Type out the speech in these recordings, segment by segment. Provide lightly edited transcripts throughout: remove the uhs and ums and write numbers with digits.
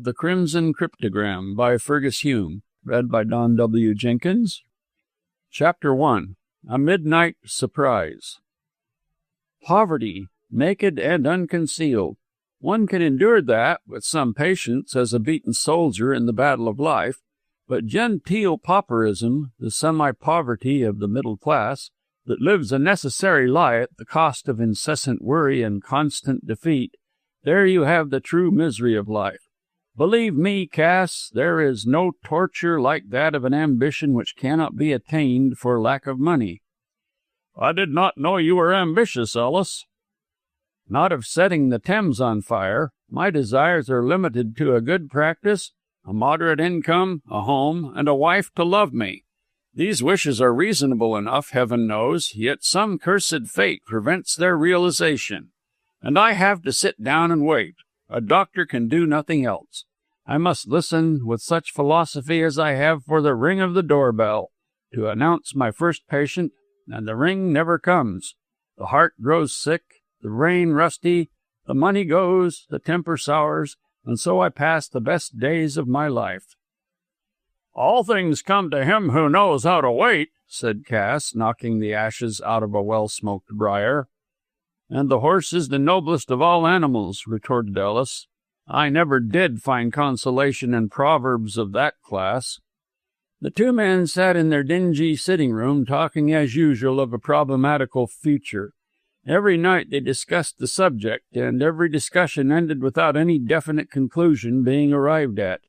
The Crimson Cryptogram by Fergus Hume, read by Don W. Jenkins. Chapter 1. A Midnight Surprise. Poverty, naked and unconcealed. One can endure that with some patience as a beaten soldier in the battle of life, but genteel pauperism, the semi-poverty of the middle class, that lives a necessary lie at the cost of incessant worry and constant defeat, there you have the true misery of life. Believe me, Cass, there is no torture like that of an ambition which cannot be attained for lack of money. I did not know you were ambitious, Ellis. Not of setting the Thames on fire. My desires are limited to a good practice, a moderate income, a home, and a wife to love me. These wishes are reasonable enough, heaven knows, yet some cursed fate prevents their realization. And I have to sit down and wait. A doctor can do nothing else. I must listen with such philosophy as I have for the ring of the doorbell, to announce my first patient, and the ring never comes. The heart grows sick, the brain rusty, the money goes, the temper sours, and so I pass the best days of my life. All things come to him who knows how to wait, said Cass, knocking the ashes out of a well-smoked briar. And the horse is the noblest of all animals, retorted Ellis. I never did find consolation in proverbs of that class. The two men sat in their dingy sitting-room, talking as usual of a problematical future. Every night they discussed the subject, and every discussion ended without any definite conclusion being arrived at.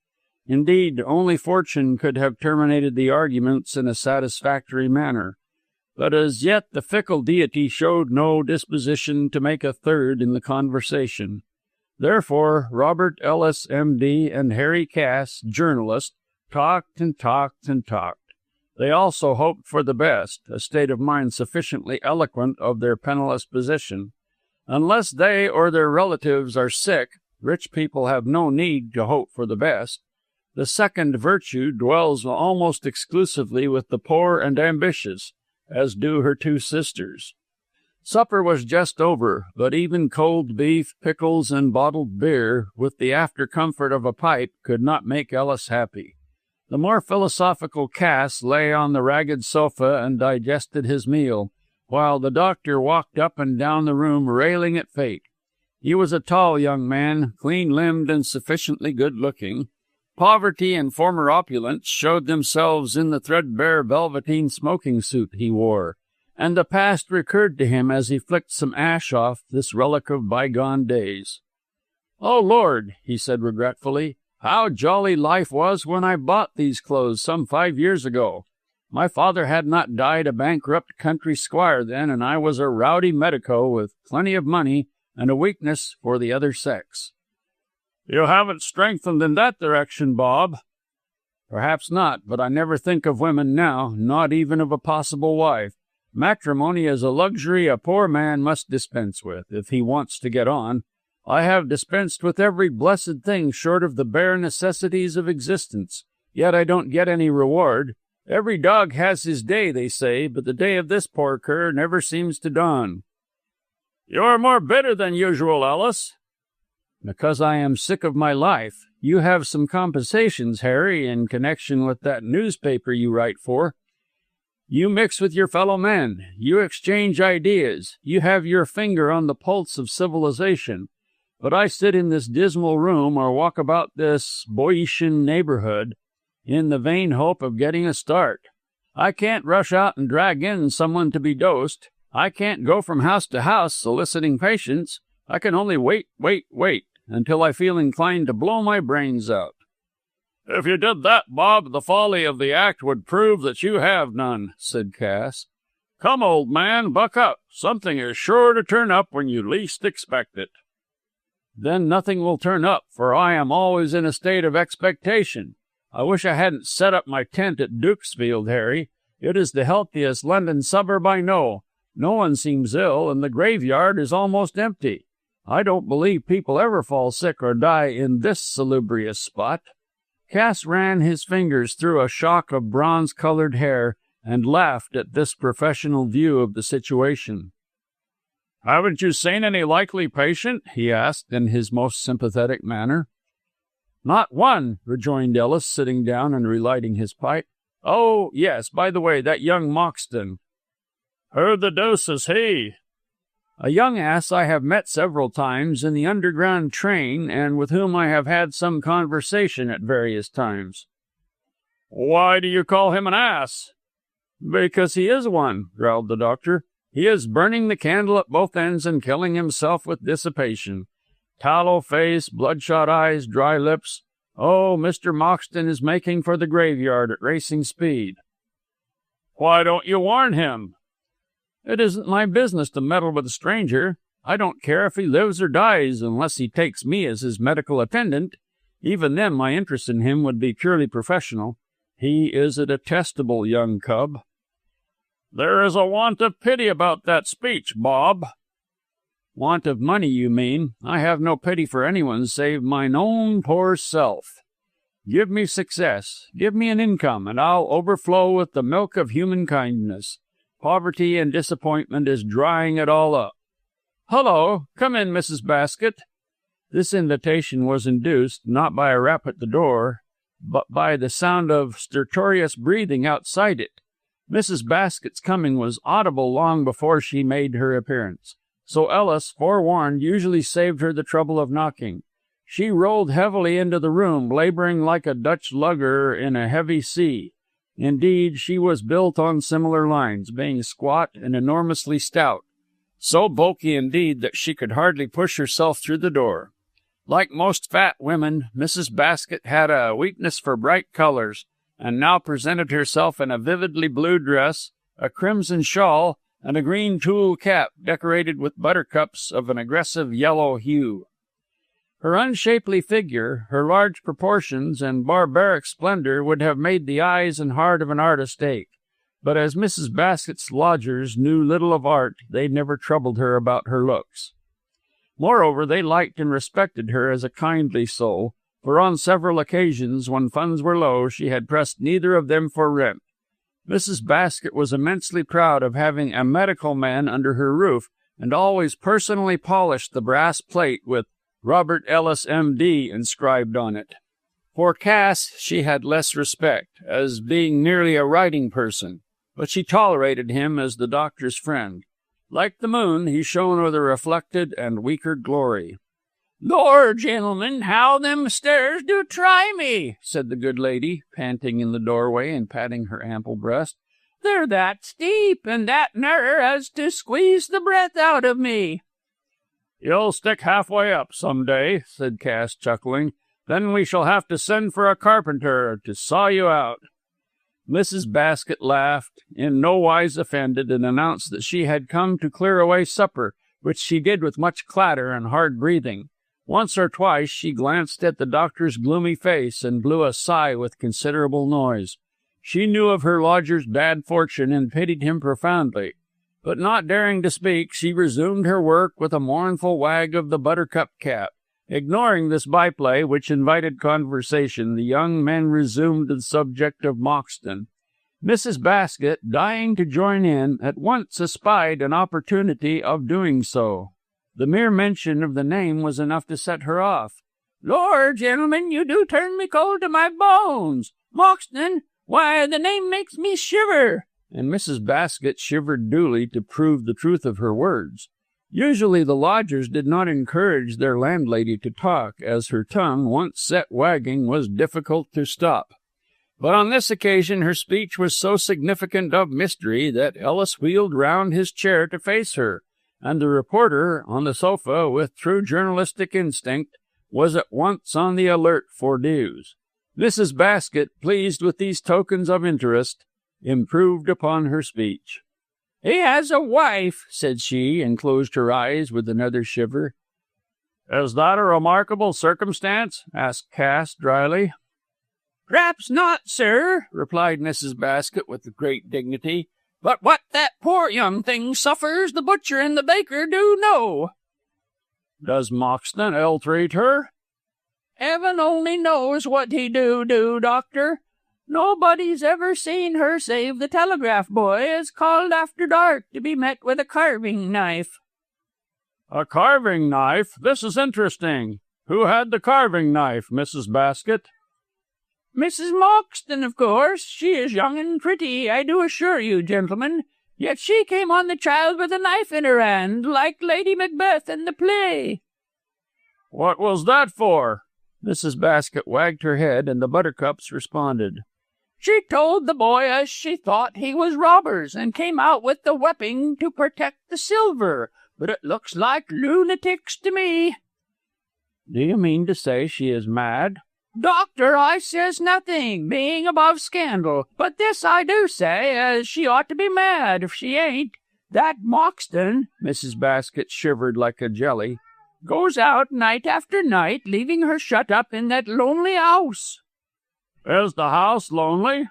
Indeed, only fortune could have terminated the arguments in a satisfactory manner. But as yet the fickle deity showed no disposition to make a third in the conversation. Therefore, Robert Ellis, M.D., and Harry Cass, journalist, talked and talked and talked. They also hoped for the best, a state of mind sufficiently eloquent of their penniless position. Unless they or their relatives are sick, rich people have no need to hope for the best. The second virtue dwells almost exclusively with the poor and ambitious, as do her two sisters. Supper was just over, but even cold beef, pickles, and bottled beer, with the after-comfort of a pipe, could not make Ellis happy. The more philosophical Cass lay on the ragged sofa and digested his meal, while the doctor walked up and down the room railing at fate. He was a tall young man, clean-limbed and sufficiently good-looking. Poverty and former opulence showed themselves in the threadbare velveteen smoking suit he wore, and the past recurred to him as he flicked some ash off this relic of bygone days. "Oh, Lord," he said regretfully, "how jolly life was when I bought these clothes some 5 years ago. My father had not died a bankrupt country squire then, and I was a rowdy medico with plenty of money and a weakness for the other sex." "You haven't strengthened in that direction, Bob." "Perhaps not, but I never think of women now, not even of a possible wife. Matrimony is a luxury a poor man must dispense with, if he wants to get on. I have dispensed with every blessed thing short of the bare necessities of existence, yet I don't get any reward. Every dog has his day, they say, but the day of this poor cur never seems to dawn." "You are more bitter than usual, Ellis." "Because I am sick of my life. You have some compensations, Harry, in connection with that newspaper you write for. You mix with your fellow men. You exchange ideas. You have your finger on the pulse of civilization. But I sit in this dismal room or walk about this Boeotian neighborhood in the vain hope of getting a start. I can't rush out and drag in someone to be dosed. I can't go from house to house soliciting patients. I can only wait, until I feel inclined to blow my brains out." "If you did that, Bob, the folly of the act would prove that you have none," said Cass. "Come, old man, buck up. Something is sure to turn up when you least expect it." "Then nothing will turn up, for I am always in a state of expectation. I wish I hadn't set up my tent at Dukesfield, Harry. It is the healthiest London suburb I know. No one seems ill, and the graveyard is almost empty. I don't believe people ever fall sick or die in this salubrious spot." Cass ran his fingers through a shock of bronze-colored hair and laughed at this professional view of the situation. "Haven't you seen any likely patient?" he asked in his most sympathetic manner. "Not one," rejoined Ellis, sitting down and relighting his pipe. "Oh, yes, by the way, that young Moxton." "Who the deuce is he?" "A young ass I have met several times in the underground train, and with whom I have had some conversation at various times." "Why do you call him an ass?" "Because he is one," growled the doctor. "He is burning the candle at both ends and killing himself with dissipation. Tallow face, bloodshot eyes, dry lips. Oh, Mr. Moxton is making for the graveyard at racing speed." "Why don't you warn him?" "It isn't my business to meddle with a stranger. I don't care if he lives or dies, unless he takes me as his medical attendant. Even then my interest in him would be purely professional. He is a detestable young cub." "There is a want of pity about that speech, Bob." "Want of money, you mean. I have no pity for anyone save mine own poor self. Give me success, give me an income, and I'll overflow with the milk of human kindness. Poverty and disappointment is drying it all up. Hullo, come in, Mrs. Basket." This invitation was induced, not by a rap at the door, but by the sound of stertorous breathing outside it. Mrs. Basket's coming was audible long before she made her appearance, so Ellis, forewarned, usually saved her the trouble of knocking. She rolled heavily into the room, laboring like a Dutch lugger in a heavy sea. Indeed, she was built on similar lines, being squat and enormously stout, so bulky indeed that she could hardly push herself through the door. Like most fat women, Mrs. Basket had a weakness for bright colors, and now presented herself in a vividly blue dress, a crimson shawl, and a green tulle cap decorated with buttercups of an aggressive yellow hue. Her unshapely figure, her large proportions, and barbaric splendor would have made the eyes and heart of an artist ache. But as Mrs. Basket's lodgers knew little of art, they never troubled her about her looks. Moreover, they liked and respected her as a kindly soul, for on several occasions, when funds were low, she had pressed neither of them for rent. Mrs. Basket was immensely proud of having a medical man under her roof, and always personally polished the brass plate with Robert Ellis, M.D., inscribed on it. For Cass she had less respect, as being merely a writing person, but she tolerated him as the doctor's friend. Like the moon, he shone with a reflected and weaker glory. "Lord, gentlemen, how them stairs do try me," said the good lady, panting in the doorway and patting her ample breast. "They're that steep and that narrer as to squeeze the breath out of me." "You'll stick halfway up some day," said Cass, chuckling. "Then we shall have to send for a carpenter to saw you out." Mrs. Basket laughed, in no wise offended, and announced that she had come to clear away supper, which she did with much clatter and hard breathing. Once or twice she glanced at the doctor's gloomy face and blew a sigh with considerable noise. She knew of her lodger's bad fortune and pitied him profoundly. But not daring to speak, she resumed her work with a mournful wag of the buttercup cap. Ignoring this byplay, which invited conversation, the young men resumed the subject of Moxton. Mrs. Basket, dying to join in, at once espied an opportunity of doing so. The mere mention of the name was enough to set her off. "Lord, gentlemen, you do turn me cold to my bones. Moxton, why, the name makes me shiver." And Mrs. Basket shivered duly to prove the truth of her words. Usually the lodgers did not encourage their landlady to talk, as her tongue, once set wagging, was difficult to stop. But on this occasion her speech was so significant of mystery that Ellis wheeled round his chair to face her, and the reporter, on the sofa, with true journalistic instinct, was at once on the alert for news. Mrs. Basket, pleased with these tokens of interest, improved upon her speech. "He has a wife," said she, and closed her eyes with another shiver. "Is that a remarkable circumstance?" asked Cass dryly. "P'raps not, sir," replied Mrs. Basket with great dignity. "But what that poor young thing suffers, the butcher and the baker do know." "Does Moxton ill-treat her?" "Heaven only knows what he do, doctor. Nobody's ever seen her save the telegraph boy, as called after dark to be met with a carving knife." "A carving knife? This is interesting. Who had the carving knife, Mrs. Basket? Mrs. Moxton, of course. She is young and pretty, I do assure you, gentlemen. Yet she came on the child with a knife in her hand, like Lady Macbeth in the play. What was that for? Mrs. Basket wagged her head, and the buttercups responded. She told the boy as she thought he was robbers, and came out with the weapon to protect the silver, but it looks like lunatics to me. Do you mean to say she is mad? Doctor, I says nothing, being above scandal, but this I do say, as she ought to be mad if she ain't. That Moxton, Mrs. Basket shivered like a jelly, goes out night after night, leaving her shut up in that lonely house. Is the house lonely?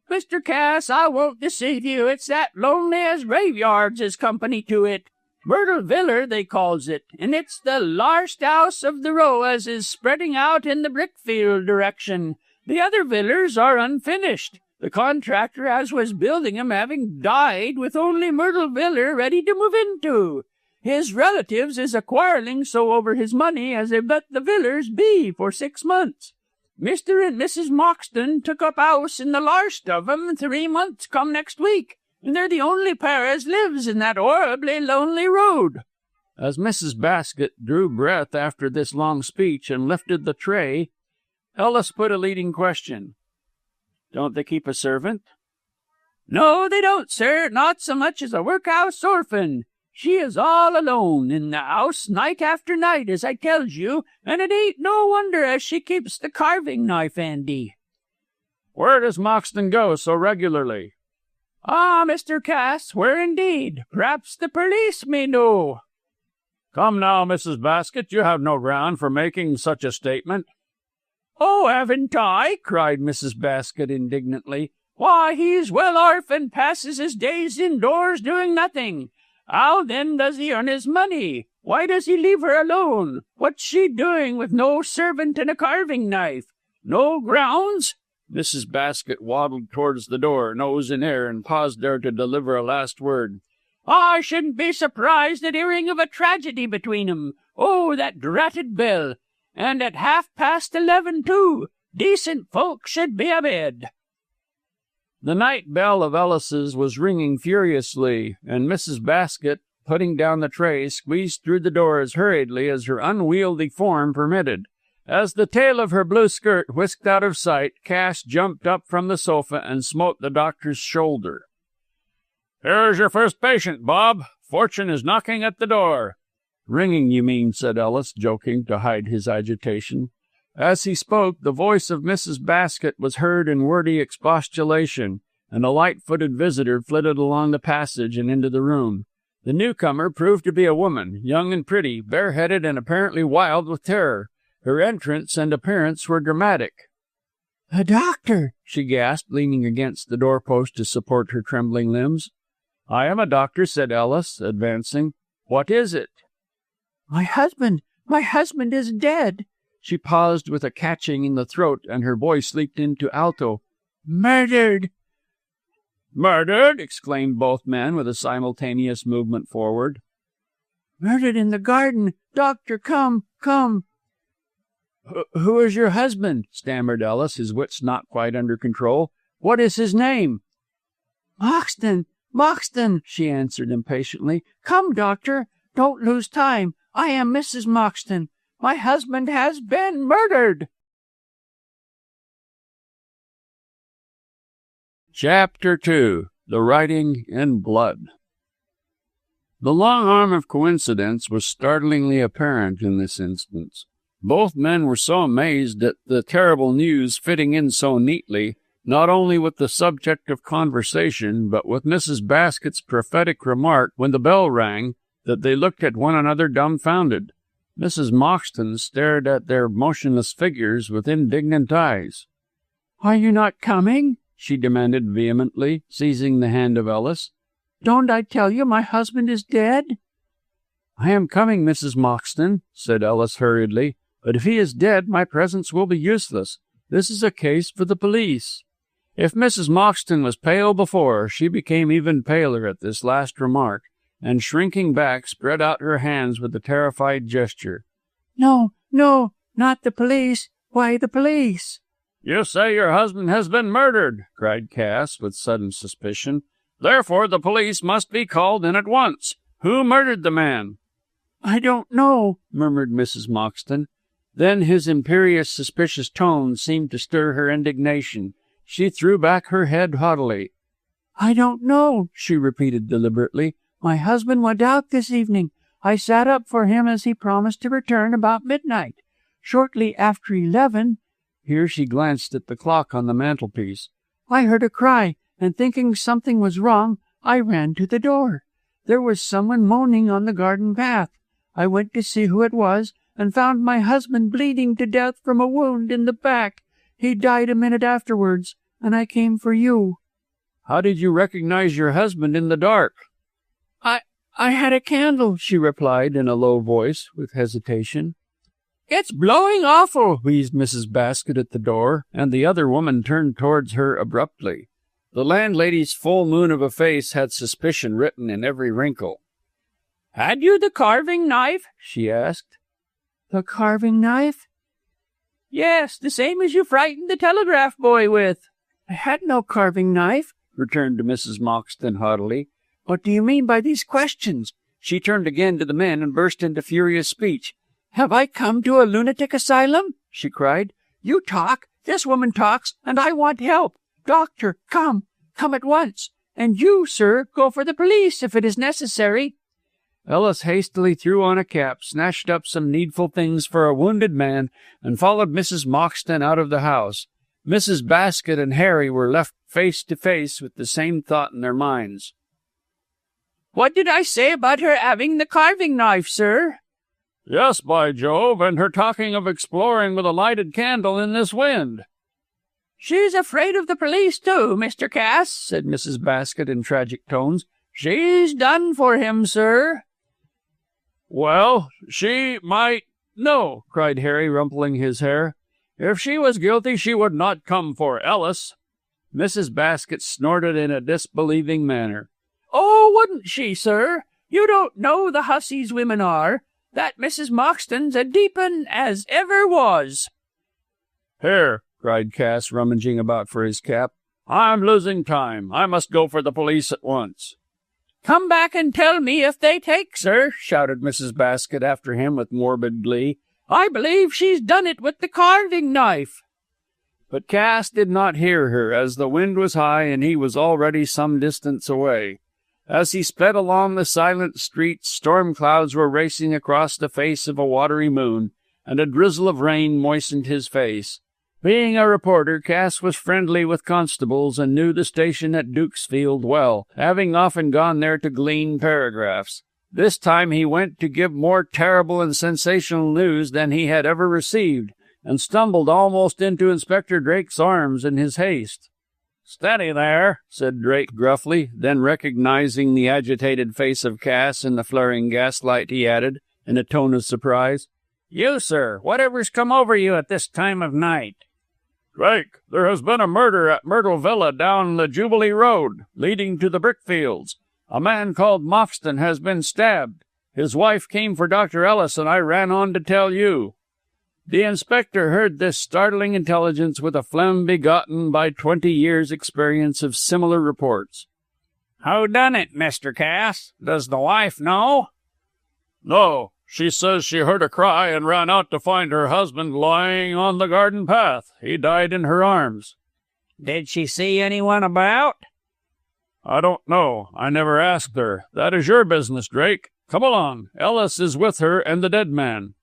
Mr. Cass, I won't deceive you, it's that lonely as graveyards is company to it. Myrtle Viller, they calls it, and it's the larst house of the row as is spreading out in the Brickfield direction. The other villers are unfinished, the contractor as was building 'em having died with only Myrtle Viller ready to move into. His relatives is a-quarreling so over his money as they've let the Villers be for 6 months. Mr. and Mrs. Moxton took up house in the larst of 'em 3 months come next week, and they're the only pair as lives in that horribly lonely road. As Mrs. Basket drew breath after this long speech and lifted the tray, Ellis put a leading question. Don't they keep a servant? No, they don't, sir, not so much as a workhouse orphan. She is all alone in the house night after night, as I tells you, and it ain't no wonder as she keeps the carving knife handy. Where does Moxton go so regularly? Ah, Mr. Cass, where indeed? Perhaps the police may know. Come now, Mrs. Basket, you have no ground for making such a statement. Oh, haven't I? Cried Mrs. Basket indignantly. Why, he's well orf and passes his days indoors doing nothing. How then does he earn his money? Why does he leave her alone? What's she doing with no servant and a carving knife? No grounds? Mrs. Basket waddled towards the door, nose in air, and paused there to deliver a last word. I shouldn't be surprised at hearing of a tragedy between 'em. Oh, that dratted bell! And at 11:30, too. Decent folk should be abed. The night bell of Ellis's was ringing furiously, and Mrs. Basket, putting down the tray, squeezed through the door as hurriedly as her unwieldy form permitted. As the tail of her blue skirt whisked out of sight, Cass jumped up from the sofa and smote the doctor's shoulder. Here's your first patient, Bob. Fortune is knocking at the door. Ringing, you mean, said Ellis, joking to hide his agitation. As he spoke, the voice of Mrs. Basket was heard in wordy expostulation, and a light-footed visitor flitted along the passage and into the room. The newcomer proved to be a woman, young and pretty, bareheaded and apparently wild with terror. Her entrance and appearance were dramatic. "A doctor!" she gasped, leaning against the doorpost to support her trembling limbs. "I am a doctor," said Ellis, advancing. "What is it?" My husband is dead." She paused with a catching in the throat, and her voice leaped into alto. "Murdered!" "Murdered!" exclaimed both men with a simultaneous movement forward. "Murdered in the garden! Doctor, come! Who is your husband?" stammered Ellis, his wits not quite under control. "What is his name?" Moxton, she answered impatiently. "Come, doctor, don't lose time. I am Mrs. Moxton. My husband has been murdered." Chapter 2. The Writing in Blood. The long arm of coincidence was startlingly apparent in this instance. Both men were so amazed at the terrible news fitting in so neatly, not only with the subject of conversation, but with Mrs. Basket's prophetic remark when the bell rang, that they looked at one another dumbfounded. Mrs. Moxton stared at their motionless figures with indignant eyes. "Are you not coming?" she demanded vehemently, seizing the hand of Ellis. "Don't I tell you my husband is dead?" "I am coming, Mrs. Moxton," said Ellis hurriedly, "but if he is dead, my presence will be useless. This is a case for the police." If Mrs. Moxton was pale before, she became even paler at this last remark, and shrinking back, spread out her hands with a terrified gesture. No, No, not the police. Why the police? You say your husband has been murdered, cried Cass with sudden suspicion. Therefore the police must be called in at once. Who murdered the man? I don't know, murmured Mrs. Moxton. Then his imperious, suspicious tone seemed to stir her indignation. She threw back her head haughtily. I don't know, she repeated deliberately. My husband went out this evening. I sat up for him as he promised to return about midnight. Shortly after 11, here she glanced at the clock on the mantelpiece, I heard a cry, and thinking something was wrong, I ran to the door. There was someone moaning on the garden path. I went to see who it was, and found my husband bleeding to death from a wound in the back. He died a minute afterwards, and I came for you. How did you recognize your husband in the dark? I had a candle, she replied in a low voice, with hesitation. It's blowing awful, wheezed Mrs. Basket at the door, and the other woman turned towards her abruptly. The landlady's full moon of a face had suspicion written in every wrinkle. Had you the carving knife? She asked. The carving knife? Yes, the same as you frightened the telegraph boy with. I had no carving knife, returned Mrs. Moxton haughtily. What do you mean by these questions? She turned again to the men and burst into furious speech. Have I come to a lunatic asylum? She cried. You talk, this woman talks, and I want help. Doctor, come at once. And you, sir, go for the police if it is necessary. Ellis hastily threw on a cap, snatched up some needful things for a wounded man, and followed Mrs. Moxton out of the house. Mrs. Basket and Harry were left face to face with the same thought in their minds. What did I say about her having the carving knife, sir? Yes, by Jove, and her talking of exploring with a lighted candle in this wind. She's afraid of the police, too, Mr. Cass, said Mrs. Basket in tragic tones. She's done for him, sir. Well, she might... No, cried Harry, rumpling his hair. If she was guilty, she would not come for Ellis. Mrs. Basket snorted in a disbelieving manner. Oh, wouldn't she, sir? You don't know the hussies women are. That Mrs. Moxton's a deep 'un as ever was. Here, cried Cass, rummaging about for his cap. I'm losing time. I must go for the police at once. Come back and tell me if they take, sir, shouted Mrs. Basket after him with morbid glee. I believe she's done it with the carving knife. But Cass did not hear her, as the wind was high and he was already some distance away. As he sped along the silent streets, storm clouds were racing across the face of a watery moon, and a drizzle of rain moistened his face. Being a reporter, Cass was friendly with constables and knew the station at Dukesfield well, having often gone there to glean paragraphs. This time he went to give more terrible and sensational news than he had ever received, and stumbled almost into Inspector Drake's arms in his haste. "Steady there," said Drake gruffly, then recognizing the agitated face of Cass in the flaring gaslight, he added, in a tone of surprise, "You, sir, whatever's come over you at this time of night?" "Drake, there has been a murder at Myrtle Villa down the Jubilee Road, leading to the brickfields. A man called Moxton has been stabbed. His wife came for Dr. Ellis, and I ran on to tell you." The inspector heard this startling intelligence with a phlegm begotten by 20 years' experience of similar reports. "Who done it, Mr. Cass? Does the wife know?" "No. She says she heard a cry and ran out to find her husband lying on the garden path. He died in her arms." "Did she see anyone about?" "I don't know. I never asked her. That is your business, Drake. Come along. Ellis is with her and the dead man."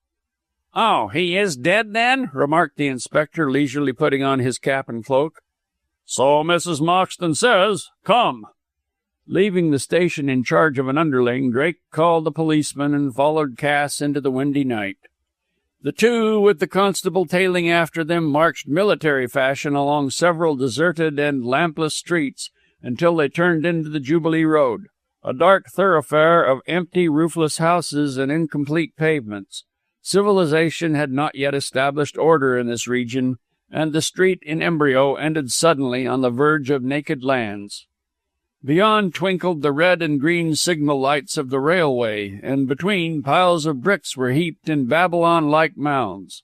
"Oh, he is dead, then?" remarked the inspector, leisurely putting on his cap and cloak. "So Mrs. Moxton says. Come." Leaving the station in charge of an underling, Drake called the policeman and followed Cass into the windy night. The two, with the constable tailing after them, marched military fashion along several deserted and lampless streets until they turned into the Jubilee Road, a dark thoroughfare of empty, roofless houses and incomplete pavements. Civilization had not yet established order in this region, and the street in embryo ended suddenly on the verge of naked lands. Beyond twinkled the red and green signal lights of the railway, and between, piles of bricks were heaped in Babylon-like mounds.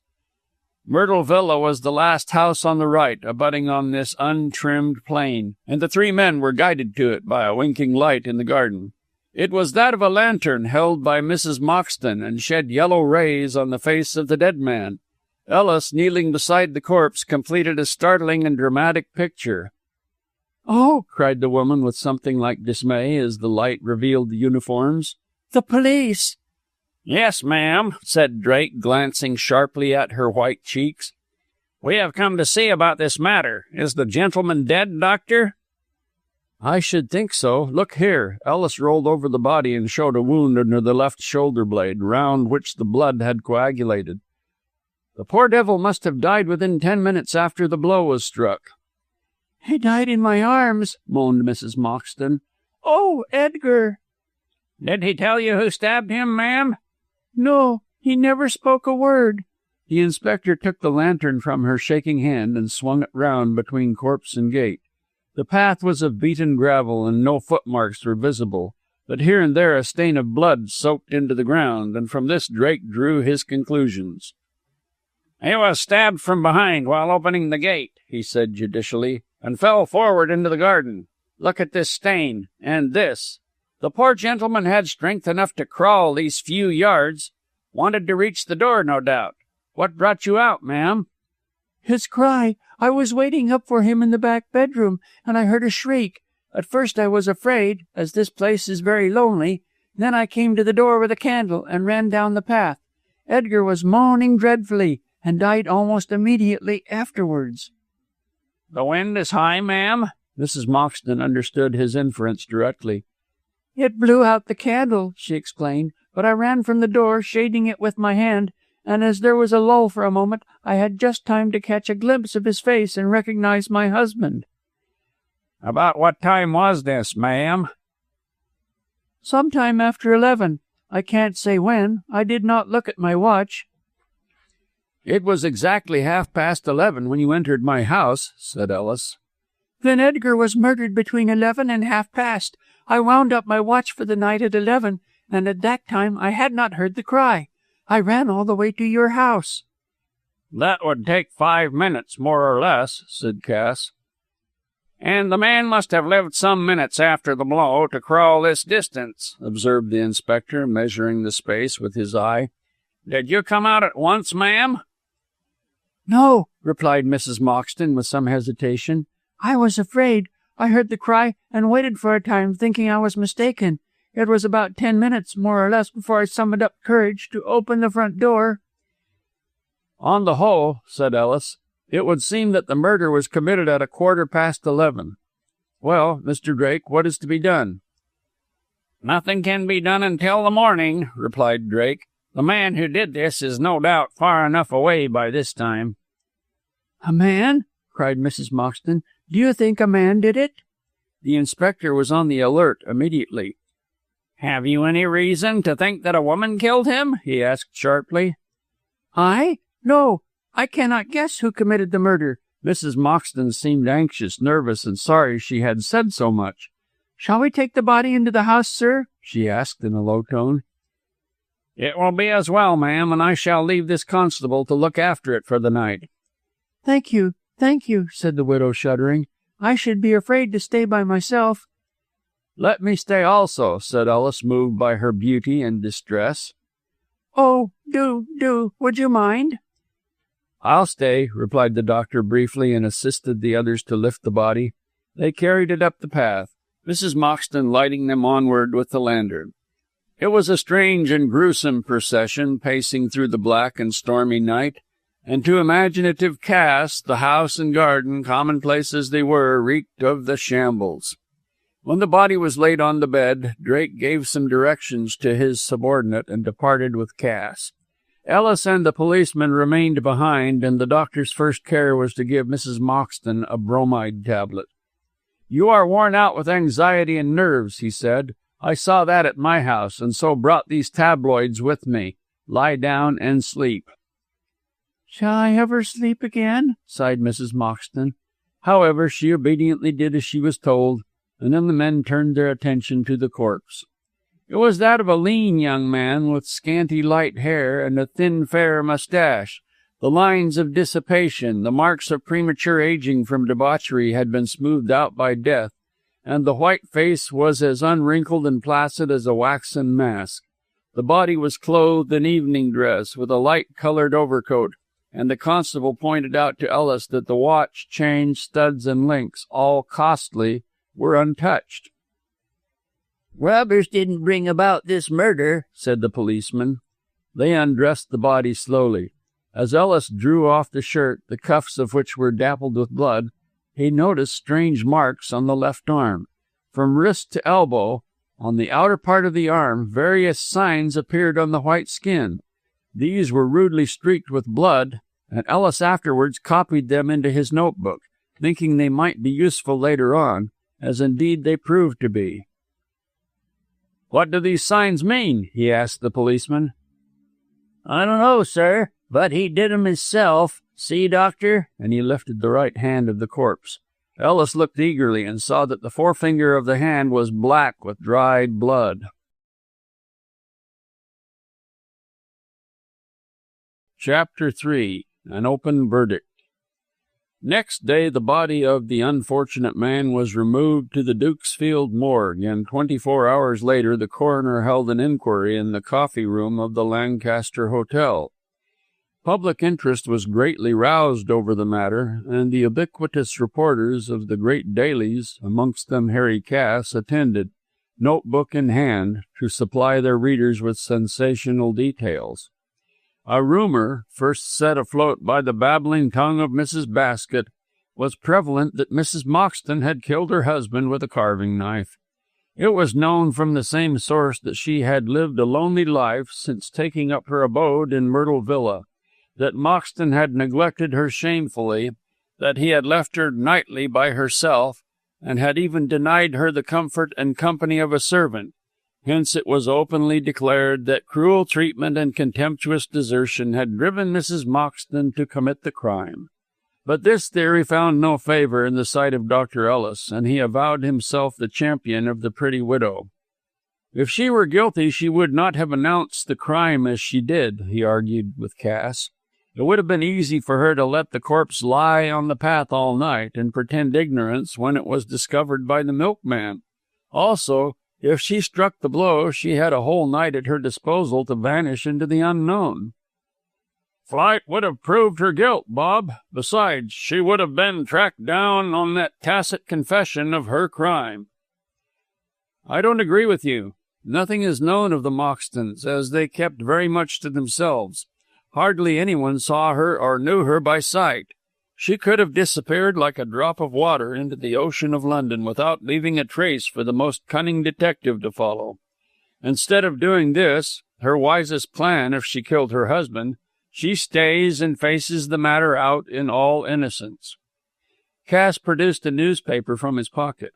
Myrtle Villa was the last house on the right, abutting on this untrimmed plain, and the three men were guided to it by a winking light in the garden. It was that of a lantern held by Mrs. Moxton, and shed yellow rays on the face of the dead man. Ellis, kneeling beside the corpse, completed a startling and dramatic picture. "Oh!" cried the woman with something like dismay as the light revealed the uniforms. "The police!" "Yes, ma'am," said Drake, glancing sharply at her white cheeks. "We have come to see about this matter. Is the gentleman dead, doctor?" "I should think so. Look here." Ellis rolled over the body and showed a wound under the left shoulder blade, round which the blood had coagulated. "The poor devil must have died within 10 minutes after the blow was struck." "He died in my arms," moaned Mrs. Moxton. "Oh, Edgar!" "Did he tell you who stabbed him, ma'am?" "No, he never spoke a word." The inspector took the lantern from her shaking hand and swung it round between corpse and gate. The path was of beaten gravel, and no footmarks were visible, but here and there a stain of blood soaked into the ground, and from this Drake drew his conclusions. "He was stabbed from behind while opening the gate," he said judicially, "and fell forward into the garden. Look at this stain, and this. The poor gentleman had strength enough to crawl these few yards. Wanted to reach the door, no doubt. What brought you out, ma'am?" "His cry. I was waiting up for him in the back bedroom, and I heard a shriek. At first I was afraid, as this place is very lonely. Then I came to the door with a candle and ran down the path. Edgar was moaning dreadfully, and died almost immediately afterwards." "The wind is high, ma'am?" Mrs. Moxton understood his inference directly. "It blew out the candle," she explained, "but I ran from the door, shading it with my hand, and as there was a lull for a moment, I had just time to catch a glimpse of his face and recognize my husband." "About what time was this, ma'am?" "Sometime after 11. I can't say when. I did not look at my watch." "It was exactly 11:30 when you entered my house," said Ellis. "Then Edgar was murdered between 11 and 1:30. I wound up my watch for the night at 11, and at that time I had not heard the cry. I ran all the way to your house." "That would take 5 minutes, more or less," said Cass. "And the man must have lived some minutes after the blow to crawl this distance," observed the inspector, measuring the space with his eye. "Did you come out at once, ma'am?" "No," replied Mrs. Moxton with some hesitation. "I was afraid. I heard the cry and waited for a time, thinking I was mistaken. It was about 10 minutes, more or less, before I summoned up courage to open the front door." "On the whole," said Ellis, "it would seem that the murder was committed at 11:15. Well, Mr. Drake, what is to be done?" "Nothing can be done until the morning," replied Drake. "The man who did this is no doubt far enough away by this time." "A man?" cried Mrs. Moxton. "Do you think a man did it?" The inspector was on the alert immediately. "Have you any reason to think that a woman killed him?" he asked sharply. "I? No. I cannot guess who committed the murder." Mrs. Moxton seemed anxious, nervous, and sorry she had said so much. "Shall we take the body into the house, sir?" she asked in a low tone. "It will be as well, ma'am, and I shall leave this constable to look after it for the night." Thank you, said the widow, shuddering. "I should be afraid to stay by myself." "Let me stay also," said Ellis, moved by her beauty and distress. "Oh, do, would you mind?" "I'll stay," replied the doctor briefly, and assisted the others to lift the body. They carried it up the path, Mrs. Moxton lighting them onward with the lantern. It was a strange and gruesome procession, pacing through the black and stormy night, and to imaginative Cass, the house and garden, commonplace as they were, reeked of the shambles. When the body was laid on the bed, Drake gave some directions to his subordinate and departed with Cass. Ellis and the policeman remained behind, and the doctor's first care was to give Mrs. Moxton a bromide tablet. "You are worn out with anxiety and nerves," he said. "I saw that at my house, and so brought these tabloids with me. Lie down and sleep." "Shall I ever sleep again?" sighed Mrs. Moxton. However, she obediently did as she was told, and then the men turned their attention to the corpse. It was that of a lean young man with scanty light hair and a thin, fair mustache. The lines of dissipation, the marks of premature aging from debauchery, had been smoothed out by death, and the white face was as unwrinkled and placid as a waxen mask. The body was clothed in evening dress, with a light-colored overcoat, and the constable pointed out to Ellis that the watch, chain, studs, and links, all costly, were untouched. "Robbers didn't bring about this murder," said the policeman. They undressed the body slowly. As Ellis drew off the shirt, the cuffs of which were dappled with blood, he noticed strange marks on the left arm. From wrist to elbow, on the outer part of the arm, various signs appeared on the white skin. These were rudely streaked with blood, and Ellis afterwards copied them into his notebook, thinking they might be useful later on, as indeed they proved to be. "What do these signs mean?" he asked the policeman. "I don't know, sir, but he did 'em himself. See, doctor?" And he lifted the right hand of the corpse. Ellis looked eagerly and saw that the forefinger of the hand was black with dried blood. Chapter 3. An Open Verdict. Next day the body of the unfortunate man was removed to the Dukesfield morgue, and 24 hours later the coroner held an inquiry in the coffee-room of the Lancaster Hotel. Public interest was greatly roused over the matter, and the ubiquitous reporters of the great dailies, amongst them Harry Cass, attended, notebook in hand, to supply their readers with sensational details. A rumor, first set afloat by the babbling tongue of Mrs. Basket, was prevalent that Mrs. Moxton had killed her husband with a carving knife. It was known from the same source that she had lived a lonely life since taking up her abode in Myrtle Villa, that Moxton had neglected her shamefully, that he had left her nightly by herself, and had even denied her the comfort and company of a servant. Hence it was openly declared that cruel treatment and contemptuous desertion had driven Mrs. Moxton to commit the crime. But this theory found no favor in the sight of Dr. Ellis, and he avowed himself the champion of the pretty widow. If she were guilty, she would not have announced the crime as she did, he argued with Cass. It would have been easy for her to let the corpse lie on the path all night and pretend ignorance when it was discovered by the milkman. Also, if she struck the blow, she had a whole night at her disposal to vanish into the unknown. Flight would have proved her guilt, Bob. Besides, she would have been tracked down on that tacit confession of her crime. I don't agree with you. Nothing is known of the Moxtons, as they kept very much to themselves. Hardly anyone saw her or knew her by sight. She could have disappeared like a drop of water into the ocean of London without leaving a trace for the most cunning detective to follow. Instead of doing this, her wisest plan if she killed her husband, she stays and faces the matter out in all innocence. Cass produced a newspaper from his pocket.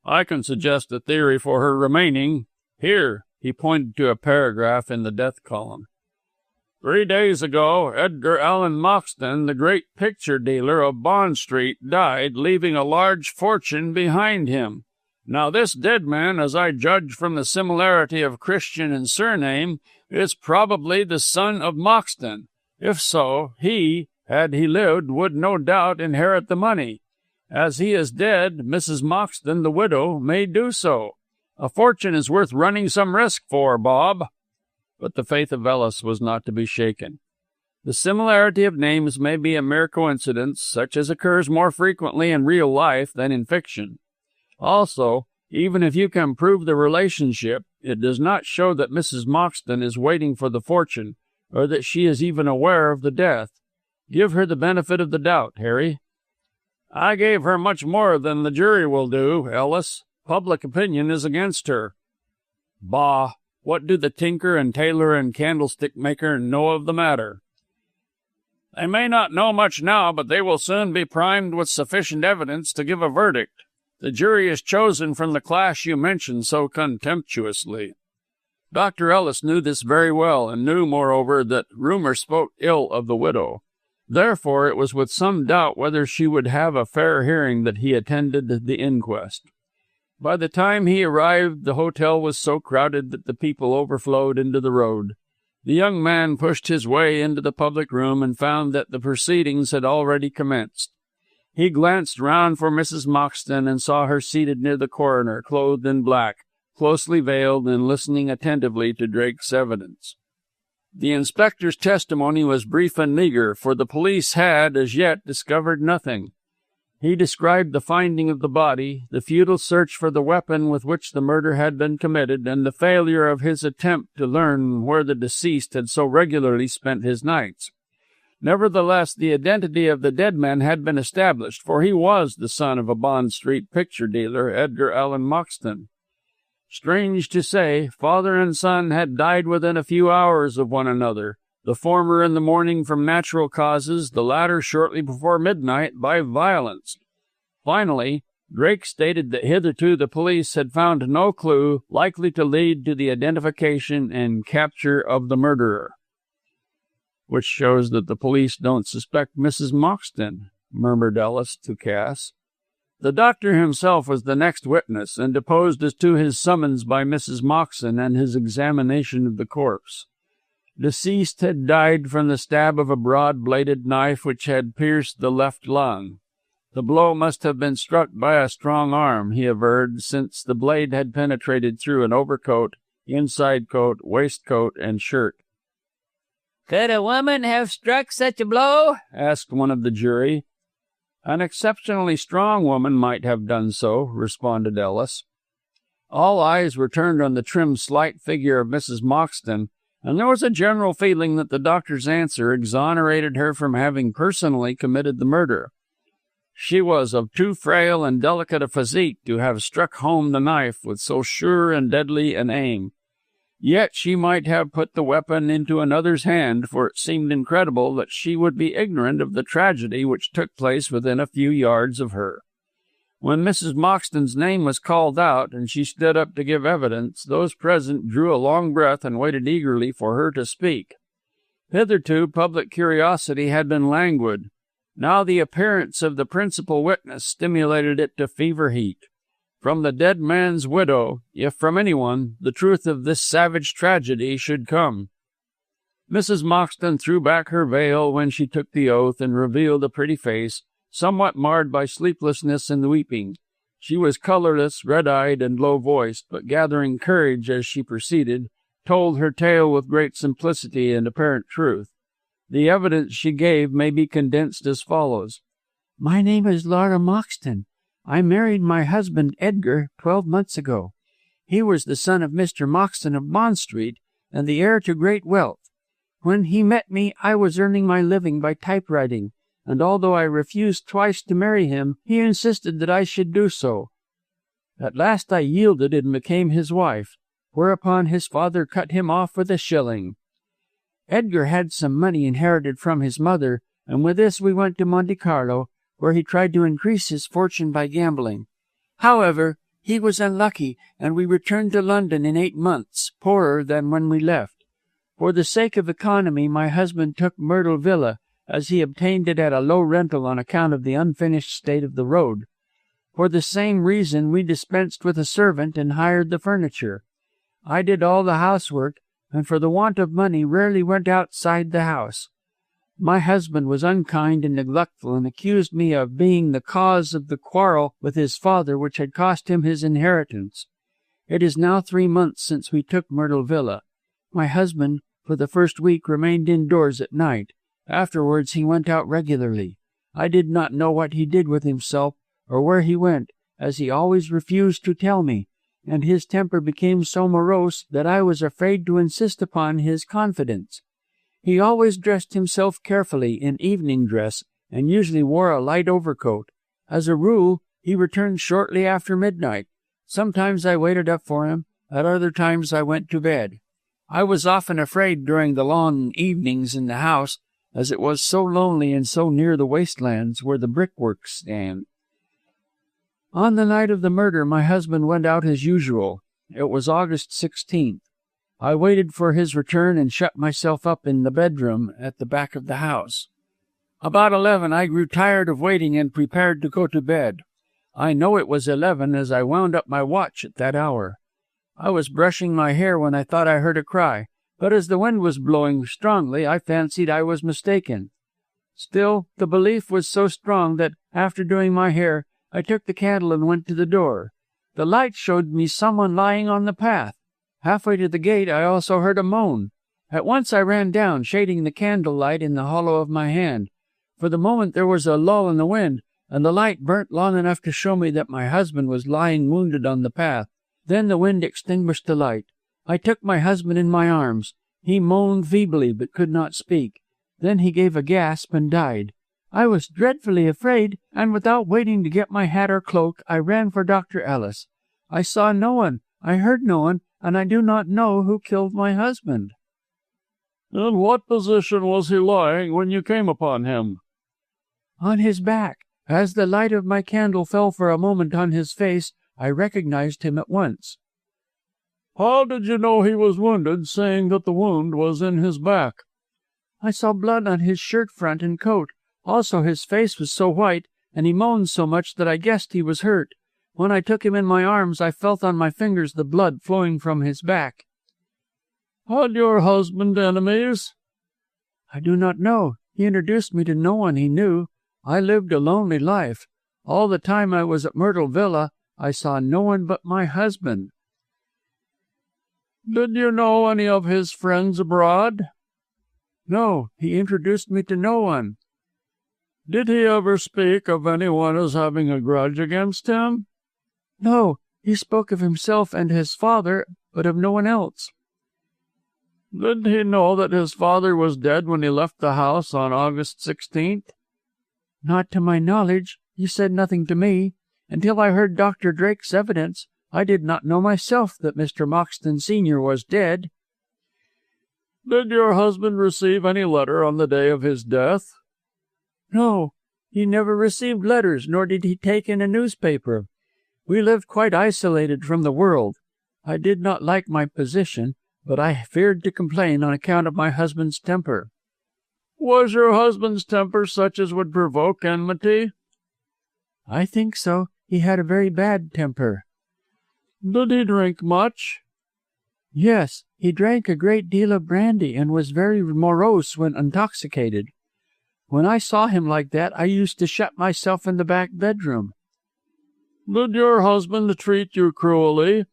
I can suggest a theory for her remaining. Here, he pointed to a paragraph in the death column. 3 days ago, Edgar Allan Moxton, the great picture dealer of Bond Street, died, leaving a large fortune behind him. Now this dead man, as I judge from the similarity of Christian and surname, is probably the son of Moxton. If so, he, had he lived, would no doubt inherit the money. As he is dead, Mrs. Moxton, the widow, may do so. A fortune is worth running some risk for, Bob. But the faith of Ellis was not to be shaken. The similarity of names may be a mere coincidence, such as occurs more frequently in real life than in fiction. Also, even if you can prove the relationship, it does not show that Mrs. Moxton is waiting for the fortune, or that she is even aware of the death. Give her the benefit of the doubt, Harry. I gave her much more than the jury will do, Ellis. Public opinion is against her. Bah! What do the tinker and tailor and candlestick maker know of the matter? They may not know much now, but they will soon be primed with sufficient evidence to give a verdict. The jury is chosen from the class you mentioned so contemptuously. Dr. Ellis knew this very well, and knew, moreover, that rumor spoke ill of the widow. Therefore, it was with some doubt whether she would have a fair hearing that he attended the inquest. By the time he arrived, the hotel was so crowded that the people overflowed into the road. The young man pushed his way into the public room and found that the proceedings had already commenced. He glanced round for Mrs. Moxton and saw her seated near the coroner, clothed in black, closely veiled and listening attentively to Drake's evidence. The inspector's testimony was brief and meagre, for the police had, as yet, discovered nothing. He described the finding of the body, the futile search for the weapon with which the murder had been committed, and the failure of his attempt to learn where the deceased had so regularly spent his nights. Nevertheless, the identity of the dead man had been established, for he was the son of a Bond Street picture dealer, Edgar Allan Moxton. Strange to say, father and son had died within a few hours of one another, the former in the morning from natural causes, the latter shortly before midnight by violence. Finally, Drake stated that hitherto the police had found no clue likely to lead to the identification and capture of the murderer. "Which shows that the police don't suspect Mrs. Moxton," murmured Ellis to Cass. The doctor himself was the next witness, and deposed as to his summons by Mrs. Moxton and his examination of the corpse. Deceased had died from the stab of a broad-bladed knife which had pierced the left lung. The blow must have been struck by a strong arm, he averred, since the blade had penetrated through an overcoat, inside coat, waistcoat, and shirt. "Could a woman have struck such a blow?" asked one of the jury. "An exceptionally strong woman might have done so," responded Ellis. All eyes were turned on the trim, slight figure of Mrs. Moxton, and there was a general feeling that the doctor's answer exonerated her from having personally committed the murder. She was of too frail and delicate a physique to have struck home the knife with so sure and deadly an aim. Yet she might have put the weapon into another's hand, for it seemed incredible that she would be ignorant of the tragedy which took place within a few yards of her. When Mrs. Moxton's name was called out, and she stood up to give evidence, those present drew a long breath and waited eagerly for her to speak. Hitherto public curiosity had been languid. Now the appearance of the principal witness stimulated it to fever heat. From the dead man's widow, if from anyone, the truth of this savage tragedy should come. Mrs. Moxton threw back her veil when she took the oath and revealed a pretty face, somewhat marred by sleeplessness and weeping. She was colorless, red-eyed, and low-voiced, but gathering courage as she proceeded, told her tale with great simplicity and apparent truth. The evidence she gave may be condensed as follows. "My name is Laura Moxton. I married my husband, Edgar, 12 months ago. He was the son of Mr. Moxton of Bond Street and the heir to great wealth. When he met me, I was earning my living by typewriting, and although I refused twice to marry him, he insisted that I should do so. At last I yielded and became his wife, whereupon his father cut him off with a shilling. Edgar had some money inherited from his mother, and with this we went to Monte Carlo, where he tried to increase his fortune by gambling. However, he was unlucky, and we returned to London in 8 months, poorer than when we left. For the sake of economy, my husband took Myrtle Villa, as he obtained it at a low rental on account of the unfinished state of the road. For the same reason, we dispensed with a servant and hired the furniture. I did all the housework, and for the want of money rarely went outside the house. My husband was unkind and neglectful, and accused me of being the cause of the quarrel with his father which had cost him his inheritance. It is now 3 months since we took Myrtle Villa. My husband, for the first week, remained indoors at night. Afterwards he went out regularly. I did not know what he did with himself, or where he went, as he always refused to tell me, and his temper became so morose that I was afraid to insist upon his confidence. He always dressed himself carefully in evening dress, and usually wore a light overcoat. As a rule, he returned shortly after midnight. Sometimes I waited up for him, at other times I went to bed. I was often afraid during the long evenings in the house, as it was so lonely and so near the wastelands where the brickworks stand. On the night of the murder, my husband went out as usual. It was August 16th. I waited for his return and shut myself up in the bedroom at the back of the house. About 11, I grew tired of waiting and prepared to go to bed. I know it was 11 as I wound up my watch at that hour. I was brushing my hair when I thought I heard a cry, but as the wind was blowing strongly, I fancied I was mistaken. Still, the belief was so strong that, after doing my hair, I took the candle and went to the door. The light showed me someone lying on the path. Halfway to the gate, I also heard a moan. At once I ran down, shading the candle light in the hollow of my hand. For the moment there was a lull in the wind, and the light burnt long enough to show me that my husband was lying wounded on the path. Then the wind extinguished the light. I took my husband in my arms. He moaned feebly, but could not speak. Then he gave a gasp and died. I was dreadfully afraid, and without waiting to get my hat or cloak, I ran for Dr. Ellis. I saw no one, I heard no one, and I do not know who killed my husband." "In what position was he lying when you came upon him?" "On his back. As the light of my candle fell for a moment on his face, I recognized him at once." "How did you know he was wounded, seeing that the wound was in his back?" "I saw blood on his shirt front and coat. Also his face was so white, and he moaned so much that I guessed he was hurt. When I took him in my arms, I felt on my fingers the blood flowing from his back." "Had your husband enemies?" "I do not know. He introduced me to no one he knew. I lived a lonely life. All the time I was at Myrtle Villa, I saw no one but my husband." "Did you know any of his friends abroad?" "No, he introduced me to no one." "Did he ever speak of anyone as having a grudge against him?" "No, he spoke of himself and his father, but of no one else." "Did he know that his father was dead when he left the house on August 16th? "Not to my knowledge. He said nothing to me. Until I heard Dr. Drake's evidence, I did not know myself that Mr. Moxton Sr. was dead." "Did your husband receive any letter on the day of his death?" "No, he never received letters, nor did he take in a newspaper. We lived quite isolated from the world. I did not like my position, but I feared to complain on account of my husband's temper." "Was your husband's temper such as would provoke enmity?" "I think so. He had a very bad temper." "Did he drink much?" "Yes, he drank a great deal of brandy and was very morose when intoxicated. When I saw him like that, I used to shut myself in the back bedroom." "Did your husband treat you cruelly?"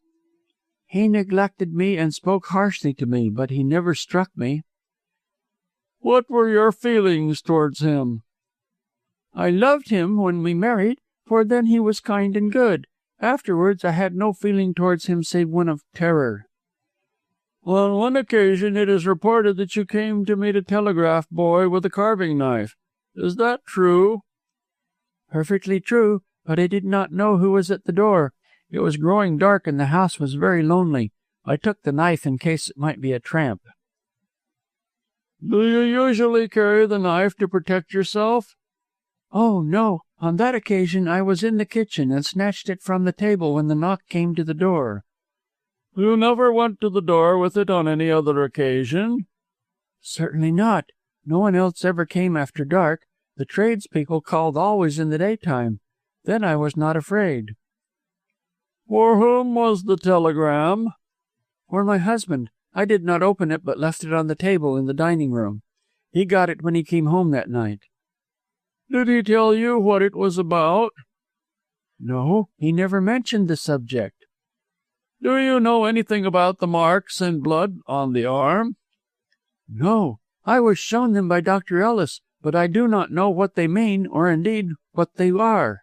"He neglected me and spoke harshly to me, but he never struck me." "What were your feelings towards him?" "I loved him when we married, for then he was kind and good. Afterwards I had no feeling towards him save one of terror." "On one occasion it is reported that you came to meet a telegraph boy with a carving knife. Is that true?" "Perfectly true, but I did not know who was at the door. It was growing dark and the house was very lonely. I took the knife in case it might be a tramp." "Do you usually carry the knife to protect yourself?" "Oh, no. On that occasion I was in the kitchen and snatched it from the table when the knock came to the door." "You never went to the door with it on any other occasion?" "Certainly not. No one else ever came after dark. The tradespeople called always in the daytime. Then I was not afraid." "For whom was the telegram?" "For my husband. I did not open it, but left it on the table in the dining room. He got it when he came home that night." "Did he tell you what it was about?" "No, he never mentioned the subject." "Do you know anything about the marks and blood on the arm?" "No. I was shown them by Dr. Ellis, but I do not know what they mean, or indeed what they are."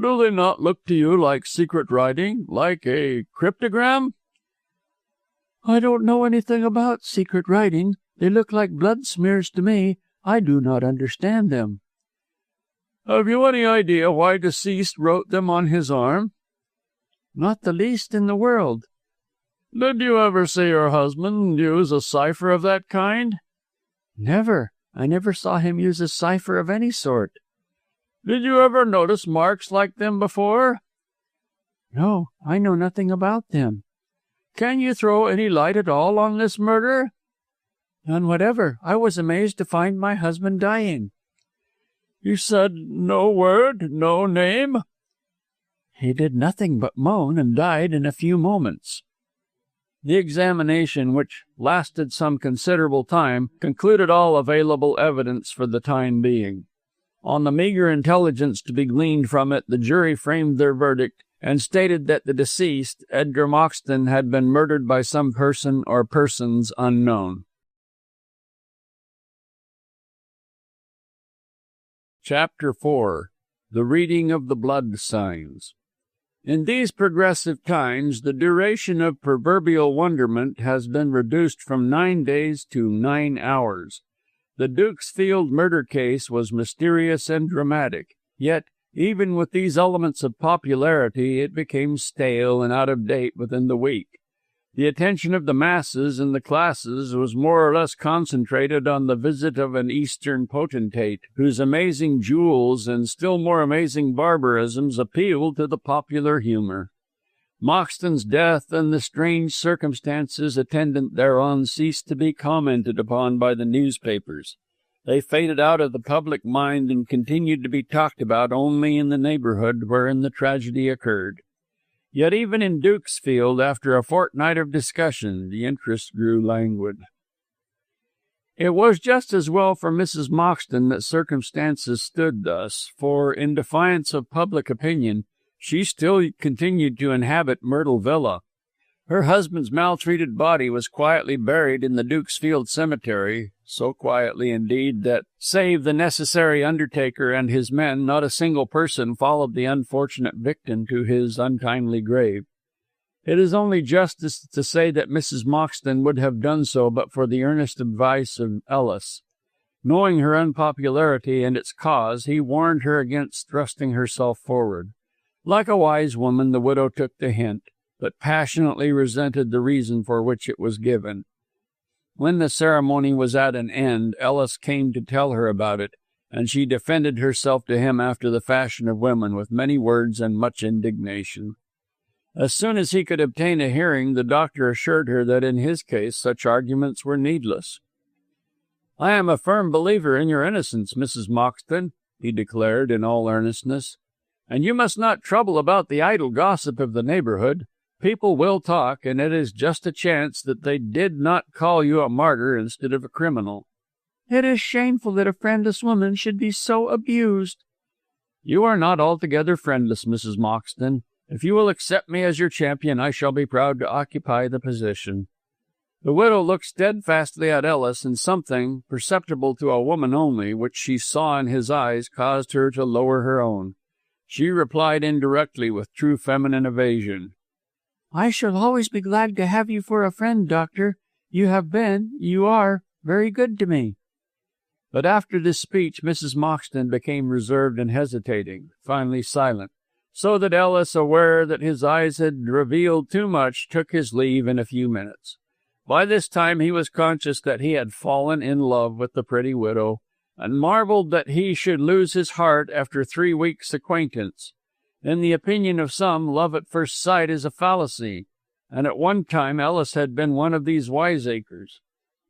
"Do they not look to you like secret writing, like a cryptogram?" "I don't know anything about secret writing. They look like blood smears to me. I do not understand them." "Have you any idea why deceased wrote them on his arm?" "Not the least in the world." "Did you ever see your husband use a cipher of that kind?" "Never. I never saw him use a cipher of any sort." "Did you ever notice marks like them before?" "No, I know nothing about them." "Can you throw any light at all on this murder?" "None whatever. I was amazed to find my husband dying." He said no word, no name?" "He did nothing but moan and died in a few moments." The examination, which lasted some considerable time, concluded all available evidence for the time being. On the meagre intelligence to be gleaned from it, the jury framed their verdict and stated that the deceased, Edgar Moxton, had been murdered by some person or persons unknown. Chapter 4. The Reading of the Blood Signs. In these progressive times, the duration of proverbial wonderment has been reduced from 9 days to 9 hours. The Dukesfield murder case was mysterious and dramatic, yet, even with these elements of popularity, it became stale and out of date within the week. The attention of the masses and the classes was more or less concentrated on the visit of an Eastern potentate, whose amazing jewels and still more amazing barbarisms appealed to the popular humor. Moxton's death and the strange circumstances attendant thereon ceased to be commented upon by the newspapers. They faded out of the public mind and continued to be talked about only in the neighborhood wherein the tragedy occurred. Yet even in Dukesfield, after a fortnight of discussion, the interest grew languid. It was just as well for Mrs. Moxton that circumstances stood thus, for, in defiance of public opinion, she still continued to inhabit Myrtle Villa. Her husband's maltreated body was quietly buried in the Dukesfield cemetery, so quietly indeed that, save the necessary undertaker and his men, not a single person followed the unfortunate victim to his untimely grave. It is only justice to say that Mrs. Moxton would have done so but for the earnest advice of Ellis. Knowing her unpopularity and its cause, he warned her against thrusting herself forward. Like a wise woman, the widow took the hint, but passionately resented the reason for which it was given. When the ceremony was at an end, Ellis came to tell her about it, and she defended herself to him after the fashion of women, with many words and much indignation. As soon as he could obtain a hearing, the doctor assured her that in his case such arguments were needless. "I am a firm believer in your innocence, Mrs. Moxton," he declared in all earnestness, "and you must not trouble about the idle gossip of the neighborhood. People will talk, and it is just a chance that they did not call you a martyr instead of a criminal." "It is shameful that a friendless woman should be so abused." "You are not altogether friendless, Mrs. Moxton. If you will accept me as your champion, I shall be proud to occupy the position." The widow looked steadfastly at Ellis, and something, perceptible to a woman only, which she saw in his eyes, caused her to lower her own. She replied indirectly with true feminine evasion. "I shall always be glad to have you for a friend, Doctor. You are, very good to me." But after this speech, Mrs. Moxton became reserved and hesitating, finally silent, so that Ellis, aware that his eyes had revealed too much, took his leave in a few minutes. By this time he was conscious that he had fallen in love with the pretty widow, and marveled that he should lose his heart after 3 weeks' acquaintance. In the opinion of some, love at first sight is a fallacy, and at one time Ellis had been one of these wiseacres.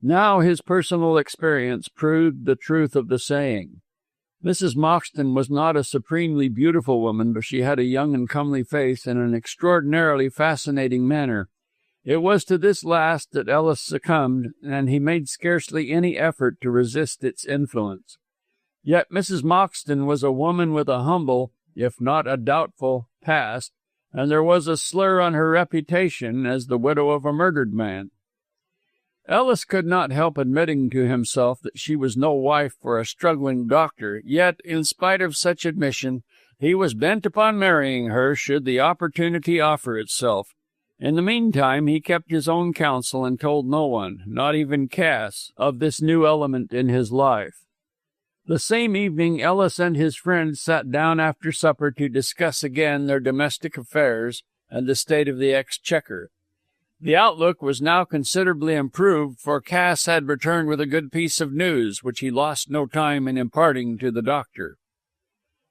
Now his personal experience proved the truth of the saying. Mrs. Moxton was not a supremely beautiful woman, but she had a young and comely face and an extraordinarily fascinating manner. It was to this last that Ellis succumbed, and he made scarcely any effort to resist its influence. Yet Mrs. Moxton was a woman with a humble, if not a doubtful, past, and there was a slur on her reputation as the widow of a murdered man. Ellis could not help admitting to himself that she was no wife for a struggling doctor, yet, in spite of such admission, he was bent upon marrying her should the opportunity offer itself. In the meantime, he kept his own counsel and told no one, not even Cass, of this new element in his life. The same evening, Ellis and his friend sat down after supper to discuss again their domestic affairs and the state of the exchequer. The outlook was now considerably improved, for Cass had returned with a good piece of news, which he lost no time in imparting to the doctor.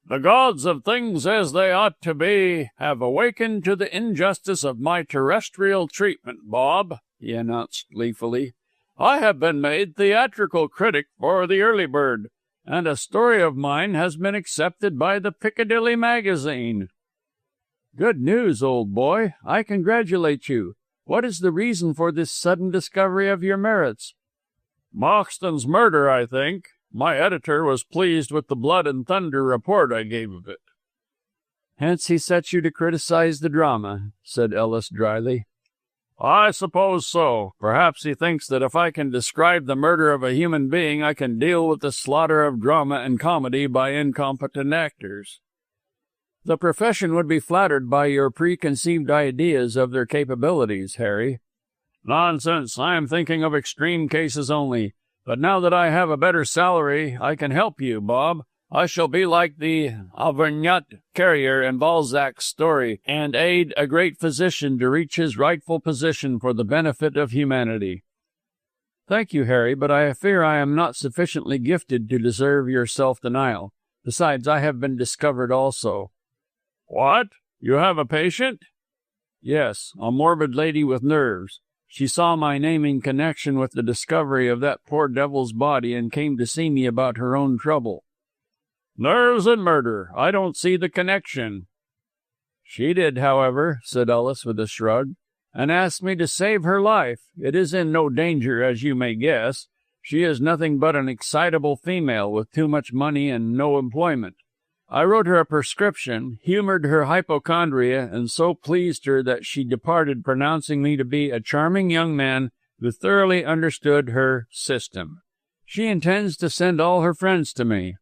"The gods of things as they ought to be have awakened to the injustice of my terrestrial treatment, Bob," he announced gleefully. "I have been made theatrical critic for the Early Bird. and a story of mine has been accepted by the Piccadilly magazine." "Good news, old boy. I congratulate you. What is the reason for this sudden discovery of your merits?" "Moxton's murder, I think. My editor was pleased with the blood and thunder report I gave of it." "Hence he sets you to criticize the drama," said Ellis dryly. "I suppose so. Perhaps he thinks that if I can describe the murder of a human being, I can deal with the slaughter of drama and comedy by incompetent actors." "The profession would be flattered by your preconceived ideas of their capabilities, Harry." "Nonsense. I am thinking of extreme cases only. But now that I have a better salary, I can help you, Bob. I shall be like the Auvergnat carrier in Balzac's story, and aid a great physician to reach his rightful position for the benefit of humanity." "Thank you, Harry, but I fear I am not sufficiently gifted to deserve your self-denial. Besides, I have been discovered also." "What? You have a patient?" "Yes, a morbid lady with nerves. She saw my name in connection with the discovery of that poor devil's body and came to see me about her own trouble." "Nerves and murder. I don't see the connection." "She did, however," said Ellis with a shrug, "and asked me to save her life. It is in no danger, as you may guess. She is nothing but an excitable female with too much money and no employment. I wrote her a prescription, humored her hypochondria, and so pleased her that she departed, pronouncing me to be a charming young man who thoroughly understood her system. She intends to send all her friends to me."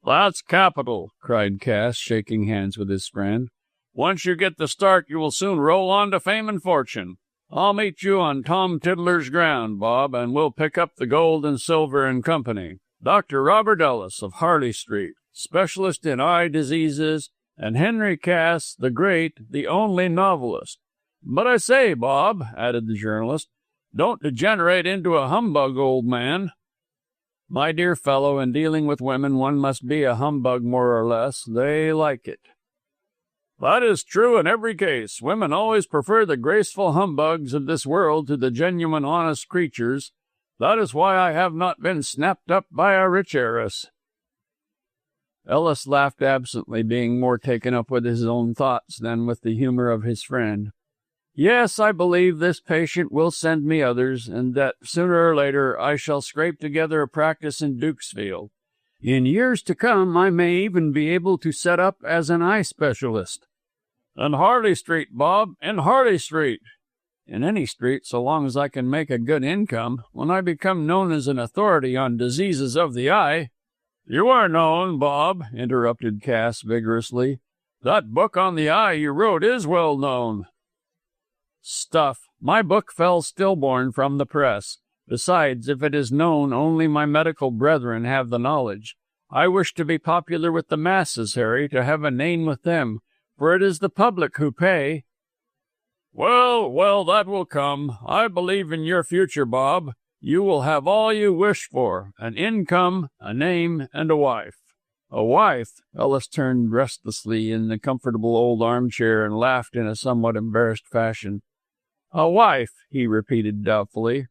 "That's capital," cried Cass, shaking hands with his friend. "Once you get the start, you will soon roll on to fame and fortune. I'll meet you on Tom Tiddler's ground, Bob, and we'll pick up the gold and silver in company. Dr. Robert Ellis of Harley Street, specialist in eye diseases, and Henry Cass, the great, the only novelist. But I say, Bob," added the journalist, "don't degenerate into a humbug, old man." "My dear fellow, in dealing with women one must be a humbug more or less. They like it." "That is true in every case. Women always prefer the graceful humbugs of this world to the genuine honest creatures. That is why I have not been snapped up by a rich heiress." Ellis laughed absently, being more taken up with his own thoughts than with the humor of his friend. "Yes, I believe this patient will send me others, and that sooner or later I shall scrape together a practice in Dukesfield. In years to come I may even be able to set up as an eye specialist." "In Harley Street, Bob, in Harley Street." "In any street, so long as I can make a good income. When I become known as an authority on diseases of the eye—" "You are known, Bob," interrupted Cass vigorously. "That book on the eye you wrote is well known." "Stuff! My book fell stillborn from the press. Besides, if it is known, only my medical brethren have the knowledge. I wish to be popular with the masses, Harry, to have a name with them, for it is the public who pay." Well, well, that will come. I believe in your future, Bob. You will have all you wish for, an income, a name, and a wife." "A wife?" Ellis turned restlessly in the comfortable old armchair and laughed in a somewhat embarrassed fashion. "A wife," he repeated doubtfully.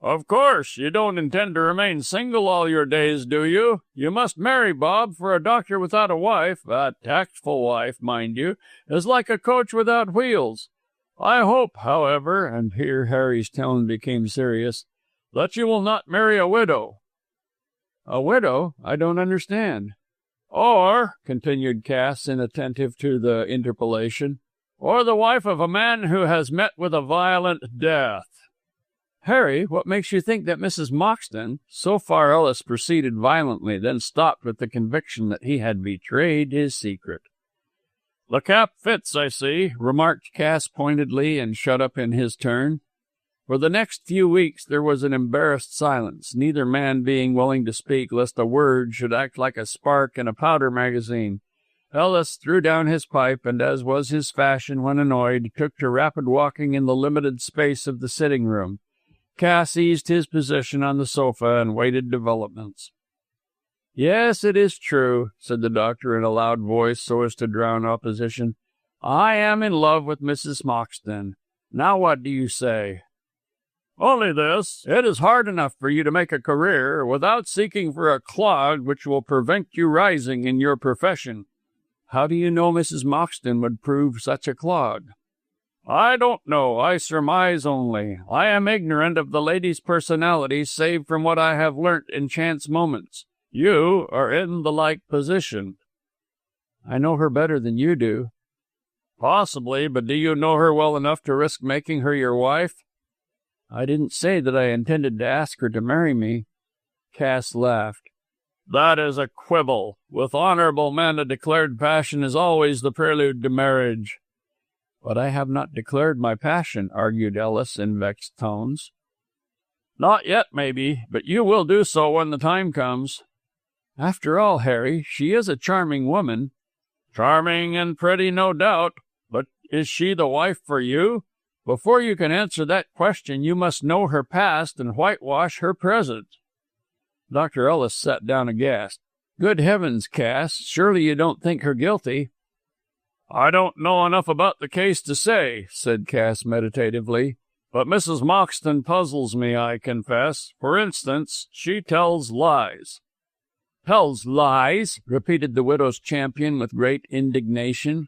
"Of course, you don't intend to remain single all your days, do you? You must marry, Bob, for a doctor without a wife, a tactful wife, mind you, is like a coach without wheels. I hope, however," and here Harry's tone became serious, "that you will not marry a widow." "A widow? I don't understand." "Or," continued Cass, inattentive to the interpolation, "or the wife of a man who has met with a violent death." "Harry, what makes you think that Mrs. Moxton—" So far Ellis proceeded violently, then stopped with the conviction that he had betrayed his secret. "The cap fits, I see," remarked Cass pointedly, and shut up in his turn. For the next few weeks there was an embarrassed silence, neither man being willing to speak, lest a word should act like a spark in a powder magazine. Ellis threw down his pipe, and, as was his fashion when annoyed, took to rapid walking in the limited space of the sitting-room. Cass eased his position on the sofa and waited developments. "Yes, it is true," said the doctor in a loud voice so as to drown opposition. "I am in love with Mrs. Moxton. Now what do you say?" Only this: it is hard enough for you to make a career without seeking for a clog which will prevent you rising in your profession. How do you know Mrs. Moxton would prove such a clog? I don't know. I surmise only. I am ignorant of the lady's personality, save from what I have learnt in chance moments. You are in the like position. I know her better than you do. Possibly, but do you know her well enough to risk making her your wife? I didn't say that I intended to ask her to marry me. Cass laughed. That is a quibble. With honourable men, a declared passion is always the prelude to marriage. But I have not declared my passion, argued Ellis in vexed tones. Not yet, maybe, but you will do so when the time comes. After all, Harry, she is a charming woman. Charming and pretty, no doubt, but is she the wife for you? Before you can answer that question, you must know her past and whitewash her present. Dr. Ellis sat down aghast. Good heavens, Cass, surely you don't think her guilty? I don't know enough about the case to say, said Cass meditatively, but Mrs. Moxton puzzles me, I confess. For instance, she tells lies. Tells lies? Repeated the widow's champion with great indignation.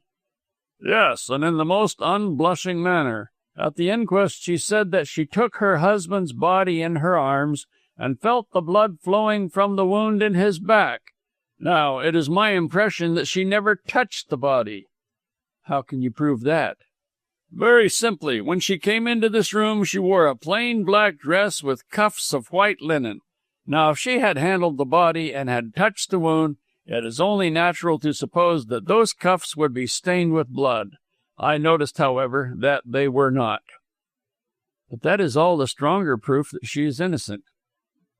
Yes, and in the most unblushing manner. At the inquest she said that she took her husband's body in her arms and felt the blood flowing from the wound in his back. Now, it is my impression that she never touched the body. How can you prove that? Very simply. When she came into this room, she wore a plain black dress with cuffs of white linen. Now, if she had handled the body and had touched the wound, it is only natural to suppose that those cuffs would be stained with blood. I noticed, however, that they were not. But that is all the stronger proof that she is innocent.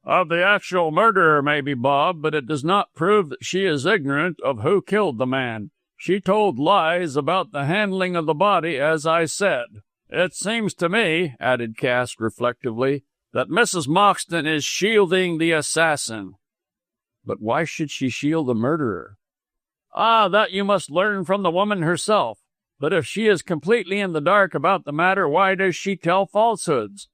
Of the actual murderer, maybe, Bob, but it does not prove that she is ignorant of who killed the man. She told lies about the handling of the body, as I said. It seems to me, added Cass reflectively, that Mrs. Moxton is shielding the assassin. But why should she shield the murderer? Ah, that you must learn from the woman herself. But if she is completely in the dark about the matter, why does she tell falsehoods?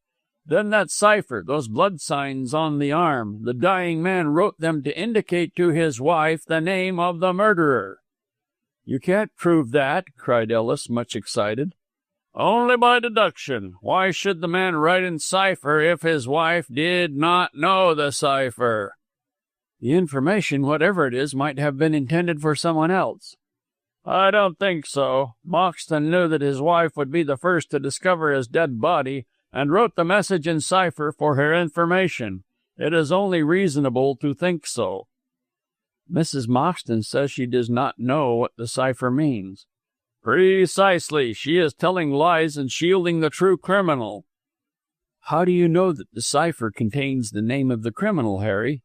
Then that cipher, those blood signs on the arm, the dying man wrote them to indicate to his wife the name of the murderer. You can't prove that, cried Ellis, much excited. Only by deduction. Why should the man write in cipher if his wife did not know the cipher? The information, whatever it is, might have been intended for someone else. I don't think so. Moxton knew that his wife would be the first to discover his dead body, and wrote the message in cipher for her information. It is only reasonable to think so. Mrs. Moxton says she does not know what the cipher means. Precisely. She is telling lies and shielding the true criminal. How do you know that the cipher contains the name of the criminal, Harry?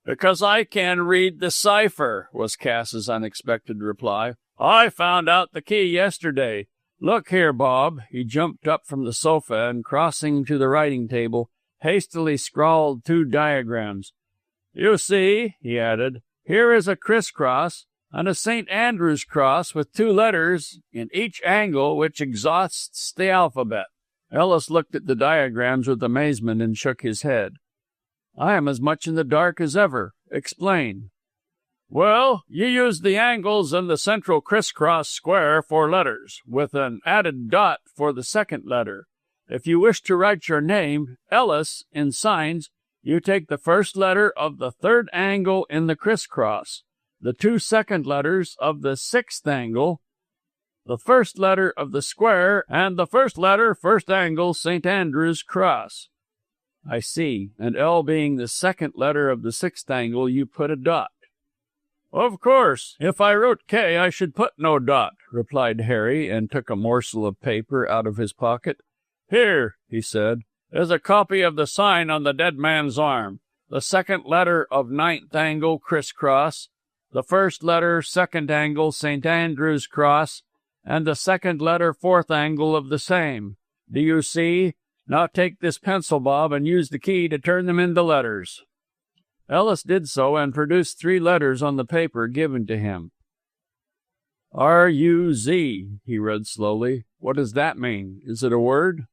Because I can read the cipher, was Cass's unexpected reply. I found out the key yesterday. Look here, Bob. He jumped up from the sofa and, crossing to the writing table, hastily scrawled 2 diagrams. You see, he added, here is a crisscross and a St. Andrew's cross with 2 letters in each angle which exhausts the alphabet. Ellis looked at the diagrams with amazement and shook his head. I am as much in the dark as ever. Explain. Well, you use the angles in the central crisscross square for letters, with an added dot for the second letter. If you wish to write your name, Ellis, in signs, you take the first letter of the 3rd angle in the crisscross, the 2 second letters of the 6th angle, the first letter of the square, and the first letter, 1st angle, St. Andrew's cross. I see, and L being the 2nd letter of the 6th angle, you put a dot. Of course. If I wrote K, I should put no dot, replied Harry, and took a morsel of paper out of his pocket. Here, he said, is a copy of the sign on the dead man's arm. The 2nd letter of 9th angle crisscross, the 1st letter 2nd angle St. Andrew's cross, and the 2nd letter 4th angle of the same. Do you see? Now take this pencil, Bob, and use the key to turn them into letters. Ellis did so and produced 3 letters on the paper given to him. R-U-Z, he read slowly. What does that mean? Is it a word?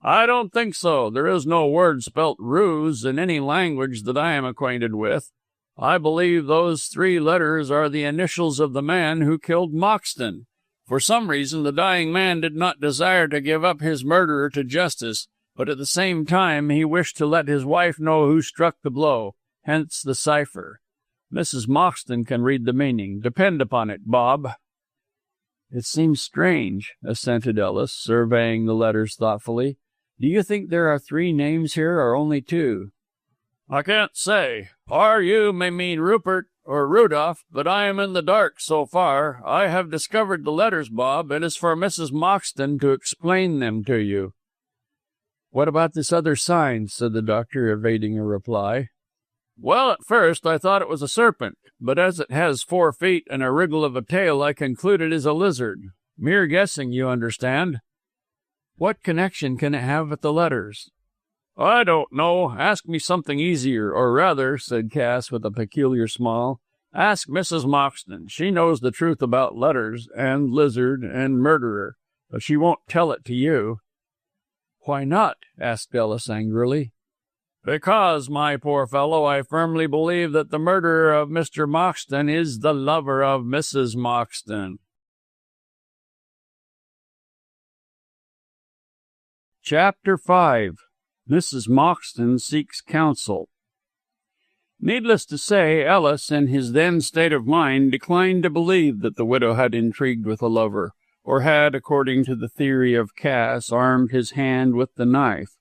I don't think so. There is no word spelt ruse in any language that I am acquainted with. I believe those 3 letters are the initials of the man who killed Moxton. For some reason, the dying man did not desire to give up his murderer to justice, but at the same time he wished to let his wife know who struck the blow, hence the cipher. Mrs. Moxton can read the meaning. Depend upon it, Bob." "It seems strange," assented Ellis, surveying the letters thoughtfully. "Do you think there are 3 names here, or only 2? "I can't say. R.U. may mean Rupert or Rudolph, but I am in the dark so far. I have discovered the letters, Bob. It is for Mrs. Moxton to explain them to you." "What about this other sign?" said the doctor, evading a reply. "Well, at first I thought it was a serpent, but as it has 4 feet and a wriggle of a tail, I concluded it is a lizard. Mere guessing, you understand." "What connection can it have with the letters?" "I don't know. Ask me something easier, or rather," said Cass with a peculiar smile, "ask Mrs. Moxton. She knows the truth about letters, and lizard, and murderer, but she won't tell it to you." "Why not?" asked Ellis angrily. "Because, my poor fellow, I firmly believe that the murderer of Mr. Moxton is the lover of Mrs. Moxton." Chapter 5. Mrs. Moxton Seeks Counsel. Needless to say, Ellis, in his then state of mind, declined to believe that the widow had intrigued with a lover, or had, according to the theory of Cass, armed his hand with the knife.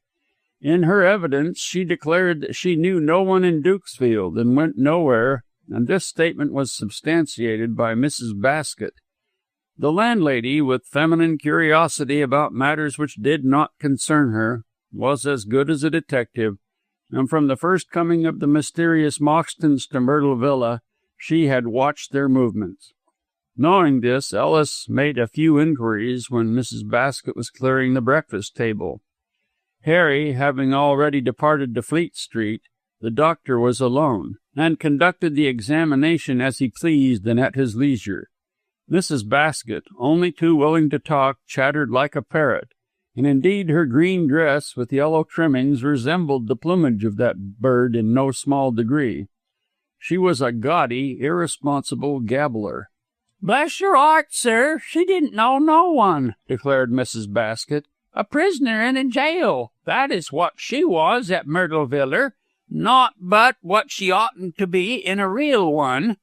In her evidence, she declared that she knew no one in Dukesfield and went nowhere, and this statement was substantiated by Mrs. Baskett. The landlady, with feminine curiosity about matters which did not concern her, was as good as a detective, and from the first coming of the mysterious Moxtons to Myrtle Villa, she had watched their movements. Knowing this, Ellis made a few inquiries when Mrs. Baskett was clearing the breakfast table. Harry, having already departed to Fleet Street, the doctor was alone, and conducted the examination as he pleased and at his leisure. Mrs. Baskett, only too willing to talk, chattered like a parrot, and indeed her green dress with yellow trimmings resembled the plumage of that bird in no small degree. She was a gaudy, irresponsible gabbler. "Bless your heart, sir, she didn't know no one," declared Mrs. Baskett. "A prisoner in a jail, that is what she was at Myrtle Villa, not but what she oughtn't to be in a real one.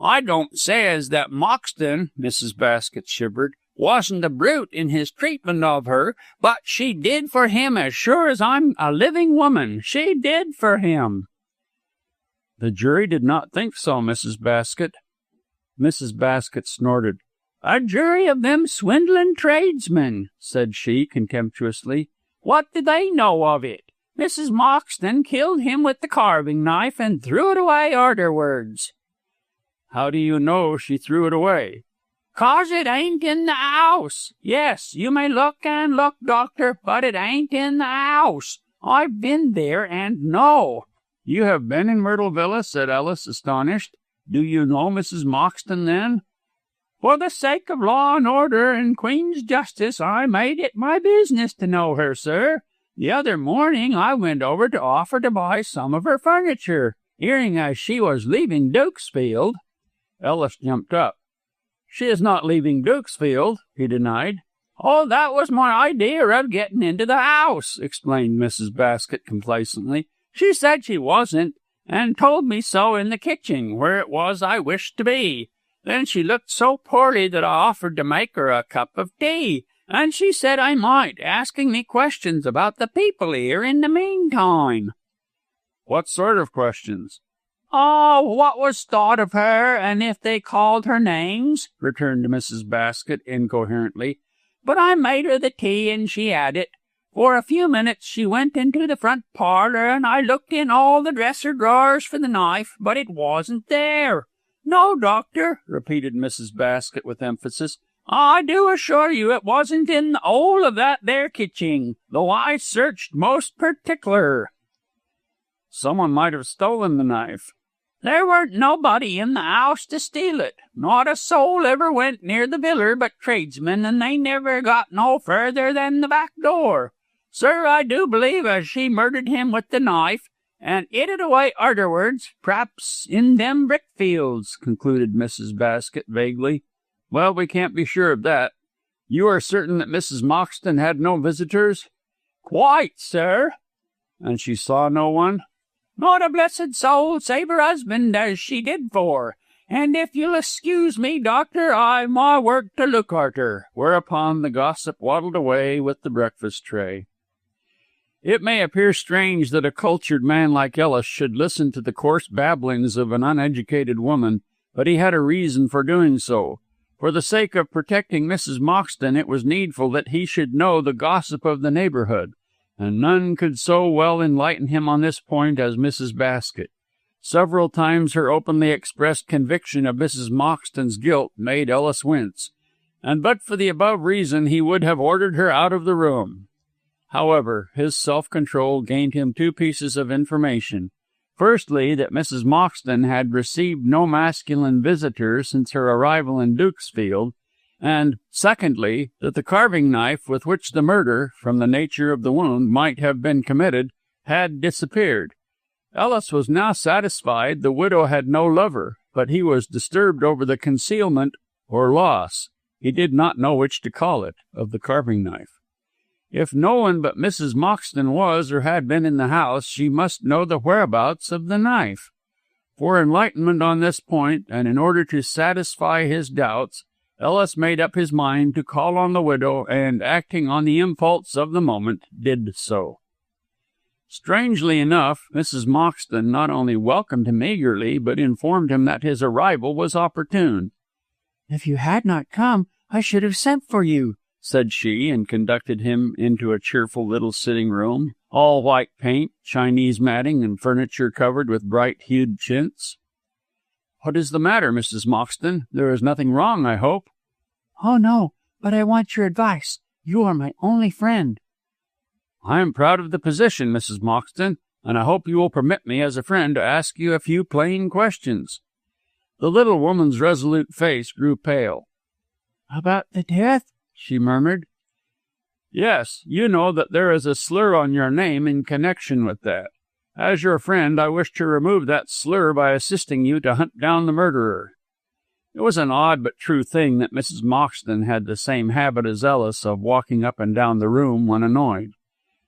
I don't say as that Moxton," Mrs. Baskett shivered, "wasn't a brute in his treatment of her, but she did for him as sure as I'm a living woman. She did for him." "The jury did not think so, Mrs. Baskett." Mrs. Baskett snorted. "A jury of them swindling tradesmen," said she contemptuously. "What did they know of it? Mrs. Moxton killed him with the carving knife and threw it away arterwards." "How do you know she threw it away?" "'Cause it ain't in the house. Yes, you may look and look, doctor, but it ain't in the house. I've been there and know." "You have been in Myrtle Villa?" said Ellis, astonished. "Do you know Mrs. Moxton, then?" "For the sake of law and order and Queen's justice, I made it my business to know her, sir. The other morning I went over to offer to buy some of her furniture, hearing as she was leaving Dukesfield." Ellis jumped up. "She is not leaving Dukesfield," he denied. "Oh, that was my idea of getting into the house," explained Mrs. Baskett complacently. "She said she wasn't, and told me so in the kitchen, where it was I wished to be. Then she looked so poorly that I offered to make her a cup of tea, and she said I might, asking me questions about the people here in the meantime." "What sort of questions?" "Oh, what was thought of her, and if they called her names," returned Mrs. Baskett incoherently. "But I made her the tea, and she had it. For a few minutes she went into the front parlour, and I looked in all the dresser drawers for the knife, but it wasn't there. No, doctor," repeated Mrs. Baskett with emphasis, "I do assure you it wasn't in the whole of that there kitchen, though I searched most particular." "Someone might have stolen the knife." "There weren't nobody in the house to steal it. Not a soul ever went near the viller but tradesmen, and they never got no further than the back door. Sir, I do believe as she murdered him with the knife, and hid it away arterwards, p'raps in them brick fields," concluded Mrs. Baskett vaguely. "Well, we can't be sure of that. You are certain that Mrs. Moxton had no visitors?" "Quite, sir." "And she saw no one?" "Not a blessed soul save her husband, as she did for. And if you'll excuse me, doctor, I've my work to look arter." Whereupon the gossip waddled away with the breakfast tray. It may appear strange that a cultured man like Ellis should listen to the coarse babblings of an uneducated woman, but he had a reason for doing so. For the sake of protecting Mrs. Moxton, it was needful that he should know the gossip of the neighborhood, and none could so well enlighten him on this point as Mrs. Baskett. Several times her openly expressed conviction of Mrs. Moxton's guilt made Ellis wince, and but for the above reason he would have ordered her out of the room. However, his self-control gained him two pieces of information. Firstly, that Mrs. Moxton had received no masculine visitor since her arrival in Dukesfield, and, secondly, that the carving knife with which the murder, from the nature of the wound, might have been committed, had disappeared. Ellis was now satisfied the widow had no lover, but he was disturbed over the concealment, or loss, he did not know which to call it, of the carving knife. If no one but Mrs. Moxton was or had been in the house, she must know the whereabouts of the knife. For enlightenment on this point, and in order to satisfy his doubts, Ellis made up his mind to call on the widow, and, acting on the impulse of the moment, did so. Strangely enough, Mrs. Moxton not only welcomed him eagerly, but informed him that his arrival was opportune. "If you had not come, I should have sent for you," said she, and conducted him into a cheerful little sitting room, all white paint, Chinese matting, and furniture covered with bright-hued chintz. "What is the matter, Mrs. Moxton? There is nothing wrong, I hope?" "Oh, no, but I want your advice. You are my only friend." "I am proud of the position, Mrs. Moxton, and I hope you will permit me as a friend to ask you a few plain questions." The little woman's resolute face grew pale. "About the death?" she murmured. "Yes, you know that there is a slur on your name in connection with that. As your friend, I wish to remove that slur by assisting you to hunt down the murderer." It was an odd but true thing that Mrs. Moxton had the same habit as Ellis of walking up and down the room when annoyed.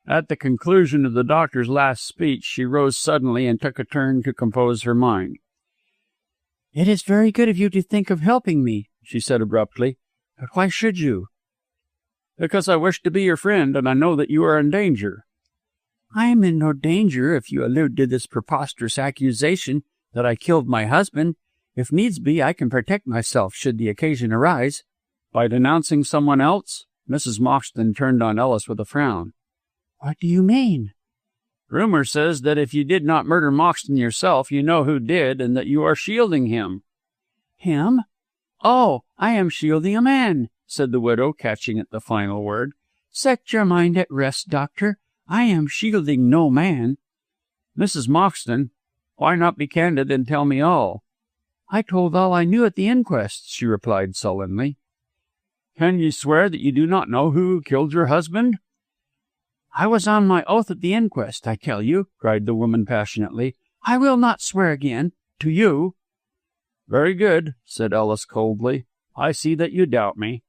At the conclusion of the doctor's last speech, she rose suddenly and took a turn to compose her mind. "It is very good of you to think of helping me," she said abruptly. "But why should you?" "Because I wish to be your friend, and I know that you are in danger." "I am in no danger if you allude to this preposterous accusation that I killed my husband. If needs be, I can protect myself should the occasion arise." "By denouncing someone else?" Mrs. Moxton turned on Ellis with a frown. "What do you mean?" "Rumor says that if you did not murder Moxton yourself, you know who did, and that you are shielding him." "Him? Oh, I am shielding a man," said the widow, catching at the final word. "Set your mind at rest, doctor. I am shielding no man." "Mrs. Moxton, why not be candid and tell me all?" "I told all I knew at the inquest," she replied sullenly. "Can you swear that you do not know who killed your husband?" "I was on my oath at the inquest, I tell you," cried the woman passionately. "I will not swear again. To you." "Very good," said Ellis coldly. "I see that you doubt me."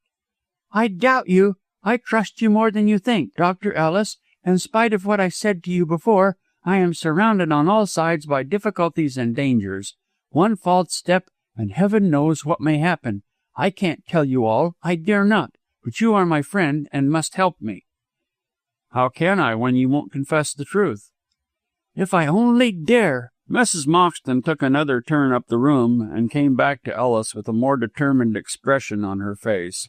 "I doubt you. I trust you more than you think, Dr. Ellis. In spite of what I said to you before, I am surrounded on all sides by difficulties and dangers. One false step, and heaven knows what may happen. I can't tell you all. I dare not. But you are my friend and must help me." "How can I when you won't confess the truth?" "If I only dare." Mrs. Moxton took another turn up the room and came back to Ellis with a more determined expression on her face.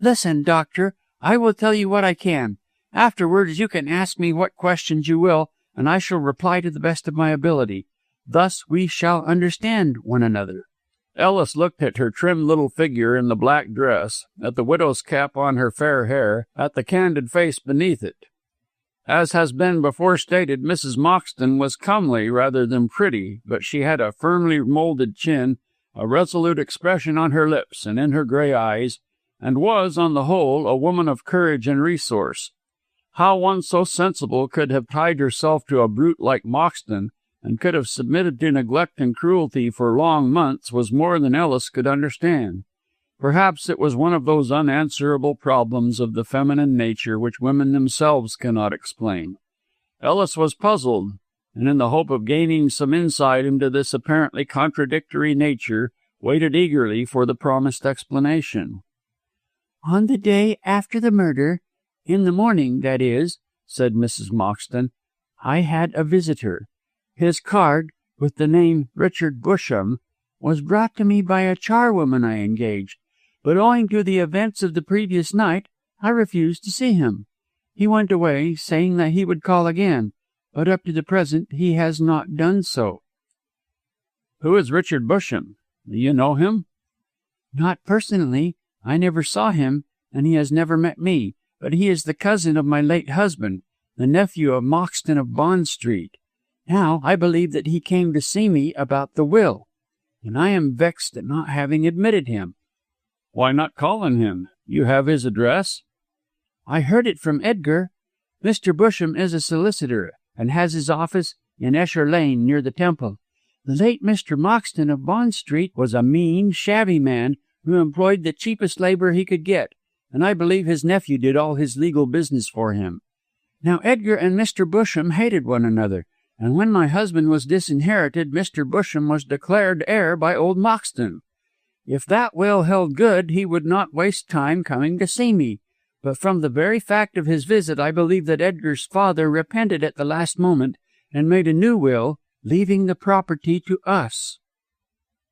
"Listen, doctor, I will tell you what I can. Afterwards you can ask me what questions you will, and I shall reply to the best of my ability. Thus we shall understand one another." Ellis looked at her trim little figure in the black dress, at the widow's cap on her fair hair, at the candid face beneath it. As has been before stated, Mrs. Moxton was comely rather than pretty, but she had a firmly molded chin, a resolute expression on her lips and in her gray eyes, and was, on the whole, a woman of courage and resource. How one so sensible could have tied herself to a brute like Moxton, and could have submitted to neglect and cruelty for long months, was more than Ellis could understand. Perhaps it was one of those unanswerable problems of the feminine nature which women themselves cannot explain. Ellis was puzzled, and in the hope of gaining some insight into this apparently contradictory nature, waited eagerly for the promised explanation. "On the day after the murder, in the morning, that is," said Mrs. Moxton, "I had a visitor. His card, with the name Richard Busham, was brought to me by a charwoman I engaged, but owing to the events of the previous night, I refused to see him. He went away, saying that he would call again, but up to the present he has not done so." "Who is Richard Busham? Do you know him?" "Not personally. I never saw him, and he has never met me, but he is the cousin of my late husband, the nephew of Moxton of Bond Street. Now, I believe that he came to see me about the will, and I am vexed at not having admitted him." "Why not call on him? You have his address?" "I heard it from Edgar. Mr. Busham is a solicitor, and has his office in Esher Lane, near the Temple. The late Mr. Moxton of Bond Street was a mean, shabby man who employed the cheapest labor he could get, and I believe his nephew did all his legal business for him. Now Edgar and Mr. Busham hated one another, and when my husband was disinherited, Mr. Busham was declared heir by old Moxton. If that will held good, he would not waste time coming to see me. But from the very fact of his visit, I believe that Edgar's father repented at the last moment and made a new will, leaving the property to us."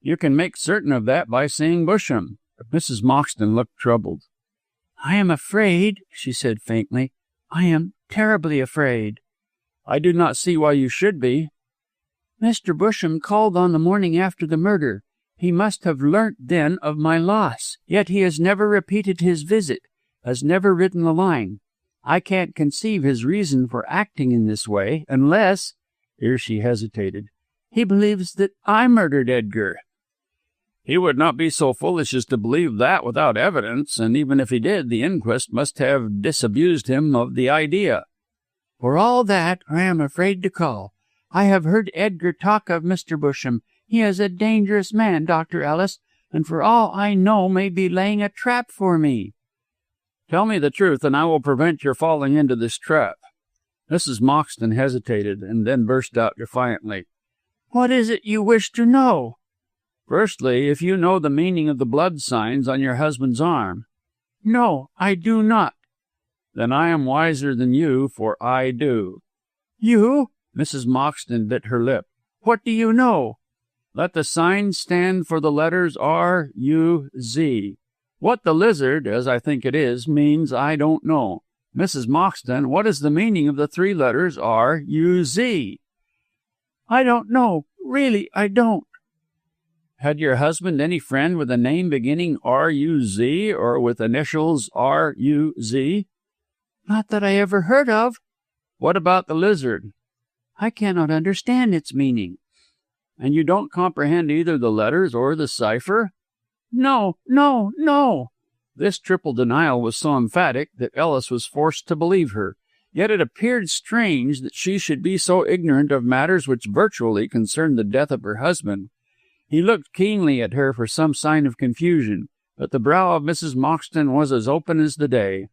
"You can make certain of that by seeing Busham." Mrs. Moxton looked troubled. "I am afraid," she said faintly. "I am terribly afraid." "I do not see why you should be." "Mr. Busham called on the morning after the murder. He must have learnt then of my loss. Yet he has never repeated his visit, has never written a line. I can't conceive his reason for acting in this way, unless," here she hesitated, "he believes that I murdered Edgar." "He would not be so foolish as to believe that without evidence, and even if he did, the inquest must have disabused him of the idea." "For all that, I am afraid to call. I have heard Edgar talk of Mr. Busham. He is a dangerous man, Dr. Ellis, and for all I know may be laying a trap for me." "Tell me the truth, and I will prevent your falling into this trap." Mrs. Moxton hesitated, and then burst out defiantly. "What is it you wish to know?" "Firstly, if you know the meaning of the blood signs on your husband's arm." "No, I do not." "Then I am wiser than you, for I do." "You?" Mrs. Moxton bit her lip. "What do you know?" "Let the signs stand for the letters R-U-Z. What the lizard, as I think it is, means I don't know. Mrs. Moxton, what is the meaning of the three letters R-U-Z?" "I don't know. Really, I don't." "Had your husband any friend with a name beginning R-U-Z, or with initials R-U-Z?" "Not that I ever heard of." "What about the lizard?" "I cannot understand its meaning." "And you don't comprehend either the letters or the cipher?" "No, no, no." This triple denial was so emphatic that Ellis was forced to believe her. Yet it appeared strange that she should be so ignorant of matters which virtually concerned the death of her husband. He looked keenly at her for some sign of confusion, but the brow of Mrs. Moxton was as open as the day.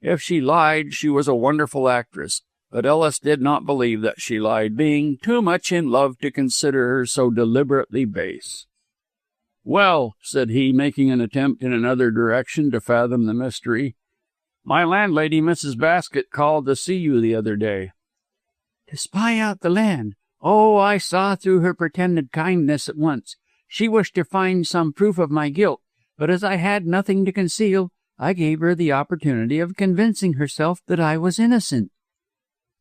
If she lied, she was a wonderful actress, but Ellis did not believe that she lied, being too much in love to consider her so deliberately base. "Well," said he, making an attempt in another direction to fathom the mystery, "my landlady, Mrs. Basket, called to see you the other day." "To spy out the land? Oh, I saw through her pretended kindness at once. She wished to find some proof of my guilt, but as I had nothing to conceal, I gave her the opportunity of convincing herself that I was innocent."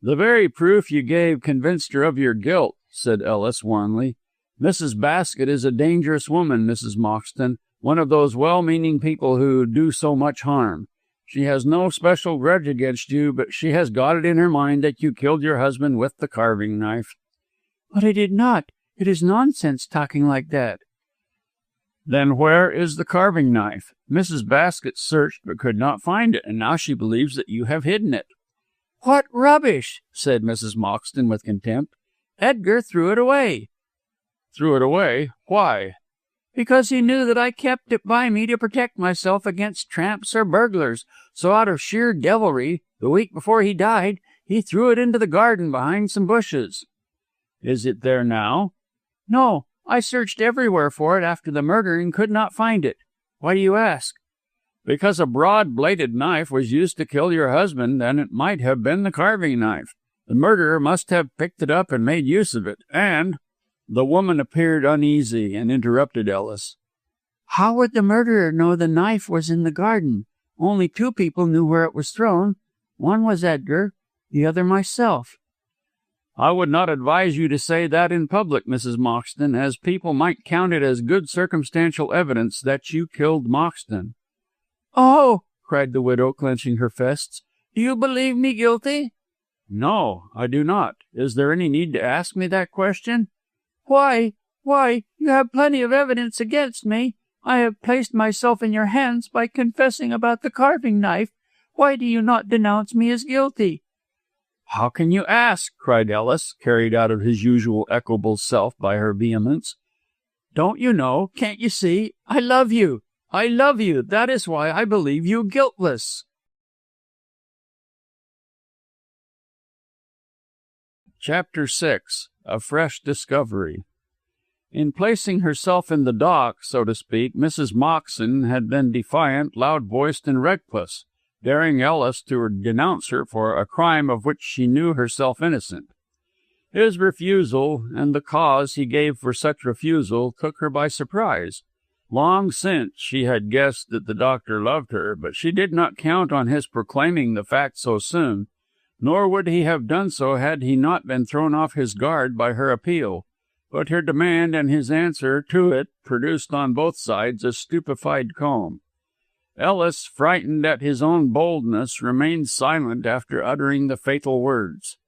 "The very proof you gave convinced her of your guilt," said Ellis warmly. "Mrs. Basket is a dangerous woman, Mrs. Moxton, one of those well-meaning people who do so much harm. She has no special grudge against you, but she has got it in her mind that you killed your husband with the carving knife." "But I did not. It is nonsense talking like that." "Then where is the carving knife? Mrs. Basket searched but could not find it, and now she believes that you have hidden it." "What rubbish!" said Mrs. Moxton with contempt. "Edgar threw it away." "Threw it away? Why?" "Because he knew that I kept it by me to protect myself against tramps or burglars. So out of sheer devilry, the week before he died, he threw it into the garden behind some bushes." "Is it there now?" "No. I searched everywhere for it after the murder and could not find it. Why do you ask?" "Because a broad-bladed knife was used to kill your husband, and it might have been the carving knife. The murderer must have picked it up and made use of it, and—" The woman appeared uneasy and interrupted Ellis. "How would the murderer know the knife was in the garden? Only 2 people knew where it was thrown. One was Edgar, the other myself." "I would not advise you to say that in public, Mrs. Moxton, as people might count it as good circumstantial evidence that you killed Moxton." "Oh!" cried the widow, clenching her fists. "Do you believe me guilty?" "No, I do not. Is there any need to ask me that question?" Why, you have plenty of evidence against me. I have placed myself in your hands by confessing about the carving knife. Why do you not denounce me as guilty?" "How can you ask?" cried Ellis, carried out of his usual equable self by her vehemence. "Don't you know? Can't you see? I love you. I love you. That is why I believe you guiltless." Chapter 6. A Fresh Discovery. In placing herself in the dock, so to speak, Mrs. Moxton had been defiant, loud-voiced, and reckless, daring Ellis to denounce her for a crime of which she knew herself innocent. His refusal, and the cause he gave for such refusal, took her by surprise. Long since she had guessed that the doctor loved her, but she did not count on his proclaiming the fact so soon, nor would he have done so had he not been thrown off his guard by her appeal. But her demand and his answer to it produced on both sides a stupefied calm. Ellis, frightened at his own boldness, remained silent after uttering the fatal words.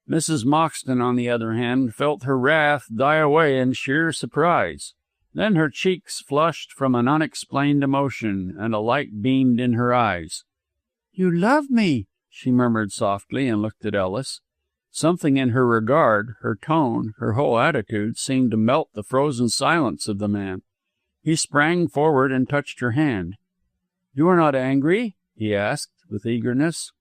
Mrs. Moxton, on the other hand, felt her wrath die away in sheer surprise. Then her cheeks flushed from an unexplained emotion, and a light beamed in her eyes. "You love me," she murmured softly, and looked at Ellis. Something in her regard, her tone, her whole attitude, seemed to melt the frozen silence of the man. He sprang forward and touched her hand. "You are not angry?" he asked, with eagerness.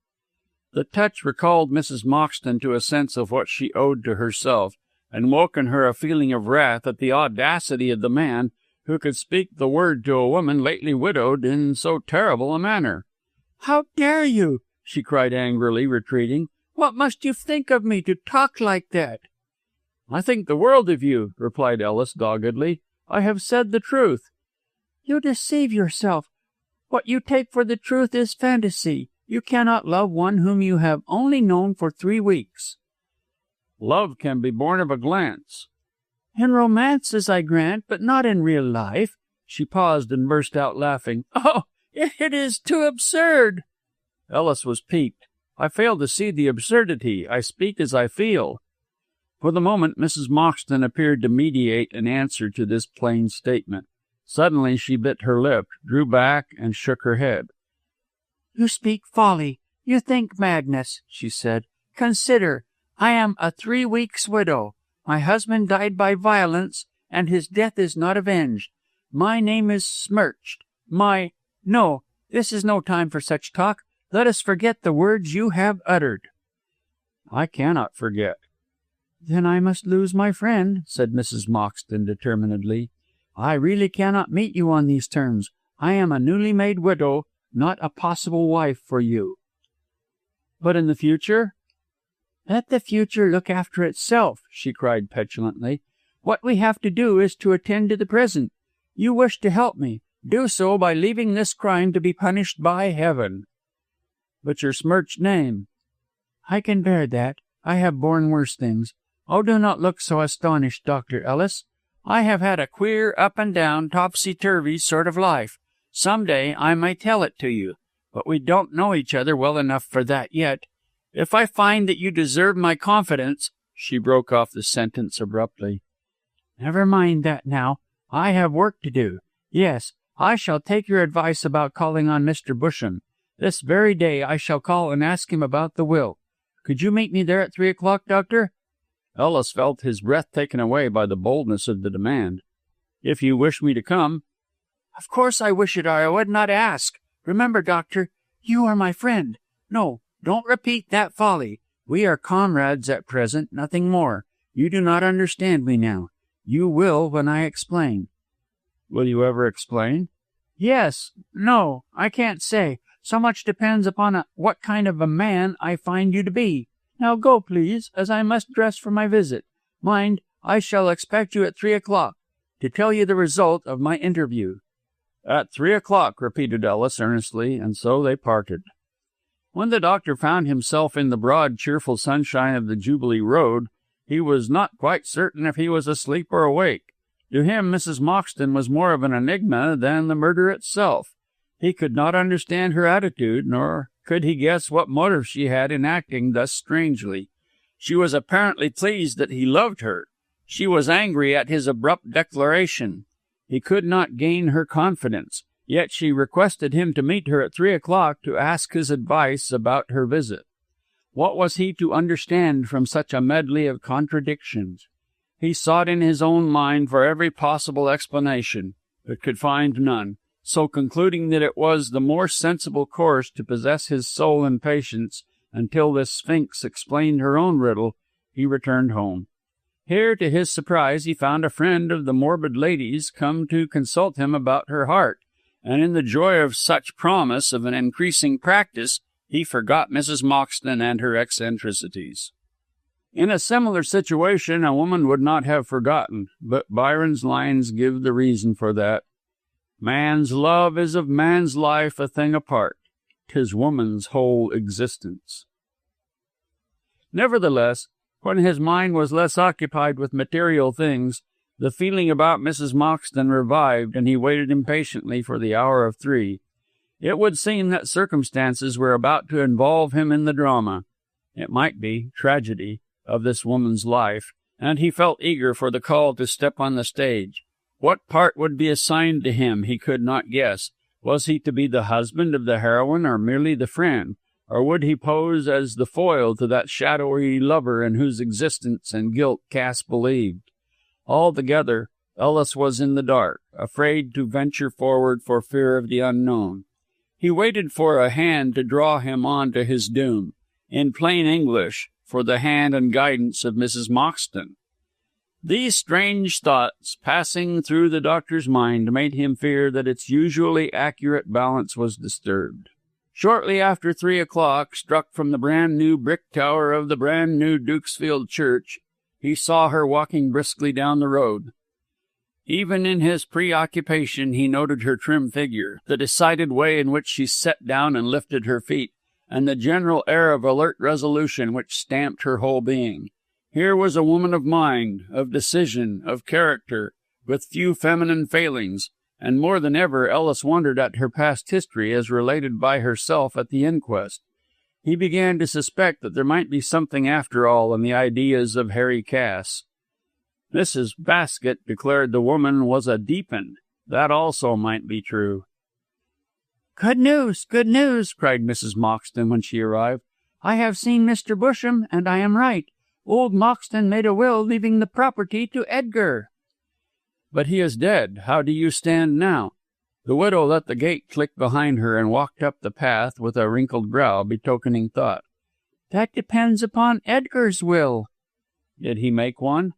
The touch recalled Mrs. Moxton to a sense of what she owed to herself, and woke in her a feeling of wrath at the audacity of the man who could speak the word to a woman lately widowed in so terrible a manner. "How dare you?" she cried angrily, retreating. "What must you think of me to talk like that?" "I think the world of you," replied Ellis doggedly. "I have said the truth." "You deceive yourself. What you take for the truth is fantasy. You cannot love one whom you have only known for 3 weeks. "Love can be born of a glance." "In romances, I grant, but not in real life." She paused and burst out laughing. "Oh, it is too absurd." Ellis was piqued. "I fail to see the absurdity. I speak as I feel." For the moment, Mrs. Moxton appeared to mediate an answer to this plain statement. Suddenly she bit her lip, drew back, and shook her head. "You speak folly. You think madness," she said. "Consider, I am a 3 weeks' widow. My husband died by violence, and his death is not avenged. My name is smirched. No, this is no time for such talk. Let us forget the words you have uttered." "I cannot forget." "Then I must lose my friend," said Mrs. Moxton determinedly. "I really cannot meet you on these terms. I am a newly made widow, not a possible wife for you." "But in the future?" "Let the future look after itself," she cried petulantly. "What we have to do is to attend to the present. You wish to help me. Do so by leaving this crime to be punished by heaven." "But your smirched name?" "I can bear that. I have borne worse things. Oh, do not look so astonished, Dr. Ellis. I have had a queer, up-and-down, topsy-turvy sort of life. Some day I may tell it to you, but we don't know each other well enough for that yet. If I find that you deserve my confidence—" She broke off the sentence abruptly. "Never mind that now. I have work to do. Yes, I shall take your advice about calling on Mr. Busham. This very day I shall call and ask him about the will. Could you meet me there at 3 o'clock, Doctor?" Ellis felt his breath taken away by the boldness of the demand. "If you wish me to come." "Of course I wish it, or I would not ask. Remember, Doctor, you are my friend. No, don't repeat that folly. We are comrades at present, nothing more. You do not understand me now. You will when I explain." "Will you ever explain?" "Yes. No, I can't say. So much depends upon what kind of a man I find you to be. Now go, please, as I must dress for my visit. Mind, I shall expect you at 3 o'clock, to tell you the result of my interview." "At 3 o'clock," repeated Ellis earnestly, and so they parted. When the doctor found himself in the broad, cheerful sunshine of the Jubilee Road, he was not quite certain if he was asleep or awake. To him, Mrs. Moxton was more of an enigma than the murder itself. He could not understand her attitude, nor could he guess what motive she had in acting thus strangely. She was apparently pleased that he loved her. She was angry at his abrupt declaration. He could not gain her confidence, yet she requested him to meet her at 3 o'clock to ask his advice about her visit. What was he to understand from such a medley of contradictions? He sought in his own mind for every possible explanation, but could find none. So, concluding that it was the more sensible course to possess his soul in patience until this sphinx explained her own riddle, he returned home. Here, to his surprise, he found a friend of the morbid lady's come to consult him about her heart, and in the joy of such promise of an increasing practice, he forgot Mrs. Moxton and her eccentricities. In a similar situation, a woman would not have forgotten, but Byron's lines give the reason for that. "Man's love is of man's life a thing apart. 'Tis woman's whole existence." Nevertheless, when his mind was less occupied with material things, the feeling about Mrs. Moxton revived, and he waited impatiently for the hour of 3. It would seem that circumstances were about to involve him in the drama. It might be tragedy of this woman's life, and he felt eager for the call to step on the stage. What part would be assigned to him he could not guess. Was he to be the husband of the heroine, or merely the friend? Or would he pose as the foil to that shadowy lover in whose existence and guilt Cass believed? Altogether, Ellis was in the dark, afraid to venture forward for fear of the unknown. He waited for a hand to draw him on to his doom. In plain English, for the hand and guidance of Mrs. Moxton. These strange thoughts, passing through the doctor's mind, made him fear that its usually accurate balance was disturbed. Shortly after 3 o'clock struck from the brand-new brick tower of the brand-new Dukesfield Church, he saw her walking briskly down the road. Even in his preoccupation he noted her trim figure, the decided way in which she sat down and lifted her feet, and the general air of alert resolution which stamped her whole being. Here was a woman of mind, of decision, of character, with few feminine failings, and more than ever Ellis wondered at her past history as related by herself at the inquest. He began to suspect that there might be something after all in the ideas of Harry Cass. Mrs. Baskett declared the woman was a deep-un. That also might be true. Good news, cried Mrs. Moxton when she arrived. I have seen Mr. Busham, and I am right. Old Moxton made a will leaving the property to Edgar. But he is dead. How do you stand now? The widow let the gate click behind her and walked up the path with a wrinkled brow betokening thought. That depends upon Edgar's will. Did he make one?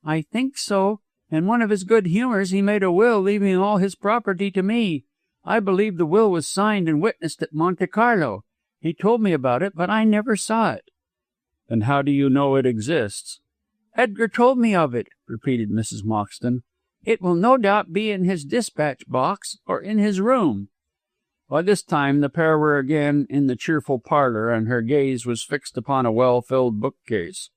I think so. In one of his good humours he made a will leaving all his property to me. I believe the will was signed and witnessed at Monte Carlo. He told me about it, but I never saw it. Then how do you know it exists? Edgar told me of it, repeated Mrs. Moxton. It will no doubt be in his dispatch box or in his room. By this time the pair were again in the cheerful parlour, and her gaze was fixed upon a well-filled bookcase.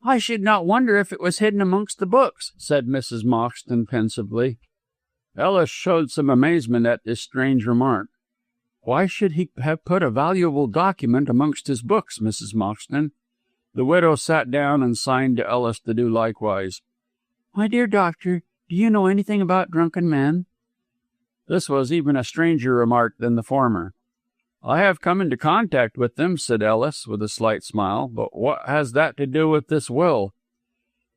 I should not wonder if it was hidden amongst the books, said Mrs. Moxton pensively. Ellis showed some amazement at this strange remark. Why should he have put a valuable document amongst his books, Mrs. Moxton? The widow sat down and signed to Ellis to do likewise. My dear doctor, do you know anything about drunken men? This was even a stranger remark than the former. I have come into contact with them, said Ellis, with a slight smile, but what has that to do with this will?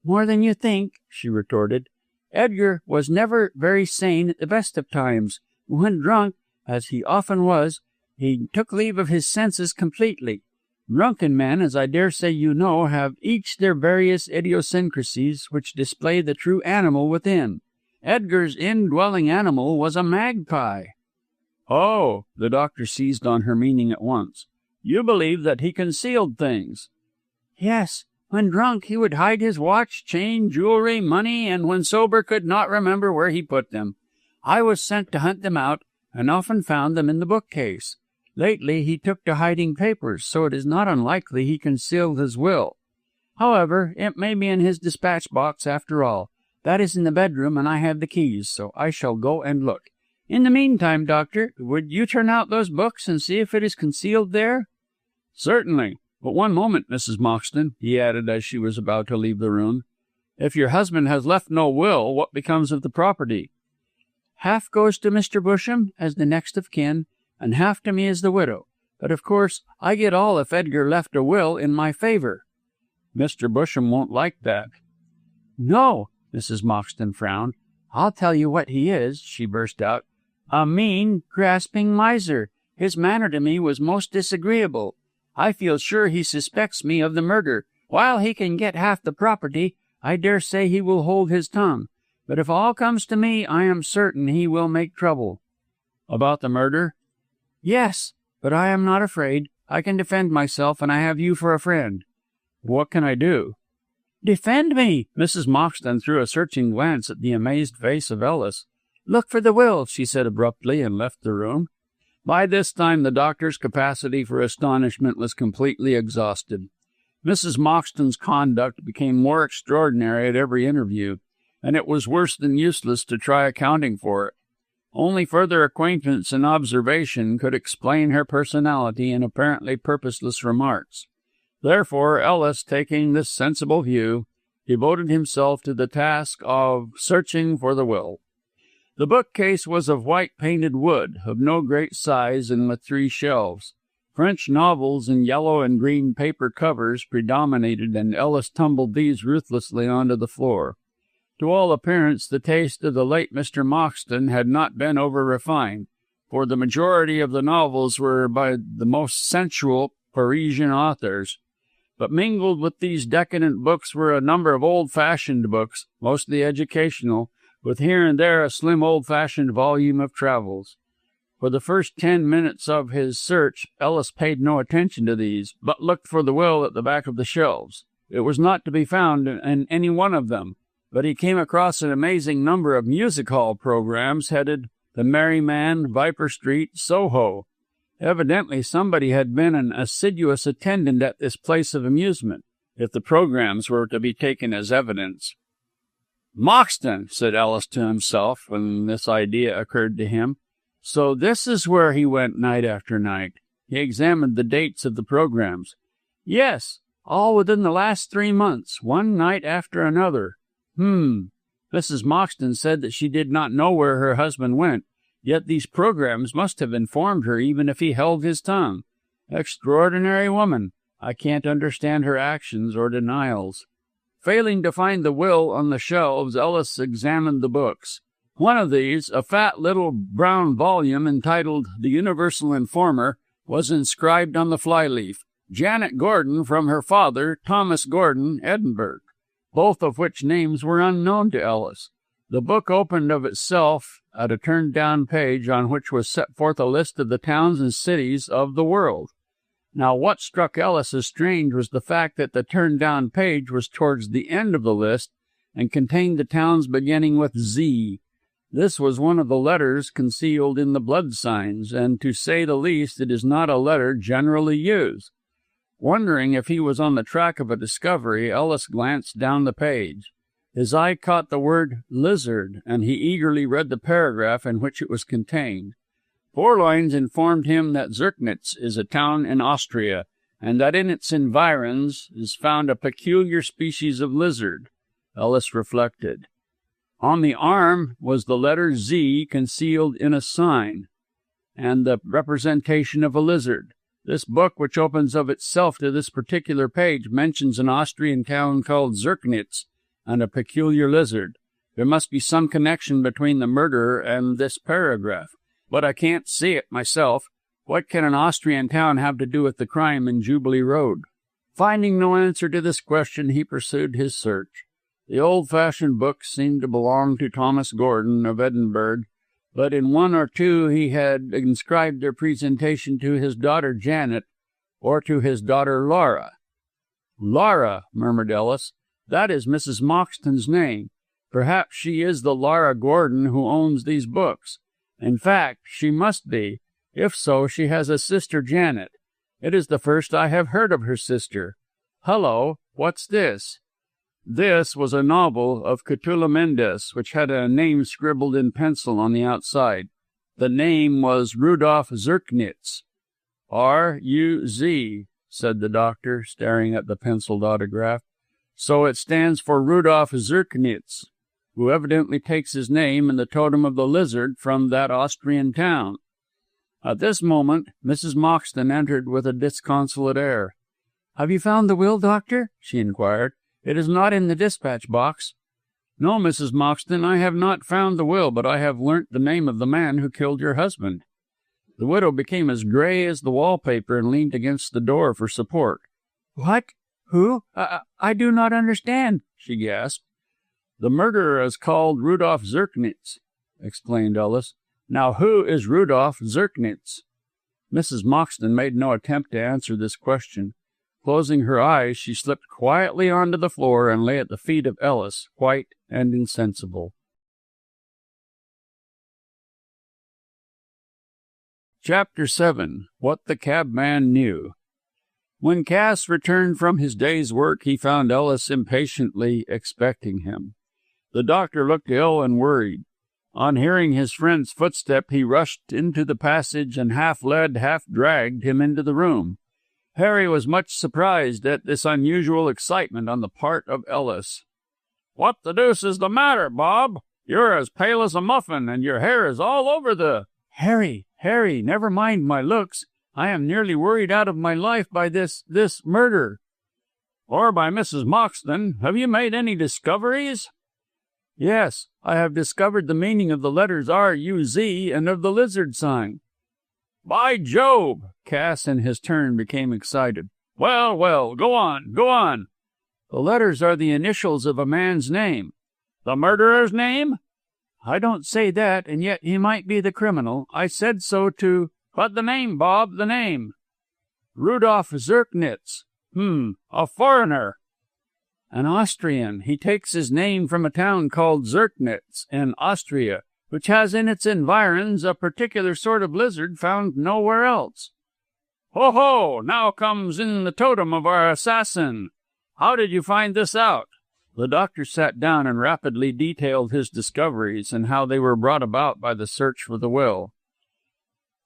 More than you think, she retorted. Edgar was never very sane at the best of times. When drunk, as he often was, he took leave of his senses completely. Drunken men, as I dare say you know, have each their various idiosyncrasies which display the true animal within. Edgar's indwelling animal was a magpie. Oh, the doctor seized on her meaning at once. You believe that he concealed things? Yes. When drunk, he would hide his watch, chain, jewelry, money, and when sober could not remember where he put them. I was sent to hunt them out, and often found them in the bookcase. Lately he took to hiding papers, so it is not unlikely he concealed his will. However, it may be in his dispatch box after all. That is in the bedroom, and I have the keys, so I shall go and look. In the meantime, Doctor, would you turn out those books and see if it is concealed there? Certainly. But one moment, Mrs. Moxton, he added as she was about to leave the room. If your husband has left no will, what becomes of the property? Half goes to Mr. Busham as the next of kin, and half to me as the widow. But of course I get all if Edgar left a will in my favor. Mr. Busham won't like that. No, Mrs. Moxton frowned. I'll tell you what he is, she burst out. A mean, grasping miser. His manner to me was most disagreeable. I feel sure he suspects me of the murder. While he can get half the property, I dare say he will hold his tongue. But if all comes to me, I am certain he will make trouble. About the murder? Yes, but I am not afraid. I can defend myself, and I have you for a friend. What can I do? Defend me! Mrs. Moxton threw a searching glance at the amazed face of Ellis. Look for the will, she said abruptly, and left the room. By this time the doctor's capacity for astonishment was completely exhausted. Mrs. Moxton's conduct became more extraordinary at every interview, and it was worse than useless to try accounting for it. Only further acquaintance and observation could explain her personality and apparently purposeless remarks. Therefore, Ellis, taking this sensible view, devoted himself to the task of searching for the will. The bookcase was of white painted wood, of no great size, and with 3 shelves. French novels in yellow and green paper covers predominated, and Ellis tumbled these ruthlessly onto the floor. To all appearance, the taste of the late Mr. Moxton had not been over-refined, for the majority of the novels were by the most sensual Parisian authors. But mingled with these decadent books were a number of old-fashioned books, mostly educational, with here and there a slim old-fashioned volume of travels. For the first 10 minutes of his search, Ellis paid no attention to these, but looked for the will at the back of the shelves. It was not to be found in any one of them, but he came across an amazing number of music-hall programs headed The Merry Man, Viper Street, Soho. Evidently somebody had been an assiduous attendant at this place of amusement, if the programs were to be taken as evidence. "Moxton," said Ellis to himself, when this idea occurred to him. "So this is where he went night after night." He examined the dates of the programs. "Yes, all within the last 3 months, one night after another. Mrs. Moxton said that she did not know where her husband went, yet these programs must have informed her even if he held his tongue. Extraordinary woman. I can't understand her actions or denials." Failing to find the will on the shelves, Ellis examined the books. One of these, a fat little brown volume entitled The Universal Informer, was inscribed on the flyleaf, "Janet Gordon from her father, Thomas Gordon, Edinburgh," both of which names were unknown to Ellis. The book opened of itself at a turned-down page on which was set forth a list of the towns and cities of the world. Now, what struck Ellis as strange was the fact that the turned-down page was towards the end of the list and contained the towns beginning with Z. This was one of the letters concealed in the blood signs, and to say the least, it is not a letter generally used. Wondering if he was on the track of a discovery, Ellis glanced down the page. His eye caught the word lizard, and he eagerly read the paragraph in which it was contained. 4 lines informed him that Zirknitz is a town in Austria, and that in its environs is found a peculiar species of lizard. Ellis reflected. On the arm was the letter Z concealed in a sign. and the representation of a lizard. This book, which opens of itself to this particular page, mentions an Austrian town called Zirknitz and a peculiar lizard. There must be some connection between the murder and this paragraph, but I can't see it myself. What can an Austrian town have to do with the crime in Jubilee Road? Finding no answer to this question, he pursued his search. The old-fashioned books seemed to belong to Thomas Gordon of Edinburgh, but in one or two he had inscribed their presentation to his daughter Janet or to his daughter Laura. "Laura," murmured Ellis. "That is Mrs. Moxton's name. Perhaps she is the Laura Gordon who owns these books. In fact, she must be. If so, she has a sister Janet. It is the first I have heard of her sister. Hullo, what's this?" This was a novel of Catulle Mendes, which had a name scribbled in pencil on the outside. The name was Rudolf Zirknitz. R-U-Z, said the doctor, staring at the penciled autograph. So it stands for Rudolf Zirknitz, who evidently takes his name in the totem of the lizard from that Austrian town. At this moment, Mrs. Moxton entered with a disconsolate air. "Have you found the will, doctor?" she inquired. "It is not in the dispatch box." "No, Mrs. Moxton, I have not found the will, but I have learnt the name of the man who killed your husband." The widow became as grey as the wallpaper and leaned against the door for support. "What? Who? I do not understand," she gasped. "The murderer is called Rudolf Zirknitz," explained Ellis. "Now, who is Rudolf Zirknitz?" Mrs. Moxton made no attempt to answer this question. Closing her eyes, she slipped quietly onto the floor and lay at the feet of Ellis, white and insensible. Chapter 7. What the Cabman Knew. When Cass returned from his day's work, he found Ellis impatiently expecting him. The doctor looked ill and worried. On hearing his friend's footstep, he rushed into the passage and half led, half dragged him into the room. Harry was much surprised at this unusual excitement on the part of Ellis. "What the deuce is the matter, Bob? You're as pale as a muffin, and your hair is all over the—" Harry, never mind my looks. I am nearly worried out of my life by this murder." "Or by Mrs. Moxton. Have you made any discoveries?" "Yes, I have discovered the meaning of the letters R-U-Z and of the lizard sign." "By Jove!" Cass in his turn became excited. Well, go on. "The letters are the initials of a man's name." "The murderer's name?" "I don't say that, and yet he might be the criminal. I said so to—" "But the name, Bob, the name." "Rudolf Zirknitz." A foreigner." "An Austrian. He takes his name from a town called Zirknitz in Austria, which has in its environs a particular sort of lizard found nowhere else." "Ho! Now comes in the totem of our assassin. How did you find this out?" The doctor sat down and rapidly detailed his discoveries and how they were brought about by the search for the will.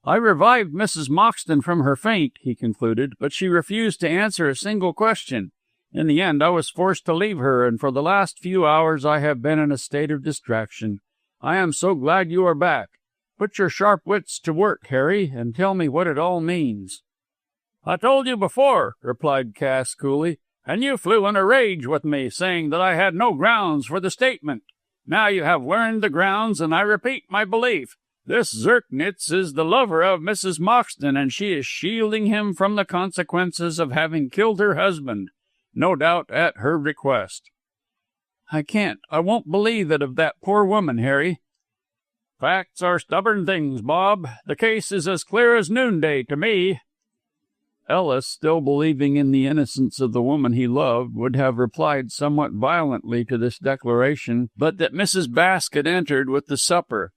"I revived Mrs. Moxton from her faint," he concluded, "but she refused to answer a single question. In the end, I was forced to leave her, and for the last few hours I have been in a state of distraction. I am so glad you are back. Put your sharp wits to work, Harry, and tell me what it all means." "I told you before," replied Cass coolly, "and you flew in a rage with me, saying that I had no grounds for the statement. Now you have learned the grounds, and I repeat my belief. This Zirknitz is the lover of Mrs. Moxton, and she is shielding him from the consequences of having killed her husband, no doubt at her request." I won't believe it of that poor woman, Harry." "Facts are stubborn things, Bob. The case is as clear as noonday to me." Ellis, still believing in the innocence of the woman he loved, would have replied somewhat violently to this declaration, but that Mrs. Baskett entered with the supper.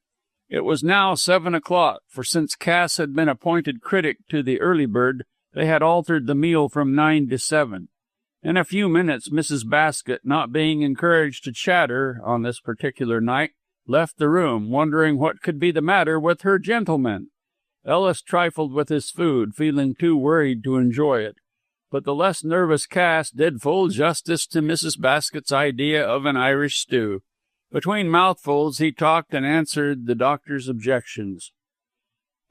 It was now 7 o'clock, for since Cass had been appointed critic to the Early Bird, they had altered the meal from 9 to 7. In a few minutes, Mrs. Baskett, not being encouraged to chatter on this particular night, left the room, wondering what could be the matter with her gentleman. Ellis trifled with his food, feeling too worried to enjoy it. But the less nervous Cass did full justice to Mrs. Baskett's idea of an Irish stew. Between mouthfuls he talked and answered the doctor's objections.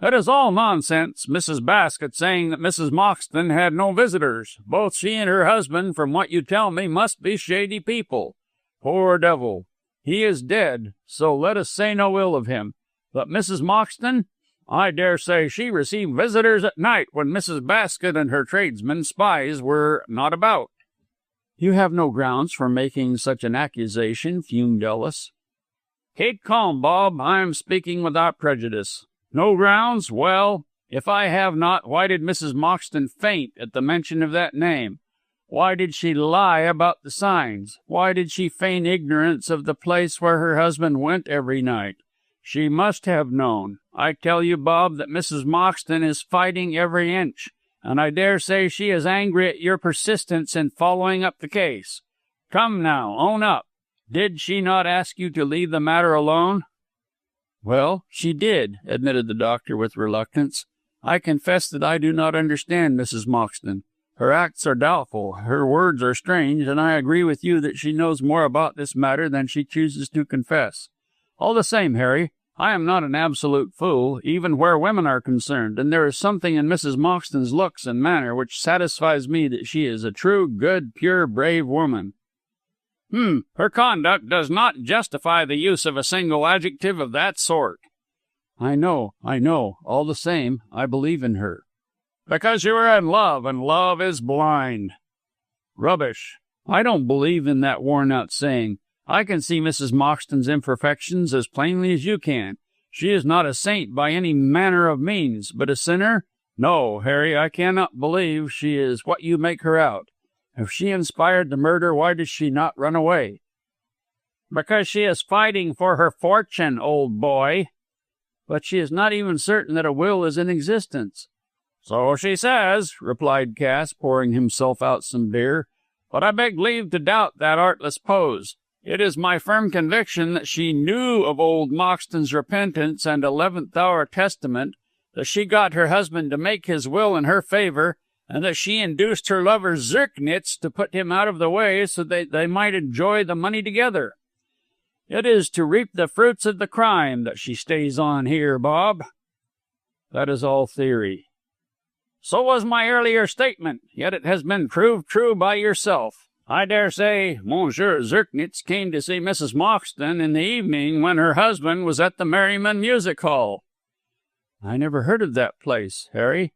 That is all nonsense, Mrs. Baskett saying that Mrs. Moxton had no visitors. Both she and her husband, from what you tell me, must be shady people. Poor devil. He is dead, so let us say no ill of him. But Mrs. Moxton, I dare say she received visitors at night when Mrs. Baskett and her tradesmen spies were not about. You have no grounds for making such an accusation, fumed Ellis. Keep calm, Bob. I am speaking without prejudice. No grounds? Well, if I have not, why did Mrs. Moxton faint at the mention of that name? Why did she lie about the signs? Why did she feign ignorance of the place where her husband went every night? She must have known. I tell you, Bob, that Mrs. Moxton is fighting every inch, and I dare say she is angry at your persistence in following up the case. Come now, own up. Did she not ask you to leave the matter alone? Well, she did, admitted the doctor with reluctance. I confess that I do not understand Mrs. Moxton. Her acts are doubtful, her words are strange, and I agree with you that she knows more about this matter than she chooses to confess. All the same, Harry, I am not an absolute fool, even where women are concerned, and there is something in Mrs. Moxton's looks and manner which satisfies me that she is a true, good, pure, brave woman. Her conduct does not justify the use of a single adjective of that sort. I know. All the same, I believe in her. Because you are in love, and love is blind. Rubbish. I don't believe in that worn-out saying. I can see Mrs. Moxton's imperfections as plainly as you can. She is not a saint by any manner of means, but a sinner? No, Harry, I cannot believe she is what you make her out. If she inspired the murder, why does she not run away? Because she is fighting for her fortune, old boy. But she is not even certain that a will is in existence. So she says, replied Cass, pouring himself out some beer. But I beg leave to doubt that artless pose. It is my firm conviction that she knew of old Moxton's repentance and 11th-hour testament, that she got her husband to make his will in her favor, and that she induced her lover Zirknitz to put him out of the way so that they might enjoy the money together. It is to reap the fruits of the crime that she stays on here, Bob. That is all theory. So was my earlier statement, yet it has been proved true by yourself. I dare say Monsieur Zirknitz came to see Mrs. Moxton in the evening when her husband was at the Merryman Music Hall. I never heard of that place, Harry.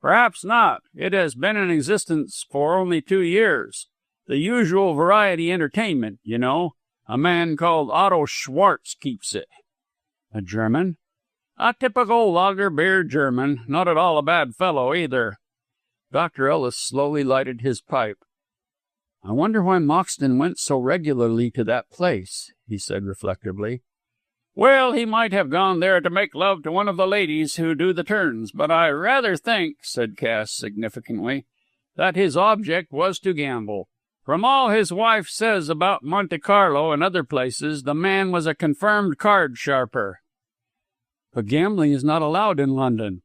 Perhaps not. It has been in existence for only 2 years. The usual variety entertainment, you know. A man called Otto Schwartz keeps it. A German? A typical lager beer German. Not at all a bad fellow, either. Dr. Ellis slowly lighted his pipe. I wonder why Moxton went so regularly to that place, he said reflectively. Well, he might have gone there to make love to one of the ladies who do the turns, but I rather think, said Cass significantly, that his object was to gamble. From all his wife says about Monte Carlo and other places, the man was a confirmed card sharper. But gambling is not allowed in London.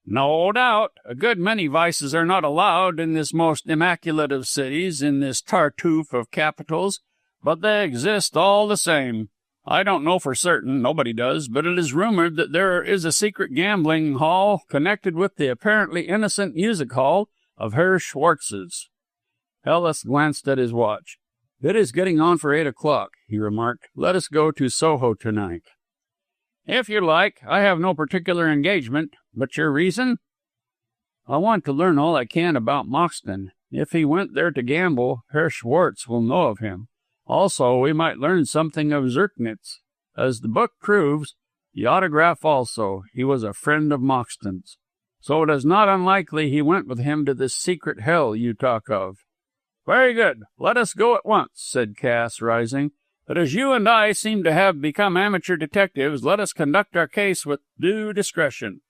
No doubt. A good many vices are not allowed in this most immaculate of cities, in this Tartuffe of capitals, but they exist all the same. I don't know for certain, nobody does, but it is rumored that there is a secret gambling hall connected with the apparently innocent music hall of Herr Schwartz's. Ellis glanced at his watch. It is getting on for 8 o'clock, he remarked. Let us go to Soho tonight. If you like. I have no particular engagement. But your reason? I want to learn all I can about Moxton. If he went there to gamble, Herr Schwartz will know of him. Also, we might learn something of Zirknitz. As the book proves, the autograph also, he was a friend of Moxton's. So it is not unlikely he went with him to this secret hell you talk of. Very good. Let us go at once, said Cass, rising. But as you and I seem to have become amateur detectives, let us conduct our case with due discretion.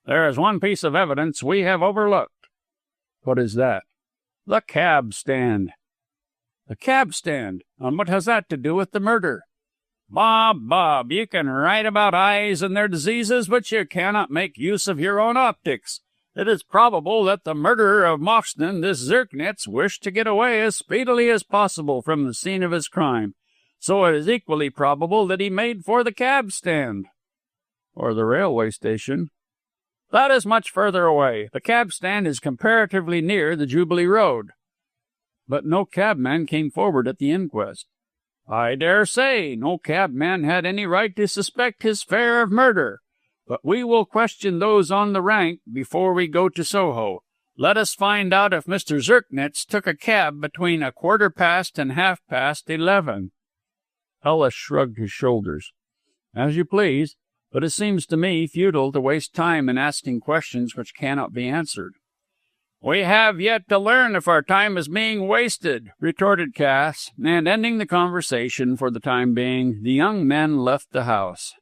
There is one piece of evidence we have overlooked. What is that? The cab stand. The cab stand? And what has that to do with the murder? Bob, you can write about eyes and their diseases, but you cannot make use of your own optics. It is probable that the murderer of Moxton, this Zirknitz, wished to get away as speedily as possible from the scene of his crime. So it is equally probable that he made for the cab stand. Or the railway station. That is much further away. The cab stand is comparatively near the Jubilee Road." "But no cabman came forward at the inquest." "I dare say. No cabman had any right to suspect his fare of murder. But we will question those on the rank before we go to Soho. Let us find out if Mr. Zirknitz took a cab between 11:15 and 11:30. Ellis shrugged his shoulders. "As you please, but it seems to me futile to waste time in asking questions which cannot be answered." "We have yet to learn if our time is being wasted," retorted Cass, and ending the conversation for the time being, the young men left the house.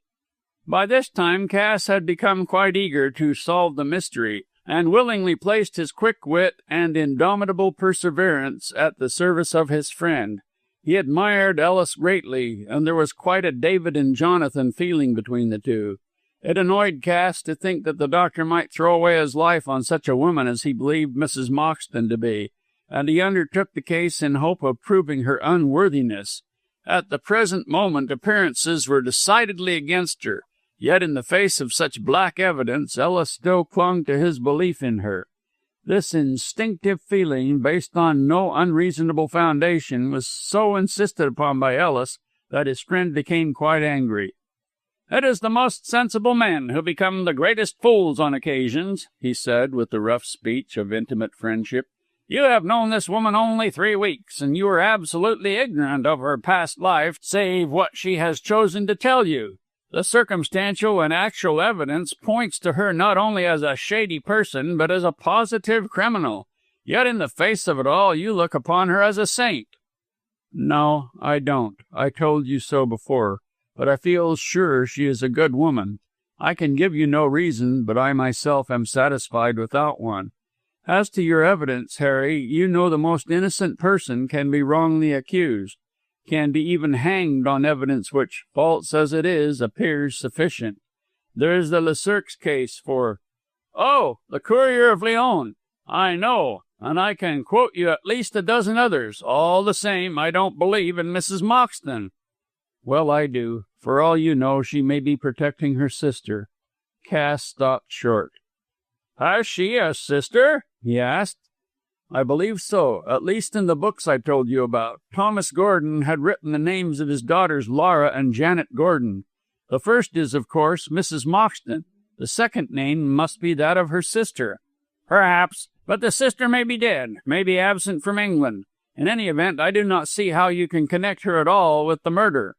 By this time Cass had become quite eager to solve the mystery, and willingly placed his quick wit and indomitable perseverance at the service of his friend. He admired Ellis greatly, and there was quite a David and Jonathan feeling between the two. It annoyed Cass to think that the doctor might throw away his life on such a woman as he believed Mrs. Moxton to be, and he undertook the case in hope of proving her unworthiness. At the present moment appearances were decidedly against her, yet in the face of such black evidence Ellis still clung to his belief in her. This instinctive feeling, based on no unreasonable foundation, was so insisted upon by Ellis that his friend became quite angry. "It is the most sensible men who become the greatest fools on occasions," he said, with the rough speech of intimate friendship. "You have known this woman only 3 weeks, and you are absolutely ignorant of her past life, save what she has chosen to tell you. The circumstantial and actual evidence points to her not only as a shady person, but as a positive criminal. Yet in the face of it all, you look upon her as a saint." "No, I don't. I told you so before. But I feel sure she is a good woman. I can give you no reason, but I myself am satisfied without one. As to your evidence, Harry, you know the most innocent person can be wrongly accused, can be even hanged on evidence which, false as it is, appears sufficient. There is the Lesurques case for—" "Oh, the Courier of Lyons. I know, and I can quote you at least a dozen others. All the same, I don't believe in Mrs. Moxton." "Well, I do. For all you know, she may be protecting her sister." Cass stopped short. "Has she a sister?" he asked. "I believe so, at least in the books I told you about. Thomas Gordon had written the names of his daughters Laura and Janet Gordon. The first is, of course, Mrs. Moxton. The second name must be that of her sister." "Perhaps, but the sister may be dead, may be absent from England. In any event, I do not see how you can connect her at all with the murder."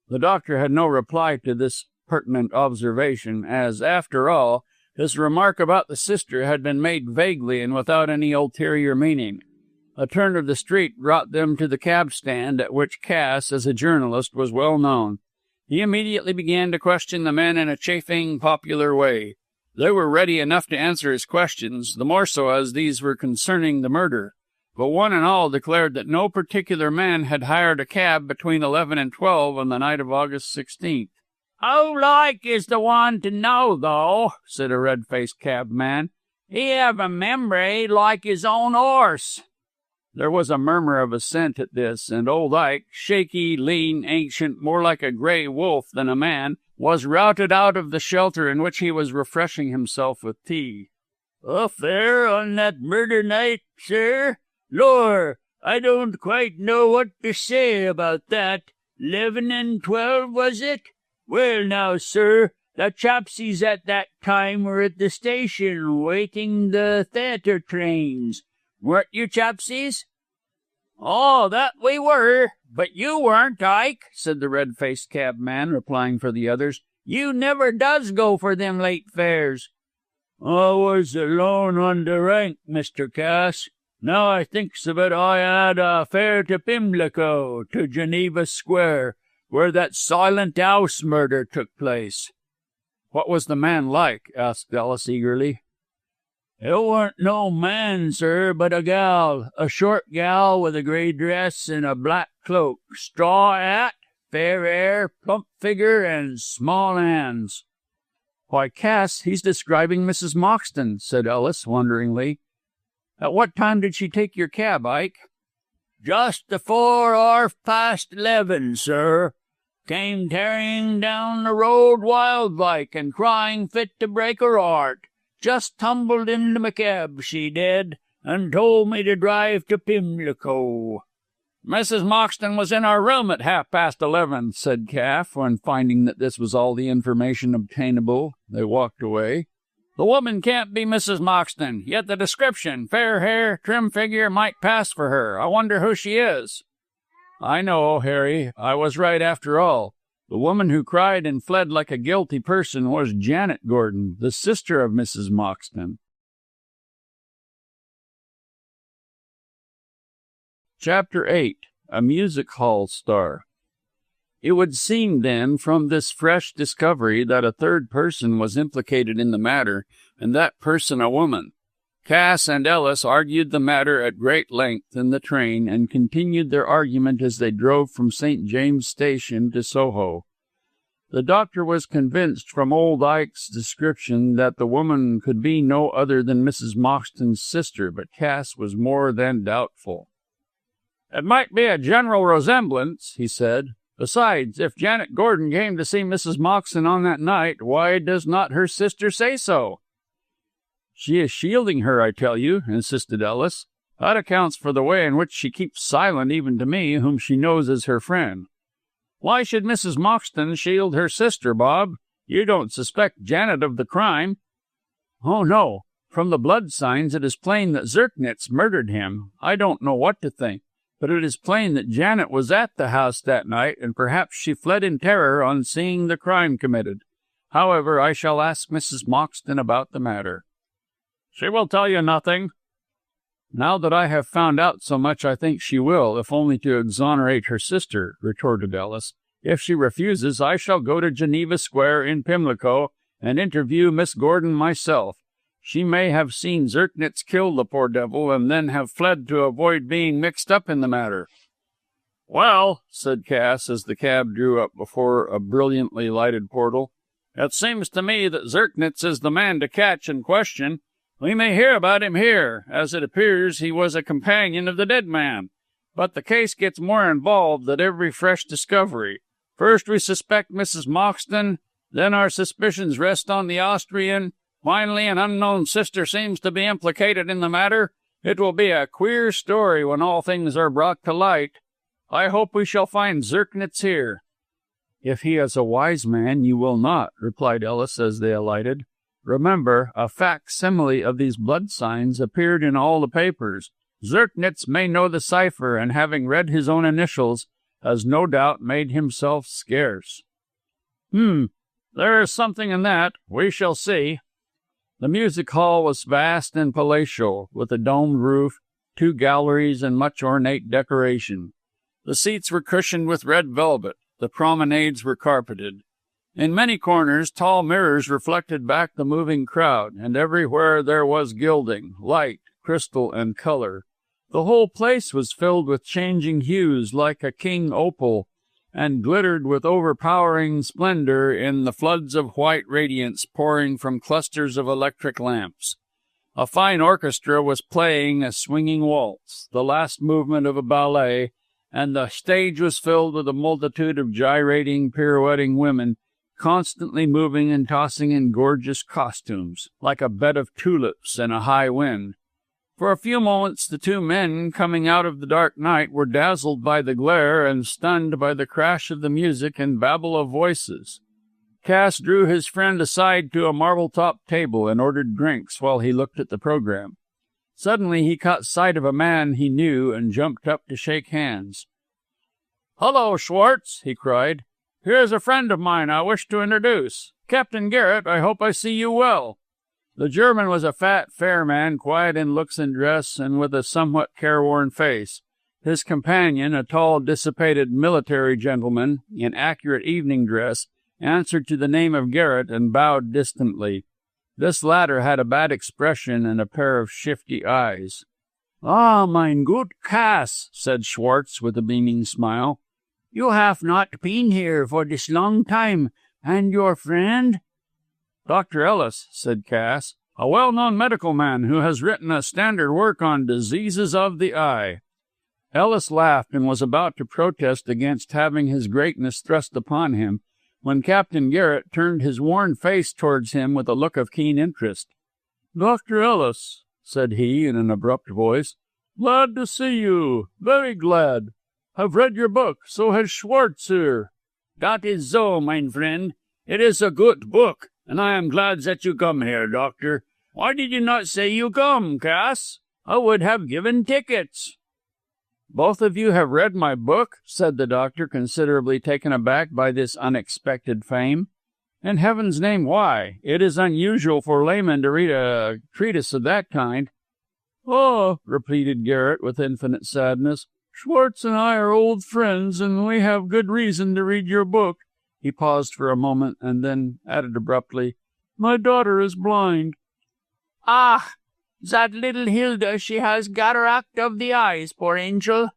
The doctor had no reply to this pertinent observation, as, after all, his remark about the sister had been made vaguely and without any ulterior meaning. A turn of the street brought them to the cab stand, at which Cass, as a journalist, was well known. He immediately began to question the men in a chaffing, popular way. They were ready enough to answer his questions, the more so as these were concerning the murder. But one and all declared that no particular man had hired a cab between 11 and 12 on the night of August 16th. "Who like is the one to know, though?" said a red-faced cabman. "He have a memory like his own horse." There was a murmur of assent at this, and old Ike, shaky, lean, ancient, more like a grey wolf than a man, was routed out of the shelter in which he was refreshing himself with tea. "Up there on that murder night, sir? Lor, I don't quite know what to say about that. 11 and 12, was it? Well, now, sir, the chapsies at that time were at the station waiting the theatre trains. Weren't you, chapsies?" "Oh, that we were, but you weren't, Ike," said the red-faced cabman, replying for the others. "You never does go for them late fares." "I was alone on the rank, Mr. Cass. Now I thinks of it, I had a fare to Pimlico, to Geneva Square, where that Silent House murder took place." "What was the man like?" asked Ellis eagerly. "It weren't no man, sir, but a gal, a short gal with a grey dress and a black cloak, straw hat, fair hair, plump figure, and small hands." "Why, Cass, he's describing Mrs. Moxton," said Ellis wonderingly. "At what time did she take your cab, Ike?" "Just afore 11:30, sir. Came tearing down the road wild like and crying fit to break her heart. Just tumbled into my cab, she did, and told me to drive to Pimlico." "Mrs. Moxton was in our room at 11:30, said Calf, when, finding that this was all the information obtainable, they walked away. "The woman can't be Mrs. Moxton, yet the description, fair hair, trim figure, might pass for her. I wonder who she is." "I know, Harry. I was right after all. The woman who cried and fled like a guilty person was Janet Gordon, the sister of Mrs. Moxton." Chapter 8. A Music Hall Star. It would seem, then, from this fresh discovery that a third person was implicated in the matter, and that person a woman. Cass and Ellis argued the matter at great length in the train, and continued their argument as they drove from St. James's Station to Soho. The doctor was convinced from old Ike's description that the woman could be no other than Mrs. Moxton's sister, but Cass was more than doubtful. "It might be a general resemblance," he said. "Besides, if Janet Gordon came to see Mrs. Moxton on that night, why does not her sister say so?" "She is shielding her, I tell you," insisted Ellis. "That accounts for the way in which she keeps silent even to me, whom she knows as her friend." "Why should Mrs. Moxton shield her sister, Bob? You don't suspect Janet of the crime?" "Oh, no. From the blood signs it is plain that Zirknitz murdered him. I don't know what to think, but it is plain that Janet was at the house that night, and perhaps she fled in terror on seeing the crime committed. However, I shall ask Mrs. Moxton about the matter." "She will tell you nothing." "Now that I have found out so much, I think she will, if only to exonerate her sister," retorted Ellis. "If she refuses, I shall go to Geneva Square in Pimlico and interview Miss Gordon myself. She may have seen Zirknitz kill the poor devil, and then have fled to avoid being mixed up in the matter." "Well," said Cass, as the cab drew up before a brilliantly lighted portal, "it seems to me that Zirknitz is the man to catch and question. We may hear about him here, as it appears he was a companion of the dead man. But the case gets more involved at every fresh discovery. First we suspect Mrs. Moxton, then our suspicions rest on the Austrian. Finally, an unknown sister seems to be implicated in the matter. It will be a queer story when all things are brought to light. I hope we shall find Zirknitz here." "If he is a wise man, you will not," replied Ellis as they alighted. "Remember, a facsimile of these blood signs appeared in all the papers. Zirknitz may know the cipher, and having read his own initials, has no doubt made himself scarce." There is something in that. We shall see." The music hall was vast and palatial, with a domed roof, 2 galleries, and much ornate decoration. The seats were cushioned with red velvet. The promenades were carpeted. In many corners, tall mirrors reflected back the moving crowd, and everywhere there was gilding, light, crystal, and color. The whole place was filled with changing hues like a king opal, and glittered with overpowering splendor in the floods of white radiance pouring from clusters of electric lamps. A fine orchestra was playing a swinging waltz, the last movement of a ballet, and the stage was filled with a multitude of gyrating, pirouetting women, constantly moving and tossing in gorgeous costumes, like a bed of tulips in a high wind. For a few moments the 2 men, coming out of the dark night, were dazzled by the glare and stunned by the crash of the music and babble of voices. Cass drew his friend aside to a marble-topped table and ordered drinks while he looked at the program. Suddenly he caught sight of a man he knew and jumped up to shake hands. "Hullo, Schwartz," he cried. "Here is a friend of mine I wish to introduce. Captain Garrett, I hope I see you well." The German was a fat, fair man, quiet in looks and dress, and with a somewhat careworn face. His companion, a tall, dissipated military gentleman, in accurate evening dress, answered to the name of Garrett and bowed distantly. This latter had a bad expression and a pair of shifty eyes. "Ah, mein gut Cass," said Schwartz with a beaming smile. "You have not been here for this long time, and your friend?" "Dr. Ellis," said Cass, "a well-known medical man who has written a standard work on diseases of the eye." Ellis laughed and was about to protest against having his greatness thrust upon him, when Captain Garrett turned his worn face towards him with a look of keen interest. "Dr. Ellis," said he in an abrupt voice, "glad to see you. Very glad. Have read your book. So has Schwartz here." "Dat is so, mein friend. It is a good book, and I am glad that you come here, doctor. Why did you not say you come, Cass? I would have given tickets." "Both of you have read my book?" said the doctor, considerably taken aback by this unexpected fame. "In heaven's name, why? It is unusual for laymen to read a treatise of that kind." "Oh," repeated Garrett with infinite sadness, "Schwartz and I are old friends, and we have good reason to read your book." He paused for a moment, and then added abruptly, "My daughter is blind." "Ah, that little Hilda, she has cataract of the eyes, poor angel."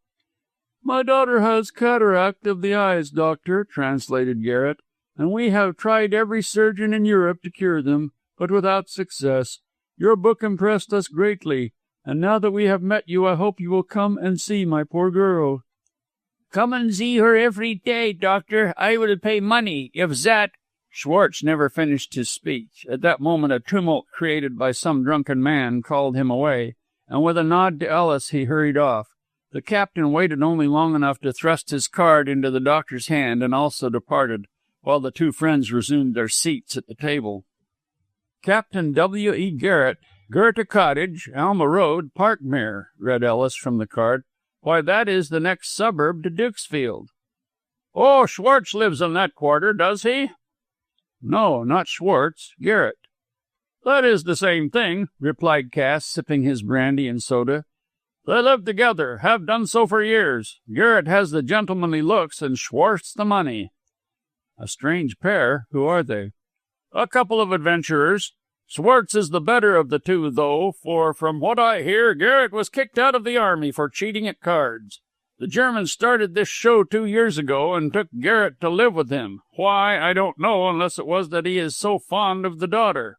"My daughter has cataract of the eyes, doctor," translated Garrett, "and we have tried every surgeon in Europe to cure them, but without success. Your book impressed us greatly, and now that we have met you, I hope you will come and see my poor girl." "Come and see her every day, doctor. I will pay money, if that—" Schwartz never finished his speech. At that moment a tumult created by some drunken man called him away, and with a nod to Ellis he hurried off. The captain waited only long enough to thrust his card into the doctor's hand, and also departed, while the two friends resumed their seats at the table. "Captain W. E. Garrett, Goethe Cottage, Alma Road, Parkmere," read Ellis from the card. "Why, that is the next suburb to Dukesfield." "Oh, Schwartz lives in that quarter, does he?" "No, not Schwartz. Garrett." "That is the same thing," replied Cass, sipping his brandy and soda. "They live together, have done so for years. Garrett has the gentlemanly looks and Schwartz the money." "A strange pair. Who are they?" "A couple of adventurers. Schwartz is the better of the two, though, for from what I hear, Garrett was kicked out of the army for cheating at cards. The Germans started this show 2 years ago and took Garrett to live with him. Why, I don't know, unless it was that he is so fond of the daughter."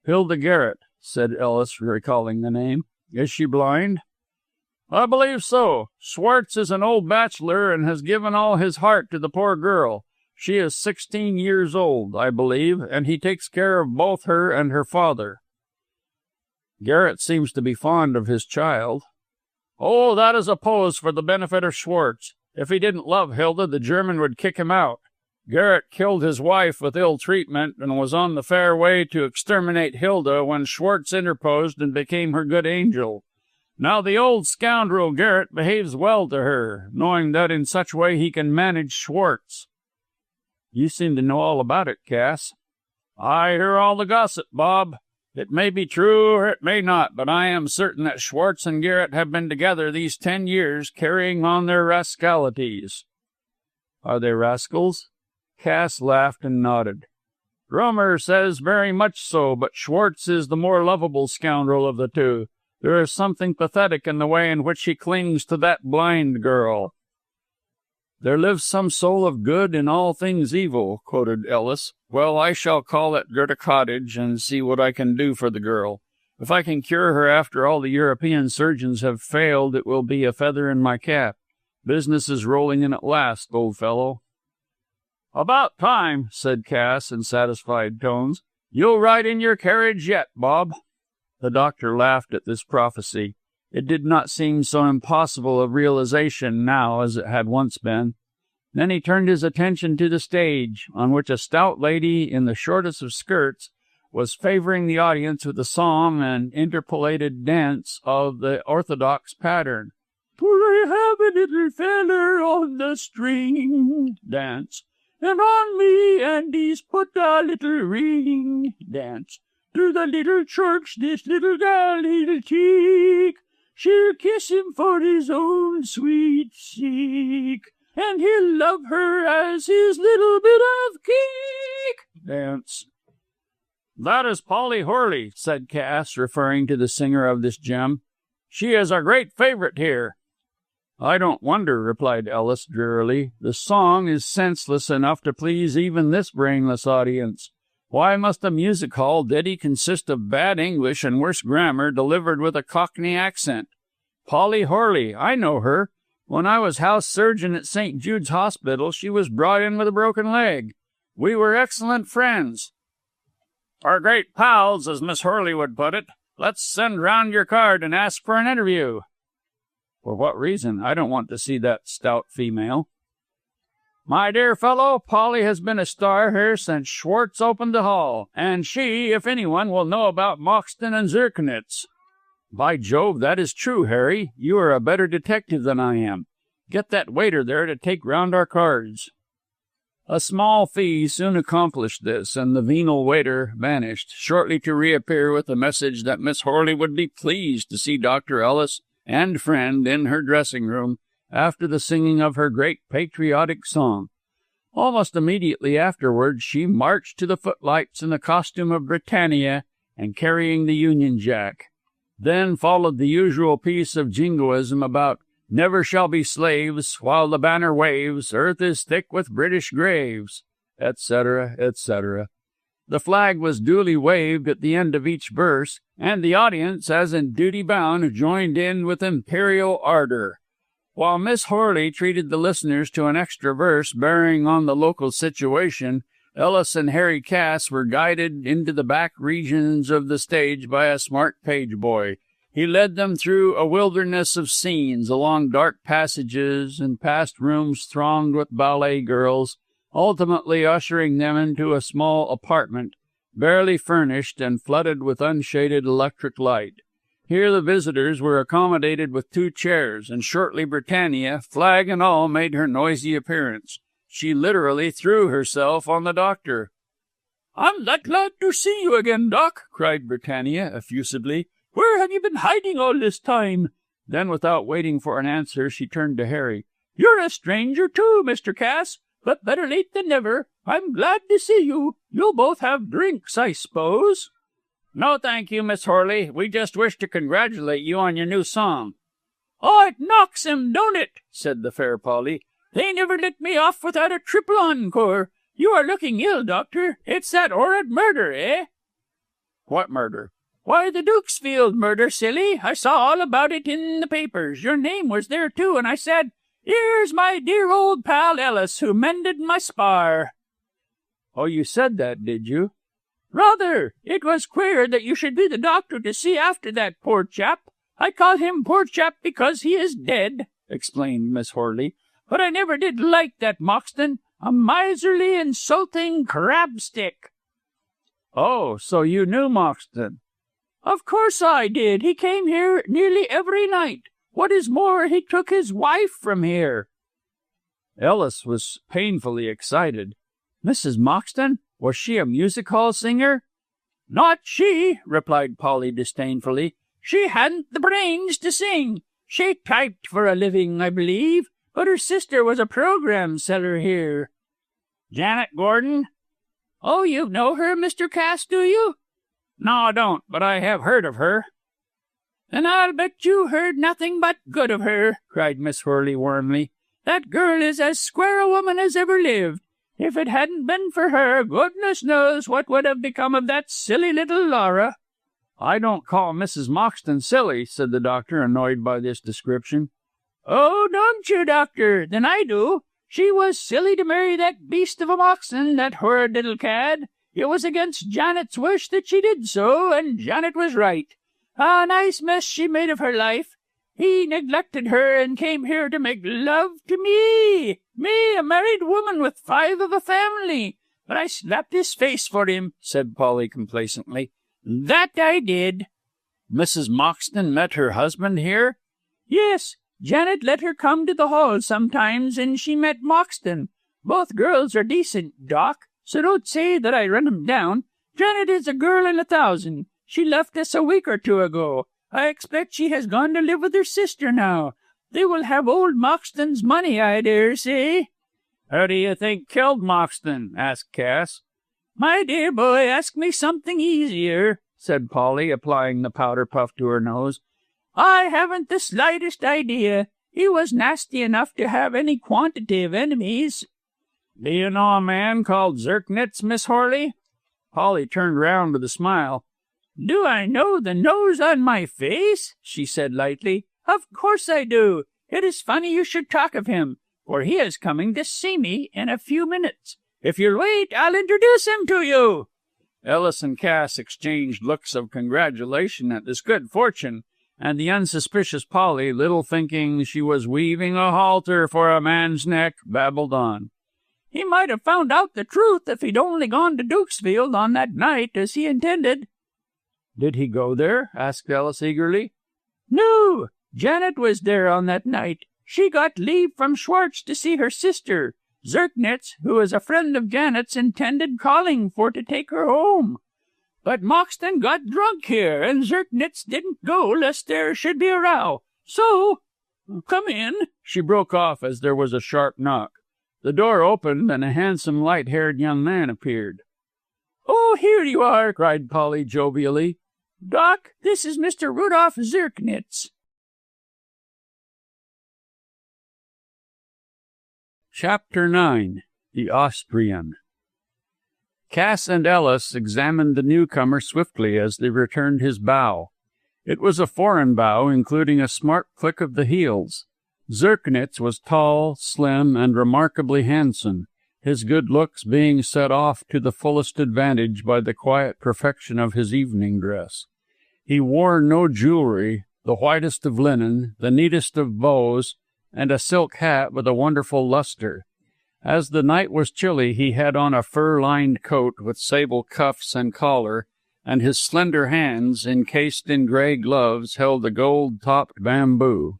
"Hilda Garrett," said Ellis, recalling the name. "Is she blind?" "I believe so. Schwartz is an old bachelor and has given all his heart to the poor girl. She is 16 years old, I believe, and he takes care of both her and her father." "Garrett seems to be fond of his child." "Oh, that is a pose for the benefit of Schwartz. If he didn't love Hilda, the German would kick him out. Garrett killed his wife with ill treatment and was on the fair way to exterminate Hilda when Schwartz interposed and became her good angel. Now the old scoundrel Garrett behaves well to her, knowing that in such way he can manage Schwartz." "You seem to know all about it, Cass." "I hear all the gossip, Bob. It may be true or it may not, but I am certain that Schwartz and Garrett have been together these 10 years, carrying on their rascalities." "Are they rascals?" Cass laughed and nodded. "Rumor says very much so, but Schwartz is the more lovable scoundrel of the two. There is something pathetic in the way in which he clings to that blind girl." "There lives some soul of good in all things evil," quoted Ellis. "Well, I shall call at Goethe Cottage and see what I can do for the girl. If I can cure her after all the European surgeons have failed, it will be a feather in my cap. Business is rolling in at last, old fellow." "About time," said Cass in satisfied tones. "You'll ride in your carriage yet, Bob." The doctor laughed at this prophecy. It did not seem so impossible of realization now as it had once been. Then he turned his attention to the stage, on which a stout lady in the shortest of skirts was favoring the audience with a song and interpolated dance of the orthodox pattern. "For I have a little feller on the string," dance, "and on me and he's put a little ring," dance. "To the little church this little gal he'll take. She'll kiss him for his own sweet sake, and he'll love her as his little bit of cake," dance. "That is Polly Horley," said Cass, referring to the singer of this gem. "She is a great favorite here." "I don't wonder," replied Ellis drearily. "The song is senseless enough to please even this brainless audience. Why must a music hall ditty consist of bad English and worse grammar delivered with a Cockney accent? Polly Horley, I know her. When I was house surgeon at St. Jude's Hospital, she was brought in with a broken leg. We were excellent friends." Or great pals, as Miss Hurley would put it. Let's send round your card and ask for an interview. For what reason? I don't want to see that stout female. My dear fellow, Polly has been a star here since Schwartz opened the hall, and she, if anyone, will know about Moxton and Zirknitz. By Jove, that is true, Harry. You are a better detective than I am. Get that waiter there to take round our cards. A small fee soon accomplished this, and the venal waiter vanished, shortly to reappear with the message that Miss Hurley would be pleased to see Dr. Ellis and friend in her dressing-room after the singing of her great patriotic song. Almost immediately afterwards she marched to the footlights in the costume of Britannia and carrying the Union Jack. Then followed the usual piece of jingoism about "Never shall be slaves while the banner waves, earth is thick with British graves," etc., etc. The flag was duly waved at the end of each verse, and the audience, as in duty bound, joined in with imperial ardor. While Miss Hurley treated the listeners to an extra verse bearing on the local situation, Ellis and Harry Cass were guided into the back regions of the stage by a smart page boy. He led them through a wilderness of scenes, along dark passages and past rooms thronged with ballet girls, ultimately ushering them into a small apartment, barely furnished and flooded with unshaded electric light. Here the visitors were accommodated with 2 chairs, and shortly Britannia, flag and all, made her noisy appearance. She literally threw herself on the doctor. "I'm that glad to see you again, Doc," cried Britannia effusively. "Where have you been hiding all this time?" Then, without waiting for an answer, she turned to Harry. "You're a stranger, too, Mr. Cass, but better late than never. I'm glad to see you. You'll both have drinks, I suppose." "No, thank you, Miss Hurley. We just wish to congratulate you on your new song." "Oh, it knocks 'em, don't it?" said the fair Polly. "They never let me off without a triple encore. You are looking ill, Doctor. It's that horrid murder, eh?" "What murder?" "Why, the Dukesfield murder, silly. I saw all about it in the papers. Your name was there, too, and I said, 'Here's my dear old pal Ellis, who mended my spar.'" "Oh, you said that, did you?" "Rather. It was queer that you should be the doctor to see after that poor chap. I call him poor chap because he is dead," explained Miss Hurley. "But I never did like that Moxton. A miserly, insulting crabstick." "Oh, so you knew Moxton?" "Of course I did. He came here nearly every night. What is more, he took his wife from here." Ellis was painfully excited. "Mrs. Moxton? Was she a music-hall singer?" "Not she," replied Polly disdainfully. "She hadn't the brains to sing. She typed for a living, I believe, but her sister was a program seller here." "Janet Gordon?" "Oh, you know her, Mr. Cass, do you?" "No, I don't, but I have heard of her." "Then I'll bet you heard nothing but good of her," cried Miss Hurley warmly. "That girl is as square a woman as ever lived. If it hadn't been for her, goodness knows what would have become of that silly little Laura." "I don't call Mrs. Moxton silly," said the doctor, annoyed by this description. "Oh, don't you, Doctor? Then I do. She was silly to marry that beast of a Moxton, that horrid little cad. It was against Janet's wish that she did so, and Janet was right. A nice mess she made of her life. He neglected her and came here to make love to me. Me, a married woman with 5 of a family. But I slapped his face for him," said Polly complacently. "That I did." "Mrs. Moxton met her husband here?" "Yes. Janet let her come to the hall sometimes, and she met Moxton. Both girls are decent, Doc, so don't say that I run 'em down. Janet is a girl in 1,000. She left us a week or 2 ago. I expect she has gone to live with her sister now. They will have old Moxton's money, I dare say." "Who do you think killed Moxton?" asked Cass. "My dear boy, ask me something easier," said Polly, applying the powder puff to her nose. "I haven't the slightest idea. He was nasty enough to have any quantity of enemies." "Do you know a man called Zirknitz, Miss Hurley?" Polly turned round with a smile. "Do I know the nose on my face?" she said lightly. "Of course I do. It is funny you should talk of him, for he is coming to see me in a few minutes. If you'll wait, I'll introduce him to you." Ellis and Cass exchanged looks of congratulation at this good fortune, and the unsuspicious Polly, little thinking she was weaving a halter for a man's neck, babbled on. He might have found out the truth if he'd only gone to Dukesfield on that night as he intended. Did he go there? Asked Ellis eagerly. No, Janet was there on that night. She got leave from Schwartz to see her sister. Zirknitz, who is a friend of Janet's, intended calling for to take her home. But Moxton got drunk here, and Zirknitz didn't go lest there should be a row. So, come in. She broke off as there was a sharp knock. The door opened, and a handsome, light-haired young man appeared. Oh, here you are, cried Polly jovially. Doc, this is Mr. Rudolph Zirknitz. Chapter 9. The Austrian. Cass and Ellis examined the newcomer swiftly as they returned his bow. It was a foreign bow, including a smart click of the heels. Zirknitz was tall, slim, and remarkably handsome, his good looks being set off to the fullest advantage by the quiet perfection of his evening dress. He wore no jewelry, the whitest of linen, the neatest of bows, and a silk hat with a wonderful luster. As the night was chilly, he had on a fur-lined coat with sable cuffs and collar, and his slender hands, encased in grey gloves, held a gold-topped bamboo.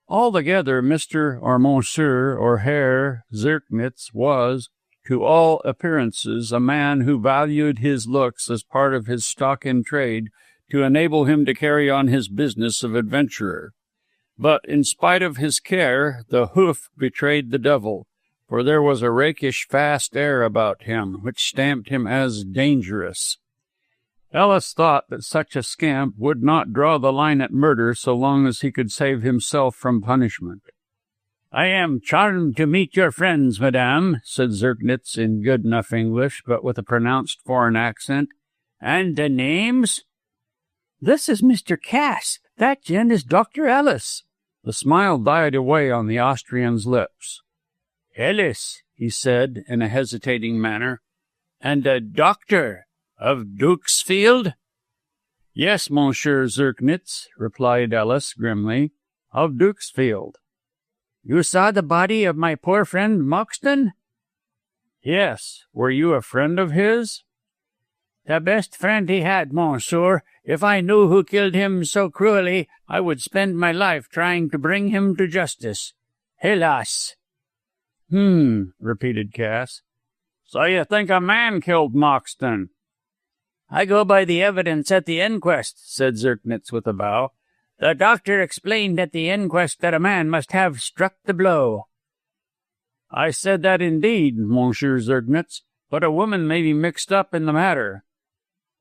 Altogether, Mr. or Monsieur or Herr Zirknitz was, to all appearances, a man who valued his looks as part of his stock in trade to enable him to carry on his business of adventurer. But in spite of his care, the hoof betrayed the devil, for there was a rakish, fast air about him, which stamped him as dangerous. Ellis thought that such a scamp would not draw the line at murder so long as he could save himself from punishment. I am charmed to meet your friends, madame, said Zirknitz in good enough English, but with a pronounced foreign accent. And the names? This is Mr. Cass. That gent is Dr. Ellis. The smile died away on the Austrian's lips. Ellis, he said in a hesitating manner. And a doctor of Dukesfield? Yes, Monsieur Zirknitz, replied Ellis grimly, of Dukesfield. You saw the body of my poor friend Moxton? Yes. Were you a friend of his? The best friend he had, monsieur. If I knew who killed him so cruelly, I would spend my life trying to bring him to justice. Hélas! Repeated Cass. So you think a man killed Moxton? I go by the evidence at the inquest, said Zirknitz with a bow. The doctor explained at the inquest that a man must have struck the blow. I said that indeed, Monsieur Zirknitz, but a woman may be mixed up in the matter.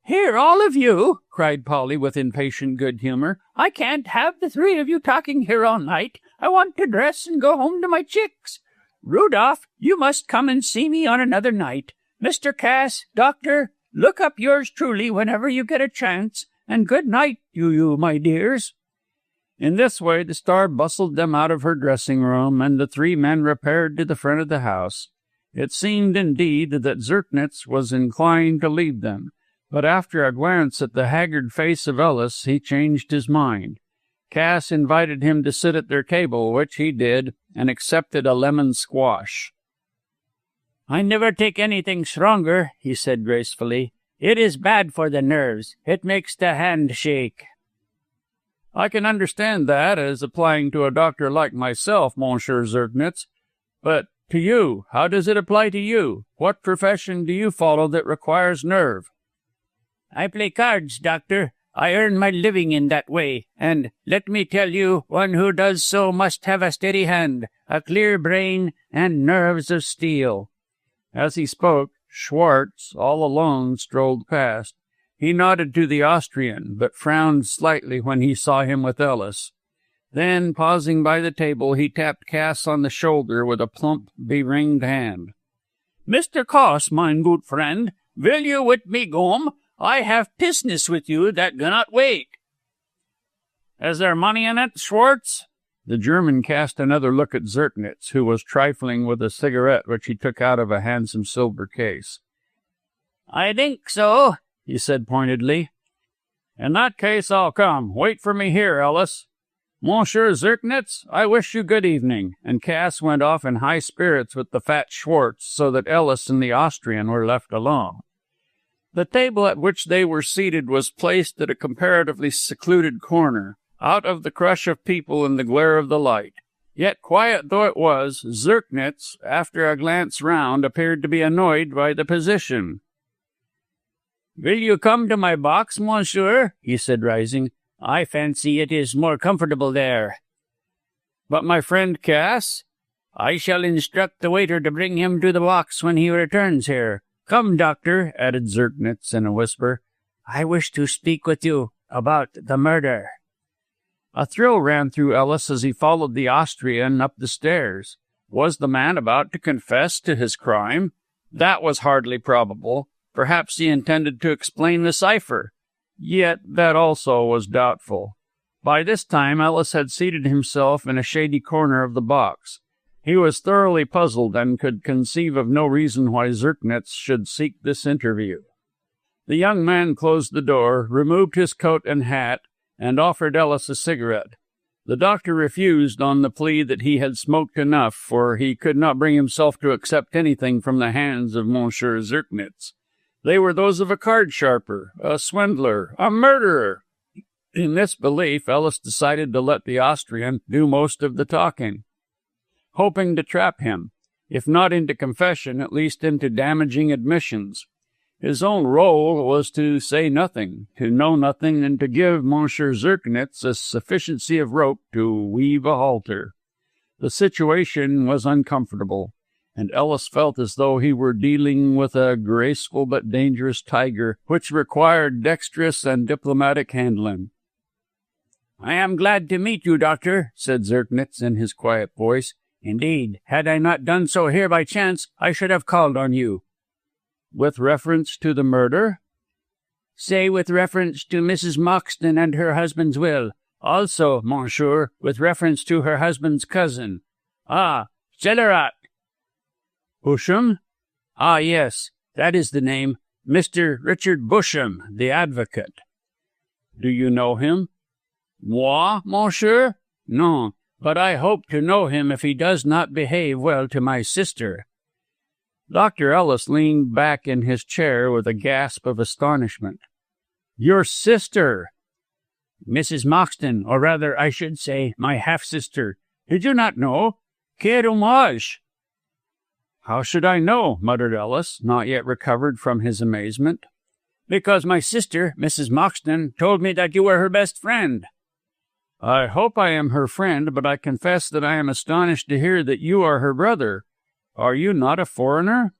Here, all of you, cried Polly with impatient good humor. I can't have the three of you talking here all night. I want to dress and go home to my chicks. Rudolph, you must come and see me on another night. Mr. Cass, doctor, look up yours truly whenever you get a chance, and good night to you, my dears. In this way the star bustled them out of her dressing-room, and the three men repaired to the front of the house. It seemed, indeed, that Zirknitz was inclined to leave them, but after a glance at the haggard face of Ellis, he changed his mind. Cass invited him to sit at their table, which he did, and accepted a lemon squash. I never take anything stronger, he said gracefully. It is bad for the nerves. It makes the hand shake. I can understand that as applying to a doctor like myself, Monsieur Zirknitz. But to you, how does it apply to you? What profession do you follow that requires nerve? I play cards, doctor. I earn my living in that way, and let me tell you, one who does so must have a steady hand, a clear brain, and nerves of steel. As he spoke, Schwartz, all alone, strolled past. He nodded to the Austrian, but frowned slightly when he saw him with Ellis. Then, pausing by the table, he tapped Cass on the shoulder with a plump, beringed hand. Mr. Cass, mein good friend, will you with me gome? I have business with you that cannot wait. Is there money in it, Schwartz? The German cast another look at Zirknitz, who was trifling with a cigarette which he took out of a handsome silver case. I think so, he said pointedly. In that case, I'll come. Wait for me here, Ellis. Monsieur Zirknitz, I wish you good evening. And Cass went off in high spirits with the fat Schwartz, so that Ellis and the Austrian were left alone. The table at which they were seated was placed at a comparatively secluded corner, out of the crush of people and the glare of the light. Yet, quiet though it was, Zirknitz, after a glance round, appeared to be annoyed by the position. "Will you come to my box, monsieur?" he said, rising. "I fancy it is more comfortable there." "But my friend Cass?" "I shall instruct the waiter to bring him to the box when he returns here. Come, doctor," added Zirknitz in a whisper. "I wish to speak with you about the murder." A thrill ran through Ellis as he followed the Austrian up the stairs. Was the man about to confess to his crime? That was hardly probable. Perhaps he intended to explain the cipher. Yet that also was doubtful. By this time Ellis had seated himself in a shady corner of the box. He was thoroughly puzzled and could conceive of no reason why Zirknitz should seek this interview. The young man closed the door, removed his coat and hat, and offered Ellis a cigarette. The doctor refused on the plea that he had smoked enough, for he could not bring himself to accept anything from the hands of Monsieur Zirknitz. They were those of a card-sharper, a swindler, a murderer. In this belief, Ellis decided to let the Austrian do most of the talking, hoping to trap him, if not into confession, at least into damaging admissions. His own role was to say nothing, to know nothing, and to give Monsieur Zirknitz a sufficiency of rope to weave a halter. The situation was uncomfortable, and Ellis felt as though he were dealing with a graceful but dangerous tiger, which required dexterous and diplomatic handling. "I am glad to meet you, doctor," said Zirknitz in his quiet voice. "Indeed, had I not done so here by chance, I should have called on you." "With reference to the murder?" "Say with reference to Mrs. Moxton and her husband's will. Also, monsieur, with reference to her husband's cousin. Ah, Cellerat." "Busham?" "Ah, yes, that is the name. Mr. Richard Busham, the advocate." "Do you know him?" "Moi, monsieur? No, but I hope to know him if he does not behave well to my sister." Dr. Ellis leaned back in his chair with a gasp of astonishment. "Your sister!" "Mrs. Moxton, or rather, I should say, my half-sister. Did you not know? Quel dommage!" "How should I know?" muttered Ellis, not yet recovered from his amazement. "Because my sister, Mrs. Moxton, told me that you were her best friend." "I hope I am her friend, but I confess that I am astonished to hear that you are her brother. Are you not a foreigner?"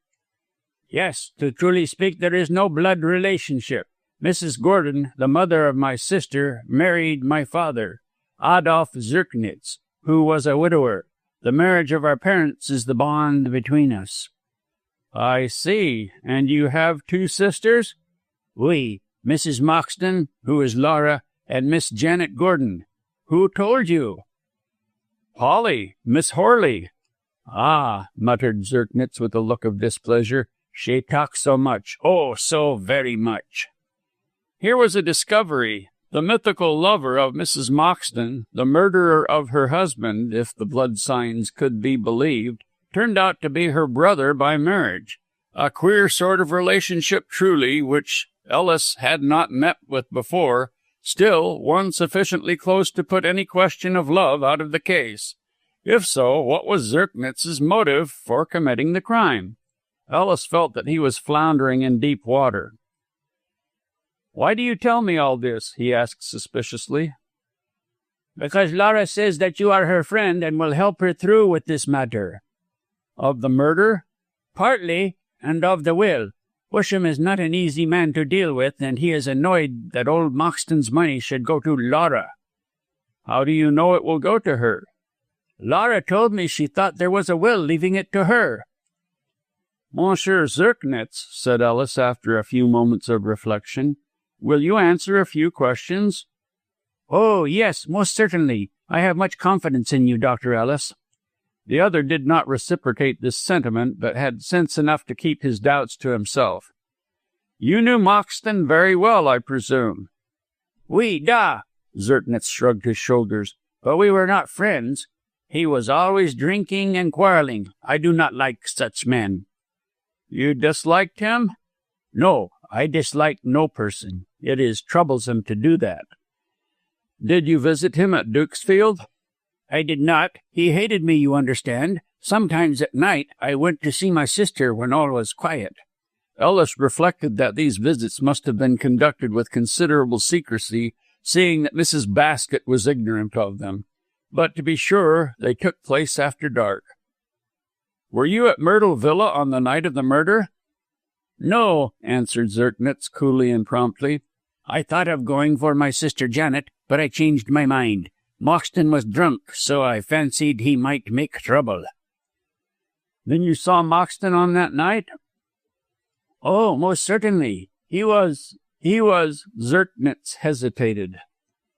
"Yes, to truly speak, there is no blood relationship. Mrs. Gordon, the mother of my sister, married my father, Adolf Zirknitz, who was a widower. The marriage of our parents is the bond between us." "I see. And you have two sisters?" "Oui, Mrs. Moxton, who is Laura, and Miss Janet Gordon." "Who told you?" "Polly, Miss Horley." "Ah," muttered Zirknitz with a look of displeasure. "She talks so much. Oh, so very much." Here was a discovery. The mythical lover of Mrs. Moxton, the murderer of her husband, if the blood signs could be believed, turned out to be her brother by marriage. A queer sort of relationship, truly, which Ellis had not met with before, still one sufficiently close to put any question of love out of the case. If so, what was Zirknitz's motive for committing the crime? Ellis felt that he was floundering in deep water. "Why do you tell me all this?" he asked suspiciously. "Because Laura says that you are her friend and will help her through with this matter." "Of the murder?" "Partly, and of the will. Busham is not an easy man to deal with, and he is annoyed that old Moxton's money should go to Laura." "How do you know it will go to her?" "Laura told me she thought there was a will leaving it to her." "Monsieur Zirknitz," said Ellis after a few moments of reflection, "will you answer a few questions?" "Oh, yes, most certainly. I have much confidence in you, Dr. Ellis." The other did not reciprocate this sentiment, but had sense enough to keep his doubts to himself. You knew Moxton very well, I presume. Oui, da. Zertnitz shrugged his shoulders. But we were not friends. He was always drinking and quarreling. I do not like such men. You disliked him? No, I dislike no person. It is troublesome to do that. Did you visit him at Dukesfield? I did not. He hated me, you understand. Sometimes at night I went to see my sister when all was quiet. Ellis reflected that these visits must have been conducted with considerable secrecy, seeing that Mrs. Baskett was ignorant of them. But to be sure, they took place after dark. Were you at Myrtle Villa on the night of the murder? No, answered Zertnitz coolly and promptly. I thought of going for my sister Janet, but I changed my mind. Moxton was drunk, so I fancied he might make trouble. Then you saw Moxton on that night? Oh, most certainly. He was... Zertnitz hesitated.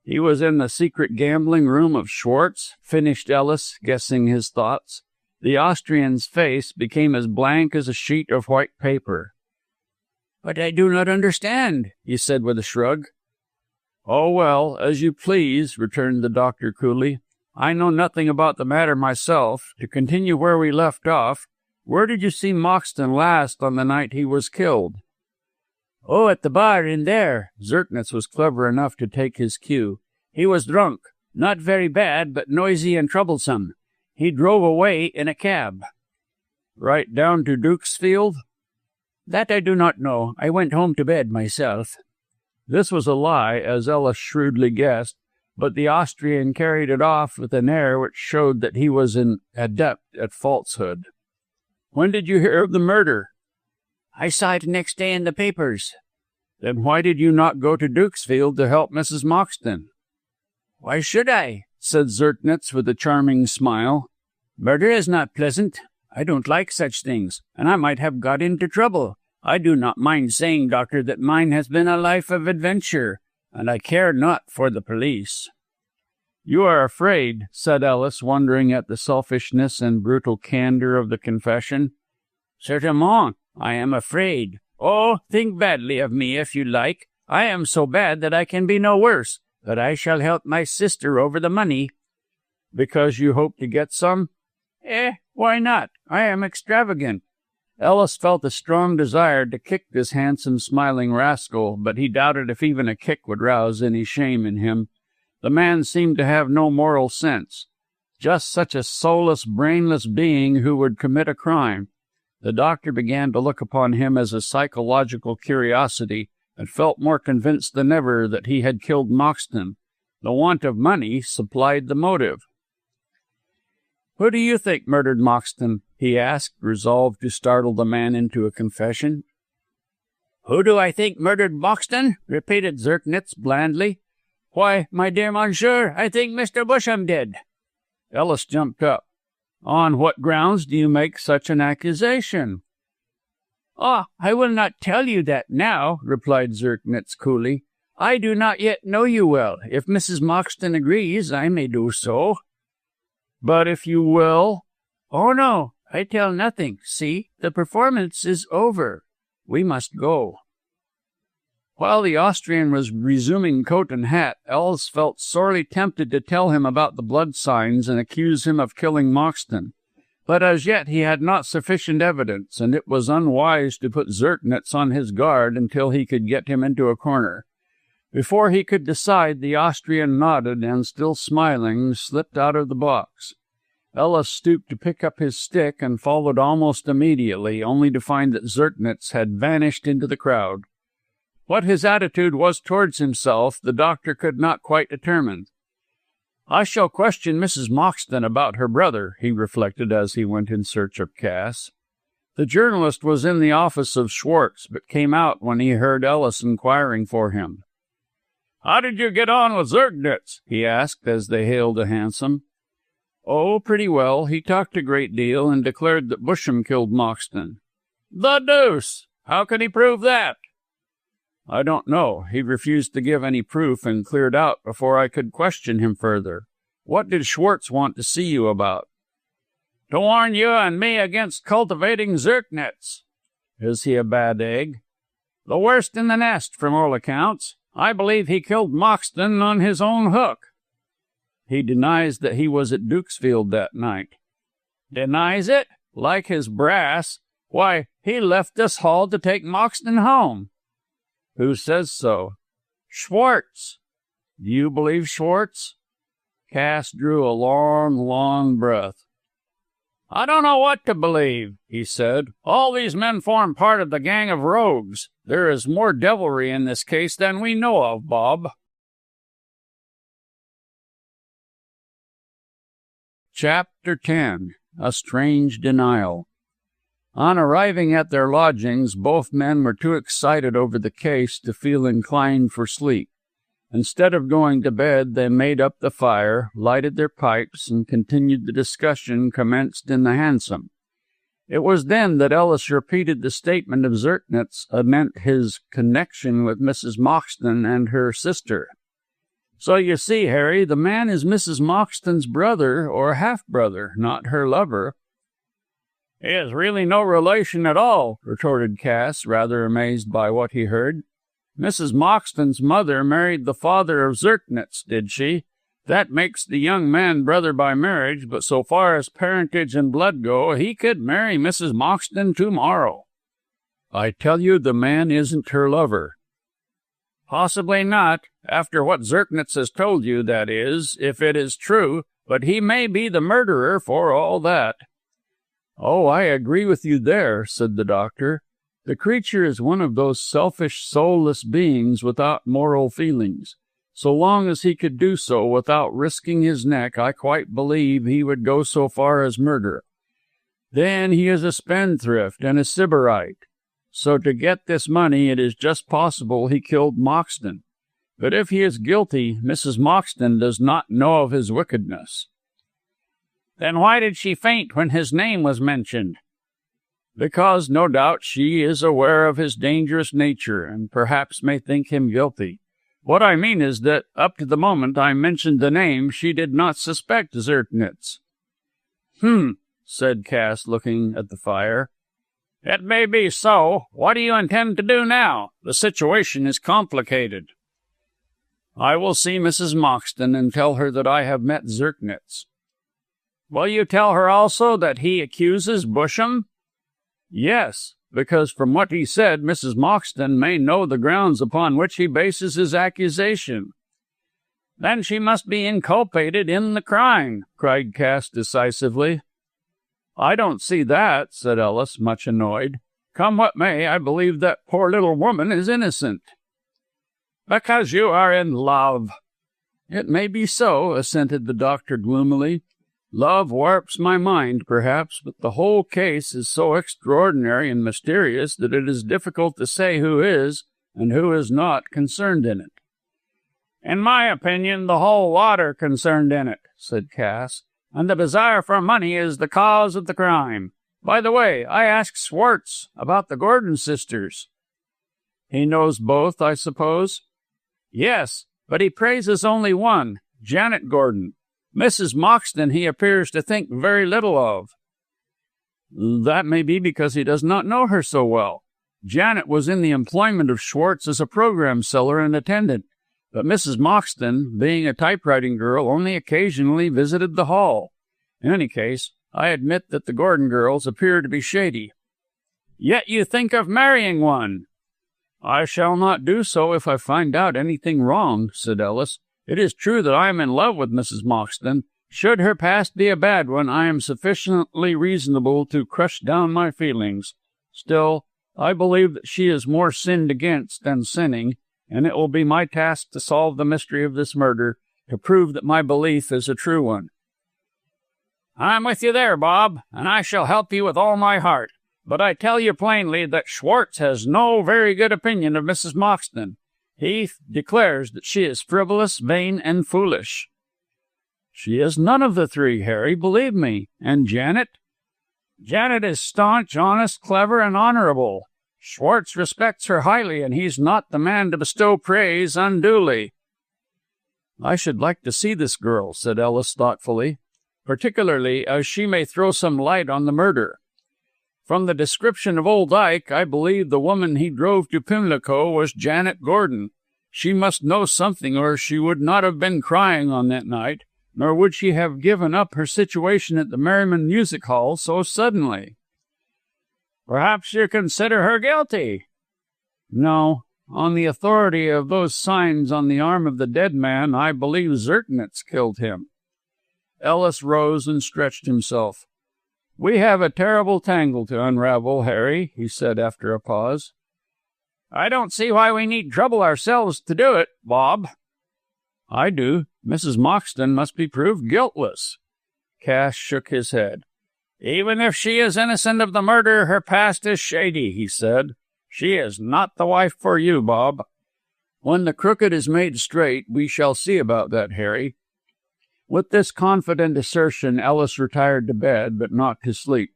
He was in the secret gambling room of Schwartz, finished Ellis, guessing his thoughts. The Austrian's face became as blank as a sheet of white paper. But I do not understand, he said with a shrug. Oh, well, as you please, returned the doctor coolly. I know nothing about the matter myself. To continue where we left off, where did you see Moxton last on the night he was killed? Oh, at the bar in there. Zertnitz was clever enough to take his cue. He was drunk. Not very bad, but noisy and troublesome. He drove away in a cab. Right down to Dukesfield? That I do not know. I went home to bed myself. This was a lie, as Ellis shrewdly guessed, but the Austrian carried it off with an air which showed that he was an adept at falsehood. When did you hear of the murder? I saw it next day in the papers. Then why did you not go to Dukesfield to help Mrs. Moxton? Why should I? Said Zertnitz with a charming smile. Murder is not pleasant. I don't like such things, and I might have got into trouble. I do not mind saying, Doctor, that mine has been a life of adventure, and I care not for the police. You are afraid, said Ellis, wondering at the selfishness and brutal candor of the confession. Certainement, I am afraid. Oh, think badly of me if you like. I am so bad that I can be no worse, but I shall help my sister over the money. Because you hope to get some? Why not? I am extravagant. Ellis felt a strong desire to kick this handsome, smiling rascal, but he doubted if even a kick would rouse any shame in him. The man seemed to have no moral sense. Just such a soulless, brainless being who would commit a crime. The doctor began to look upon him as a psychological curiosity, and felt more convinced than ever that he had killed Moxton. The want of money supplied the motive. "Who do you think murdered Moxton?" he asked, resolved to startle the man into a confession. "Who do I think murdered Moxton?" repeated Zertnitz blandly. "Why, my dear monsieur, I think Mr. Busham did." Ellis jumped up. "On what grounds do you make such an accusation?" "Ah, I will not tell you that now," replied Zertnitz coolly. "I do not yet know you well. If Mrs. Moxton agrees, I may do so." "But if you will?" "Oh, no, I tell nothing. See, the performance is over. We must go." While the Austrian was resuming coat and hat, Ellis felt sorely tempted to tell him about the blood signs and accuse him of killing Moxton. But as yet he had not sufficient evidence, and it was unwise to put Zertnitz on his guard until he could get him into a corner. Before he could decide, the Austrian nodded and, still smiling, slipped out of the box. Ellis stooped to pick up his stick and followed almost immediately, only to find that Zertnitz had vanished into the crowd. What his attitude was towards himself, the doctor could not quite determine. "I shall question Mrs. Moxton about her brother," he reflected as he went in search of Cass. The journalist was in the office of Schwartz, but came out when he heard Ellis inquiring for him. "How did you get on with Zertnitz?" he asked as they hailed a hansom. "Oh, pretty well. He talked a great deal and declared that Busham killed Moxton." "The deuce! How can he prove that?" "I don't know. He refused to give any proof and cleared out before I could question him further. What did Schwartz want to see you about?" "To warn you and me against cultivating Zertnitz." "Is he a bad egg?" The worst in the nest, from all accounts. I believe he killed Moxton on his own hook." "He denies that he was at Dukesfield that night." "Denies it? Like his brass. Why, he left this hall to take Moxton home." "Who says so?" "Schwartz." "Do you believe Schwartz?" Cass drew a long, long breath. "I don't know what to believe," he said. "All these men form part of the gang of rogues. There is more devilry in this case than we know of, Bob." Chapter 10. A Strange Denial. On arriving at their lodgings, both men were too excited over the case to feel inclined for sleep. Instead of going to bed, they made up the fire, lighted their pipes, and continued the discussion commenced in the hansom. It was then that Ellis repeated the statement of Zertnitz anent his connection with Mrs. Moxton and her sister. "So you see, Harry, the man is Mrs. Moxton's brother or half-brother, not her lover." "He is really no relation at all," retorted Cass, rather amazed by what he heard. "Mrs. Moxton's mother married the father of Zertnitz, did she? That makes the young man brother by marriage, but so far as parentage and blood go, he could marry Mrs. Moxton tomorrow." "I tell you the man isn't her lover." "Possibly not, after what Zertnitz has told you, that is, if it is true, but he may be the murderer for all that." "Oh, I agree with you there," said the doctor. "The creature is one of those selfish, soulless beings without moral feelings. So long as he could do so without risking his neck, I quite believe he would go so far as murder. Then he is a spendthrift and a sybarite. So to get this money, it is just possible he killed Moxton. But if he is guilty, Mrs. Moxton does not know of his wickedness." "Then why did she faint when his name was mentioned?" "Because, no doubt, she is aware of his dangerous nature, and perhaps may think him guilty. What I mean is that, up to the moment I mentioned the name, she did not suspect Zertnitz." Said Cass, looking at the fire. "It may be so. What do you intend to do now? The situation is complicated." "I will see Mrs. Moxton and tell her that I have met Zertnitz." "Will you tell her also that he accuses Busham?" "Yes, because from what he said, Mrs. Moxton may know the grounds upon which he bases his accusation." "Then she must be inculpated in the crime," cried Cass decisively. "I don't see that," said Ellis, much annoyed. "Come what may, I believe that poor little woman is innocent." "Because you are in love." "It may be so," assented the doctor gloomily. "Love warps my mind, perhaps, but the whole case is so extraordinary and mysterious that it is difficult to say who is and who is not concerned in it." "In my opinion, the whole lot are concerned in it," said Cass, "and the desire for money is the cause of the crime. By the way, I asked Schwartz about the Gordon sisters." "He knows both, I suppose?" "Yes, but he praises only one, Janet Gordon. Mrs. Moxton he appears to think very little of." "That may be because he does not know her so well. Janet was in the employment of Schwartz as a program seller and attendant, but Mrs. Moxton, being a typewriting girl, only occasionally visited the hall. In any case, I admit that the Gordon girls appear to be shady." "Yet you think of marrying one." "I shall not do so if I find out anything wrong," said Ellis. "It is true that I am in love with Mrs. Moxton. Should her past be a bad one, I am sufficiently reasonable to crush down my feelings. Still, I believe that she is more sinned against than sinning, and it will be my task to solve the mystery of this murder, to prove that my belief is a true one." "I'm with you there, Bob, and I shall help you with all my heart. But I tell you plainly that Schwartz has no very good opinion of Mrs. Moxton. He declares that she is frivolous, vain, and foolish." "She is none of the three, Harry, believe me. And Janet?" "Janet is staunch, honest, clever, and honorable. Schwartz respects her highly, and he's not the man to bestow praise unduly." "I should like to see this girl," said Ellis thoughtfully, "particularly as she may throw some light on the murder." From the description of old Ike, I believe the woman he drove to Pimlico was Janet Gordon. She must know something, or she would not have been crying on that night, nor would she have given up her situation at the Merriman Music Hall so suddenly." "Perhaps you consider her guilty?" "No. On the authority of those signs on the arm of the dead man, I believe Zertnitz killed him." Ellis rose and stretched himself. "We have a terrible tangle to unravel, Harry," he said after a pause. "I don't see why we need trouble ourselves to do it, Bob." "I do. Mrs. Moxton must be proved guiltless." Cass shook his head. "Even if she is innocent of the murder, her past is shady," he said. "She is not the wife for you, Bob." "When the crooked is made straight, we shall see about that, Harry." With this confident assertion, Ellis retired to bed, but not to sleep.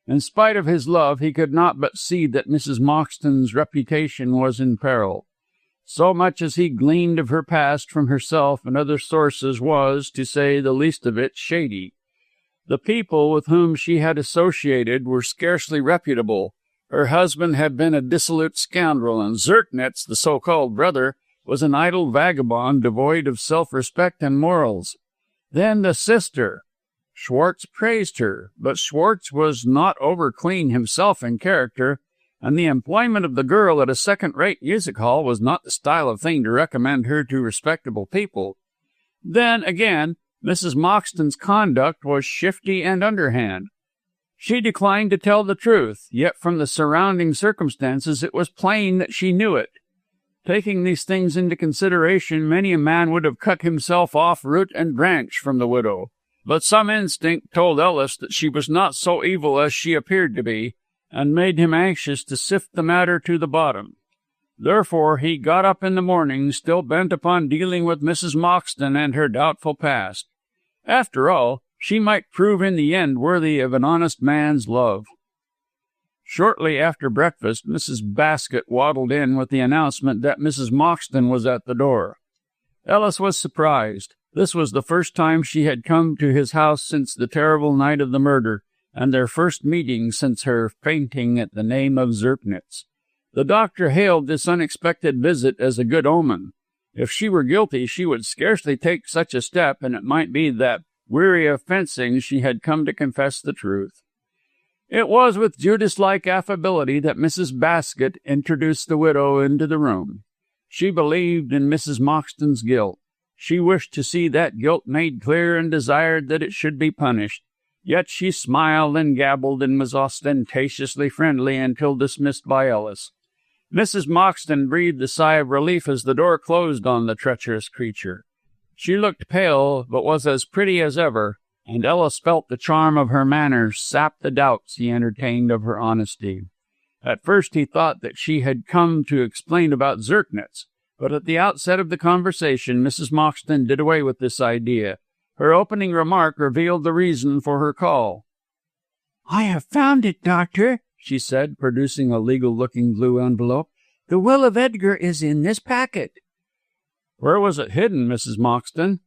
In spite of his love, he could not but see that Mrs. Moxton's reputation was in peril. So much as he gleaned of her past from herself and other sources was, to say the least of it, shady. The people with whom she had associated were scarcely reputable. Her husband had been a dissolute scoundrel, and Zertnitz, the so-called brother, was an idle vagabond devoid of self-respect and morals. Then the sister. Schwartz praised her, but Schwartz was not over-clean himself in character, and the employment of the girl at a second-rate music hall was not the style of thing to recommend her to respectable people. Then, again, Mrs. Moxton's conduct was shifty and underhand. She declined to tell the truth, yet from the surrounding circumstances it was plain that she knew it. Taking these things into consideration, many a man would have cut himself off root and branch from the widow. But some instinct told Ellis that she was not so evil as she appeared to be, and made him anxious to sift the matter to the bottom. Therefore he got up in the morning, still bent upon dealing with Mrs. Moxton and her doubtful past. After all, she might prove in the end worthy of an honest man's love. Shortly after breakfast, Mrs. Baskett waddled in with the announcement that Mrs. Moxton was at the door. Ellis was surprised. This was the first time she had come to his house since the terrible night of the murder, and their first meeting since her fainting at the name of Zertnitz. The doctor hailed this unexpected visit as a good omen. If she were guilty, she would scarcely take such a step, and it might be that, weary of fencing, she had come to confess the truth. It was with Judas-like affability that Mrs. Baskett introduced the widow into the room. She believed in Mrs. Moxton's guilt. She wished to see that guilt made clear and desired that it should be punished. Yet she smiled and gabbled and was ostentatiously friendly until dismissed by Ellis. Mrs. Moxton breathed a sigh of relief as the door closed on the treacherous creature. She looked pale, but was as pretty as ever, and Ellis felt the charm of her manners sap the doubts he entertained of her honesty. At first he thought that she had come to explain about Zertnitz, but at the outset of the conversation Mrs. Moxton did away with this idea. Her opening remark revealed the reason for her call. "I have found it, Doctor," she said, producing a legal-looking blue envelope. "The will of Edgar is in this packet." "Where was it hidden, Mrs. Moxton?"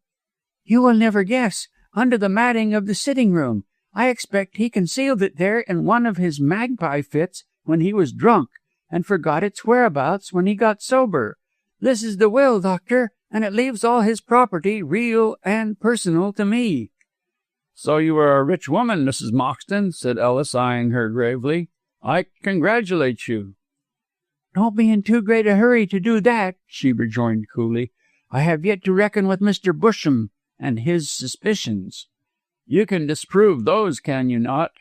"You will never guess. Under the matting of the sitting-room. I expect he concealed it there in one of his magpie fits when he was drunk, and forgot its whereabouts when he got sober. This is the will, Doctor, and it leaves all his property, real and personal, to me." "So you are a rich woman, Mrs. Moxton," said Ellis, eyeing her gravely. "I congratulate you." "Don't be in too great a hurry to do that," she rejoined coolly. "I have yet to reckon with Mr. Busham and his suspicions." "You can disprove those, can you not?"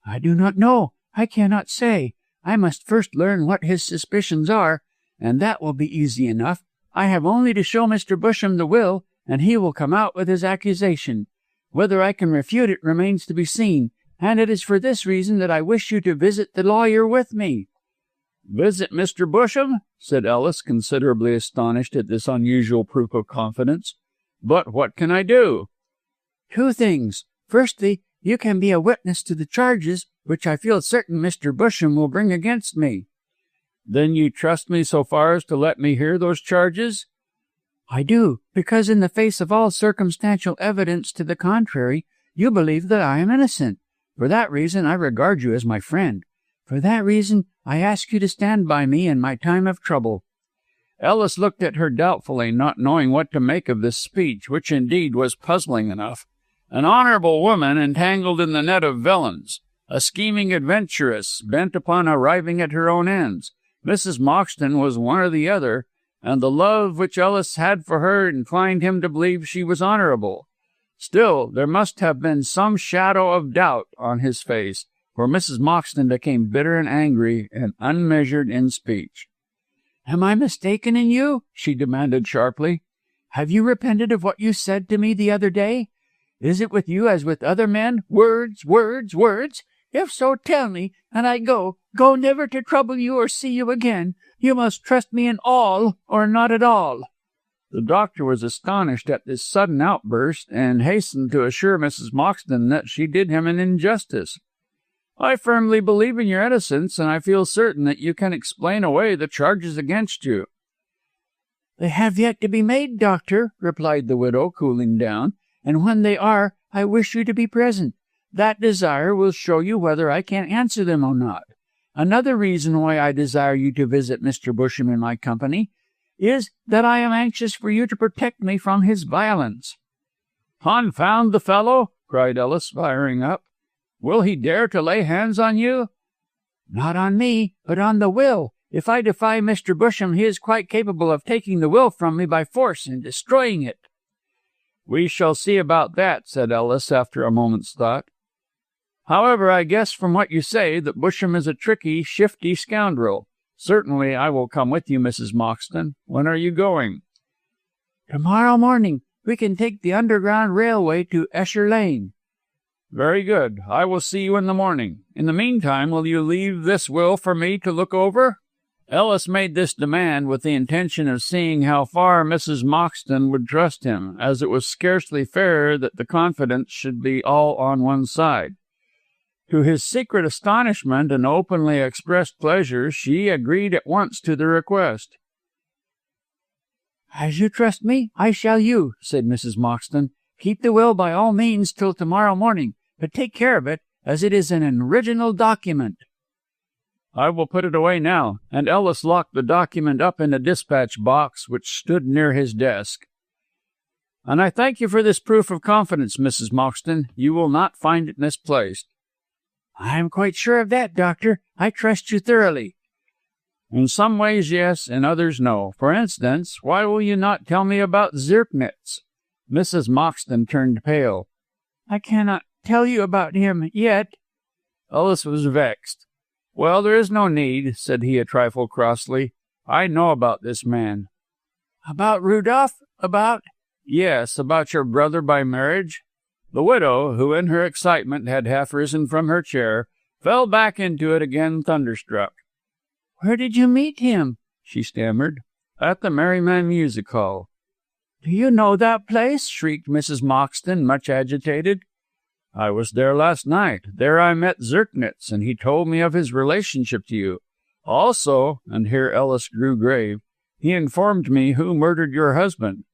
"I do not know. I cannot say. I must first learn what his suspicions are, and that will be easy enough. I have only to show Mr. Busham the will, and he will come out with his accusation. Whether I can refute it remains to be seen, and it is for this reason that I wish you to visit the lawyer with me." "Visit Mr. Busham?" said Ellis, considerably astonished at this unusual proof of confidence. "But what can I do?" "Two things. Firstly, you can be a witness to the charges which I feel certain Mr. Busham will bring against me." "Then you trust me so far as to let me hear those charges?" "I do, because in the face of all circumstantial evidence to the contrary, you believe that I am innocent. For that reason, I regard you as my friend. For that reason, I ask you to stand by me in my time of trouble." Ellis looked at her doubtfully, not knowing what to make of this speech, which indeed was puzzling enough. An honourable woman entangled in the net of villains, a scheming adventuress bent upon arriving at her own ends. Mrs. Moxton was one or the other, and the love which Ellis had for her inclined him to believe she was honourable. Still, there must have been some shadow of doubt on his face, for Mrs. Moxton became bitter and angry and unmeasured in speech. "Am I mistaken in you?" she demanded sharply. "Have you repented of what you said to me the other day? Is it with you as with other men? Words, words, words? If so, tell me, and I go never to trouble you or see you again. You must trust me in all or not at all." The doctor was astonished at this sudden outburst, and hastened to assure Mrs. Moxton that she did him an injustice. "I firmly believe in your innocence, and I feel certain that you can explain away the charges against you." "They have yet to be made, doctor," replied the widow, cooling down, "and when they are, I wish you to be present. That desire will show you whether I can answer them or not. Another reason why I desire you to visit Mr. Busham in my company is that I am anxious for you to protect me from his violence." "Confound the fellow!" cried Ellis, firing up. "Will he dare to lay hands on you?" "Not on me, but on the will. If I defy Mr. Busham, he is quite capable of taking the will from me by force and destroying it." "We shall see about that," said Ellis, after a moment's thought. "However, I guess from what you say that Busham is a tricky, shifty scoundrel. Certainly I will come with you, Mrs. Moxton. When are you going?" "Tomorrow morning. We can take the Underground Railway to Esher Lane." "Very good. I will see you in the morning. In the meantime, will you leave this will for me to look over?" Ellis made this demand with the intention of seeing how far Mrs. Moxton would trust him, as it was scarcely fair that the confidence should be all on one side. To his secret astonishment and openly expressed pleasure, she agreed at once to the request. "As you trust me, I shall you," said Mrs. Moxton. "Keep the will by all means till tomorrow morning, but take care of it, as it is an original document." "I will put it away now," and Ellis locked the document up in a dispatch box which stood near his desk. "And I thank you for this proof of confidence, Mrs. Moxton. You will not find it misplaced." "I am quite sure of that, doctor. I trust you thoroughly." "In some ways, yes, in others, no. For instance, why will you not tell me about Zirknitz?" Mrs. Moxton turned pale. "I cannot tell you about him yet." Ellis was vexed. "Well, there is no need," said he a trifle crossly. "I know about this man." "About Rudolph? About—" "Yes, about your brother by marriage." The widow, who in her excitement had half risen from her chair, fell back into it again, thunderstruck. "Where did you meet him?" she stammered. "At the Merryman Music Hall." "Do you know that place?" shrieked Mrs. Moxton, much agitated. "I was there last night. There I met Zirknitz, and he told me of his relationship to you. Also," and here Ellis grew grave, "he informed me who murdered your husband."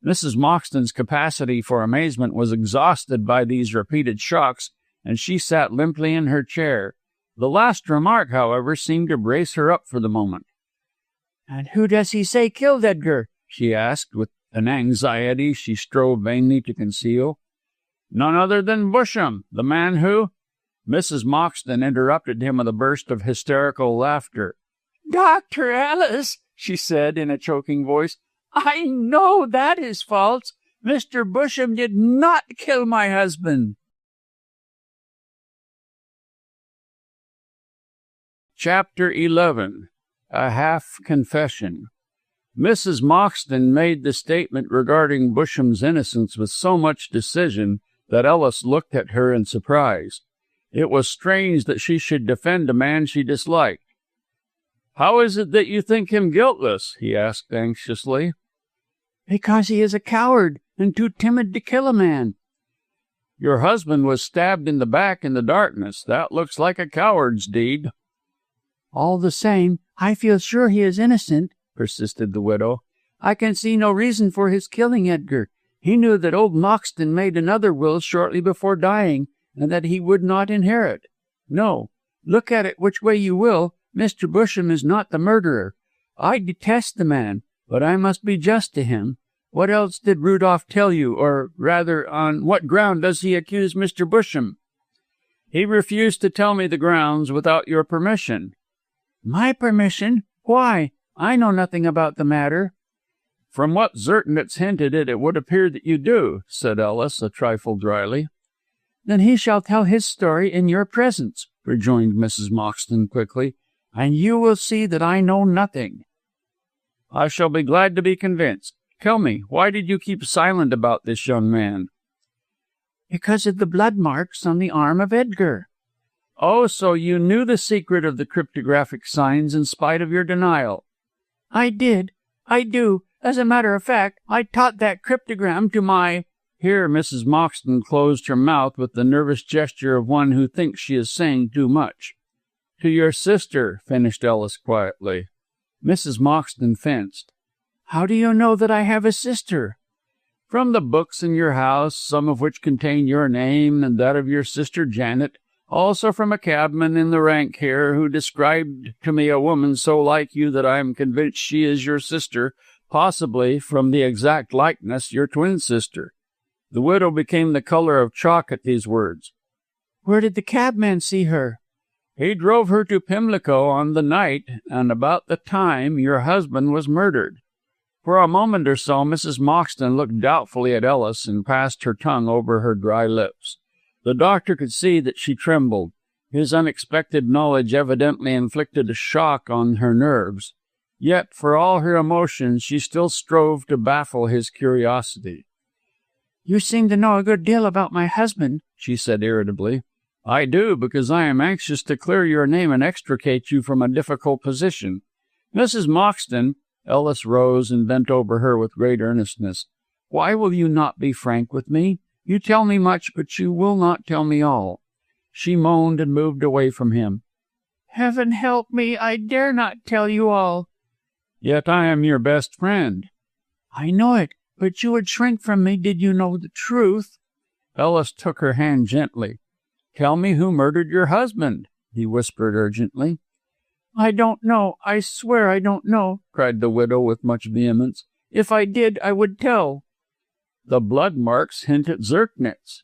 Mrs. Moxton's capacity for amazement was exhausted by these repeated shocks, and she sat limply in her chair. The last remark, however, seemed to brace her up for the moment. "And who does he say killed Edgar?" she asked, with an anxiety she strove vainly to conceal. "None other than Busham, the man who—" Mrs. Moxton interrupted him with a burst of hysterical laughter. "Dr. Ellis," she said in a choking voice, "I know that is false. Mr. Busham did not kill my husband." Chapter 11. A Half-Confession. Mrs. Moxton made the statement regarding Busham's innocence with so much decision that Ellis looked at her in surprise. It was strange that she should defend a man she disliked. "How is it that you think him guiltless?" he asked anxiously. "Because he is a coward and too timid to kill a man." "Your husband was stabbed in the back in the darkness. That looks like a coward's deed." "All the same, I feel sure he is innocent," persisted the widow. "I can see no reason for his killing Edgar. He knew that old Moxton made another will shortly before dying, and that he would not inherit. No, look at it which way you will, Mr. Busham is not the murderer. I detest the man, but I must be just to him. What else did Rudolph tell you, or rather, on what ground does he accuse Mr. Busham?" "He refused to tell me the grounds without your permission." "My permission? Why? I know nothing about the matter." "From what Zertnitz hinted it would appear that you do," said Ellis, a trifle dryly. "Then he shall tell his story in your presence," rejoined Mrs. Moxton quickly, "and you will see that I know nothing." "I shall be glad to be convinced. Tell me, why did you keep silent about this young man?" "Because of the blood marks on the arm of Edgar." "Oh, so you knew the secret of the cryptographic signs in spite of your denial?" "I did. I do. As a matter of fact, I taught that cryptogram to my—" Here Mrs. Moxton closed her mouth with the nervous gesture of one who thinks she is saying too much. "To your sister," finished Ellis quietly. Mrs. Moxton fenced. "How do you know that I have a sister?" "From the books in your house, some of which contain your name and that of your sister Janet, also from a cabman in the rank here who described to me a woman so like you that I am convinced she is your sister, possibly, from the exact likeness, your twin sister." The widow became the color of chalk at these words. "Where did the cabman see her?" "He drove her to Pimlico on the night and about the time your husband was murdered." For a moment or so Mrs. Moxton looked doubtfully at Ellis and passed her tongue over her dry lips. The doctor could see that she trembled. His unexpected knowledge evidently inflicted a shock on her nerves. Yet, for all her emotions, she still strove to baffle his curiosity. "You seem to know a good deal about my husband," she said irritably. "I do, because I am anxious to clear your name and extricate you from a difficult position. Mrs. Moxton," Ellis rose and bent over her with great earnestness, "why will you not be frank with me? You tell me much, but you will not tell me all." She moaned and moved away from him. "Heaven help me, I dare not tell you all." "Yet I am your best friend." "I know it, but you would shrink from me did you know the truth." Ellis took her hand gently. "Tell me who murdered your husband," he whispered urgently. "I don't know. I swear I don't know," cried the widow with much vehemence. "If I did, I would tell." "The blood marks hint at Zertnitz."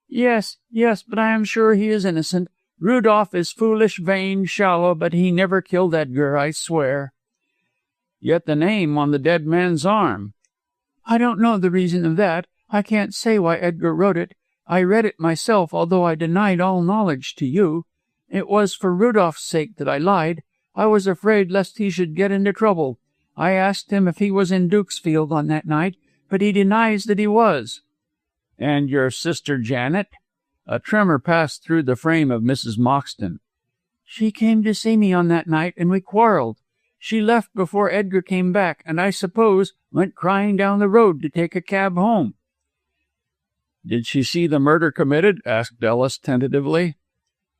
Yes, but I am sure he is innocent. Rudolph is foolish, vain, shallow, but he never killed Edgar, I swear." "Yet the name on the dead man's arm." "I don't know the reason of that. I can't say why Edgar wrote it. I read it myself, although I denied all knowledge to you. It was for Rudolph's sake that I lied. I was afraid lest he should get into trouble. I asked him if he was in Dukesfield on that night, but he denies that he was." "And your sister Janet?" A tremor passed through the frame of Mrs. Moxton. "She came to see me on that night, and we quarrelled. She left before Edgar came back, and I suppose went crying down the road to take a cab home." "Did she see the murder committed?" asked Ellis tentatively.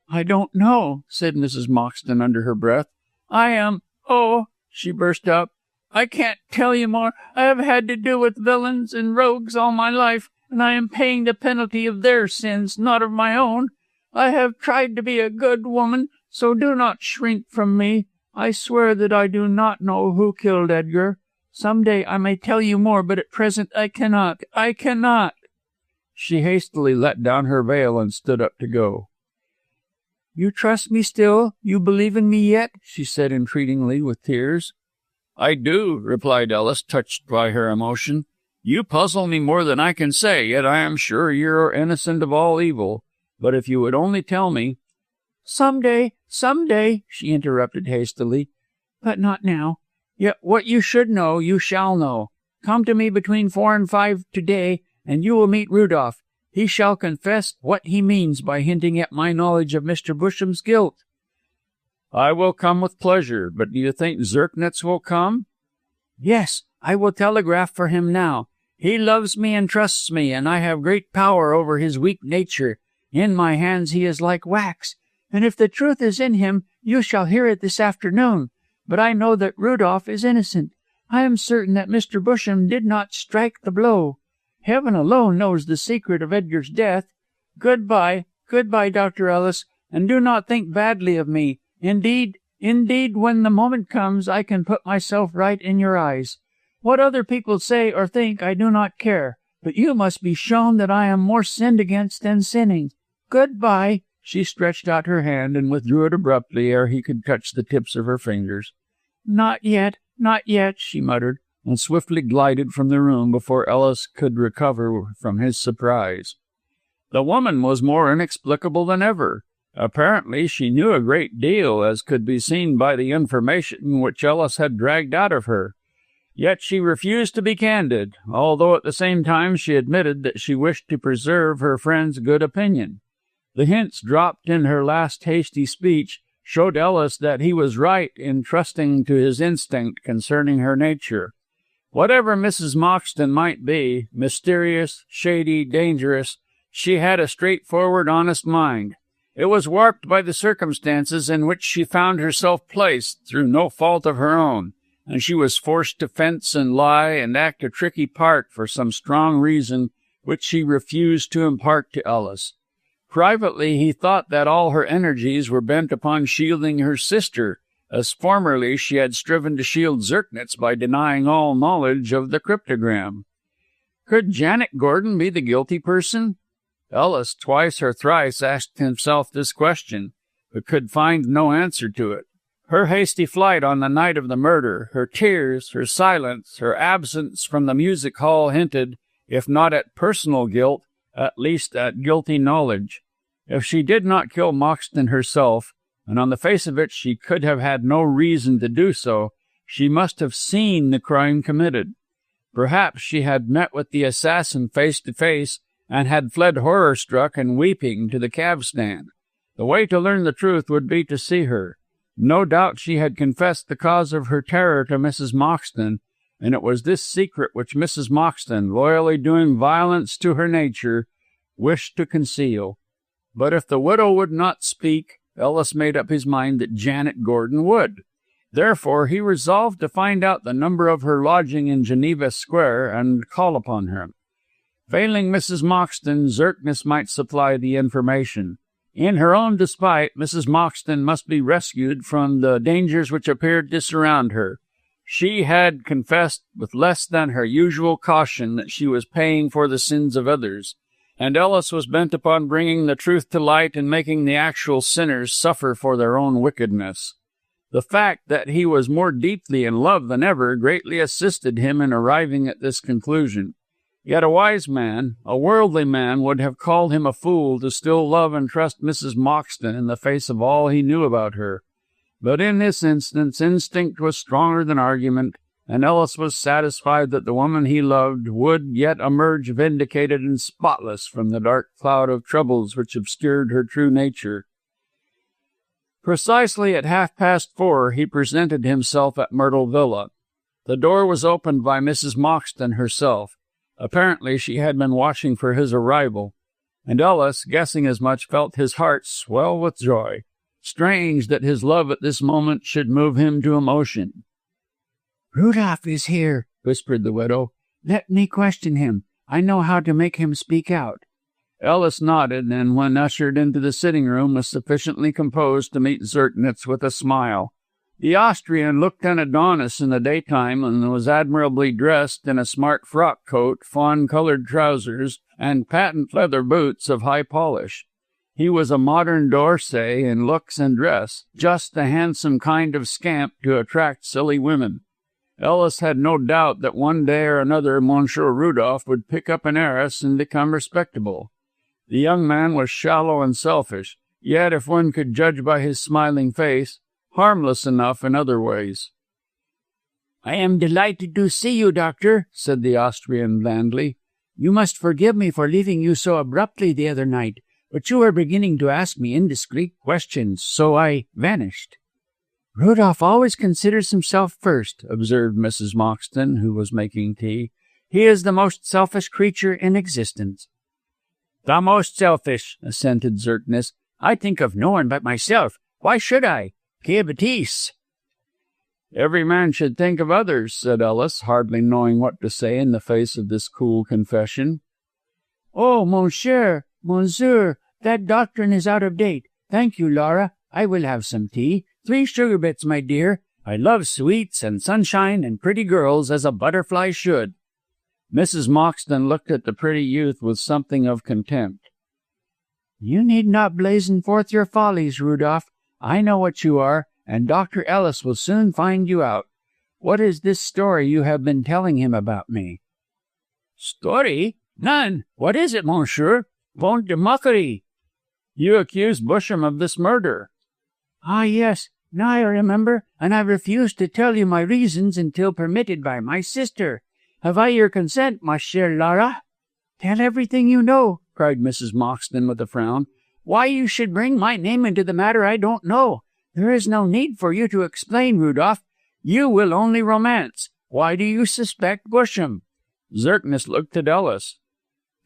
"I don't know," said Mrs. Moxton under her breath. "Oh," she burst out, "I can't tell you more. I have had to do with villains and rogues all my life, and I am paying the penalty of their sins, not of my own. I have tried to be a good woman, so do not shrink from me. I swear that I do not know who killed Edgar. Some day I may tell you more, but at present I cannot. I cannot." She hastily let down her veil and stood up to go. "You trust me still? You believe in me yet?" she said entreatingly with tears. "I do," replied Ellis, touched by her emotion. "You puzzle me more than I can say, yet I am sure you are innocent of all evil. But if you would only tell me—" Some day, she interrupted hastily. "But not now. Yet what you should know, you shall know. Come to me between 4 and 5 today, and you will meet Rudolph. He shall confess what he means by hinting at my knowledge of Mr. Busham's guilt." "I will come with pleasure, but do you think Zertnitz will come?" "Yes, I will telegraph for him now. He loves me and trusts me, and I have great power over his weak nature. In my hands he is like wax, and if the truth is in him, you shall hear it this afternoon. But I know that Rudolph is innocent. I am certain that Mr. Busham did not strike the blow. Heaven alone knows the secret of Edgar's death. Goodbye. Goodbye, Dr. Ellis, and do not think badly of me. Indeed, when the moment comes, I can put myself right in your eyes. What other people say or think I do not care, but you must be shown that I am more sinned against than sinning. Goodbye." She stretched out her hand and withdrew it abruptly ere he could touch the tips of her fingers. Not yet, she muttered, and swiftly glided from the room before Ellis could recover from his surprise. The woman was more inexplicable than ever. Apparently she knew a great deal, as could be seen by the information which Ellis had dragged out of her. Yet she refused to be candid, although at the same time she admitted that she wished to preserve her friend's good opinion. The hints dropped in her last hasty speech showed Ellis that he was right in trusting to his instinct concerning her nature. Whatever Mrs. Moxton might be, mysterious, shady, dangerous, she had a straightforward, honest mind. It was warped by the circumstances in which she found herself placed through no fault of her own, and she was forced to fence and lie and act a tricky part for some strong reason which she refused to impart to Ellis. Privately, he thought that all her energies were bent upon shielding her sister, as formerly she had striven to shield Zirknitz by denying all knowledge of the cryptogram. Could Janet Gordon be the guilty person? Ellis twice or thrice asked himself this question, but could find no answer to it. Her hasty flight on the night of the murder, her tears, her silence, her absence from the music hall hinted, if not at personal guilt, at least at guilty knowledge. If she did not kill Moxton herself, and on the face of it she could have had no reason to do so, she must have seen the crime committed. Perhaps she had met with the assassin face to face, and had fled horror-struck and weeping to the cab-stand. The way to learn the truth would be to see her. No doubt she had confessed the cause of her terror to Mrs. Moxton, and it was this secret which Mrs. Moxton, loyally doing violence to her nature, wished to conceal. But if the widow would not speak, Ellis made up his mind that Janet Gordon would. Therefore he resolved to find out the number of her lodging in Geneva Square and call upon her. Failing Mrs. Moxton, Zirknitz might supply the information. In her own despite, Mrs. Moxton must be rescued from the dangers which appeared to surround her. She had confessed with less than her usual caution that she was paying for the sins of others, and Ellis was bent upon bringing the truth to light and making the actual sinners suffer for their own wickedness. The fact that he was more deeply in love than ever greatly assisted him in arriving at this conclusion. Yet a wise man, a worldly man, would have called him a fool to still love and trust Mrs. Moxton in the face of all he knew about her. But in this instance, instinct was stronger than argument, and Ellis was satisfied that the woman he loved would yet emerge vindicated and spotless from the dark cloud of troubles which obscured her true nature. Precisely at 4:30 he presented himself at Myrtle Villa. The door was opened by Mrs. Moxton herself. Apparently she had been watching for his arrival, and Ellis, guessing as much, felt his heart swell with joy. Strange that his love at this moment should move him to emotion. "Rudolph is here," whispered the widow. "Let me question him. I know how to make him speak out." Ellis nodded, and when ushered into the sitting-room was sufficiently composed to meet Zirknitz with a smile. The Austrian looked an Adonis in the daytime and was admirably dressed in a smart frock-coat, fawn-colored trousers, and patent leather boots of high polish. He was a modern D'Orsay in looks and dress, just the handsome kind of scamp to attract silly women. Ellis had no doubt that one day or another Monsieur Rudolph would pick up an heiress and become respectable. The young man was shallow and selfish, yet, if one could judge by his smiling face, harmless enough in other ways. "I am delighted to see you, Doctor," said the Austrian blandly. "You must forgive me for leaving you so abruptly the other night, but you were beginning to ask me indiscreet questions, so I vanished." "Rudolph always considers himself first," observed Mrs. Moxton, who was making tea. "He is the most selfish creature in existence." "The most selfish," assented Zirknitz. "I think of no one but myself. Why should I? Que bêtise!" "Every man should think of others," said Ellis, hardly knowing what to say in the face of this cool confession. "Oh, monsieur, that doctrine is out of date. Thank you, Laura. I will have some tea. 3 sugar bits, my dear. I love sweets and sunshine and pretty girls as a butterfly should." Mrs. Moxton looked at the pretty youth with something of contempt. "You need not blazon forth your follies, Rudolph. I know what you are, and Dr. Ellis will soon find you out. What is this story you have been telling him about me?" "Story? None. What is it, monsieur? Bon de mockery." "You accuse Busham of this murder." "Ah, yes. Now I remember, and I refuse to tell you my reasons until permitted by my sister. Have I your consent, ma chère Laura?" "Tell everything you know," cried Mrs. Moxton with a frown. "Why you should bring my name into the matter I don't know. There is no need for you to explain, Rudolph. You will only romance. Why do you suspect Busham?" Zirknitz looked at Ellis.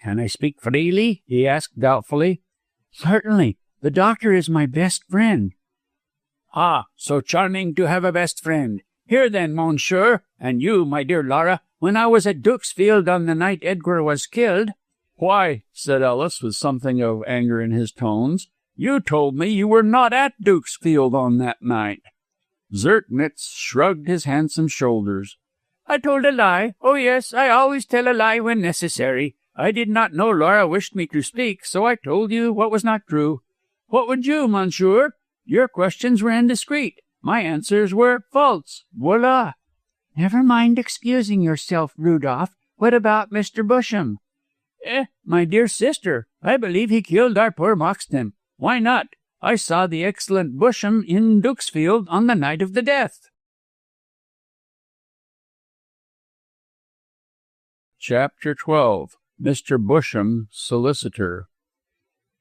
"Can I speak freely?" he asked doubtfully. "Certainly. The doctor is my best friend." "Ah, so charming to have a best friend. Here then, monsieur, and you, my dear Laura, when I was at Dukesfield on the night Edgar was killed—" "Why," said Ellis, with something of anger in his tones, "you told me you were not at Dukesfield on that night." Zirknitz shrugged his handsome shoulders. "I told a lie. Oh, yes, I always tell a lie when necessary. I did not know Laura wished me to speak, so I told you what was not true. What would you, monsieur? Your questions were indiscreet. My answers were false. Voila." "Never mind excusing yourself, Rudolph. What about Mr. Busham?" My dear sister, I believe he killed our poor Moxton. Why not? I saw the excellent Busham in Dukesfield on the night of the death." Chapter 12. Mr. Busham, Solicitor.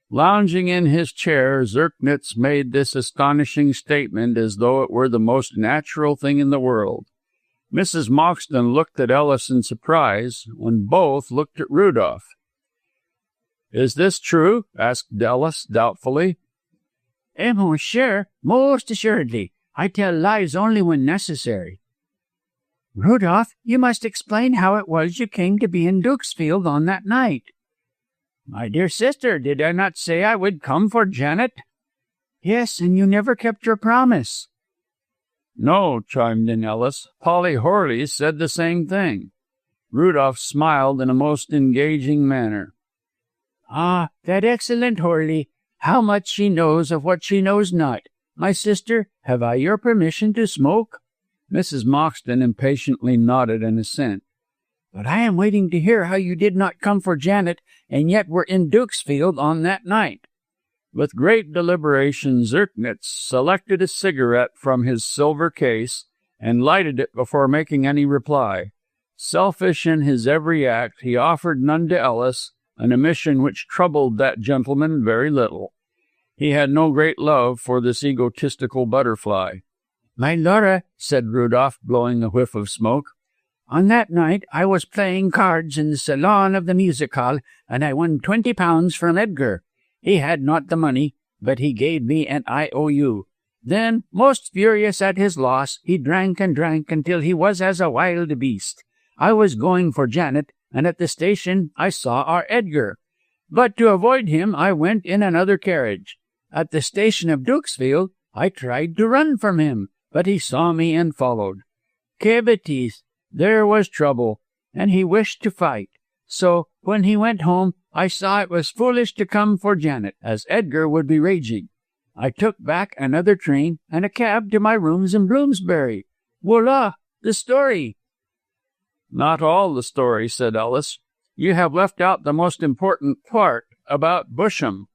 Lounging in his chair, Zirknitz made this astonishing statement as though it were the most natural thing in the world. Mrs. Moxton looked at Ellis in surprise, when both looked at Rudolph. "Is this true?" asked Ellis doubtfully. Mon cher, most assuredly. I tell lies only when necessary." "Rudolph, you must explain how it was you came to be in Dukesfield on that night." "My dear sister, did I not say I would come for Janet?" "Yes, and you never kept your promise." "No," chimed in Ellis. "Polly Horley said the same thing." Rudolph smiled in a most engaging manner. "Ah, that excellent Horley! How much she knows of what she knows not. My sister, have I your permission to smoke?" Mrs. Moxton impatiently nodded an assent. "But I am waiting to hear how you did not come for Janet, and yet were in Dukesfield on that night." With great deliberation, Zirknitz selected a cigarette from his silver case and lighted it before making any reply. Selfish in his every act, he offered none to Ellis, an omission which troubled that gentleman very little. He had no great love for this egotistical butterfly. "My Laura," said Rudolph, blowing a whiff of smoke, "on that night I was playing cards in the salon of the music hall, and I won £20 from Edgar. He had not the money, but he gave me an IOU. Then, most furious at his loss, he drank and drank until he was as a wild beast. I was going for Janet, and at the station I saw our Edgar. But to avoid him I went in another carriage. At the station of Dukesfield I tried to run from him, but he saw me and followed. Que bêtise! There was trouble, and he wished to fight. So, when he went home, I saw it was foolish to come for Janet, as Edgar would be raging. I took back another train and a cab to my rooms in Bloomsbury. Voila, the story." "Not all the story," said Ellis. "You have left out the most important part about Busham."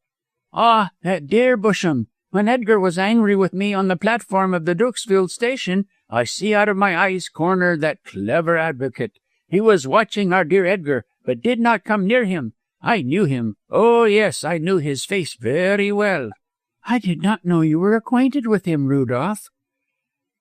"Ah, that dear Busham! When Edgar was angry with me on the platform of the Dukesfield station, I see out of my eye's corner that clever advocate. He was watching our dear Edgar, but did not come near him. I knew him. Oh, yes, I knew his face very well." "I did not know you were acquainted with him, Rudolph."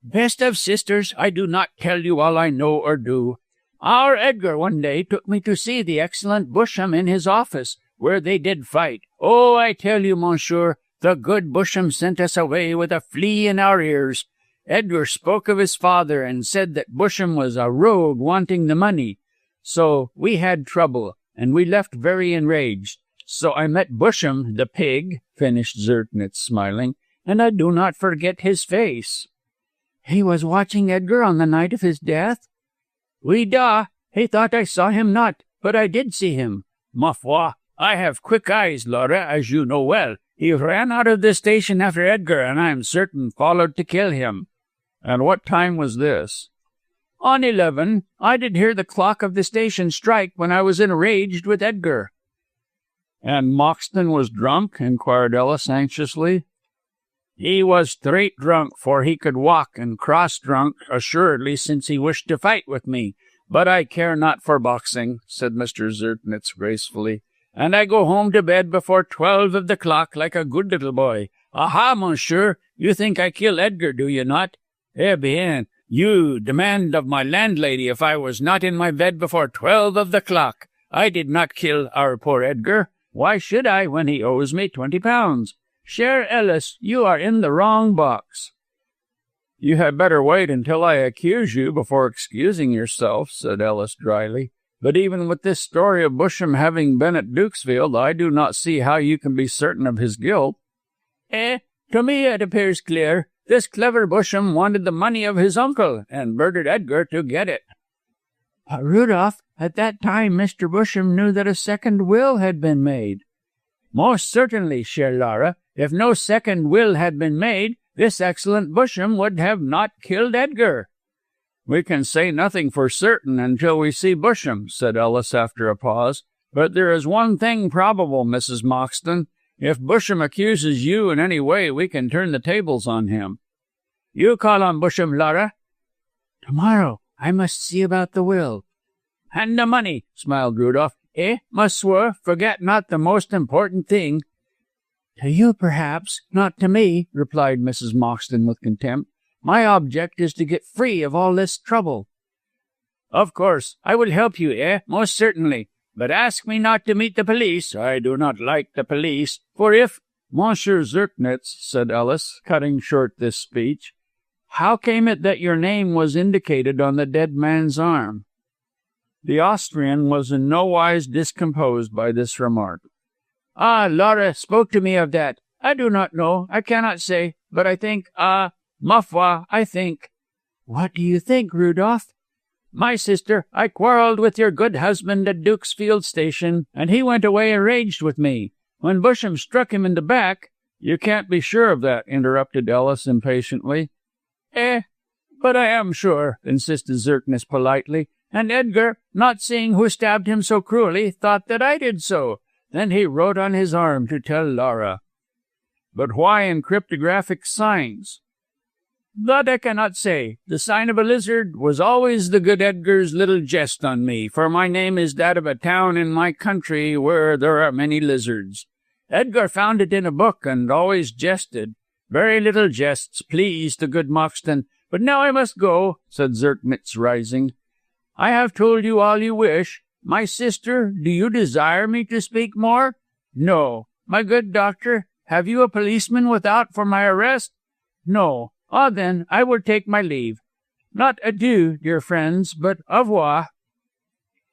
"Best of sisters, I do not tell you all I know or do. Our Edgar one day took me to see the excellent Busham in his office, where they did fight. Oh, I tell you, monsieur, the good Busham sent us away with a flea in our ears. Edgar spoke of his father and said that Busham was a rogue wanting the money. So we had trouble, and we left very enraged. so I met Busham, the pig, finished Zertnitz, smiling, and I do not forget his face. He was watching Edgar on the night of his death? Oui da, he thought I saw him not, but I did see him. Ma foi, I have quick eyes, Laura, as you know well. He ran out of the station after Edgar, and I am certain followed to kill him. And what time was this? On 11, I did hear the clock of the station strike when I was enraged with Edgar. And Moxton was drunk? Inquired Ellis anxiously. He was straight drunk, for he could walk, and cross-drunk, assuredly, since he wished to fight with me. But I care not for boxing, said Mr. Zertnitz gracefully, and I go home to bed before 12 of the clock like a good little boy. Aha, monsieur, you think I kill Edgar, do you not? Eh bien, you demand of my landlady if I was not in my bed before 12 of the clock. I did not kill our poor Edgar. Why should I, when he owes me 20 pounds? Cher Ellis, you are in the wrong box. You had better wait until I accuse you before excusing yourself, said Ellis dryly. But even with this story of Busham having been at Dukesfield, I do not see how you can be certain of his guilt. To me it appears clear. This clever Busham wanted the money of his uncle, and murdered Edgar to get it. But, Rudolph, at that time Mr. Busham knew that a second will had been made. Most certainly, chère Laura. If no second will had been made, this excellent Busham would have not killed Edgar. We can say nothing for certain until we see Busham, said Ellis after a pause. But there is one thing probable, Mrs. Moxton. If Busham accuses you in any way, we can turn the tables on him. You call on Busham, Laura. Tomorrow I must see about the will. And the money, smiled Rudolph. Monsieur, forget not the most important thing. To you, perhaps, not to me, replied Mrs. Moxton with contempt. My object is to get free of all this trouble. Of course, I will help you, most certainly. But ask me not to meet the police. I do not like the police. For if— Monsieur Zertnitz, said Ellis, cutting short this speech, how came it that your name was indicated on the dead man's arm? The Austrian was in no wise discomposed by this remark. Ah, Laura spoke to me of that. I do not know. I cannot say. But I think— ma foi, I think. What do you think, Rudolph? My sister, I quarrelled with your good husband at Dukesfield Station, and he went away enraged with me. When Busham struck him in the back— You can't be sure of that, interrupted Ellis impatiently. But I am sure, insisted Zertnitz politely, and Edgar, not seeing who stabbed him so cruelly, thought that I did so. Then he wrote on his arm to tell Laura. But why in cryptographic signs? That I cannot say. The sign of a lizard was always the good Edgar's little jest on me, for my name is that of a town in my country where there are many lizards. Edgar found it in a book and always jested. Very little jests pleased the good Moxton. But now I must go, said Zertnitz, rising. I have told you all you wish. My sister, do you desire me to speak more? No. My good doctor, have you a policeman without for my arrest? No. Ah, then, I will take my leave. Not adieu, dear friends, but au revoir.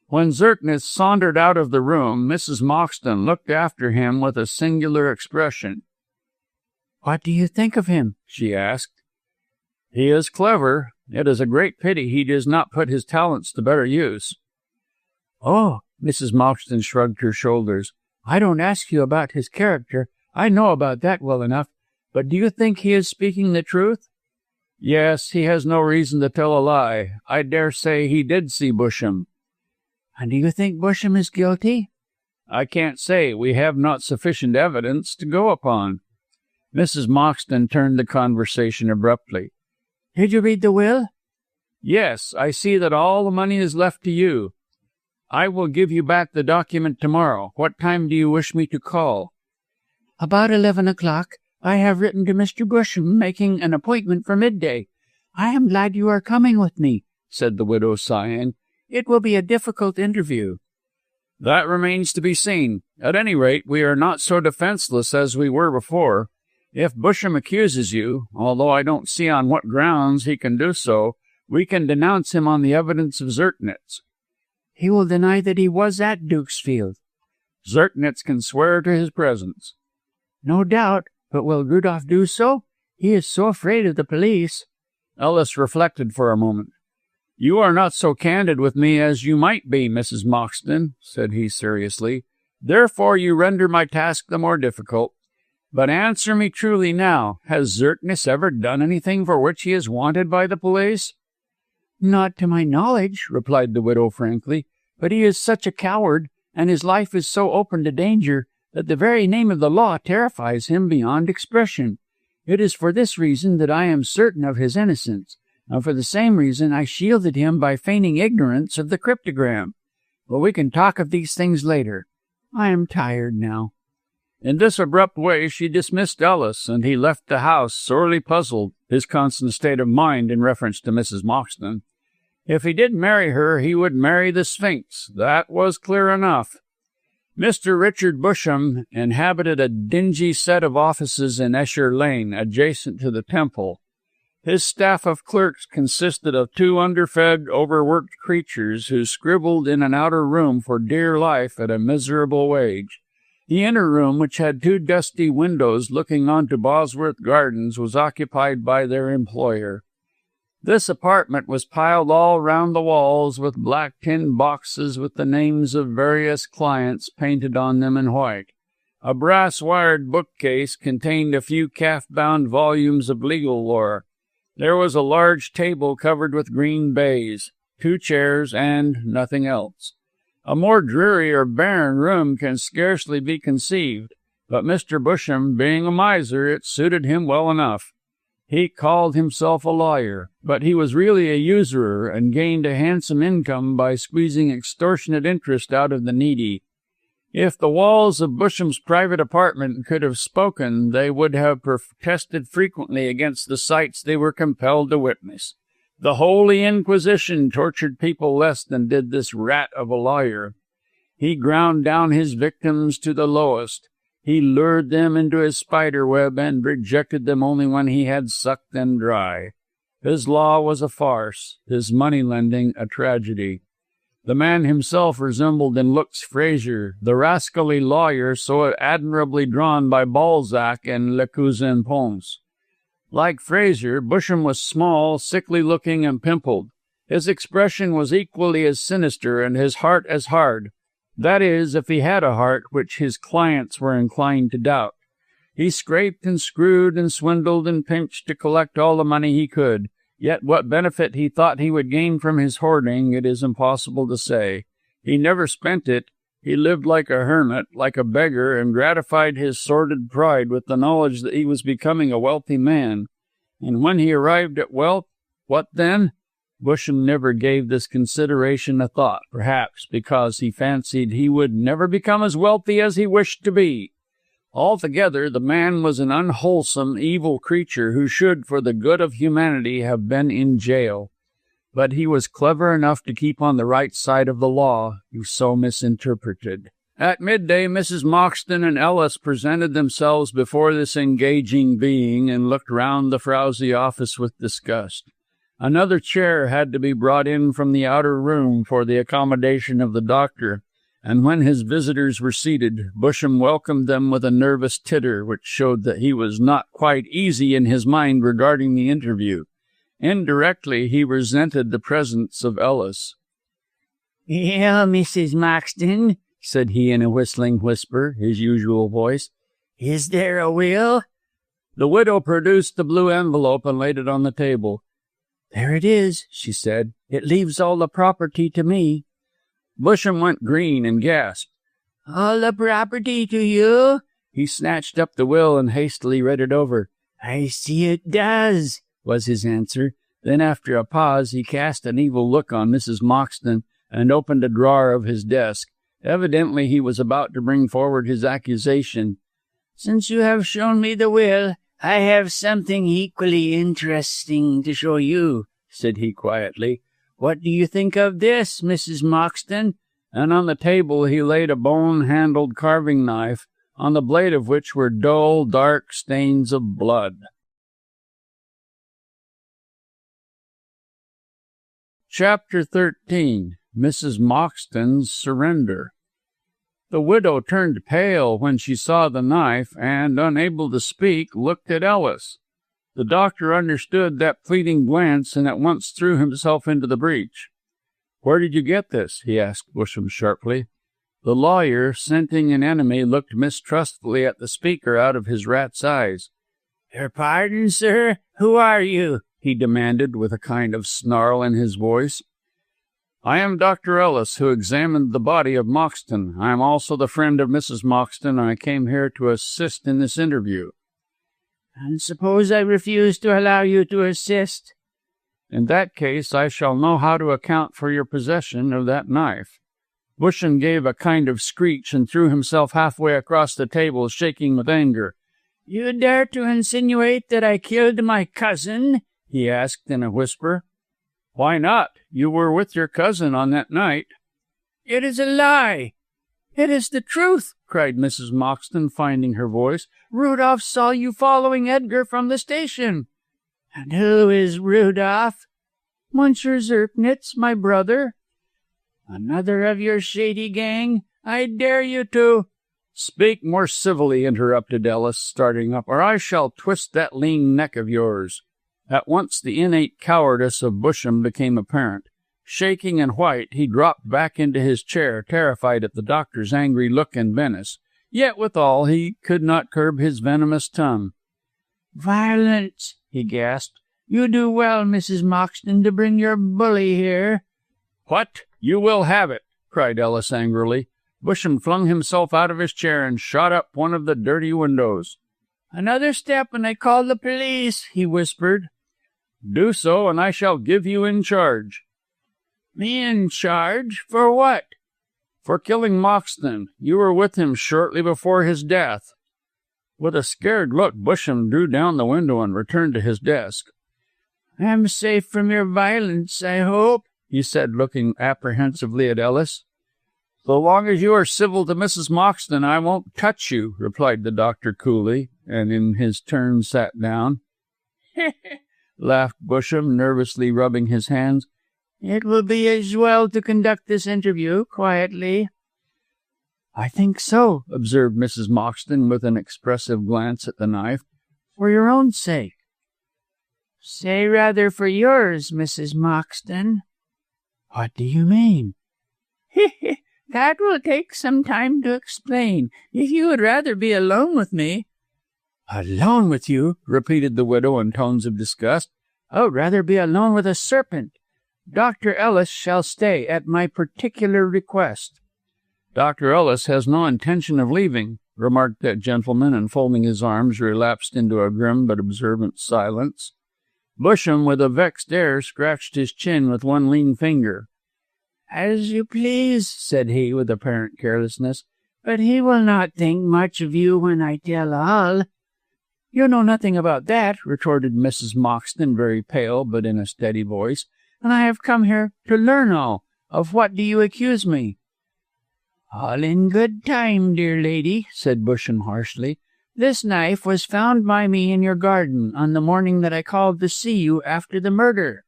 When Zertnitz sauntered out of the room, Mrs. Moxton looked after him with a singular expression. What do you think of him? She asked. He is clever. It is a great pity he does not put his talents to better use. Oh, Mrs. Moxton shrugged her shoulders. I don't ask you about his character. I know about that well enough. But do you think he is speaking the truth? Yes, he has no reason to tell a lie. I dare say he did see Busham. And do you think Busham is guilty? I can't say. We have not sufficient evidence to go upon. Mrs. Moxton turned the conversation abruptly. Did you read the will? Yes, I see that all the money is left to you. I will give you back the document tomorrow. What time do you wish me to call? About 11 o'clock. I have written to Mr. Busham, making an appointment for midday. I am glad you are coming with me, said the widow, sighing. It will be a difficult interview. That remains to be seen. At any rate, we are not so defenseless as we were before. If Busham accuses you, although I don't see on what grounds he can do so, we can denounce him on the evidence of Zertnitz. He will deny that he was at Dukesfield. Zertnitz can swear to his presence." "No doubt, but will Rudolph do so? He is so afraid of the police." Ellis reflected for a moment. "You are not so candid with me as you might be, Mrs. Moxton," said he seriously. "Therefore you render my task the more difficult. But answer me truly now, has Zertnitz ever done anything for which he is wanted by the police?" "Not to my knowledge," replied the widow frankly, "but he is such a coward, and his life is so open to danger, that the very name of the law terrifies him beyond expression. It is for this reason that I am certain of his innocence, and for the same reason I shielded him by feigning ignorance of the cryptogram. But we can talk of these things later. I am tired now." In this abrupt way she dismissed Ellis, and he left the house sorely puzzled, his constant state of mind in reference to Mrs. Moxton. If he did marry her, he would marry the Sphinx. That was clear enough. Mr. Richard Busham inhabited a dingy set of offices in Esher Lane, adjacent to the Temple. His staff of clerks consisted of 2 underfed, overworked creatures who scribbled in an outer room for dear life at a miserable wage. The inner room, which had 2 dusty windows looking onto Bosworth Gardens, was occupied by their employer. This apartment was piled all round the walls with black tin boxes with the names of various clients painted on them in white. A brass-wired bookcase contained a few calf-bound volumes of legal lore. There was a large table covered with green baize, 2 chairs, and nothing else. A more dreary or barren room can scarcely be conceived, but Mr. Busham, being a miser, it suited him well enough. He called himself a lawyer, but he was really a usurer and gained a handsome income by squeezing extortionate interest out of the needy. If the walls of Busham's private apartment could have spoken, they would have protested frequently against the sights they were compelled to witness. The Holy Inquisition tortured people less than did this rat of a lawyer. He ground down his victims to the lowest. He lured them into his spider web and rejected them only when he had sucked them dry. His law was a farce, his money-lending a tragedy. The man himself resembled in looks Fraser, the rascally lawyer so admirably drawn by Balzac and Le Cousin Pons. Like Fraser, Busham was small, sickly-looking, and pimpled. His expression was equally as sinister and his heart as hard. That is, if he had a heart, which his clients were inclined to doubt. He scraped and screwed and swindled and pinched to collect all the money he could. Yet what benefit he thought he would gain from his hoarding, it is impossible to say. He never spent it. He lived like a hermit, like a beggar, and gratified his sordid pride with the knowledge that he was becoming a wealthy man. And when he arrived at wealth, what then? Busham never gave this consideration a thought, perhaps because he fancied he would never become as wealthy as he wished to be. Altogether, the man was an unwholesome, evil creature who should, for the good of humanity, have been in jail. But he was clever enough to keep on the right side of the law, who so misinterpreted. At midday, Mrs. Moxton and Ellis presented themselves before this engaging being and looked round the frowsy office with disgust. Another chair had to be brought in from the outer room for the accommodation of the doctor, and when his visitors were seated, Busham welcomed them with a nervous titter which showed that he was not quite easy in his mind regarding the interview. Indirectly, he resented the presence of Ellis. "Well, Mrs. Moxton," said he in a whistling whisper, his usual voice, "is there a will?" The widow produced the blue envelope and laid it on the table. "There it is," she said. "It leaves all the property to me." Busham went green and gasped. "All the property to you?" He snatched up the will and hastily read it over. "I see it does," was his answer. Then, after a pause, he cast an evil look on Mrs. Moxton and opened a drawer of his desk. Evidently he was about to bring forward his accusation. "Since you have shown me the will, I have something equally interesting to show you," said he quietly. "What do you think of this, Mrs. Moxton?" And on the table he laid a bone-handled carving knife, on the blade of which were dull, dark stains of blood. Chapter 13. Mrs. Moxton's Surrender. The widow turned pale when she saw the knife and, unable to speak, looked at Ellis. The doctor understood that fleeting glance and at once threw himself into the breach. "Where did you get this?" he asked Busham sharply. The lawyer, scenting an enemy, looked mistrustfully at the speaker out of his rat's eyes. "Your pardon, sir? Who are you?" he demanded with a kind of snarl in his voice. "I am Dr. Ellis, who examined the body of Moxton. I am also the friend of Mrs. Moxton, and I came here to assist in this interview." "And suppose I refuse to allow you to assist?" "In that case, I shall know how to account for your possession of that knife." Busham gave a kind of screech and threw himself halfway across the table, shaking with anger. "You dare to insinuate that I killed my cousin?" he asked in a whisper. "Why not? You were with your cousin on that night." "It is a lie." "It is the truth," cried Mrs. Moxton, finding her voice. "Rudolph saw you following Edgar from the station." "And who is Rudolph?" "Monsieur Zerknitz, my brother." "Another of your shady gang? I dare you to—" "Speak more civilly," interrupted Ellis, starting up, "or I shall twist that lean neck of yours." At once the innate cowardice of Busham became apparent. Shaking and white, he dropped back into his chair, terrified at the doctor's angry look and menace. Yet withal he could not curb his venomous tongue. "Violence!" he gasped. "You do well, Mrs. Moxton, to bring your bully here." "What? You will have it!" cried Ellis angrily. Busham flung himself out of his chair and shot up one of the dirty windows. "Another step and I call the police," he whispered. "Do so, and I shall give you in charge." "Me in charge? For what?" "For killing Moxton. You were with him shortly before his death." With a scared look, Busham drew down the window and returned to his desk. "I am safe from your violence, I hope," he said, looking apprehensively at Ellis. "So long as you are civil to Mrs. Moxton, I won't touch you," replied the doctor coolly, and in his turn sat down. laughed Busham, nervously rubbing his hands. "It will be as well to conduct this interview quietly." "I think so," observed Mrs. Moxton with an expressive glance at the knife, "for your own sake." "Say rather for yours, Mrs. Moxton." "What do you mean?" "That will take some time to explain. If you would rather be alone with me—" "Alone with you?" repeated the widow in tones of disgust. "I would rather be alone with a serpent. Dr. Ellis shall stay at my particular request." "Dr. Ellis has no intention of leaving," remarked that gentleman, and folding his arms, relapsed into a grim but observant silence. Busham, with a vexed air, scratched his chin with one lean finger. "As you please," said he, with apparent carelessness, "but he will not think much of you when I tell all." "You know nothing about that," retorted Mrs. Moxton, very pale, but in a steady voice, "and I have come here to learn all. Of what do you accuse me?" "All in good time, dear lady," said Busham harshly. "This knife was found by me in your garden on the morning that I called to see you after the murder."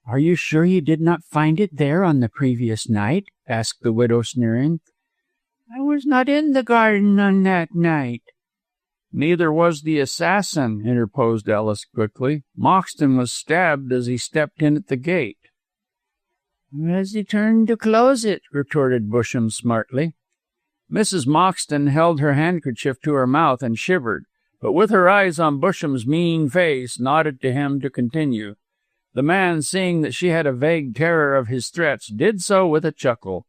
"Are you sure you did not find it there on the previous night?" asked the widow, sneering. "I was not in the garden on that night." "Neither was the assassin," interposed Ellis quickly. "Moxton was stabbed as he stepped in at the gate." "As he turned to close it," retorted Busham smartly. Mrs. Moxton held her handkerchief to her mouth and shivered, but with her eyes on Busham's mean face, nodded to him to continue. The man, seeing that she had a vague terror of his threats, did so with a chuckle.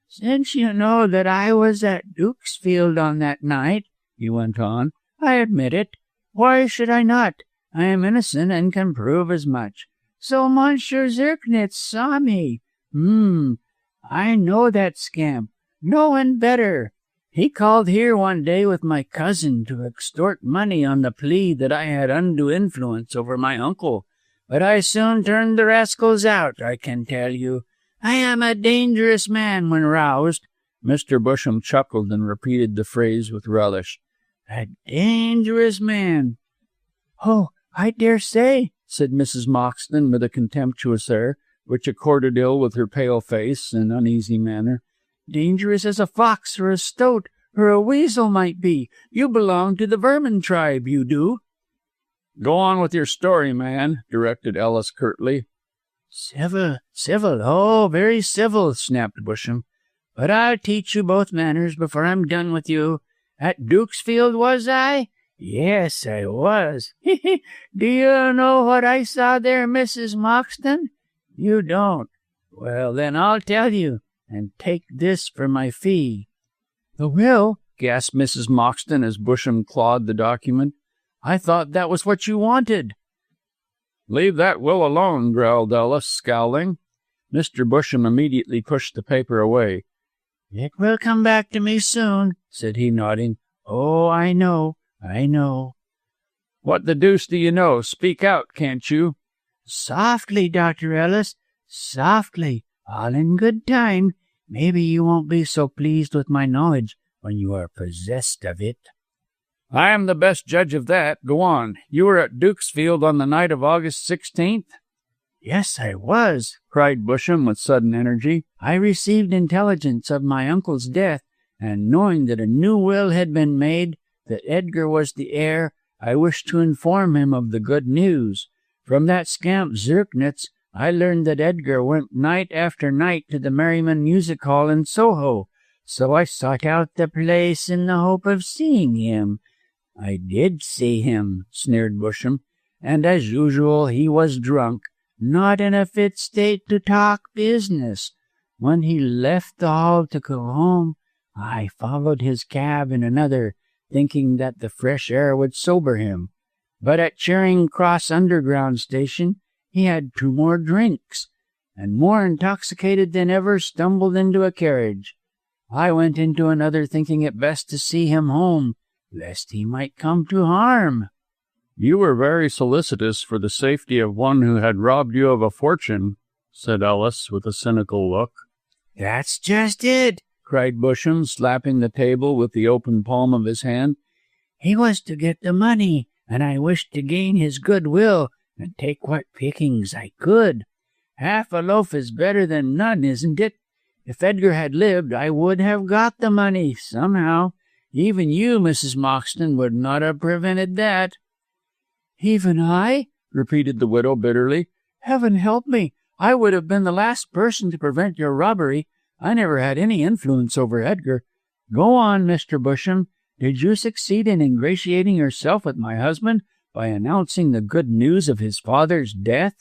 "Since you know that I was at Dukesfield on that night," he went on, "I admit it. Why should I not? I am innocent and can prove as much. So Monsieur Zerknitz saw me. I know that scamp. No one better. He called here one day with my cousin to extort money on the plea that I had undue influence over my uncle. But I soon turned the rascals out, I can tell you. I am a dangerous man when roused." Mr. Busham chuckled and repeated the phrase with relish. "A dangerous man." "Oh, I dare say," said Mrs. Moxton with a contemptuous air, which accorded ill with her pale face and uneasy manner. dangerous as a fox or a stoat or a weasel might be. You belong to the vermin tribe, you do." "Go on with your story, man," directed Ellis curtly. "Civil, oh, very civil," snapped Busham. "But I'll teach you both manners before I'm done with you. At Dukesfield, was I? Yes, I was. Do you know what I saw there, Mrs. Moxton? You don't. Well, then I'll tell you, and take this for my fee." "The will?" gasped Mrs. Moxton as Busham clawed the document. "I thought that was what you wanted." "Leave that will alone," growled Ellis, scowling. Mr. Busham immediately pushed the paper away. "It will come back to me soon," said he, nodding. "Oh, I know. "What the deuce do you know? Speak out, can't you?" "Softly, Dr. Ellis, softly. All in good time. Maybe you won't be so pleased with my knowledge when you are possessed of it." "I am the best judge of that. Go on. You were at Dukesfield on the night of August 16th? "Yes, I was," cried Busham with sudden energy. "I received intelligence of my uncle's death, and knowing that a new will had been made, that Edgar was the heir, I wished to inform him of the good news. From that scamp Zirknitz, I learned that Edgar went night after night to the Merryman Music Hall in Soho, so I sought out the place in the hope of seeing him. I did see him," sneered Busham, "and as usual he was drunk, not in a fit state to talk business. When he left the hall to go home, I followed his cab in another, thinking that the fresh air would sober him. But at Charing Cross Underground Station he had 2 more drinks, and more intoxicated than ever stumbled into a carriage. I went into another, thinking it best to see him home, lest he might come to harm." "You were very solicitous for the safety of one who had robbed you of a fortune," said Ellis with a cynical look. "That's just it," cried Busham, slapping the table with the open palm of his hand. "He was to get the money, and I wished to gain his goodwill and take what pickings I could. Half a loaf is better than none, isn't it? If Edgar had lived, I would have got the money, somehow. Even you, Mrs. Moxton, would not have prevented that." "Even I?" repeated the widow bitterly. "Heaven help me! I would have been the last person to prevent your robbery. I never had any influence over Edgar. Go on, Mr. Busham. Did you succeed in ingratiating yourself with my husband by announcing the good news of his father's death?"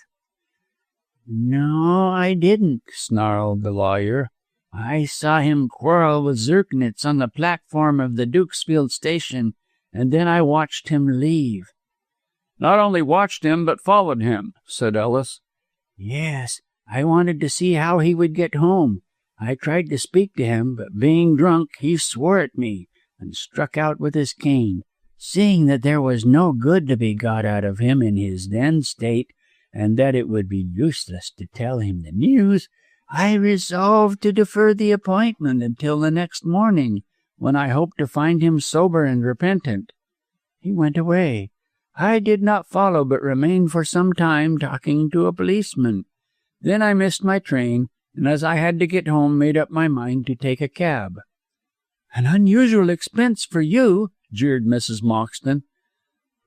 "No, I didn't," snarled the lawyer. "I saw him quarrel with Zirknitz on the platform of the Dukesfield station, and then I watched him leave." "Not only watched him, but followed him," said Ellis. "Yes, I wanted to see how he would get home. I tried to speak to him, but being drunk, he swore at me and struck out with his cane. Seeing that there was no good to be got out of him in his then state, and that it would be useless to tell him the news, I resolved to defer the appointment until the next morning, when I hoped to find him sober and repentant. He went away. I did not follow, but remained for some time talking to a policeman. Then I missed my train, and as I had to get home, made up my mind to take a cab." "An unusual expense for you," jeered Mrs. Moxton.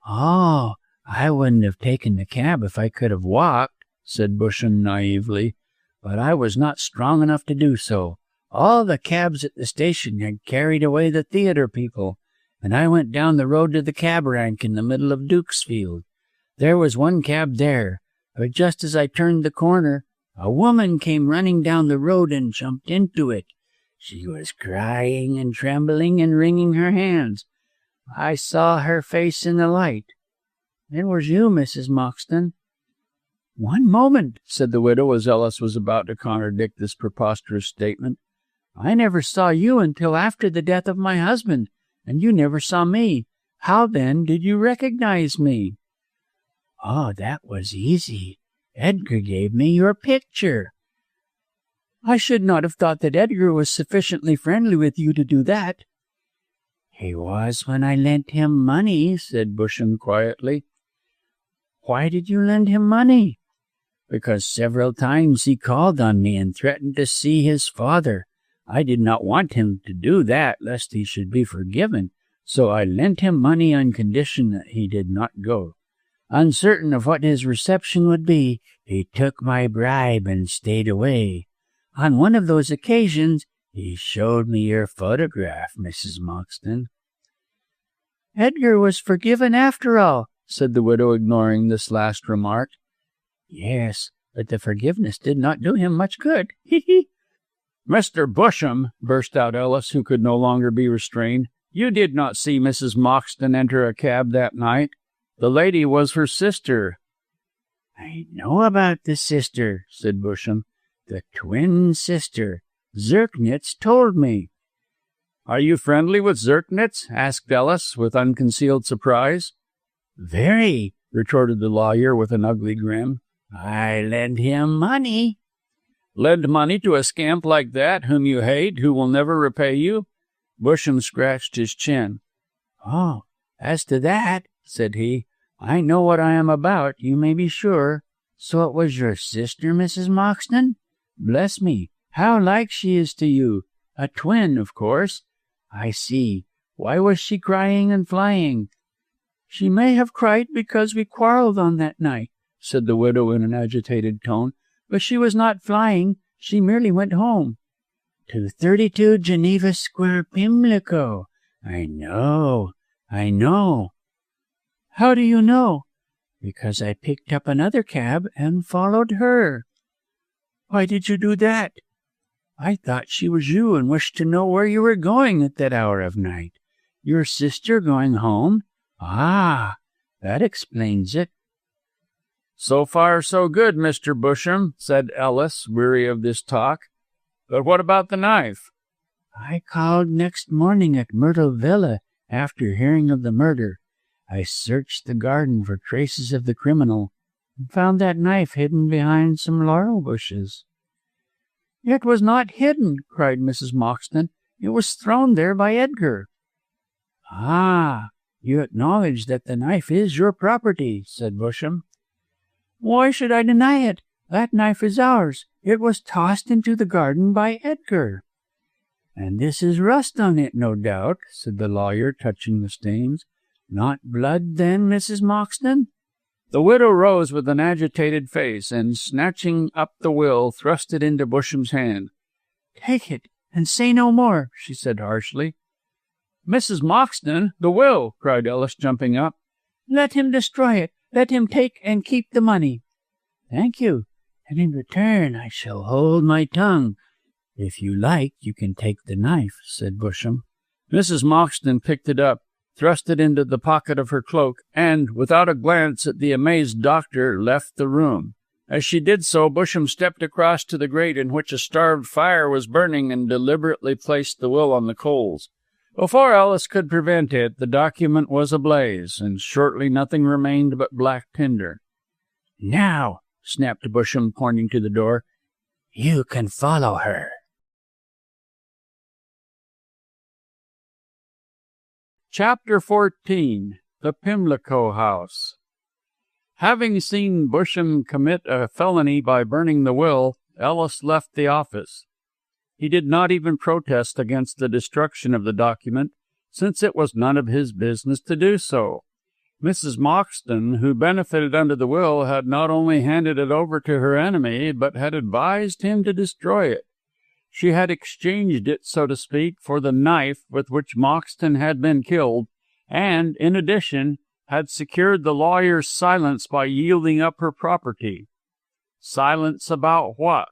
"Oh, I wouldn't have taken the cab if I could have walked," said Busham naively, "but I was not strong enough to do so. All the cabs at the station had carried away the theatre people, and I went down the road to the cab rank in the middle of Dukesfield. There was one cab there, but just as I turned the corner, a woman came running down the road and jumped into it. She was crying and trembling and wringing her hands. I saw her face in the light. It was you, Mrs. Moxton." "One moment," said the widow, as Ellis was about to contradict this preposterous statement. "I never saw you until after the death of my husband, and you never saw me. How, then, did you recognize me?" "Oh, that was easy. Edgar gave me your picture." "I should not have thought that Edgar was sufficiently friendly with you to do that." "He was when I lent him money," said Busham quietly. "Why did you lend him money?" "Because several times he called on me and threatened to see his father. I did not want him to do that, lest he should be forgiven, so I lent him money on condition that he did not go. Uncertain of what his reception would be, he took my bribe and stayed away. On one of those occasions, he showed me your photograph, Mrs. Moxton." "Edgar was forgiven after all," said the widow, ignoring this last remark. "Yes, but the forgiveness did not do him much good. He. "Mr. Busham," burst out Ellis, who could no longer be restrained, "you did not see Mrs. Moxton enter a cab that night. The lady was her sister." "I know about the sister," said Busham. "The twin sister. Zirknitz told me." "Are you friendly with Zirknitz?" asked Ellis, with unconcealed surprise. "Very," retorted the lawyer with an ugly grin. "I lend him money." "Lend money to a scamp like that, whom you hate, who will never repay you?" Busham scratched his chin. "Oh, as to that," said he, "I know what I am about, you may be sure. So it was your sister, Mrs. Moxton? Bless me, how like she is to you. A twin, of course. I see. Why was she crying and flying?" "She may have cried because we quarrelled on that night," said the widow in an agitated tone. "But she was not flying. She merely went home." "To 32 Geneva Square, Pimlico. I know. "How do you know?" "Because I picked up another cab and followed her." "Why did you do that?" "I thought she was you and wished to know where you were going at that hour of night. Your sister going home? Ah, that explains it." "So far, so good, Mr. Busham," said Ellis, weary of this talk. "But what about the knife?" "I called next morning at Myrtle Villa after hearing of the murder. I searched the garden for traces of the criminal and found that knife hidden behind some laurel bushes." "It was not hidden," cried Mrs. Moxton. "It was thrown there by Edgar." "Ah, you acknowledge that the knife is your property," said Busham. "Why should I deny it? That knife is ours. It was tossed into the garden by Edgar." "And this is rust on it, no doubt," said the lawyer, touching the stains. "Not blood, then, Mrs. Moxton?" The widow rose with an agitated face, and, snatching up the will, thrust it into Busham's hand. "Take it, and say no more," she said harshly. "Mrs. Moxton, the will!" cried Ellis, jumping up. "Let him destroy it. Let him take and keep the money." "Thank you, and in return I shall hold my tongue. If you like, you can take the knife," said Busham. Mrs. Moxton picked it up, thrust it into the pocket of her cloak, and, without a glance at the amazed doctor, left the room. As she did so, Busham stepped across to the grate in which a starved fire was burning and deliberately placed the will on the coals. Before Ellis could prevent it, the document was ablaze, and shortly nothing remained but black tinder. "Now," snapped Busham, pointing to the door, "you can follow her." Chapter 14. The Pimlico House. Having seen Busham commit a felony by burning the will, Ellis left the office. He did not even protest against the destruction of the document, since it was none of his business to do so. Mrs. Moxton, who benefited under the will, had not only handed it over to her enemy, but had advised him to destroy it. She had exchanged it, so to speak, for the knife with which Moxton had been killed, and, in addition, had secured the lawyer's silence by yielding up her property. Silence about what?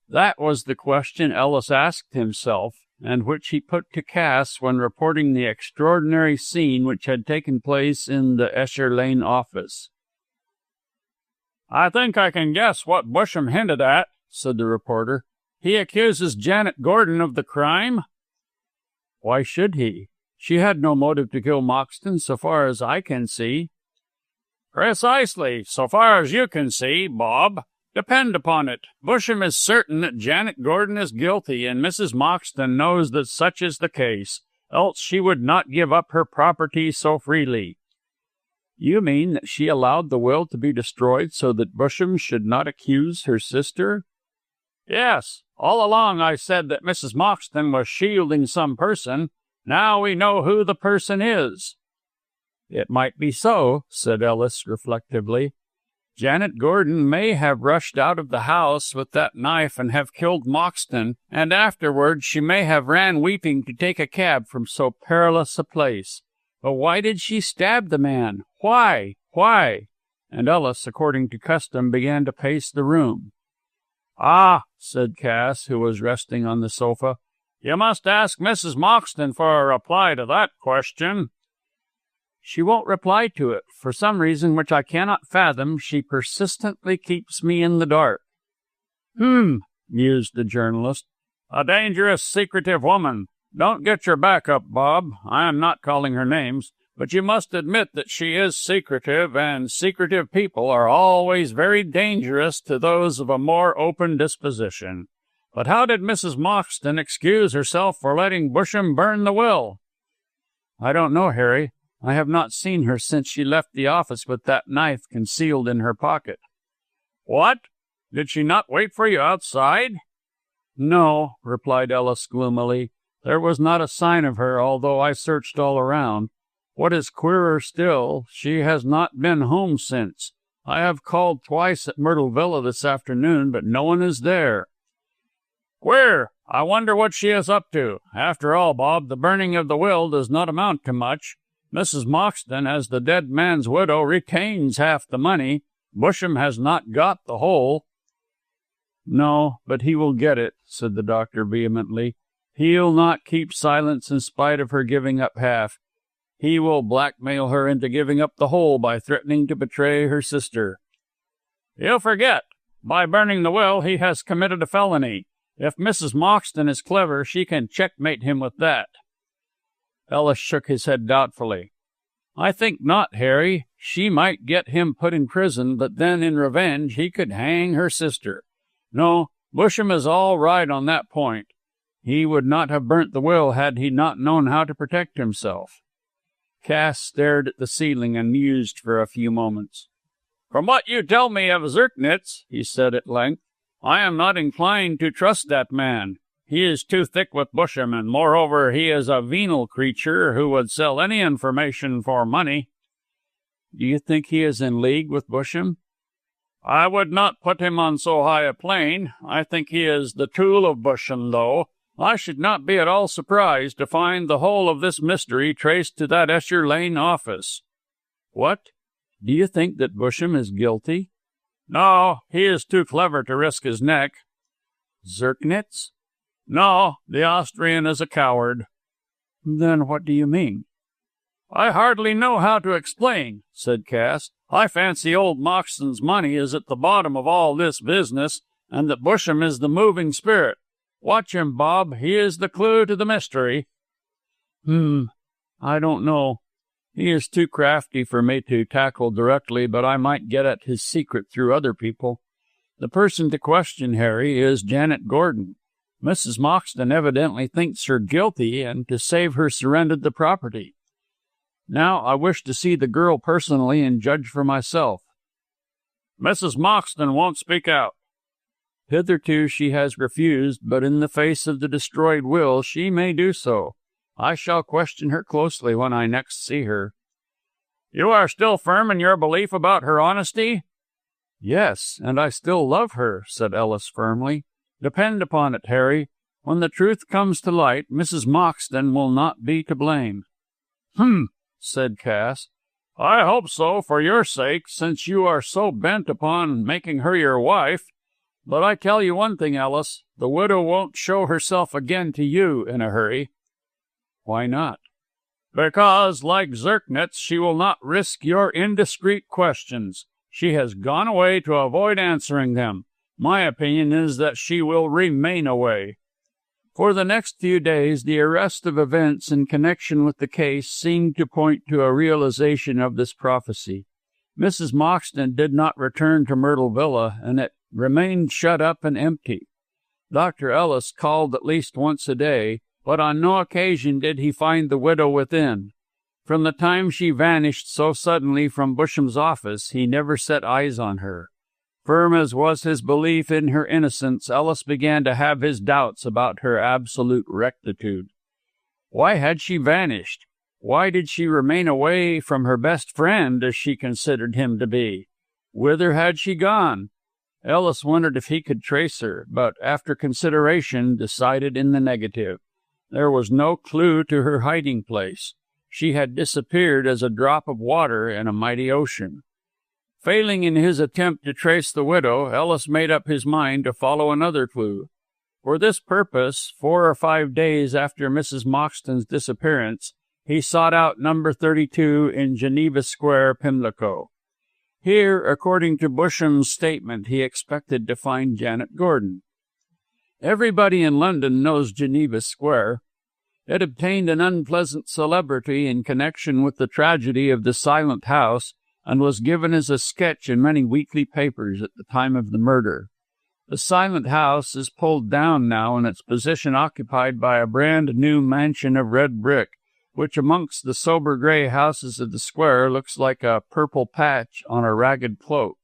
That was the question Ellis asked himself, and which he put to Cass when reporting the extraordinary scene which had taken place in the Esher Lane office. "I think I can guess what Busham hinted at," said the reporter. "He accuses Janet Gordon of the crime." "Why should he? She had no motive to kill Moxton, so far as I can see." "Precisely, so far as you can see, Bob. Depend upon it, Busham is certain that Janet Gordon is guilty, and Mrs. Moxton knows that such is the case, else she would not give up her property so freely." "You mean that she allowed the will to be destroyed so that Busham should not accuse her sister?" Yes, all along I said that Mrs. Moxton was shielding some person. Now we know who the person is." "It might be so," said Ellis reflectively. "Janet Gordon may have rushed out of the house with that knife and have killed Moxton, and afterwards she may have ran weeping to take a cab from so perilous a place. But why did she stab the man? Why? Why?" And Ellis, according to custom, began to pace the room. "Ah," said Cass, who was resting on the sofa, "you must ask Mrs. Moxton for a reply to that question." "She won't reply to it. For some reason which I cannot fathom, she persistently keeps me in the dark." Mused the journalist. "A dangerous, secretive woman. Don't get your back up, Bob. I am not calling her names, but you must admit that she is secretive, and secretive people are always very dangerous to those of a more open disposition. But how did Mrs. Moxton excuse herself for letting Busham burn the will?" "I don't know, Harry. I have not seen her since she left the office with that knife concealed in her pocket." "What? Did she not wait for you outside?" "No," replied Ellis gloomily. "There was not a sign of her, although I searched all around. What is queerer still, she has not been home since. I have called twice at Myrtle Villa this afternoon, but no one is there." "Queer. I wonder what she is up to. After all, Bob, the burning of the will does not amount to much. Mrs. Moxton, as the dead man's widow, retains half the money. Busham has not got the whole." "No, but he will get it," said the doctor vehemently. "He'll not keep silence in spite of her giving up half. He will blackmail her into giving up the whole by threatening to betray her sister." "You forget. By burning the will, he has committed a felony. If Mrs. Moxton is clever, she can checkmate him with that." Ellis shook his head doubtfully. "I think not, Harry. She might get him put in prison, but then in revenge he could hang her sister. No, Busham is all right on that point. He would not have burnt the will had he not known how to protect himself." Cass stared at the ceiling and mused for a few moments. "From what you tell me of Zirknitz," he said at length, "I am not inclined to trust that man. He is too thick with Busham, and moreover he is a venal creature who would sell any information for money." "Do you think he is in league with Busham?" "I would not put him on so high a plane. I think he is the tool of Busham, though. I should not be at all surprised to find the whole of this mystery traced to that Esher Lane office." "What? Do you think that Busham is guilty?" "No, he is too clever to risk his neck." "Zirknitz?" "No, the Austrian is a coward." "Then what do you mean?" "I hardly know how to explain," said Cass. "I fancy old Moxton's money is at the bottom of all this business, and that Busham is the moving spirit. Watch him, Bob. He is the clue to the mystery." "I don't know. He is too crafty for me to tackle directly, but I might get at his secret through other people. The person to question, Harry, is Janet Gordon. Mrs. Moxton evidently thinks her guilty, and to save her surrendered the property. Now I wish to see the girl personally and judge for myself." "Mrs. Moxton won't speak out." "Hitherto she has refused, but in the face of the destroyed will she may do so. I shall question her closely when I next see her." "You are still firm in your belief about her honesty?" "Yes, and I still love her," said Ellis firmly. "Depend upon it, Harry, when the truth comes to light, Mrs. Moxton will not be to blame." Said Cass. "I hope so, for your sake, since you are so bent upon making her your wife. But I tell you one thing, Ellis, the widow won't show herself again to you in a hurry." "Why not?" "Because, like Zirknitz, she will not risk your indiscreet questions. She has gone away to avoid answering them. My opinion is that she will remain away." For the next few days, the arrest of events in connection with the case seemed to point to a realization of this prophecy. Mrs. Moxton did not return to Myrtle Villa, and it remained shut up and empty. Dr. Ellis called at least once a day, but on no occasion did he find the widow within. From the time she vanished so suddenly from Busham's office, he never set eyes on her. Firm as was his belief in her innocence, Ellis began to have his doubts about her absolute rectitude. Why had she vanished? Why did she remain away from her best friend, as she considered him to be? Whither had she gone? Ellis wondered if he could trace her, but after consideration decided in the negative. There was no clue to her hiding place. She had disappeared as a drop of water in a mighty ocean. Failing in his attempt to trace the widow, Ellis made up his mind to follow another clue. For this purpose, 4 or 5 days after Mrs. Moxton's disappearance, he sought out number 32 in Geneva Square, Pimlico. Here, according to Busham's statement, he expected to find Janet Gordon. Everybody in London knows Geneva Square. It obtained an unpleasant celebrity in connection with the tragedy of the Silent House, and was given as a sketch in many weekly papers at the time of the murder. The Silent House is pulled down now and its position occupied by a brand-new mansion of red brick, which amongst the sober grey houses of the square looks like a purple patch on a ragged cloak.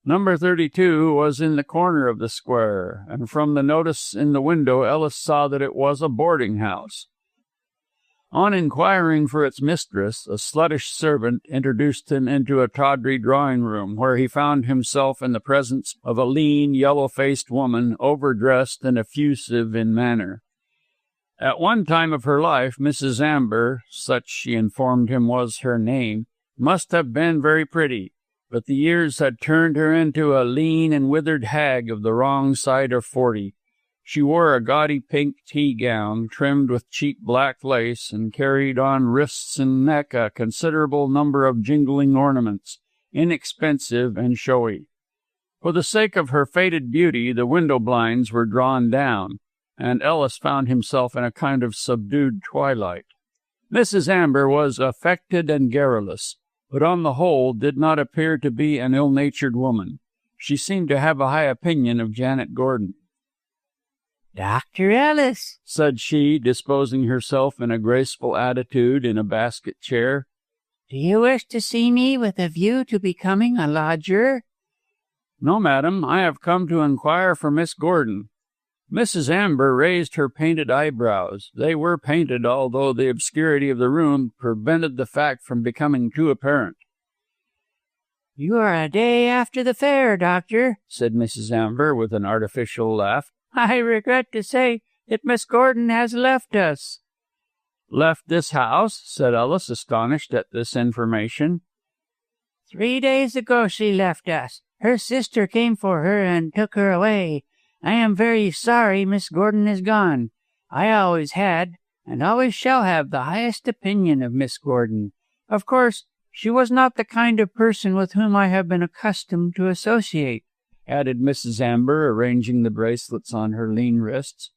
Number 32 was in the corner of the square, and from the notice in the window Ellis saw that it was a boarding house. On inquiring for its mistress, a sluttish servant introduced him into a tawdry drawing-room, where he found himself in the presence of a lean, yellow-faced woman, overdressed and effusive in manner. At one time of her life, Mrs. Amber, such she informed him was her name, must have been very pretty, but the years had turned her into a lean and withered hag of the wrong side of 40. She wore a gaudy pink tea-gown, trimmed with cheap black lace, and carried on wrists and neck a considerable number of jingling ornaments, inexpensive and showy. For the sake of her faded beauty, the window blinds were drawn down, and Ellis found himself in a kind of subdued twilight. Mrs. Amber was affected and garrulous, but on the whole did not appear to be an ill-natured woman. She seemed to have a high opinion of Janet Gordon. "Dr. Ellis," said she, disposing herself in a graceful attitude in a basket chair, "do you wish to see me with a view to becoming a lodger?" "No, madam, I have come to inquire for Miss Gordon." Mrs. Amber raised her painted eyebrows. They were painted, although the obscurity of the room prevented the fact from becoming too apparent. "You are a day after the fair, doctor," said Mrs. Amber with an artificial laugh. "I regret to say that Miss Gordon has left us." "Left this house?" said Ellis, astonished at this information. 3 days ago she left us. Her sister came for her and took her away. I am very sorry Miss Gordon is gone. I always had, and always shall have, the highest opinion of Miss Gordon. Of course, she was not the kind of person with whom I have been accustomed to associate," added Mrs. Amber, arranging the bracelets on her lean wrists,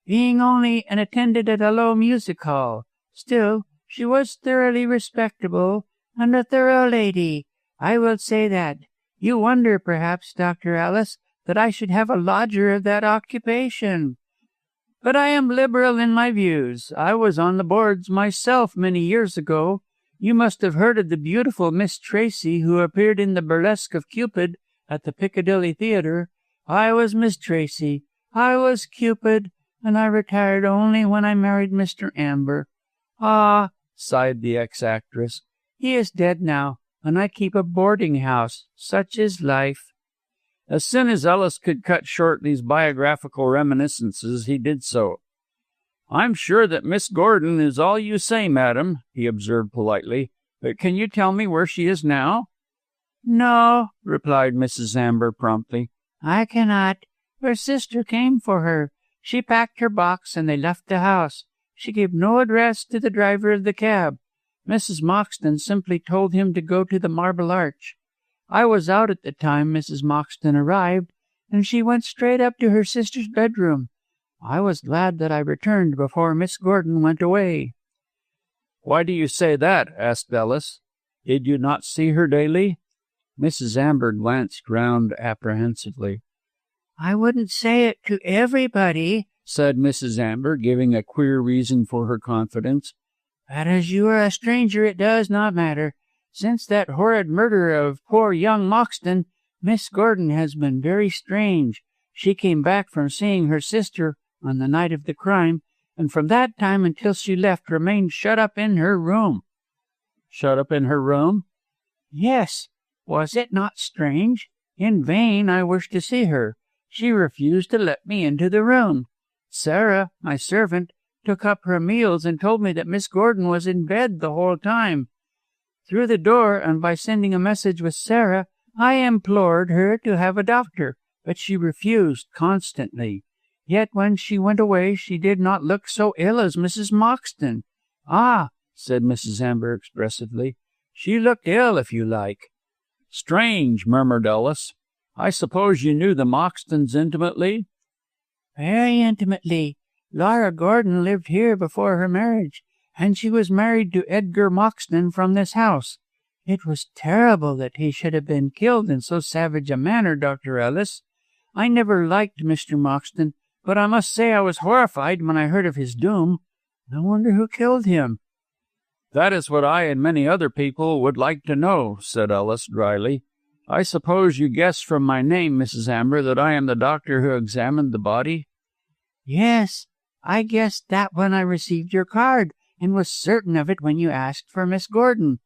"being only an attendant at a low music hall. Still, she was thoroughly respectable, and a thorough lady. I will say that. You wonder, perhaps, Dr. Ellis, that I should have a lodger of that occupation. But I am liberal in my views. I was on the boards myself many years ago. You must have heard of the beautiful Miss Tracy who appeared in the burlesque of Cupid at the Piccadilly Theatre. I was Miss Tracy. I was Cupid, and I retired only when I married Mr. Amber. Ah," sighed the ex-actress, "he is dead now, and I keep a boarding house. Such is life." As soon as Ellis could cut short these biographical reminiscences, he did so. "I'm sure that Miss Gordon is all you say, madam," he observed politely, "but can you tell me where she is now?" "No," replied Mrs. Amber promptly, "I cannot. Her sister came for her. She packed her box and they left the house. She gave no address to the driver of the cab. Mrs. Moxton simply told him to go to the Marble Arch. I was out at the time Mrs. Moxton arrived, and she went straight up to her sister's bedroom. I was glad that I returned before Miss Gordon went away." "Why do you say that?" asked Ellis. "Did you not see her daily?" Mrs. Amber glanced round apprehensively. "I wouldn't say it to everybody," said Mrs. Amber, giving a queer reason for her confidence. "But as you are a stranger, it does not matter. Since that horrid murder of poor young Moxton, Miss Gordon has been very strange. She came back from seeing her sister on the night of the crime, and from that time until she left remained shut up in her room." "Shut up in her room?" "Yes. Was it not strange? In vain I wished to see her. She refused to let me into the room. Sarah, my servant, took up her meals and told me that Miss Gordon was in bed the whole time. Through the door, and by sending a message with Sarah, I implored her to have a doctor, but she refused constantly. Yet when she went away, she did not look so ill as Mrs. Moxton." "Ah," said Mrs. Amber expressively, "she looked ill, if you like." "Strange," murmured Ellis. "I suppose you knew the Moxtons intimately?" "Very intimately. Laura Gordon lived here before her marriage, and she was married to Edgar Moxton from this house. It was terrible that he should have been killed in so savage a manner, Dr. Ellis. I never liked Mr. Moxton, but I must say I was horrified when I heard of his doom. I wonder who killed him." "That is what I and many other people would like to know," said Ellis dryly. "I suppose you guess from my name, Mrs. Amber, that I am the doctor who examined the body?" "Yes, I guessed that when I received your card, and was certain of it when you asked for Miss Gordon.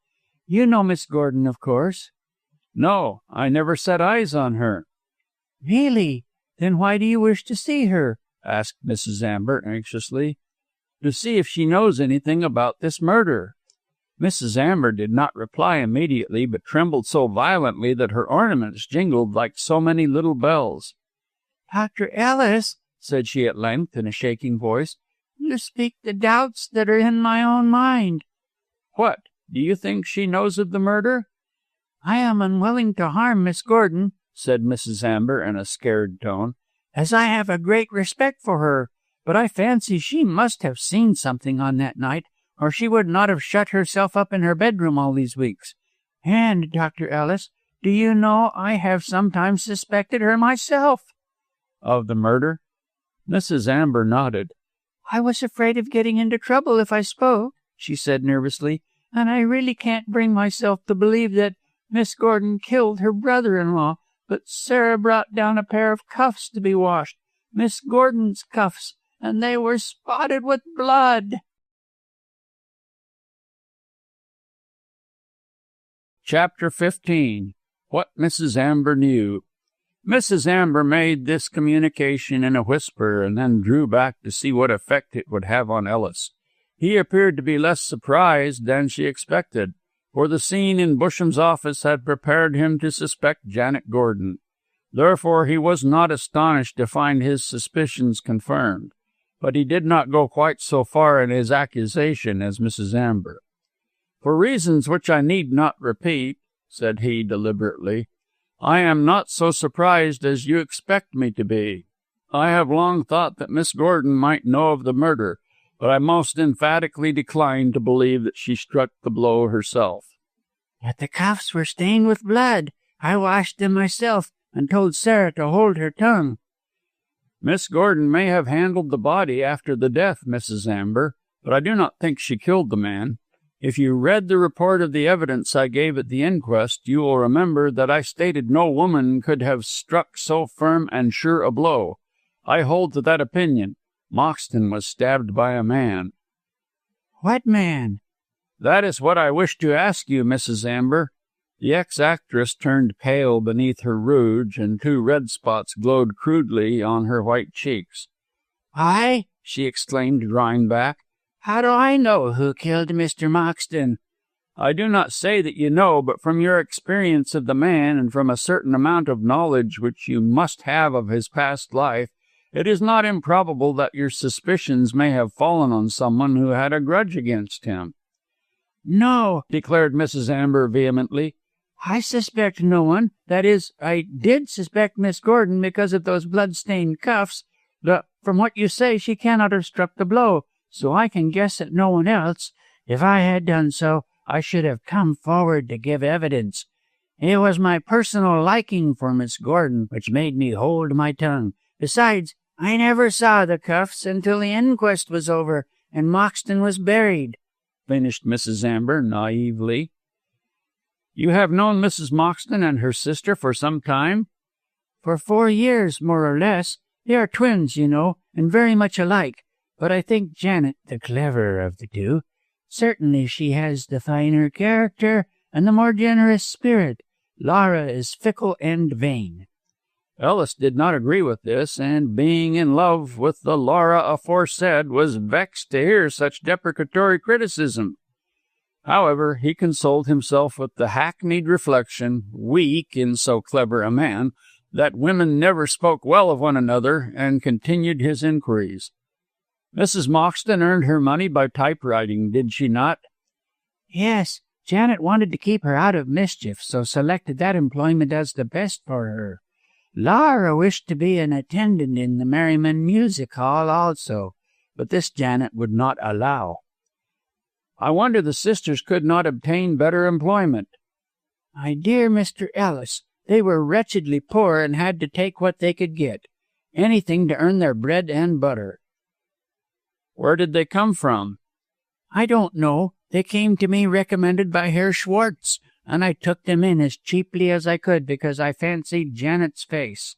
You know Miss Gordon, of course." "No, I never set eyes on her." "Really? Then why do you wish to see her?" asked Mrs. Amber anxiously. "To see if she knows anything about this murder." Mrs. Amber did not reply immediately, but trembled so violently that her ornaments jingled like so many little bells. "Dr. Ellis," said she at length in a shaking voice, "you speak the doubts that are in my own mind." "What? Do you think she knows of the murder?" "I am unwilling to harm Miss Gordon," said Mrs. Amber in a scared tone, "as I have a great respect for her, but I fancy she must have seen something on that night, or she would not have shut herself up in her bedroom all these weeks. And, Dr. Ellis, do you know I have sometimes suspected her myself." "Of the murder?" Mrs. Amber nodded. "I was afraid of getting into trouble if I spoke," she said nervously, "and I really can't bring myself to believe that Miss Gordon killed her brother-in-law, but Sarah brought down a pair of cuffs to be washed, Miss Gordon's cuffs, and they were spotted with blood." Chapter 15. What Mrs. Amber Knew. Mrs. Amber made this communication in a whisper, and then drew back to see what effect it would have on Ellis. He appeared to be less surprised than she expected, for the scene in Busham's office had prepared him to suspect Janet Gordon. Therefore he was not astonished to find his suspicions confirmed, but he did not go quite so far in his accusation as Mrs. Amber. "For reasons which I need not repeat," said he deliberately, "I am not so surprised as you expect me to be. I have long thought that Miss Gordon might know of the murder, but I most emphatically decline to believe that she struck the blow herself." "But the cuffs were stained with blood. I washed them myself, and told Sarah to hold her tongue." "Miss Gordon may have handled the body after the death, Mrs. Amber, but I do not think she killed the man. If you read the report of the evidence I gave at the inquest, you will remember that I stated no woman could have struck so firm and sure a blow. I hold to that opinion. Moxton was stabbed by a man." "What man?" "That is what I wish to ask you, Mrs. Amber." The ex-actress turned pale beneath her rouge, and 2 red spots glowed crudely on her white cheeks. "I?" she exclaimed, drawing back. "How do I know who killed Mr. Moxton?" "I do not say that you know, but from your experience of the man, and from a certain amount of knowledge which you must have of his past life, it is not improbable that your suspicions may have fallen on someone who had a grudge against him." "No," declared Mrs. Amber vehemently. "I suspect no one. That is, I did suspect Miss Gordon because of those blood-stained cuffs. But from what you say, she cannot have struck the blow, so I can guess at no one else. If I had done so, I should have come forward to give evidence. It was my personal liking for Miss Gordon which made me hold my tongue. Besides, I never saw the cuffs until the inquest was over and Moxton was buried," finished Mrs. Amber naively. You have known Mrs. Moxton and her sister for some time? For 4 years, more or less. They are twins, you know, and very much alike. But I think Janet the cleverer of the two. Certainly she has the finer character and the more generous spirit. Laura is fickle and vain. Ellis did not agree with this, and being in love with the Laura aforesaid, was vexed to hear such deprecatory criticism. However, he consoled himself with the hackneyed reflection, weak in so clever a man, that women never spoke well of one another, and continued his inquiries. Mrs. Moxton earned her money by typewriting, did she not? Yes, Janet wanted to keep her out of mischief, so selected that employment as the best for her. Laura wished to be an attendant in the Merryman Music Hall also, but this Janet would not allow. I wonder the sisters could not obtain better employment. My dear Mr. Ellis, they were wretchedly poor and had to take what they could get, anything to earn their bread and butter. Where did they come from? I don't know. They came to me recommended by Herr Schwartz, and I took them in as cheaply as I could because I fancied Janet's face.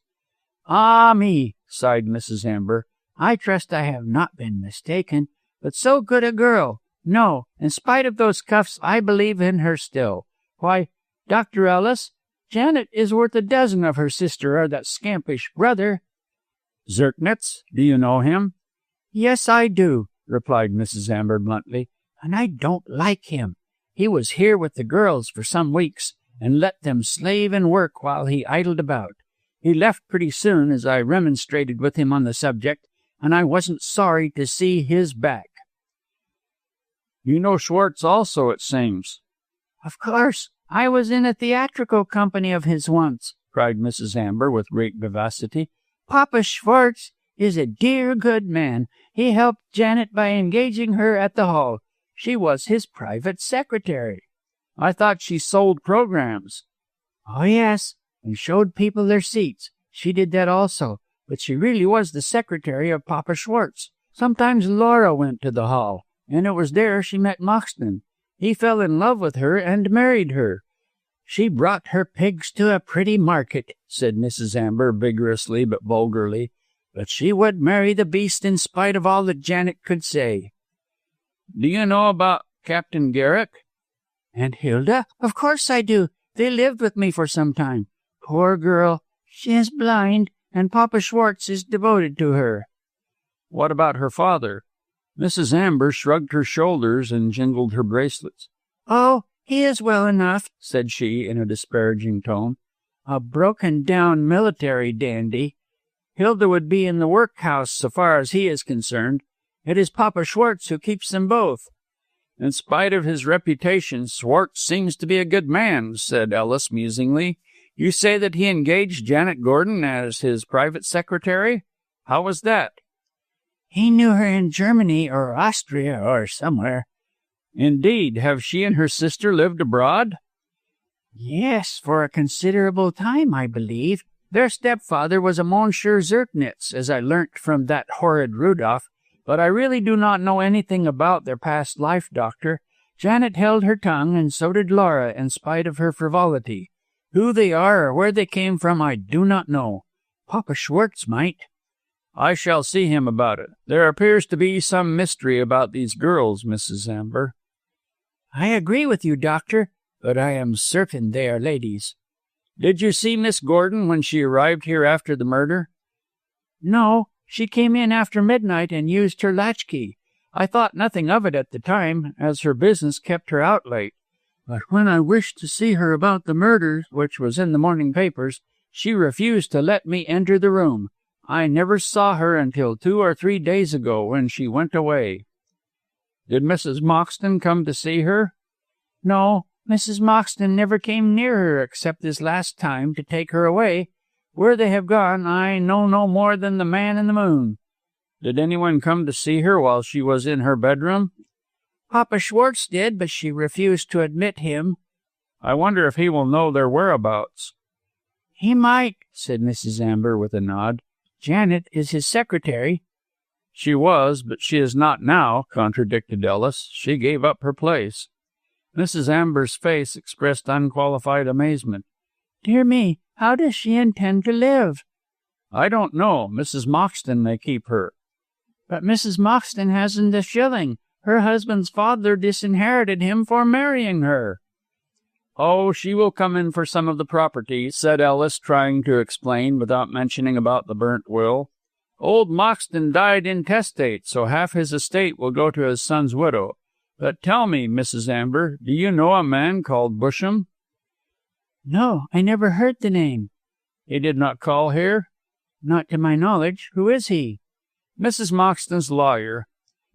Ah, me, sighed Mrs. Amber. I trust I have not been mistaken, but so good a girl. No, in spite of those cuffs, I believe in her still. Why, Dr. Ellis, Janet is worth a dozen of her sister or that scampish brother. Zirknitz, do you know him? Yes, I do, replied Mrs. Amber bluntly, and I don't like him. He was here with the girls for some weeks, and let them slave and work while he idled about. He left pretty soon, as I remonstrated with him on the subject, and I wasn't sorry to see his back. You know Schwartz also, it seems. Of course. I was in a theatrical company of his once, cried Mrs. Amber with great vivacity. Papa Schwartz is a dear good man. He helped Janet by engaging her at the hall. She was his private secretary. I thought she sold programs. Oh, yes, and showed people their seats. She did that also, but she really was the secretary of Papa Schwartz. Sometimes Laura went to the hall, and it was there she met Moxton. He fell in love with her and married her. She brought her pigs to a pretty market, said Mrs. Amber vigorously but vulgarly, but she would marry the beast in spite of all that Janet could say. Do you know about Captain Garrick? And Hilda? Of course I do. They lived with me for some time. Poor girl. She is blind, and Papa Schwartz is devoted to her. What about her father? Mrs. Amber shrugged her shoulders and jingled her bracelets. Oh, he is well enough, said she in a disparaging tone. A broken-down military dandy. Hilda would be in the workhouse so far as he is concerned. It is Papa Schwartz who keeps them both. In spite of his reputation, Schwartz seems to be a good man, said Ellis musingly. You say that he engaged Janet Gordon as his private secretary? How was that? He knew her in Germany or Austria or somewhere. Indeed. Have she and her sister lived abroad? Yes, for a considerable time, I believe. Their stepfather was a Monsieur Zirknitz, as I learnt from that horrid Rudolph, but I really do not know anything about their past life, Doctor. Janet held her tongue, and so did Laura, in spite of her frivolity. Who they are or where they came from, I do not know. Papa Schwartz might. I shall see him about it. There appears to be some mystery about these girls, Mrs. Amber. I agree with you, Doctor, but I am certain they are ladies. Did you see Miss Gordon when she arrived here after the murder? No, she came in after midnight and used her latchkey. I thought nothing of it at the time, as her business kept her out late. But when I wished to see her about the murder, which was in the morning papers, she refused to let me enter the room. I never saw her until 2 or 3 days ago, when she went away. Did Mrs. Moxton come to see her? No, Mrs. Moxton never came near her except this last time to take her away. Where they have gone, I know no more than the man in the moon. Did anyone come to see her while she was in her bedroom? Papa Schwartz did, but she refused to admit him. I wonder if he will know their whereabouts. He might, said Mrs. Amber with a nod. Janet is his secretary. She was, but she is not now, contradicted Ellis. She gave up her place. Mrs. Amber's face expressed unqualified amazement. "Dear me, how does she intend to live?" "I don't know. Mrs. Moxton may keep her." "But Mrs. Moxton hasn't a shilling. Her husband's father disinherited him for marrying her." "Oh, she will come in for some of the property," said Ellis, trying to explain without mentioning about the burnt will. "Old Moxton died intestate, so half his estate will go to his son's widow. But tell me, Mrs. Amber, do you know a man called Busham?" "No, I never heard the name." "He did not call here?" "Not to my knowledge. Who is he?" "Mrs. Moxton's lawyer."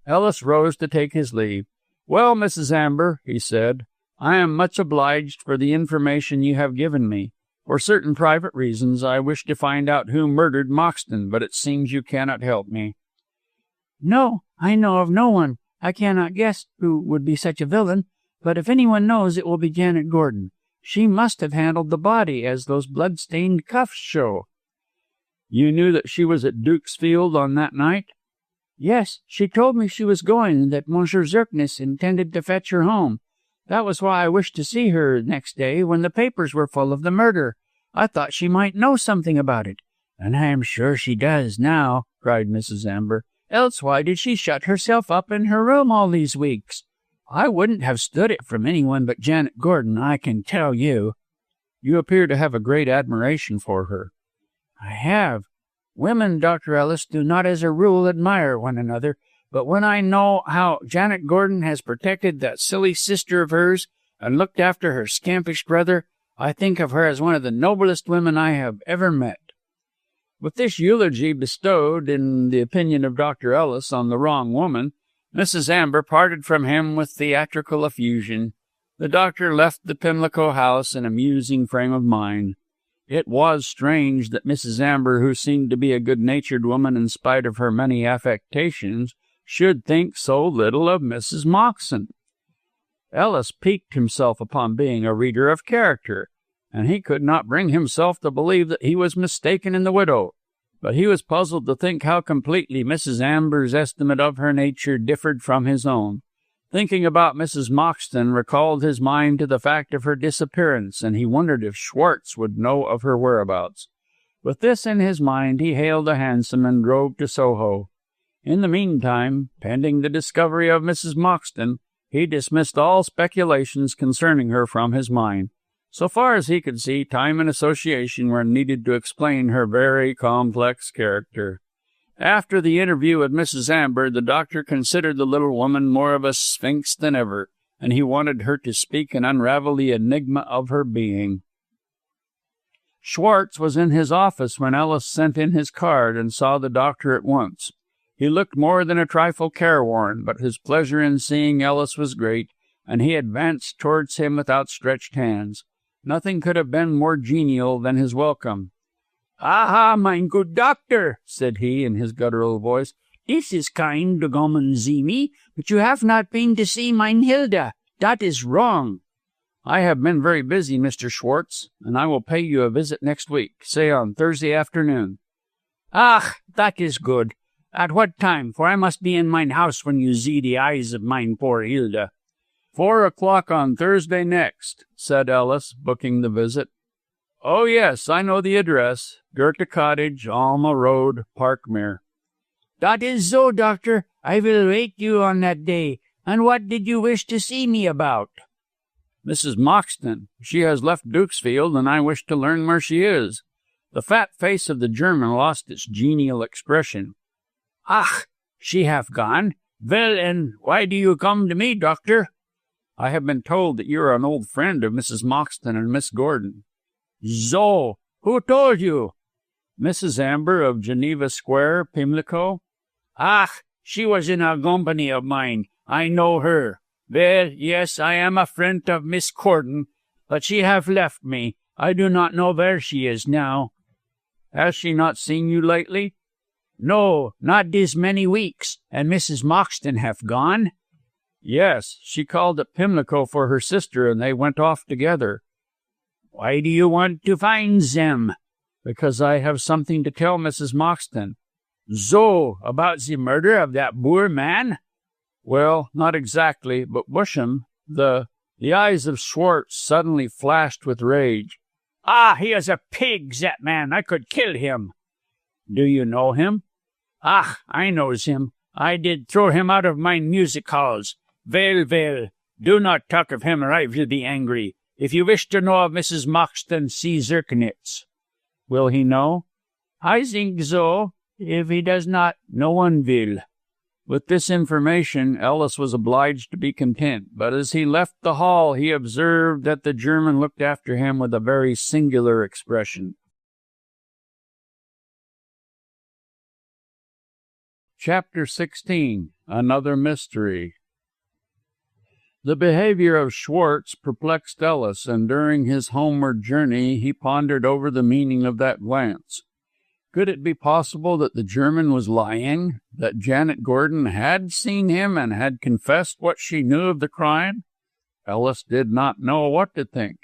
Ellis rose to take his leave. "Well, Mrs. Amber," he said, "I am much obliged for the information you have given me. For certain private reasons, I wish to find out who murdered Moxton, but it seems you cannot help me." "No, I know of no one. I cannot guess who would be such a villain, but if anyone knows, it will be Janet Gordon. She must have handled the body, as those blood-stained cuffs show." "You knew that she was at Dukesfield on that night?" "Yes, she told me she was going, and that Monsieur Zerkness intended to fetch her home. That was why I wished to see her next day, when the papers were full of the murder. I thought she might know something about it." "And I am sure she does now," cried Mrs. Amber. "Else why did she shut herself up in her room all these weeks? I wouldn't have stood it from anyone but Janet Gordon, I can tell you." "You appear to have a great admiration for her." "I have. Women, Dr. Ellis, do not as a rule admire one another, but when I know how Janet Gordon has protected that silly sister of hers and looked after her scampish brother, I think of her as one of the noblest women I have ever met." With this eulogy bestowed, in the opinion of Dr. Ellis, on the wrong woman, Mrs. Amber parted from him with theatrical effusion. The doctor left the Pimlico house in a musing frame of mind. It was strange that Mrs. Amber, who seemed to be a good-natured woman in spite of her many affectations, should think so little of Mrs. Moxton. Ellis piqued himself upon being a reader of character, and he could not bring himself to believe that he was mistaken in the widow. But he was puzzled to think how completely Mrs. Amber's estimate of her nature differed from his own. Thinking about Mrs. Moxton recalled his mind to the fact of her disappearance, and he wondered if Schwartz would know of her whereabouts. With this in his mind, he hailed a hansom and drove to Soho. In the meantime, pending the discovery of Mrs. Moxton, he dismissed all speculations concerning her from his mind. So far as he could see, time and association were needed to explain her very complex character. After the interview with Mrs. Amber, the doctor considered the little woman more of a sphinx than ever, and he wanted her to speak and unravel the enigma of her being. Schwartz was in his office when Ellis sent in his card and saw the doctor at once. He looked more than a trifle careworn, but his pleasure in seeing Ellis was great, and he advanced towards him with outstretched hands. Nothing could have been more genial than his welcome. "Aha, mein good doctor," said he in his guttural voice. "This is kind to come and see me, but you have not been to see mein Hilda. That is wrong." "I have been very busy, Mr. Schwartz, and I will pay you a visit next week, say on Thursday afternoon." "Ach, that is good. At what time? For I must be in mine house when you see the eyes of mine poor Hilda." 4 o'clock on Thursday next," said Ellis, booking the visit. "Oh, yes, I know the address. Goethe Cottage, Alma Road, Parkmere." "That is so, doctor. I will wait you on that day. And what did you wish to see me about?" "Mrs. Moxton. She has left Dukesfield, and I wish to learn where she is." The fat face of the German lost its genial expression. "Ach, she have gone? Well, and why do you come to me, doctor?" "I have been told that you are an old friend of Mrs. Moxton and Miss Gordon." "So, who told you?" "Mrs. Amber of Geneva Square, Pimlico." "Ach, she was in a company of mine. I know her. Well, yes, I am a friend of Miss Gordon, but she have left me. I do not know where she is now." "Has she not seen you lately?" "No, not this many weeks. And Mrs. Moxton have gone?" "Yes, she called at Pimlico for her sister, and they went off together." "Why do you want to find them?" "Because I have something to tell Mrs. Moxton." "So, about the murder of that poor man?" "Well, not exactly, but Busham, the The eyes of Schwartz suddenly flashed with rage. "Ah, he is a pig, that man. I could kill him." "Do you know him?" "Ach, I knows him. I did throw him out of mine music halls. Well, do not talk of him or I will be angry. If you wish to know of Mrs. Moxton, see Zerknitz." "Will he know?" "I think so. If he does not, no one will." With this information, Ellis was obliged to be content, but as he left the hall, he observed that the German looked after him with a very singular expression. Chapter 16. Another Mystery. The behavior of Schwartz perplexed Ellis, and during his homeward journey he pondered over the meaning of that glance. Could it be possible that the German was lying, that Janet Gordon had seen him and had confessed what she knew of the crime? Ellis did not know what to think,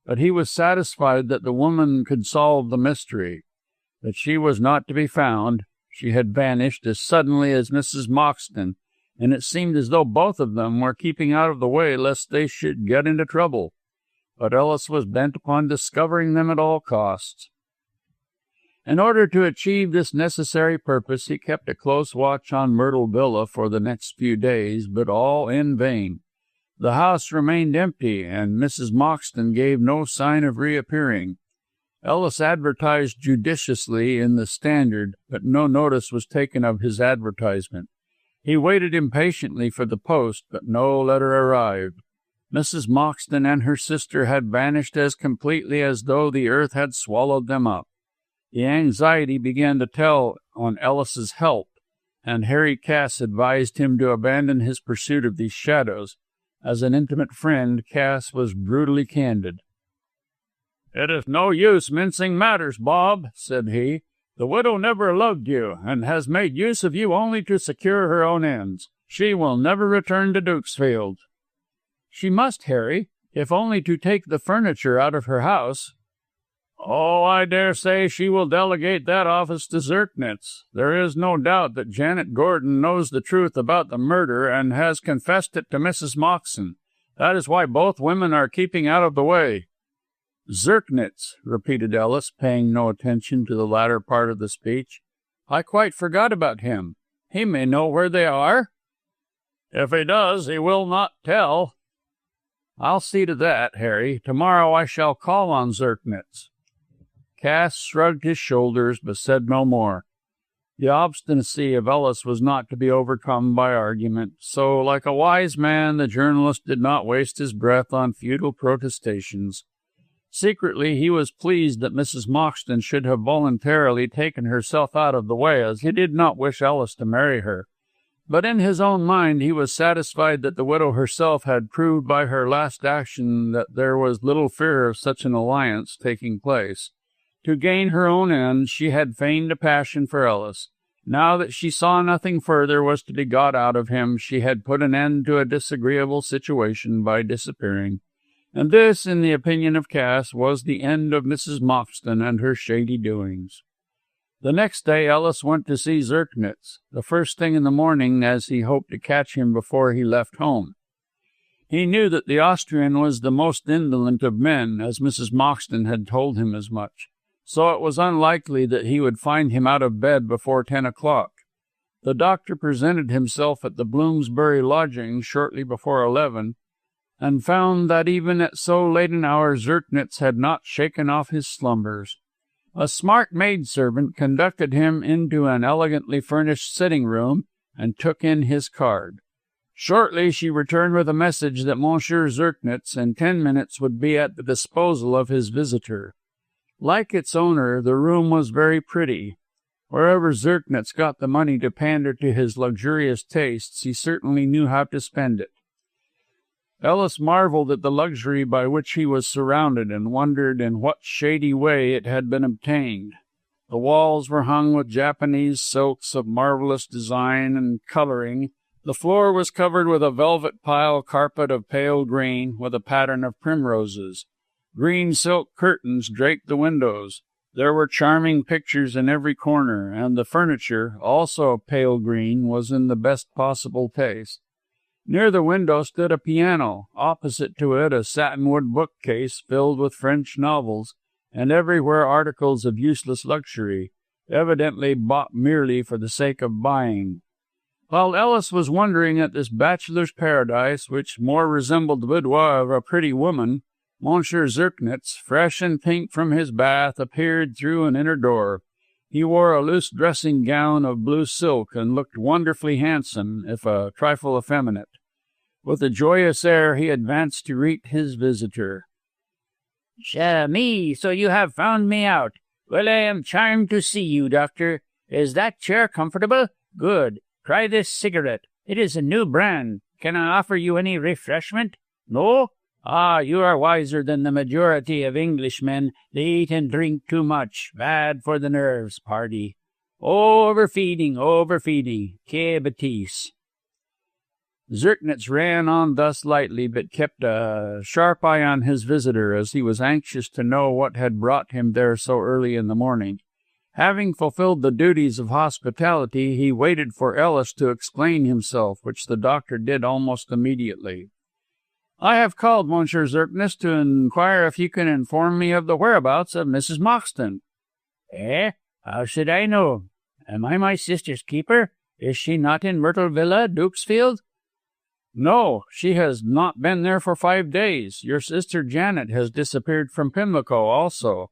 but he was satisfied that the woman could solve the mystery. That she was not to be found. She had vanished as suddenly as Mrs. Moxton, and it seemed as though both of them were keeping out of the way lest they should get into trouble. But Ellis was bent upon discovering them at all costs. In order to achieve this necessary purpose, he kept a close watch on Myrtle Villa for the next few days, but all in vain. The house remained empty, and Mrs. Moxton gave no sign of reappearing. Ellis advertised judiciously in the Standard, but no notice was taken of his advertisement. He waited impatiently for the post, but no letter arrived. Mrs. Moxton and her sister had vanished as completely as though the earth had swallowed them up. The anxiety began to tell on Ellis's health, and Harry Cass advised him to abandon his pursuit of these shadows. As an intimate friend, Cass was brutally candid. "It is no use mincing matters, Bob," said he. "The widow never loved you, and has made use of you only to secure her own ends. She will never return to Dukesfield." "She must, Harry, if only to take the furniture out of her house." "Oh, I dare say she will delegate that office to Zerknitz. There is no doubt that Janet Gordon knows the truth about the murder and has confessed it to Mrs. Moxton. That is why both women are keeping out of the way." "Zerknitz," repeated Ellis, paying no attention to the latter part of the speech. "I quite forgot about him. He may know where they are?" "If he does, he will not tell." "I'll see to that, Harry. Tomorrow I shall call on Zerknitz." Cass shrugged his shoulders, but said no more. The obstinacy of Ellis was not to be overcome by argument, so, like a wise man, the journalist did not waste his breath on futile protestations. Secretly, he was pleased that Mrs. Moxton should have voluntarily taken herself out of the way, as he did not wish Ellis to marry her. But in his own mind he was satisfied that the widow herself had proved by her last action that there was little fear of such an alliance taking place. To gain her own ends, she had feigned a passion for Ellis. Now that she saw nothing further was to be got out of him, she had put an end to a disagreeable situation by disappearing. And this, in the opinion of Cass, was the end of Mrs. Moxton and her shady doings. The next day Ellis went to see Zerknitz, the first thing in the morning, as he hoped to catch him before he left home. He knew that the Austrian was the most indolent of men, as Mrs. Moxton had told him as much, so it was unlikely that he would find him out of bed before 10 o'clock. The doctor presented himself at the Bloomsbury lodgings shortly before 11, and found that even at so late an hour Zerknitz had not shaken off his slumbers. A smart maidservant conducted him into an elegantly furnished sitting-room and took in his card. Shortly she returned with a message that Monsieur Zerknitz in 10 minutes would be at the disposal of his visitor. Like its owner, the room was very pretty. Wherever Zerknitz got the money to pander to his luxurious tastes, he certainly knew how to spend it. Ellis marveled at the luxury by which he was surrounded, and wondered in what shady way it had been obtained. The walls were hung with Japanese silks of marvelous design and coloring. The floor was covered with a velvet pile carpet of pale green, with a pattern of primroses. Green silk curtains draped the windows. There were charming pictures in every corner, and the furniture, also pale green, was in the best possible taste. Near the window stood a piano, opposite to it a satinwood bookcase filled with French novels, and everywhere articles of useless luxury, evidently bought merely for the sake of buying. While Ellis was wondering at this bachelor's paradise, which more resembled the boudoir of a pretty woman, Monsieur Zirknitz, fresh and pink from his bath, appeared through an inner door. He wore a loose dressing gown of blue silk and looked wonderfully handsome, if a trifle effeminate. With a joyous air he advanced to greet his visitor. Cher me, so you have found me out. Well, I am charmed to see you, doctor. Is that chair comfortable? Good. Try this cigarette. It is a new brand. Can I offer you any refreshment? No? Ah, you are wiser than the majority of Englishmen. They eat and drink too much. Bad for the nerves, pardy. Overfeeding. Que bêtise. Zirknitz ran on thus lightly, but kept a sharp eye on his visitor, as he was anxious to know what had brought him there so early in the morning. Having fulfilled the duties of hospitality, he waited for Ellis to explain himself, which the doctor did almost immediately. "I have called, Monsieur Zirknitz, to inquire if you can inform me of the whereabouts of Mrs. Moxton." "Eh? How should I know? Am I my sister's keeper? Is she not in Myrtle Villa, Dukesfield?" "No, she has not been there for 5 days. Your sister Janet has disappeared from Pimlico also."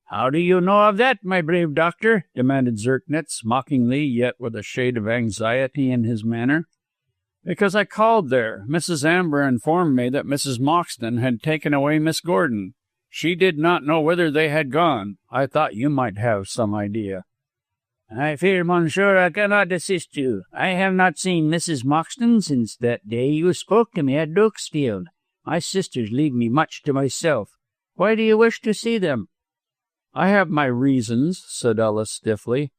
"How do you know of that, my brave doctor?" demanded Zirknitz, mockingly, yet with a shade of anxiety in his manner. "Because I called there. Mrs. Amber informed me that Mrs. Moxton had taken away Miss Gordon. She did not know whither they had gone. I thought you might have some idea." "I fear, monsieur, I cannot assist you. I have not seen Mrs. Moxton since that day you spoke to me at Dukesfield. My sisters leave me much to myself. Why do you wish to see them?" "I have my reasons," said Ellis stiffly.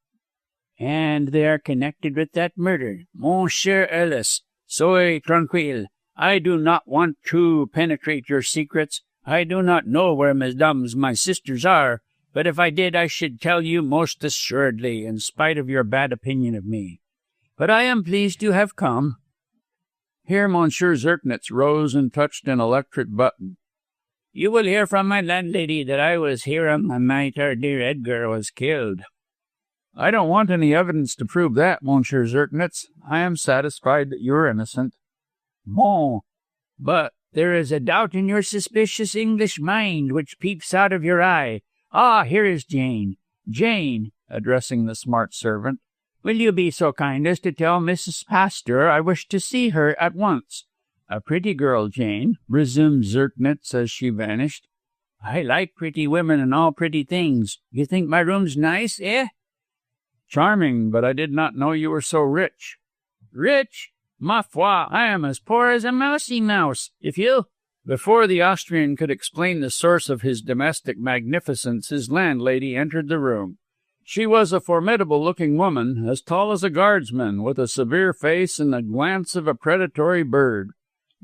"And they are connected with that murder. Mon cher Ellis, soyez tranquille. I do not want to penetrate your secrets. I do not know where mesdames my sisters are, but if I did I should tell you most assuredly, in spite of your bad opinion of me. But I am pleased you have come." Here Monsieur Zirknitz rose and touched an electric button. "You will hear from my landlady that I was here on the night our dear Edgar was killed." "I don't want any evidence to prove that, Monsieur Zirknitz. I am satisfied that you are innocent." "Bon, but there is a doubt in your suspicious English mind which peeps out of your eye. Ah, here is Jane. Jane," addressing the smart servant, "will you be so kind as to tell Mrs. Pastor I wish to see her at once?" "A pretty girl, Jane," resumed Zirknitz as she vanished. "I like pretty women and all pretty things. You think my room's nice, eh?" "Charming, but I did not know you were so rich." "Rich? Ma foi, I am as poor as a mousy mouse. If you—" Before the Austrian could explain the source of his domestic magnificence, his landlady entered the room. She was a formidable-looking woman, as tall as a guardsman, with a severe face and the glance of a predatory bird.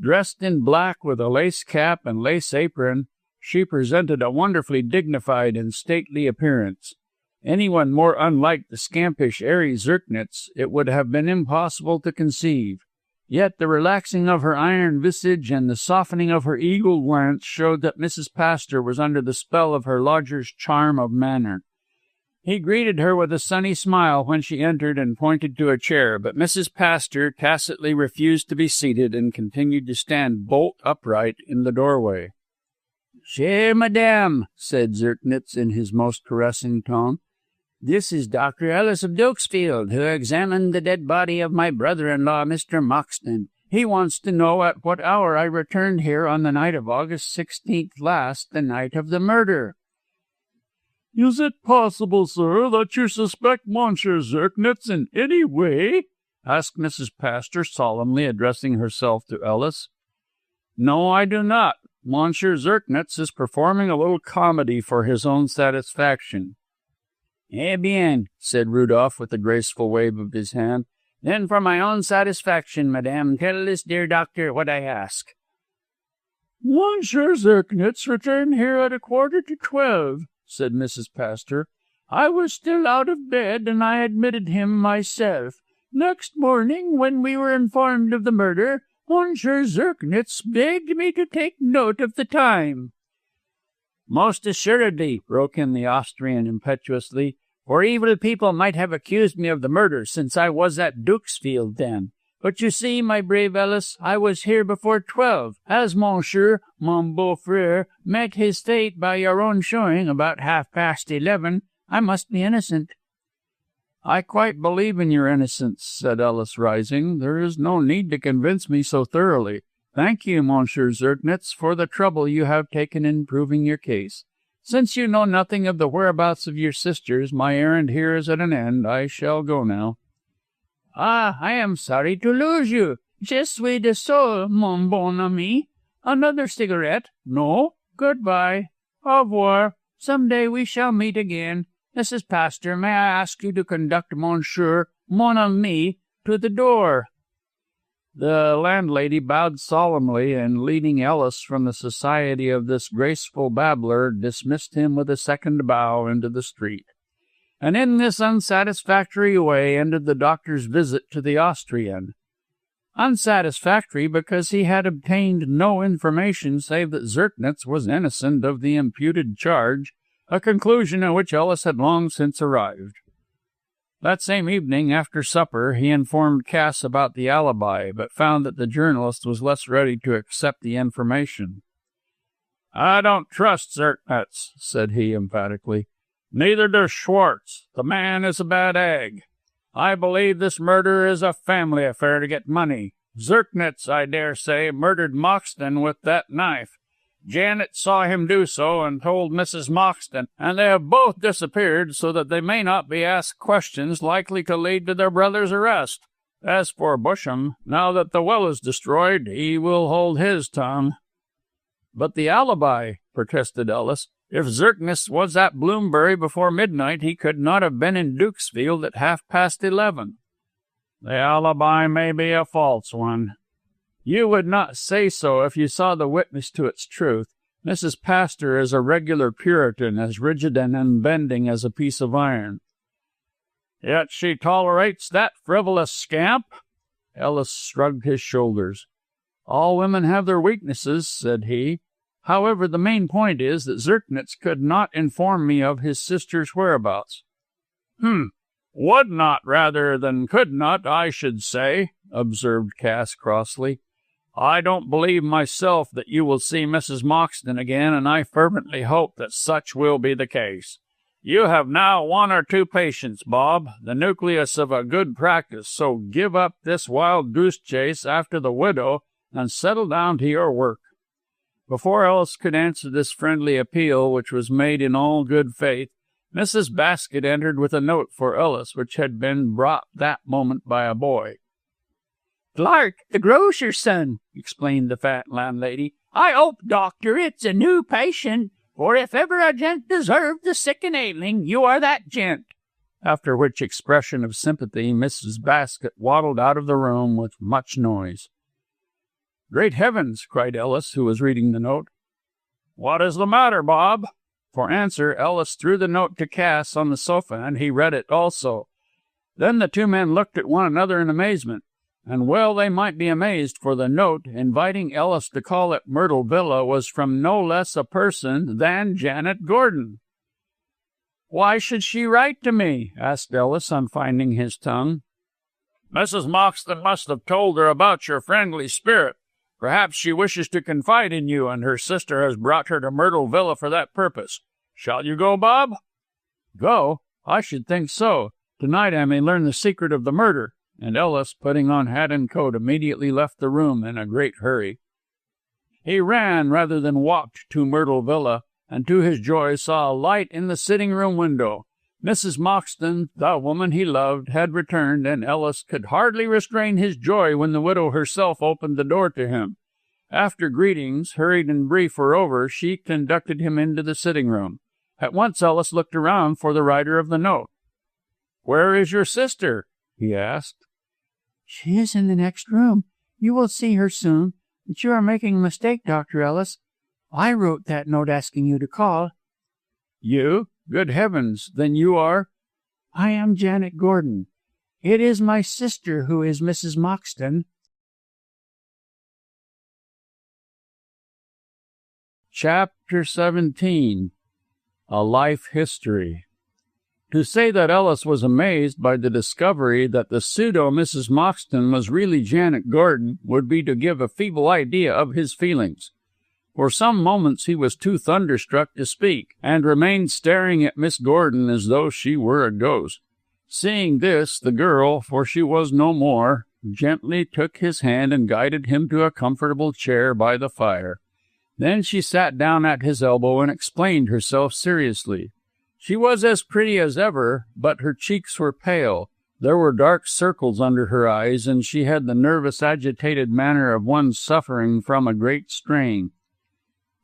Dressed in black with a lace cap and lace apron, she presented a wonderfully dignified and stately appearance. Anyone more unlike the scampish, airy Zirknitz it would have been impossible to conceive. Yet the relaxing of her iron visage and the softening of her eagle glance showed that Mrs. Pastor was under the spell of her lodger's charm of manner. He greeted her with a sunny smile when she entered and pointed to a chair, but Mrs. Pastor tacitly refused to be seated and continued to stand bolt upright in the doorway. "Chère madame," said Zirknitz in his most caressing tone, "this is Dr. Ellis of Dukesfield, who examined the dead body of my brother-in-law, Mr. Moxton. He wants to know at what hour I returned here on the night of August 16th last, the night of the murder." "Is it possible, sir, that you suspect Monsieur Zirknitz in any way?" asked Mrs. Pastor solemnly, addressing herself to Ellis. "No, I do not. Monsieur Zirknitz is performing a little comedy for his own satisfaction." "Eh bien," said Rudolph with a graceful wave of his hand. "Then for my own satisfaction, madame, tell this dear doctor what I ask." "Monsieur Zirknitz returned here at 11:45, said Mrs. Pastor. "I was still out of bed, and I admitted him myself. Next morning, when we were informed of the murder, Monsieur Zirknitz begged me to take note of the time." "Most assuredly," broke in the Austrian impetuously, "for evil people might have accused me of the murder, since I was at Dukesfield then. But you see, my brave Ellis, I was here before 12. As Monsieur, mon beau-frère, met his fate by your own showing about 11:30, I must be innocent." "I quite believe in your innocence," said Ellis, rising. "There is no need to convince me so thoroughly. Thank you, Monsieur Zirknitz, for the trouble you have taken in proving your case. Since you know nothing of the whereabouts of your sisters, my errand here is at an end. I shall go now." "Ah, I am sorry to lose you. Je suis désolé, mon bon ami. Another cigarette? No? Goodbye. Au revoir. Some day we shall meet again. Mrs. Pastor, may I ask you to conduct Monsieur, mon ami, to the door?" The landlady bowed solemnly, and leading Ellis from the society of this graceful babbler, dismissed him with a second bow into the street. And in this unsatisfactory way ended the doctor's visit to the Austrian. Unsatisfactory because he had obtained no information save that Zirknitz was innocent of the imputed charge, a conclusion at which Ellis had long since arrived. That same evening, after supper, he informed Cass about the alibi, but found that the journalist was less ready to accept the information. "I don't trust Zirknitz," said he emphatically. "Neither does Schwartz. The man is a bad egg. I believe this murder is a family affair to get money. Zirknitz, I dare say, murdered Moxton with that knife. Janet saw him do so and told Mrs. Moxton, and they have both disappeared so that they may not be asked questions likely to lead to their brother's arrest. As for Busham, now that the will is destroyed, he will hold his tongue." "But the alibi," protested Ellis. "If Zirknitz was at Bloomsbury before midnight, he could not have been in Dukesfield at 11:30. "The alibi may be a false one." "You would not say so if you saw the witness to its truth. Mrs. Pastor is a regular Puritan, as rigid and unbending as a piece of iron." "Yet she tolerates that frivolous scamp?" Ellis shrugged his shoulders. "All women have their weaknesses," said he. "However, the main point is that Zirknitz could not inform me of his sister's whereabouts." "Would not rather than could not, I should say," observed Cass crossly. "I don't believe myself that you will see Mrs. Moxton again, and I fervently hope that such will be the case. You have now 1 or 2 patients, Bob, the nucleus of a good practice, so give up this wild goose chase after the widow and settle down to your work." Before Ellis could answer this friendly appeal, which was made in all good faith, Mrs. Baskett entered with a note for Ellis, which had been brought that moment by a boy. "Clark, the grocer's son," explained the fat landlady. "I hope, doctor, it's a new patient, for if ever a gent deserved the sick and ailing, you are that gent." After which expression of sympathy, Mrs. Baskett waddled out of the room with much noise. "Great heavens!" cried Ellis, who was reading the note. "What is the matter, Bob?" For answer, Ellis threw the note to Cass on the sofa, and he read it also. Then the two men looked at one another in amazement. And well they might be amazed, for the note, inviting Ellis to call at Myrtle Villa, was from no less a person than Janet Gordon. "Why should she write to me?" asked Ellis, on finding his tongue. "Mrs. Moxton must have told her about your friendly spirit. Perhaps she wishes to confide in you, and her sister has brought her to Myrtle Villa for that purpose. Shall you go, Bob?" "Go? I should think so. Tonight I may learn the secret of the murder." And Ellis, putting on hat and coat, immediately left the room in a great hurry. He ran rather than walked to Myrtle Villa, and to his joy saw a light in the sitting-room window. Mrs. Moxton, the woman he loved, had returned, and Ellis could hardly restrain his joy when the widow herself opened the door to him. After greetings, hurried and brief, were over, she conducted him into the sitting-room. At once Ellis looked around for the writer of the note. "Where is your sister?" he asked. "She is in the next room. You will see her soon. But you are making a mistake, Dr. Ellis. I wrote that note asking you to call." "You? Good heavens! Then you are—" "I am Janet Gordon." It is my sister who is Mrs. Moxton. Chapter 17. A Life History. To say that Ellis was amazed by the discovery that the pseudo Mrs. Moxton was really Janet Gordon would be to give a feeble idea of his feelings. For some moments he was too thunderstruck to speak, and remained staring at Miss Gordon as though she were a ghost. Seeing this, the girl, for she was no more, gently took his hand and guided him to a comfortable chair by the fire. Then she sat down at his elbow and explained herself seriously. She was as pretty as ever, but her cheeks were pale. There were dark circles under her eyes, and she had the nervous, agitated manner of one suffering from a great strain.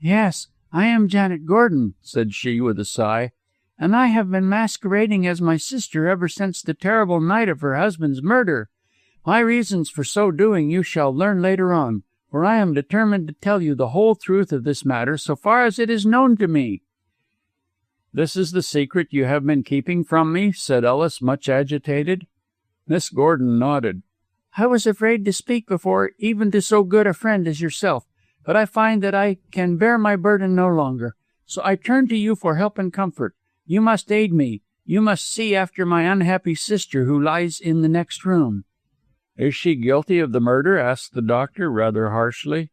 "Yes, I am Janet Gordon," said she with a sigh, "and I have been masquerading as my sister ever since the terrible night of her husband's murder. My reasons for so doing you shall learn later on, for I am determined to tell you the whole truth of this matter so far as it is known to me." "This is the secret you have been keeping from me?" said Ellis, much agitated. Miss Gordon nodded. "I was afraid to speak before even to so good a friend as yourself, but I find that I can bear my burden no longer, so I turn to you for help and comfort. You must aid me. You must see after my unhappy sister who lies in the next room." "Is she guilty of the murder?" asked the doctor, rather harshly.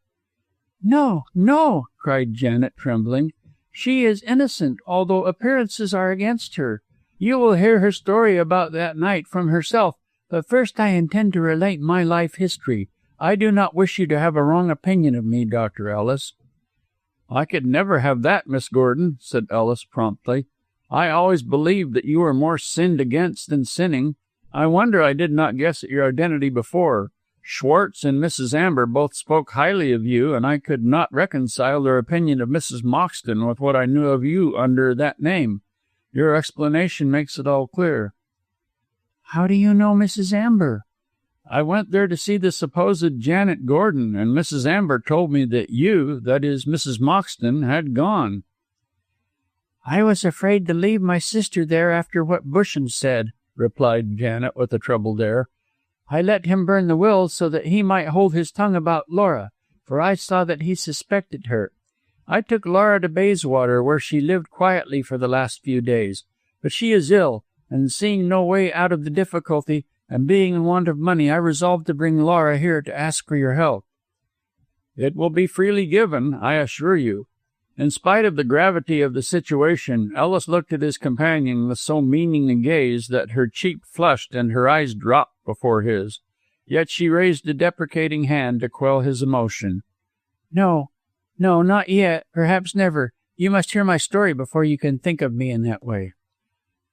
No, no," cried Janet, trembling. "She is innocent, although appearances are against her. You will hear her story about that night from herself, but first I intend to relate my life history. I do not wish you to have a wrong opinion of me, Dr. Ellis." "I could never have that, Miss Gordon," said Ellis promptly. "I always believed that you were more sinned against than sinning. I wonder I did not guess at your identity before. Schwartz and Mrs. Amber both spoke highly of you, and I could not reconcile their opinion of Mrs. Moxton with what I knew of you under that name. Your explanation makes it all clear." "How do you know Mrs. Amber?" "I went there to see the supposed Janet Gordon, and Mrs. Amber told me that you, that is, Mrs. Moxton, had gone." "I was afraid to leave my sister there after what Bushen said," replied Janet with a troubled air. "I let him burn the will so that he might hold his tongue about Laura, for I saw that he suspected her. I took Laura to Bayswater, where she lived quietly for the last few days. But she is ill, and seeing no way out of the difficulty, and being in want of money, I resolved to bring Laura here to ask for your help." "It will be freely given, I assure you." In spite of the gravity of the situation, Ellis looked at his companion with so meaning a gaze that her cheek flushed and her eyes dropped before his. Yet she raised a deprecating hand to quell his emotion. No, not yet, perhaps never. You must hear my story before you can think of me in that way."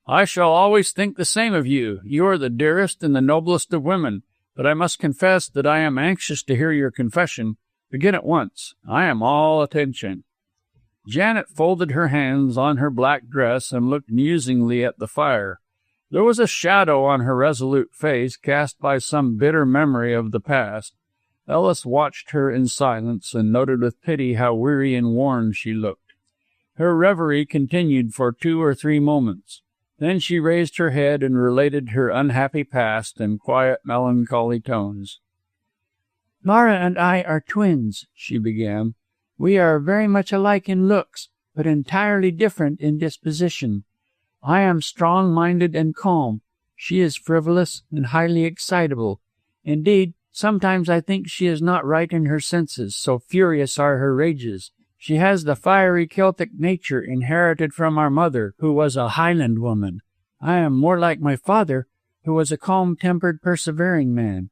"I shall always think the same of you. You are the dearest and the noblest of women. But I must confess that I am anxious to hear your confession. Begin at once. I am all attention." Janet folded her hands on her black dress and looked musingly at the fire. There was a shadow on her resolute face, cast by some bitter memory of the past. Ellis watched her in silence, and noted with pity how weary and worn she looked. Her reverie continued for 2 or 3 moments. Then she raised her head and related her unhappy past in quiet, melancholy tones. "Laura and I are twins," she began. "We are very much alike in looks, but entirely different in disposition. I am strong-minded and calm. She is frivolous and highly excitable. Indeed, sometimes I think she is not right in her senses, so furious are her rages. She has the fiery Celtic nature inherited from our mother, who was a Highland woman. I am more like my father, who was a calm-tempered, persevering man.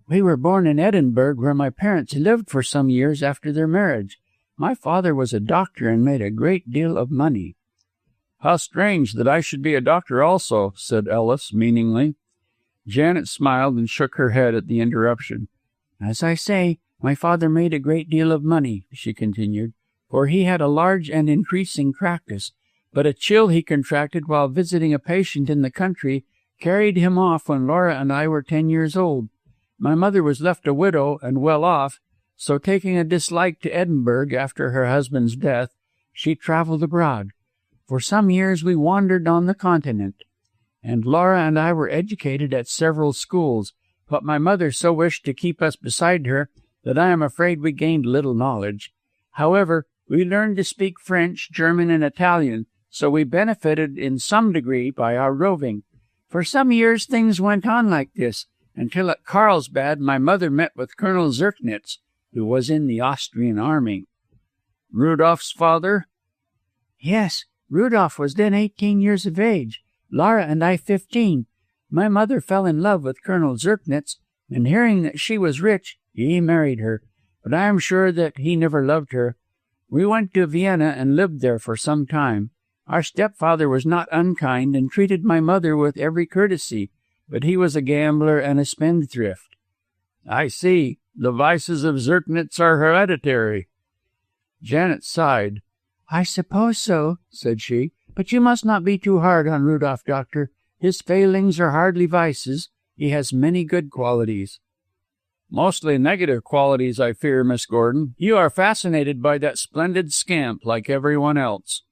We were born in Edinburgh, where my parents lived for some years after their marriage. My father was a doctor and made a great deal of money." "How strange that I should be a doctor also," said Ellis, meaningly. Janet smiled and shook her head at the interruption. "As I say, my father made a great deal of money," she continued, "for he had a large and increasing practice. But a chill he contracted while visiting a patient in the country carried him off when Laura and I were 10 years old. My mother was left a widow and well off, so taking a dislike to Edinburgh after her husband's death, she travelled abroad. For some years we wandered on the continent. and Laura and I were educated at several schools, but my mother so wished to keep us beside her that I am afraid we gained little knowledge. However, we learned to speak French, German, and Italian, so we benefited in some degree by our roving. For some years things went on like this, until at Carlsbad my mother met with Colonel Zirknitz, who was in the Austrian army. Rudolph's father? Yes, Rudolph was then 18 years of age, Laura and I 15. My mother fell in love with Colonel Zirknitz, and hearing that she was rich, he married her, but I am sure that he never loved her. We went to Vienna and lived there for some time. Our stepfather was not unkind and treated my mother with every courtesy, but he was a gambler and a spendthrift. I see. The vices of Zirknitz are hereditary. Janet sighed. I suppose so, said she, but you must not be too hard on Rudolph, Doctor. His failings are hardly vices. He has many good qualities. Mostly negative qualities, I fear, Miss Gordon. You are fascinated by that splendid scamp like everyone else.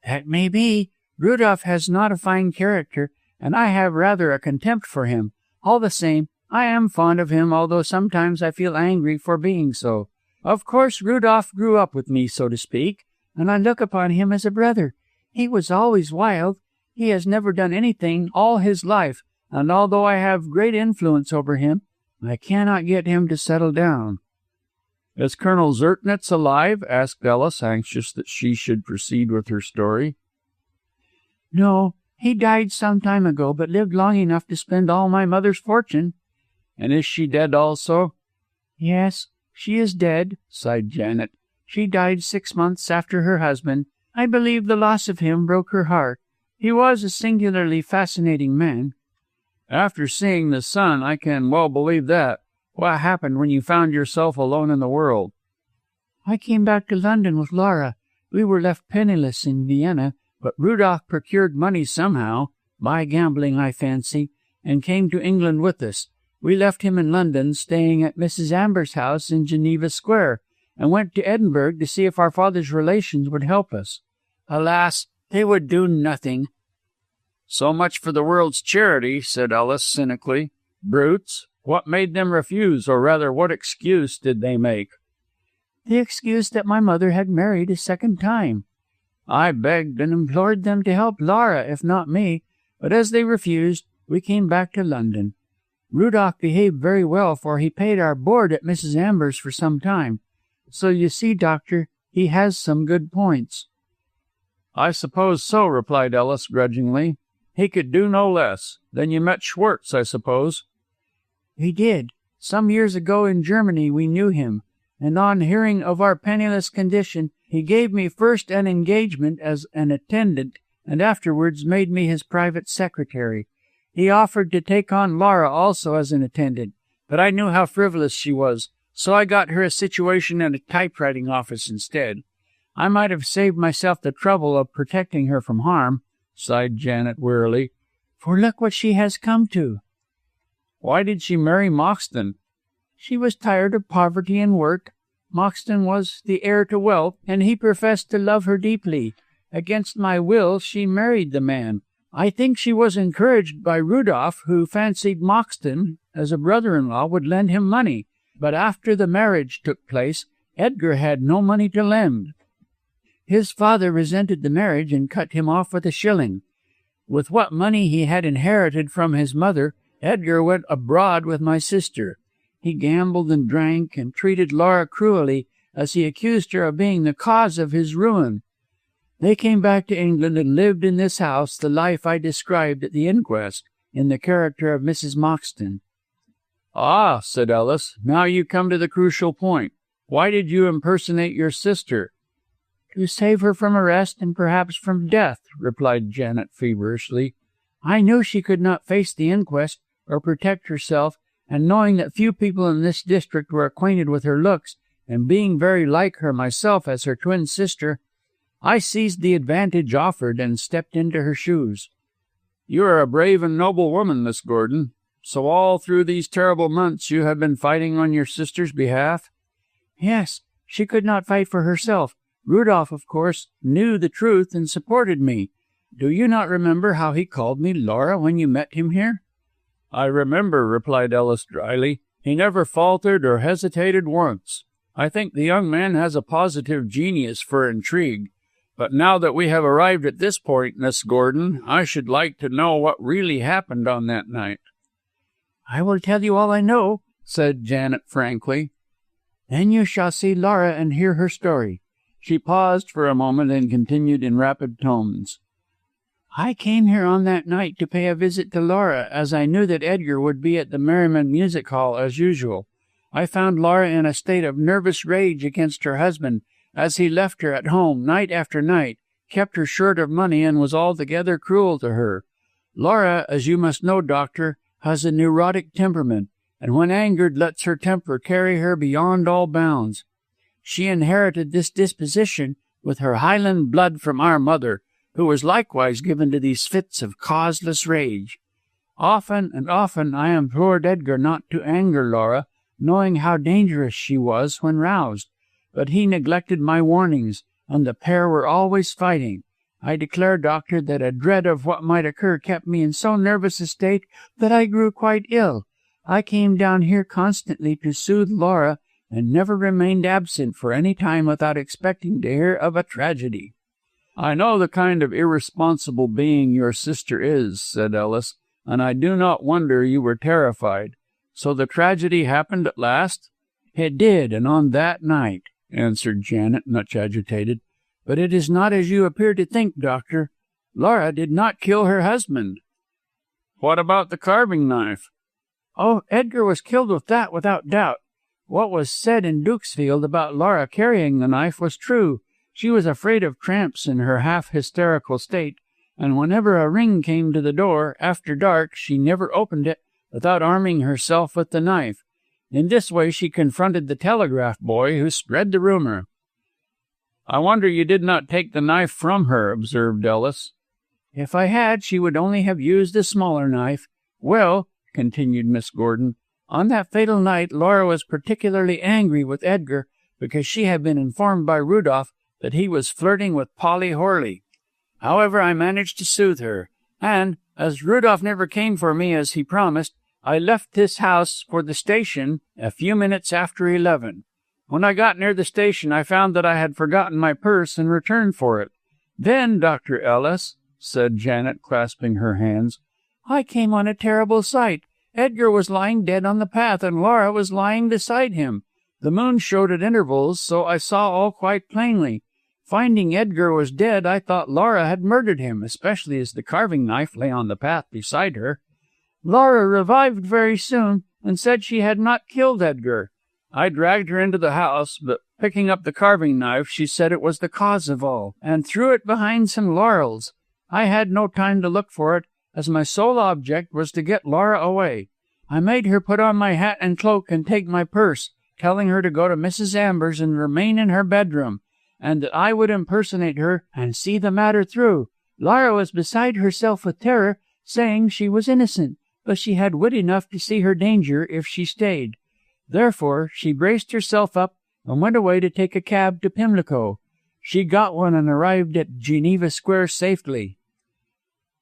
That may be. Rudolph has not a fine character, and I have rather a contempt for him. All the same, I am fond of him, although sometimes I feel angry for being so. Of course, Rudolph grew up with me, so to speak, and I look upon him as a brother. He was always wild. He has never done anything all his life, and although I have great influence over him, I cannot get him to settle down. Is Colonel Zirknitz alive? Asked Ellis, anxious that she should proceed with her story. No, he died some time ago, but lived long enough to spend all my mother's fortune. And is she dead also? Yes, she is dead, sighed Janet. She died 6 months after her husband. I believe the loss of him broke her heart. He was a singularly fascinating man. After seeing the son, I can well believe that. What happened when you found yourself alone in the world? I came back to London with Laura. We were left penniless in Vienna, but Rudolph procured money somehow, by gambling, I fancy, and came to England with us. We left him in London, staying at Mrs. Amber's house in Geneva Square, and went to Edinburgh to see if our father's relations would help us. Alas, they would do nothing. So much for the world's charity, said Ellis cynically. Brutes! What made them refuse, or rather, what excuse did they make? The excuse that my mother had married a second time. I begged and implored them to help Laura, if not me, but as they refused, we came back to London. Rudolph behaved very well, for he paid our board at Mrs. Amber's for some time. So you see, Doctor, he has some good points. I suppose so, replied Ellis grudgingly. He could do no less. Then you met Schwartz, I suppose? We did. Some years ago in Germany we knew him, and on hearing of our penniless condition, he gave me first an engagement as an attendant, and afterwards made me his private secretary. He offered to take on Laura also as an attendant, but I knew how frivolous she was, so I got her a situation in a typewriting office instead. I might have saved myself the trouble of protecting her from harm, sighed Janet wearily, for look what she has come to. Why did she marry Moxton? She was tired of poverty and work. Moxton was the heir to wealth, and he professed to love her deeply. Against my will, she married the man. I think she was encouraged by Rudolph, who fancied Moxton, as a brother-in-law, would lend him money. But after the marriage took place, Edgar had no money to lend. His father resented the marriage and cut him off with a shilling. With what money he had inherited from his mother, Edgar went abroad with my sister. He gambled and drank and treated Laura cruelly, as he accused her of being the cause of his ruin. They came back to England and lived in this house the life I described at the inquest, in the character of Mrs. Moxton. Ah, said Ellis, now you come to the crucial point. Why did you impersonate your sister? To save her from arrest and perhaps from death, replied Janet feverishly. I knew she could not face the inquest or protect herself, and knowing that few people in this district were acquainted with her looks, and being very like her myself as her twin sister, I seized the advantage offered and stepped into her shoes. You are a brave and noble woman, Miss Gordon. So all through these terrible months you have been fighting on your sister's behalf? Yes, she could not fight for herself. Rudolph, of course, knew the truth and supported me. Do you not remember how he called me Laura when you met him here?" "I remember," replied Ellis dryly. "He never faltered or hesitated once. I think the young man has a positive genius for intrigue. But now that we have arrived at this point, Miss Gordon, I should like to know what really happened on that night." "I will tell you all I know," said Janet frankly. "Then you shall see Laura and hear her story." She paused for a moment and continued in rapid tones. "I came here on that night to pay a visit to Laura, as I knew that Edgar would be at the Merriman Music Hall as usual. I found Laura in a state of nervous rage against her husband, as he left her at home night after night, kept her short of money, and was altogether cruel to her. Laura, as you must know, Doctor, has a neurotic temperament, and when angered lets her temper carry her beyond all bounds. She inherited this disposition with her Highland blood from our mother, who was likewise given to these fits of causeless rage. Often and often I implored Edgar not to anger Laura, knowing how dangerous she was when roused, but he neglected my warnings, and the pair were always fighting. I declare, Doctor, that a dread of what might occur kept me in so nervous a state that I grew quite ill. I came down here constantly to soothe Laura, and never remained absent for any time without expecting to hear of a tragedy." "I know the kind of irresponsible being your sister is," said Ellis, "and I do not wonder you were terrified. So the tragedy happened at last?" "It did, and on that night," answered Janet, much agitated. "But it is not as you appear to think, Doctor. Laura did not kill her husband." "What about the carving knife?" "Oh, Edgar was killed with that, without doubt. What was said in Dukesfield about Laura carrying the knife was true. She was afraid of tramps in her half-hysterical state, and whenever a ring came to the door, after dark, she never opened it without arming herself with the knife. In this way she confronted the telegraph boy who spread the rumor." "I wonder you did not take the knife from her," observed Ellis. "If I had, she would only have used a smaller knife. Well," continued Miss Gordon, "on that fatal night Laura was particularly angry with Edgar because she had been informed by Rudolph that he was flirting with Polly Horley. However, I managed to soothe her, and, as Rudolph never came for me as he promised, I left this house for the station a few minutes after 11. When I got near the station, I found that I had forgotten my purse and returned for it. Then, Dr. Ellis," said Janet, clasping her hands, "I came on a terrible sight. Edgar was lying dead on the path, and Laura was lying beside him. The moon showed at intervals, so I saw all quite plainly. Finding Edgar was dead, I thought Laura had murdered him, especially as the carving knife lay on the path beside her. Laura revived very soon, and said she had not killed Edgar. I dragged her into the house, but picking up the carving knife, she said it was the cause of all, and threw it behind some laurels. I had no time to look for it, as my sole object was to get Laura away. I made her put on my hat and cloak and take my purse, telling her to go to Mrs. Amber's and remain in her bedroom, and that I would impersonate her and see the matter through. Laura was beside herself with terror, saying she was innocent, but she had wit enough to see her danger if she stayed. Therefore she braced herself up and went away to take a cab to Pimlico. She got one and arrived at Geneva Square safely."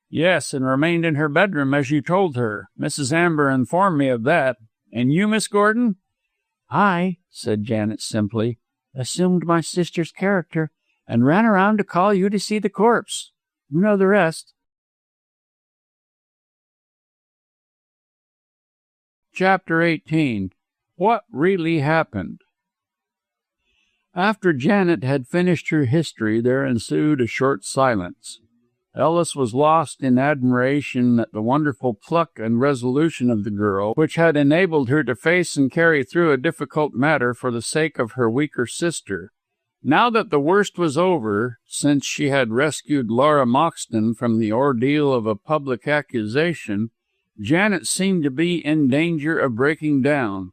"Yes, and remained in her bedroom as you told her. Mrs. Amber informed me of that. And you, Miss Gordon?" "I," said Janet simply, "assumed my sister's character and ran around to call you to see the corpse. You know the rest." Chapter 18. What Really Happened. After Janet had finished her history, there ensued a short silence. Ellis was lost in admiration at the wonderful pluck and resolution of the girl, which had enabled her to face and carry through a difficult matter for the sake of her weaker sister. Now that the worst was over, since she had rescued Laura Moxton from the ordeal of a public accusation, Janet seemed to be in danger of breaking down.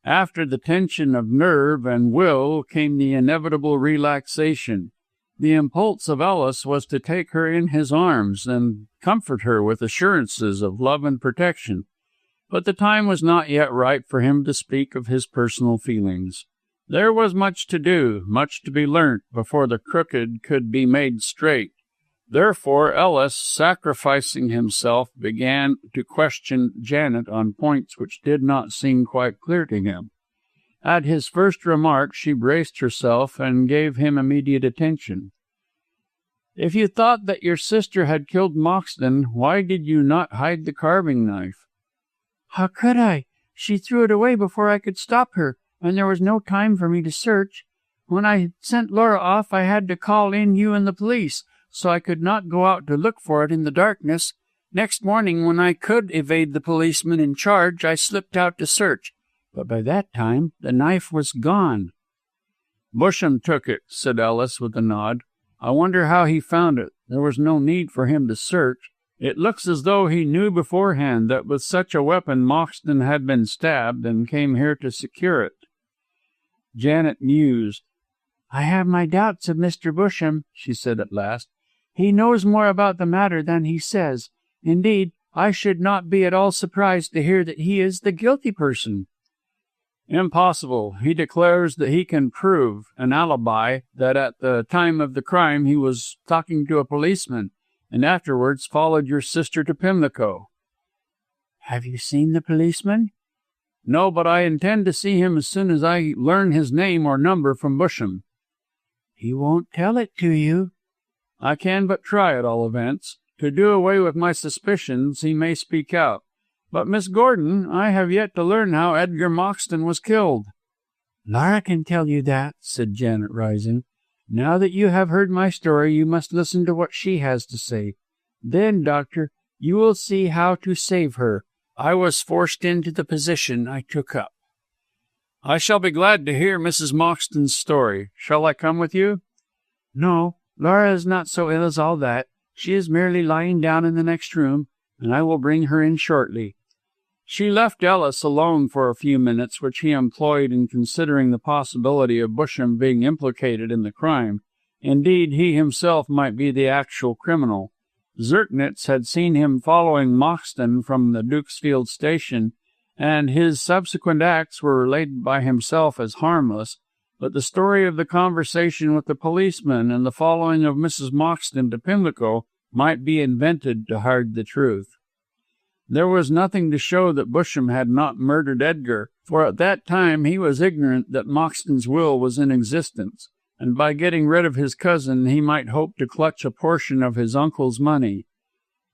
After the tension of nerve and will came the inevitable relaxation. The impulse of Ellis was to take her in his arms and comfort her with assurances of love and protection. But the time was not yet ripe for him to speak of his personal feelings. There was much to do, much to be learnt, before the crooked could be made straight. Therefore, Ellis, sacrificing himself, began to question Janet on points which did not seem quite clear to him. At his first remark, she braced herself and gave him immediate attention. "If you thought that your sister had killed Moxton, why did you not hide the carving knife?" "How could I? She threw it away before I could stop her, and there was no time for me to search. When I sent Laura off, I had to call in you and the police, so I could not go out to look for it in the darkness. Next morning, when I could evade the policeman in charge, I slipped out to search. But by that time, the knife was gone." "Busham took it," said Ellis with a nod. "I wonder how he found it. There was no need for him to search. It looks as though he knew beforehand that with such a weapon Moxton had been stabbed and came here to secure it." Janet mused. "I have my doubts of Mr. Busham," she said at last. "He knows more about the matter than he says. Indeed, I should not be at all surprised to hear that he is the guilty person." "Impossible. He declares that he can prove an alibi, that at the time of the crime he was talking to a policeman, and afterwards followed your sister to Pimlico." "Have you seen the policeman?" "No, but I intend to see him as soon as I learn his name or number from Busham." "He won't tell it to you." "I can but try, at all events. To do away with my suspicions, he may speak out. But, Miss Gordon, I have yet to learn how Edgar Moxton was killed." "Laura can tell you that," said Janet, rising. "Now that you have heard my story, you must listen to what she has to say. Then, Doctor, you will see how to save her. I was forced into the position I took up." "I shall be glad to hear Mrs. Moxton's story. Shall I come with you?" "No, Laura is not so ill as all that. She is merely lying down in the next room, and I will bring her in shortly." She left Ellis alone for a few minutes, which he employed in considering the possibility of Busham being implicated in the crime. Indeed, he himself might be the actual criminal. Zirknitz had seen him following Moxton from the Dukesfield station, and his subsequent acts were related by himself as harmless, but the story of the conversation with the policeman and the following of Mrs. Moxton to Pimlico might be invented to hide the truth. There was nothing to show that Busham had not murdered Edgar, for at that time he was ignorant that Moxton's will was in existence, and by getting rid of his cousin he might hope to clutch a portion of his uncle's money.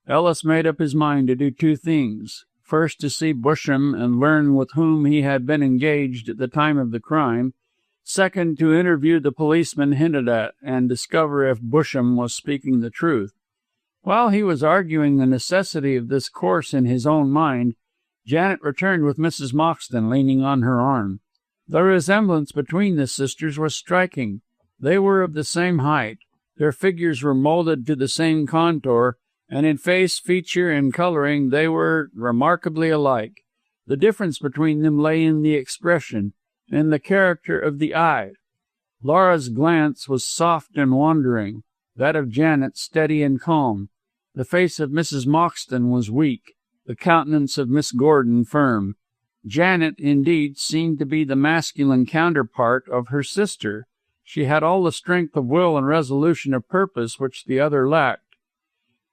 Ellis made up his mind to do two things. First, to see Busham and learn with whom he had been engaged at the time of the crime. Second, to interview the policeman hinted at, and discover if Busham was speaking the truth. While he was arguing the necessity of this course in his own mind, Janet returned with Mrs. Moxton leaning on her arm. The resemblance between the sisters was striking. They were of the same height. Their figures were molded to the same contour, and in face, feature, and coloring they were remarkably alike. The difference between them lay in the expression, in the character of the eye. Laura's glance was soft and wandering, that of Janet steady and calm. The face of Mrs. Moxton was weak, the countenance of Miss Gordon firm. Janet, indeed, seemed to be the masculine counterpart of her sister. She had all the strength of will and resolution of purpose which the other lacked.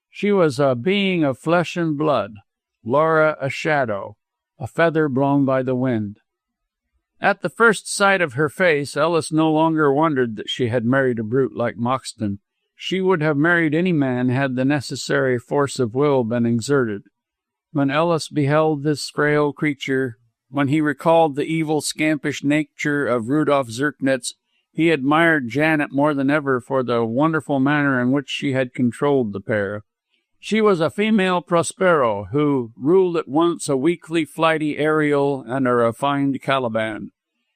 She was a being of flesh and blood, Laura a shadow, a feather blown by the wind. At the first sight of her face, Ellis no longer wondered that she had married a brute like Moxton. She would have married any man had the necessary force of will been exerted. When Ellis beheld this frail creature, when he recalled the evil, scampish nature of Rudolf Zirknitz, he admired Janet more than ever for the wonderful manner in which she had controlled the pair. She was a female Prospero, who ruled at once a weakly, flighty Ariel and a refined Caliban.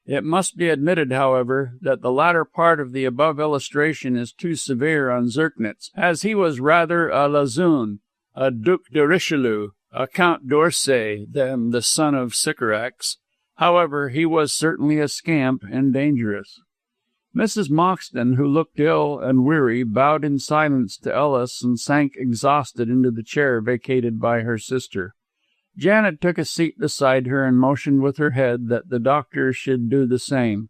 It must be admitted, however, that the latter part of the above illustration is too severe on Zirknitz, as he was rather a Lauzun, a Duc de Richelieu, a Count d'Orsay, than the son of Sycorax. However, he was certainly a scamp and dangerous. Mrs. Moxton, who looked ill and weary, bowed in silence to Ellis and sank exhausted into the chair vacated by her sister. Janet took a seat beside her and motioned with her head that the doctor should do the same.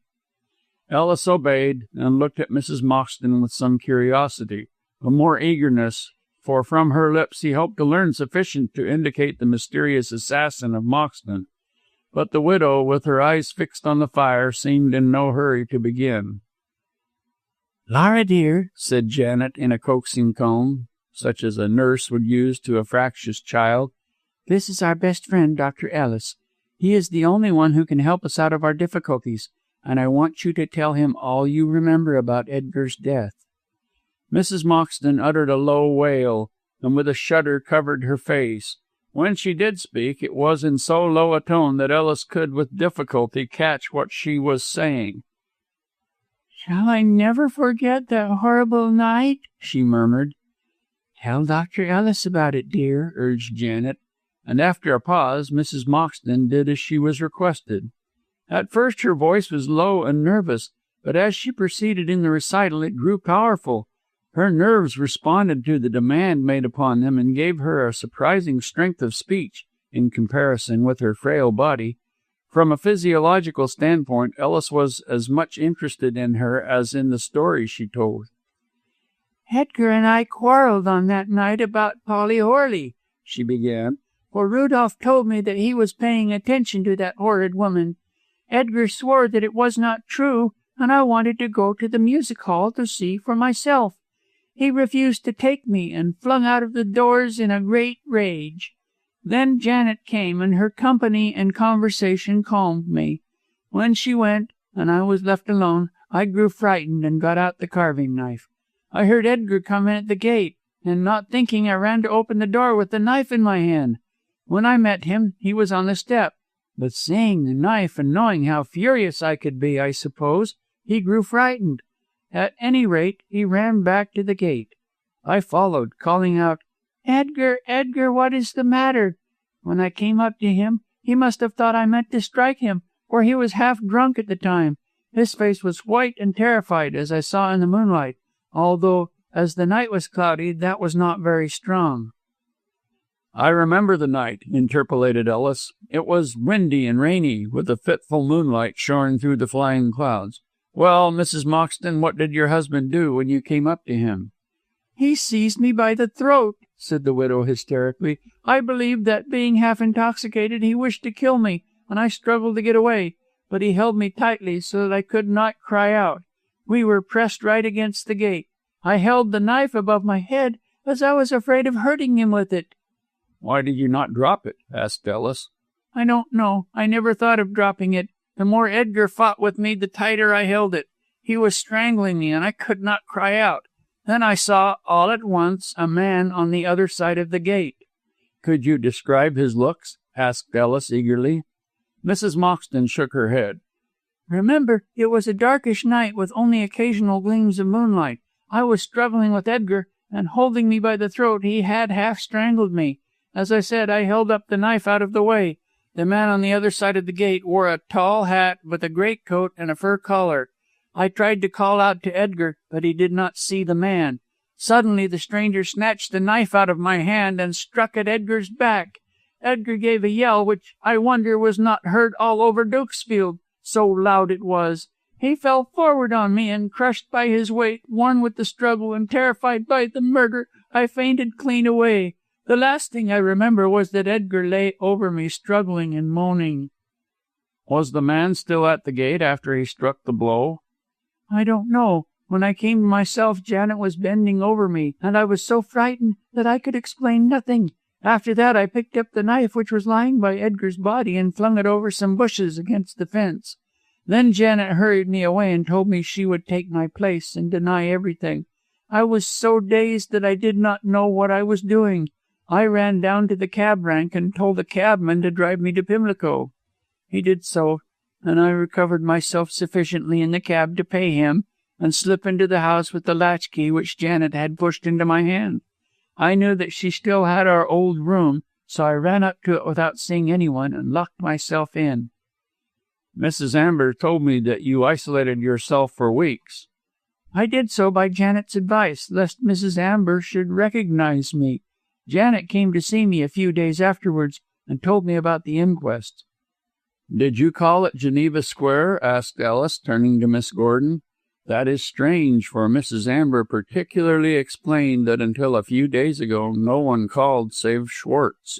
Ellis obeyed and looked at Mrs. Moxton with some curiosity. with more eagerness, for from her lips he hoped to learn sufficient to indicate the mysterious assassin of Moxton. But the widow, with her eyes fixed on the fire, seemed in no hurry to begin. "Laura, dear," said Janet in a coaxing tone, such as a nurse would use to a fractious child, "this is our best friend, Dr. Ellis. He is the only one who can help us out of our difficulties, and I want you to tell him all you remember about Edgar's death." Mrs. Moxton uttered a low wail, and with a shudder covered her face. When she did speak, it was in so low a tone that Ellis could with difficulty catch what she was saying. "Shall I never forget that horrible night?" she murmured. "Tell Dr. Ellis about it, dear," urged Janet, and after a pause Mrs. Moxton did as she was requested. At first her voice was low and nervous, but as she proceeded in the recital it grew powerful. Her nerves responded to the demand made upon them and gave her a surprising strength of speech in comparison with her frail body. From a physiological standpoint, Ellis was as much interested in her as in the story she told. "Edgar and I quarreled on that night about Polly Horley," she began, "for Rudolph told me that he was paying attention to that horrid woman. Edgar swore that it was not true, and I wanted to go to the music hall to see for myself. He refused to take me and flung out of the doors in a great rage. Then Janet came, and her company and conversation calmed me. When she went, and I was left alone, I grew frightened and got out the carving knife. I heard Edgar come in at the gate, and not thinking, I ran to open the door with the knife in my hand. When I met him, he was on the step, but seeing the knife and knowing how furious I could be, I suppose, he grew frightened. At any rate, he ran back to the gate. I followed, calling out, 'Edgar, Edgar, what is the matter?' When I came up to him, he must have thought I meant to strike him, for he was half drunk at the time. His face was white and terrified, as I saw in the moonlight, although, as the night was cloudy, that was not very strong." "I remember the night," interpolated Ellis. "It was windy and rainy, with a fitful moonlight showing through the flying clouds. Well, Mrs. Moxton, what did your husband do when you came up to him?" "He seized me by the throat," said the widow hysterically. "I believe that, being half intoxicated, he wished to kill me, and I struggled to get away, but he held me tightly so that I could not cry out. We were pressed right against the gate. I held the knife above my head, as I was afraid of hurting him with it." "Why did you not drop it?" asked Ellis. "I don't know. I never thought of dropping it. The more Edgar fought with me, the tighter I held it. He was strangling me, and I could not cry out. Then I saw, all at once, a man on the other side of the gate." "Could you describe his looks?" asked Ellis eagerly. Mrs. Moxton shook her head. "Remember, it was a darkish night with only occasional gleams of moonlight. I was struggling with Edgar, and holding me by the throat, he had half strangled me. As I said, I held up the knife out of the way. The man on the other side of the gate wore a tall hat with a greatcoat and a fur collar. I tried to call out to Edgar, but he did not see the man. Suddenly the stranger snatched the knife out of my hand and struck at Edgar's back. Edgar gave a yell which I wonder was not heard all over Dukesfield, so loud it was. He fell forward on me, and crushed by his weight, worn with the struggle and terrified by the murder, I fainted clean away. The last thing I remember was that Edgar lay over me, struggling and moaning." "Was the man still at the gate after he struck the blow?" "I don't know. When I came to myself, Janet was bending over me, and I was so frightened that I could explain nothing. After that I picked up the knife which was lying by Edgar's body and flung it over some bushes against the fence. Then Janet hurried me away and told me she would take my place and deny everything. I was so dazed that I did not know what I was doing. I ran down to the cab rank and told the cabman to drive me to Pimlico. He did so, and I recovered myself sufficiently in the cab to pay him and slip into the house with the latchkey which Janet had pushed into my hand. I knew that she still had our old room, so I ran up to it without seeing anyone and locked myself in." "Mrs. Amber told me that you isolated yourself for weeks." "I did so by Janet's advice, lest Mrs. Amber should recognize me. Janet came to see me a few days afterwards and told me about the inquest." "Did you call at Geneva Square?" asked Ellis, turning to Miss Gordon. That is strange, for Mrs. Amber particularly explained that until a few days ago no one called save Schwartz.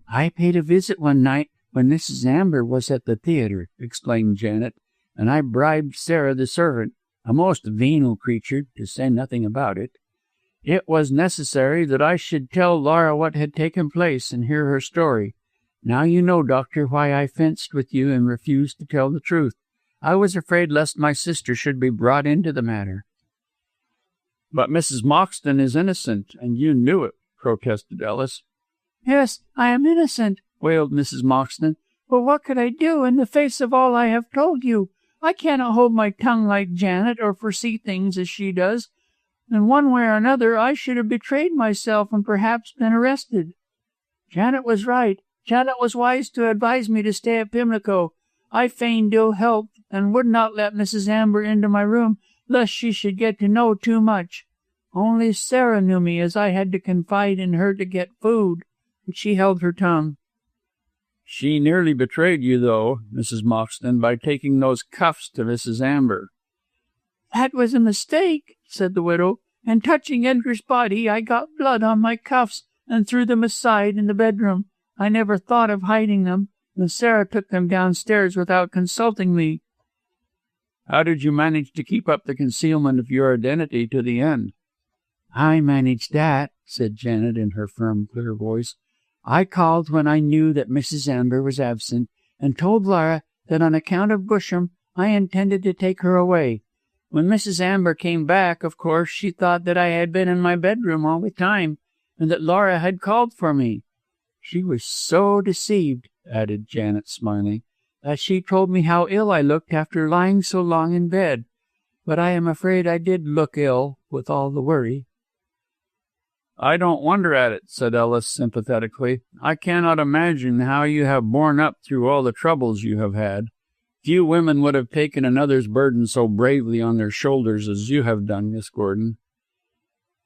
I paid a visit one night when Mrs. Amber was at the theater, explained Janet, and I bribed Sarah the servant, a most venal creature, to say nothing about it. It was necessary that I should tell Laura what had taken place and hear her story. Now you know, Doctor, why I fenced with you and refused to tell the truth. I was afraid lest my sister should be brought into the matter. But Mrs. Moxton is innocent, and you knew it, protested Ellis. Yes, I am innocent, wailed Mrs. Moxton. But what could I do in the face of all I have told you? I cannot hold my tongue like Janet or foresee things as she does. In one way or another, I should have betrayed myself and perhaps been arrested. Janet was right. Janet was wise to advise me to stay at Pimlico. I feigned ill health and would not let Mrs. Amber into my room, lest she should get to know too much. Only Sarah knew me, as I had to confide in her to get food, but she held her tongue. She nearly betrayed you, though, Mrs. Moxton, by taking those cuffs to Mrs. Amber. That was a mistake, said the widow, and touching Edgar's body, I got blood on my cuffs and threw them aside in the bedroom. I never thought of hiding them, and Sarah took them downstairs without consulting me. How did you manage to keep up the concealment of your identity to the end? I managed that, said Janet in her firm, clear voice. I called when I knew that Mrs. Amber was absent, and told Laura that on account of Busham I intended to take her away. When Mrs. Amber came back, of course, she thought that I had been in my bedroom all the time, and that Laura had called for me. She was so deceived, added Janet, smiling, that she told me how ill I looked after lying so long in bed. But I am afraid I did look ill, with all the worry. I don't wonder at it, said Ellis sympathetically. I cannot imagine how you have borne up through all the troubles you have had. Few women would have taken another's burden so bravely on their shoulders as you have done, Miss Gordon.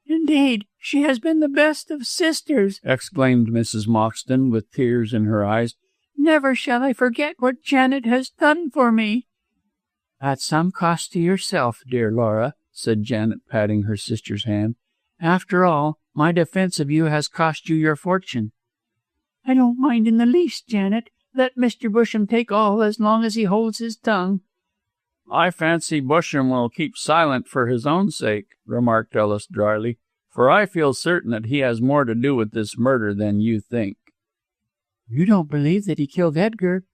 Indeed, she has been the best of sisters, exclaimed Mrs. Moxton, with tears in her eyes. Never shall I forget what Janet has done for me. At some cost to yourself, dear Laura, said Janet, patting her sister's hand. After all, my defense of you has cost you your fortune. I don't mind in the least, Janet. Let Mr. Busham take all as long as he holds his tongue. I fancy Busham will keep silent for his own sake, remarked Ellis dryly, for I feel certain that he has more to do with this murder than you think. You don't believe that he killed Edgar?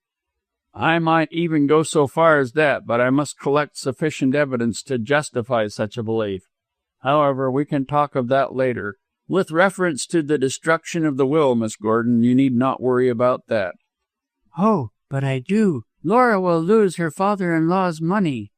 I might even go so far as that, but I must collect sufficient evidence to justify such a belief. However, we can talk of that later. With reference to the destruction of the will, Miss Gordon, you need not worry about that. Oh, but I do. Laura will lose her father-in-law's money.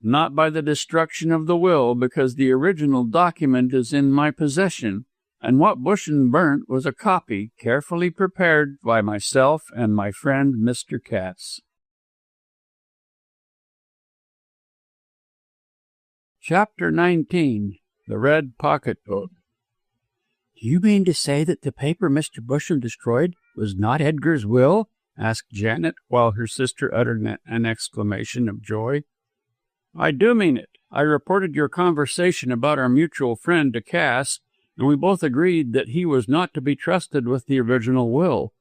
Not by the destruction of the will, because the original document is in my possession, and what Busham burnt was a copy carefully prepared by myself and my friend Mr. Cass. Chapter 19. The Red Pocketbook. Do you mean to say that the paper Mr. Busham destroyed was not Edgar's will? Asked Janet, while her sister uttered an exclamation of joy. I do mean it. I reported your conversation about our mutual friend to Cass, and we both agreed that he was not to be trusted with the original will.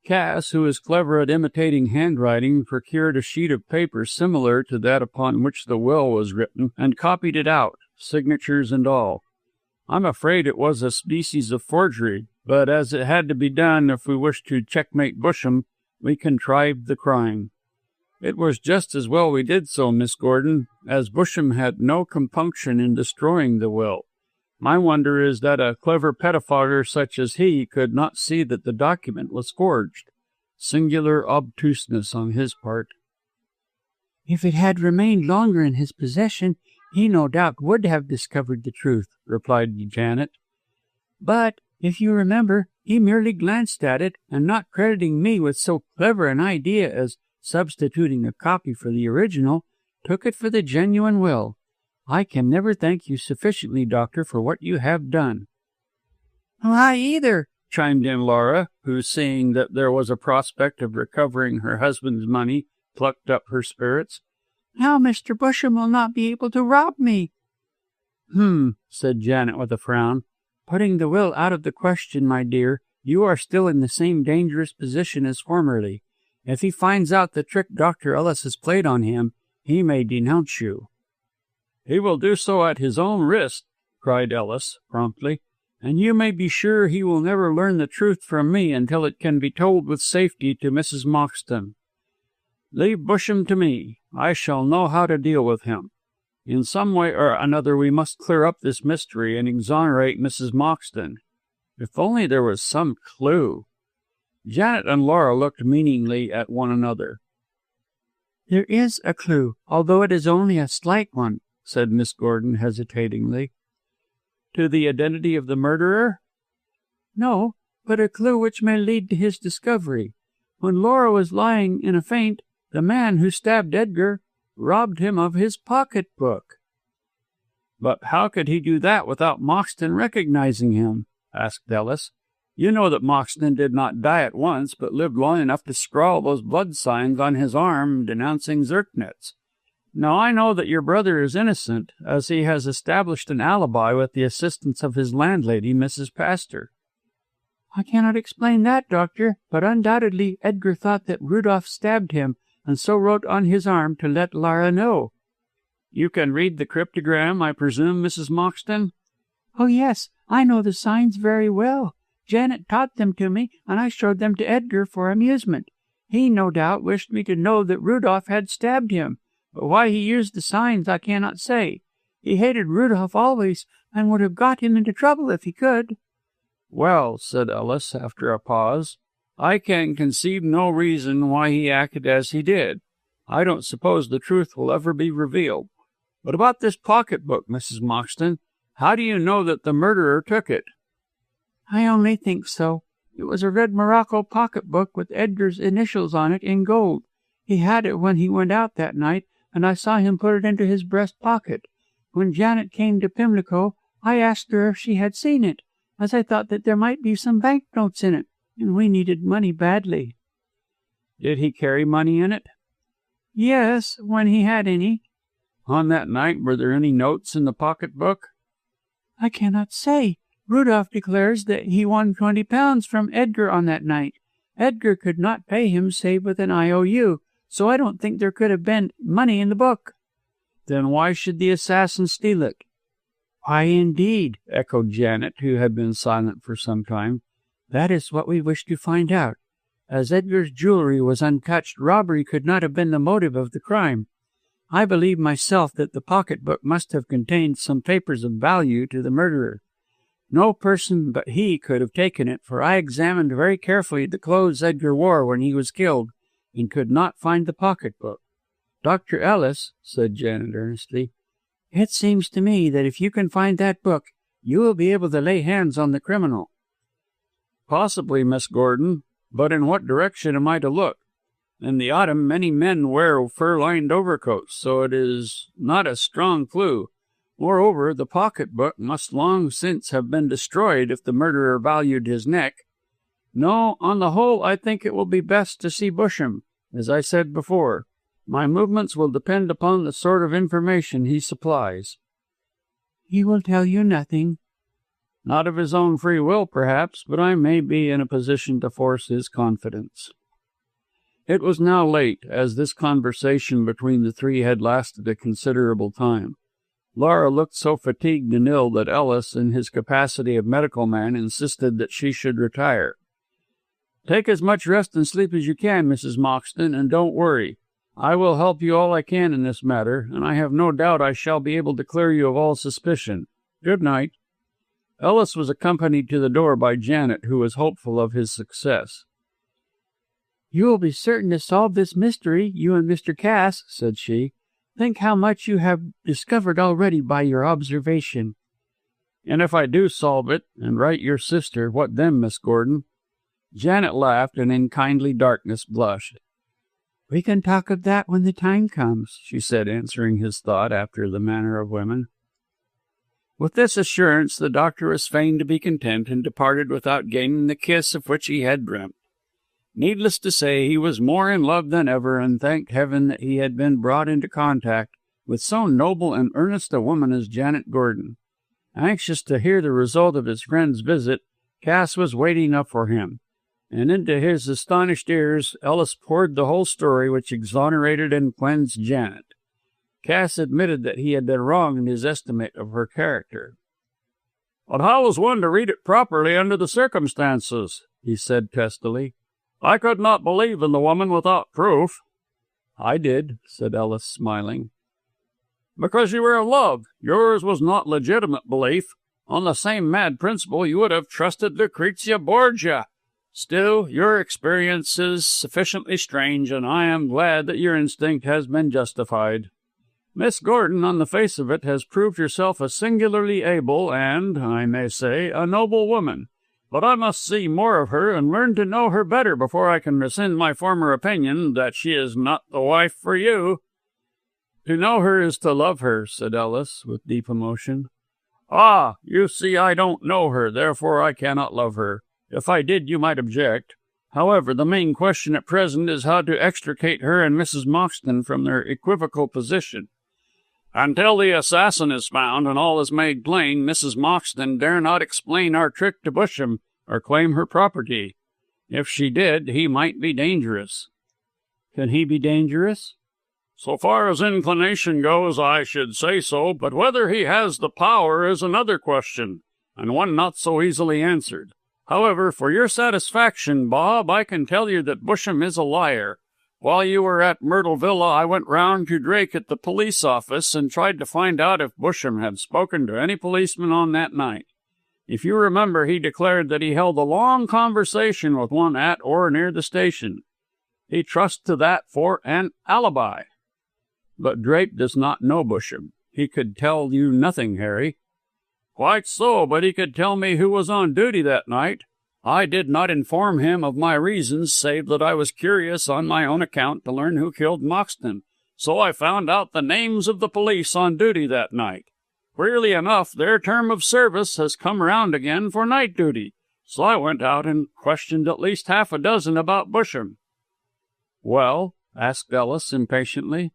Cass, who is clever at imitating handwriting, procured a sheet of paper similar to that upon which the will was written, and copied it out, signatures and all. I'm afraid it was a species of forgery, but as it had to be done if we wished to checkmate Busham, we contrived the crime. It was just as well we did so, Miss Gordon, as Busham had no compunction in destroying the will. My wonder is that a clever pettifogger such as he could not see that the document was forged. Singular obtuseness on his part. If it had remained longer in his possession, he no doubt would have discovered the truth, replied Janet. But, if you remember, he merely glanced at it, and not crediting me with so clever an idea as substituting a copy for the original, took it for the genuine will. I can never thank you sufficiently, Doctor, for what you have done. I either, chimed in Laura, who, seeing that there was a prospect of recovering her husband's money, plucked up her spirits. Now Mr. Busham will not be able to rob me." Said Janet with a frown. "Putting the will out of the question, my dear, you are still in the same dangerous position as formerly. If he finds out the trick Dr. Ellis has played on him, he may denounce you." "He will do so at his own risk," cried Ellis promptly, "and you may be sure he will never learn the truth from me until it can be told with safety to Mrs. Moxton. Leave Busham to me. I shall know how to deal with him. In some way or another we must clear up this mystery and exonerate Mrs. Moxton. If only there was some clue." Janet and Laura looked meaningly at one another. "There is a clue, although it is only a slight one," said Miss Gordon hesitatingly. "To the identity of the murderer?" "No, but a clue which may lead to his discovery. When Laura was lying in a faint, the man who stabbed Edgar robbed him of his pocketbook." "But how could he do that without Moxton recognizing him?" asked Ellis. "You know that Moxton did not die at once, but lived long enough to scrawl those blood signs on his arm denouncing Zerknitz. Now I know that your brother is innocent, as he has established an alibi with the assistance of his landlady, Mrs. Pastor." "I cannot explain that, Doctor, but undoubtedly Edgar thought that Rudolph stabbed him, and so wrote on his arm to let Lara know." "You can read the cryptogram, I presume, Mrs. Moxton?" "Oh, yes, I know the signs very well. Janet taught them to me, and I showed them to Edgar for amusement. He, no doubt, wished me to know that Rudolph had stabbed him, but why he used the signs I cannot say. He hated Rudolph always, and would have got him into trouble if he could." "Well," said Ellis, after a pause, "I can conceive no reason why he acted as he did. I don't suppose the truth will ever be revealed. But about this pocketbook, Mrs. Moxton, how do you know that the murderer took it?" "I only think so. It was a red morocco pocketbook with Edgar's initials on it in gold. He had it when he went out that night, and I saw him put it into his breast pocket. When Janet came to Pimlico, I asked her if she had seen it, as I thought that there might be some banknotes in it, and we needed money badly." "Did he carry money in it?" "Yes, when he had any." "On that night, were there any notes in the pocketbook?" "I cannot say. Rudolph declares that he won £20 from Edgar on that night. Edgar could not pay him save with an IOU, so I don't think there could have been money in the book." "Then why should the assassin steal it?" "Why, indeed?" echoed Janet, who had been silent for some time. "That is what we wish to find out. As Edgar's jewelry was untouched, robbery could not have been the motive of the crime. I believe myself that the pocketbook must have contained some papers of value to the murderer. No person but he could have taken it, for I examined very carefully the clothes Edgar wore when he was killed, and could not find the pocketbook. Dr. Ellis," said Janet earnestly, "it seems to me that if you can find that book, you will be able to lay hands on the criminal." "Possibly, Miss Gordon, but in what direction am I to look? In the autumn many men wear fur-lined overcoats, so it is not a strong clue. Moreover, the pocketbook must long since have been destroyed if the murderer valued his neck. No, on the whole, I think it will be best to see Busham, as I said before. My movements will depend upon the sort of information he supplies." "He will tell you nothing?" "Not of his own free will, perhaps, but I may be in a position to force his confidence." It was now late, as this conversation between the three had lasted a considerable time. Laura looked so fatigued and ill that Ellis, in his capacity of medical man, insisted that she should retire. "Take as much rest and sleep as you can, Mrs. Moxton, and don't worry. I will help you all I can in this matter, and I have no doubt I shall be able to clear you of all suspicion. Good night." Ellis was accompanied to the door by Janet, who was hopeful of his success. "You will be certain to solve this mystery, you and Mr. Cass," said she. "Think how much you have discovered already by your observation." "And if I do solve it, and right your sister, what then, Miss Gordon?" Janet laughed, and in kindly darkness blushed. "We can talk of that when the time comes," she said, answering his thought after the manner of women. With this assurance, the doctor was fain to be content, and departed without gaining the kiss of which he had dreamt. Needless to say, he was more in love than ever, and thanked heaven that he had been brought into contact with so noble and earnest a woman as Janet Gordon. Anxious to hear the result of his friend's visit, Cass was waiting up for him, and into his astonished ears Ellis poured the whole story, which exonerated and cleansed Janet. Cass admitted that he had been wrong in his estimate of her character. "But how was one to read it properly under the circumstances?" he said testily. "I could not believe in the woman without proof." "I did," said Ellis, smiling. "Because you were in love. Yours was not legitimate belief. On the same mad principle you would have trusted Lucrezia Borgia. Still, your experience is sufficiently strange, and I am glad that your instinct has been justified. Miss Gordon, on the face of it, has proved herself a singularly able and, I may say, a noble woman. But I must see more of her and learn to know her better before I can rescind my former opinion that she is not the wife for you." "To know her is to love her," said Ellis, with deep emotion. "Ah, you see, I don't know her, therefore I cannot love her. If I did, you might object. However, the main question at present is how to extricate her and Mrs. Moxton from their equivocal position. Until the assassin is found and all is made plain, Mrs. Moxton dare not explain our trick to Busham or claim her property. If she did, he might be dangerous." "Can he be dangerous?" "So far as inclination goes, I should say so, but whether he has the power is another question, and one not so easily answered. However, for your satisfaction, Bob, I can tell you that Busham is a liar. While you were at Myrtle Villa, I went round to Drake at the police office and tried to find out if Busham had spoken to any policeman on that night. If you remember, he declared that he held a long conversation with one at or near the station. He trusts to that for an alibi." "But Drake does not know Busham. He could tell you nothing, Harry." "Quite so, but he could tell me who was on duty that night. I did not inform him of my reasons, save that I was curious on my own account to learn who killed Moxton, so I found out the names of the police on duty that night. Queerly enough, their term of service has come round again for night duty, so I went out and questioned at least half a dozen about Busham." "Well?" asked Ellis impatiently.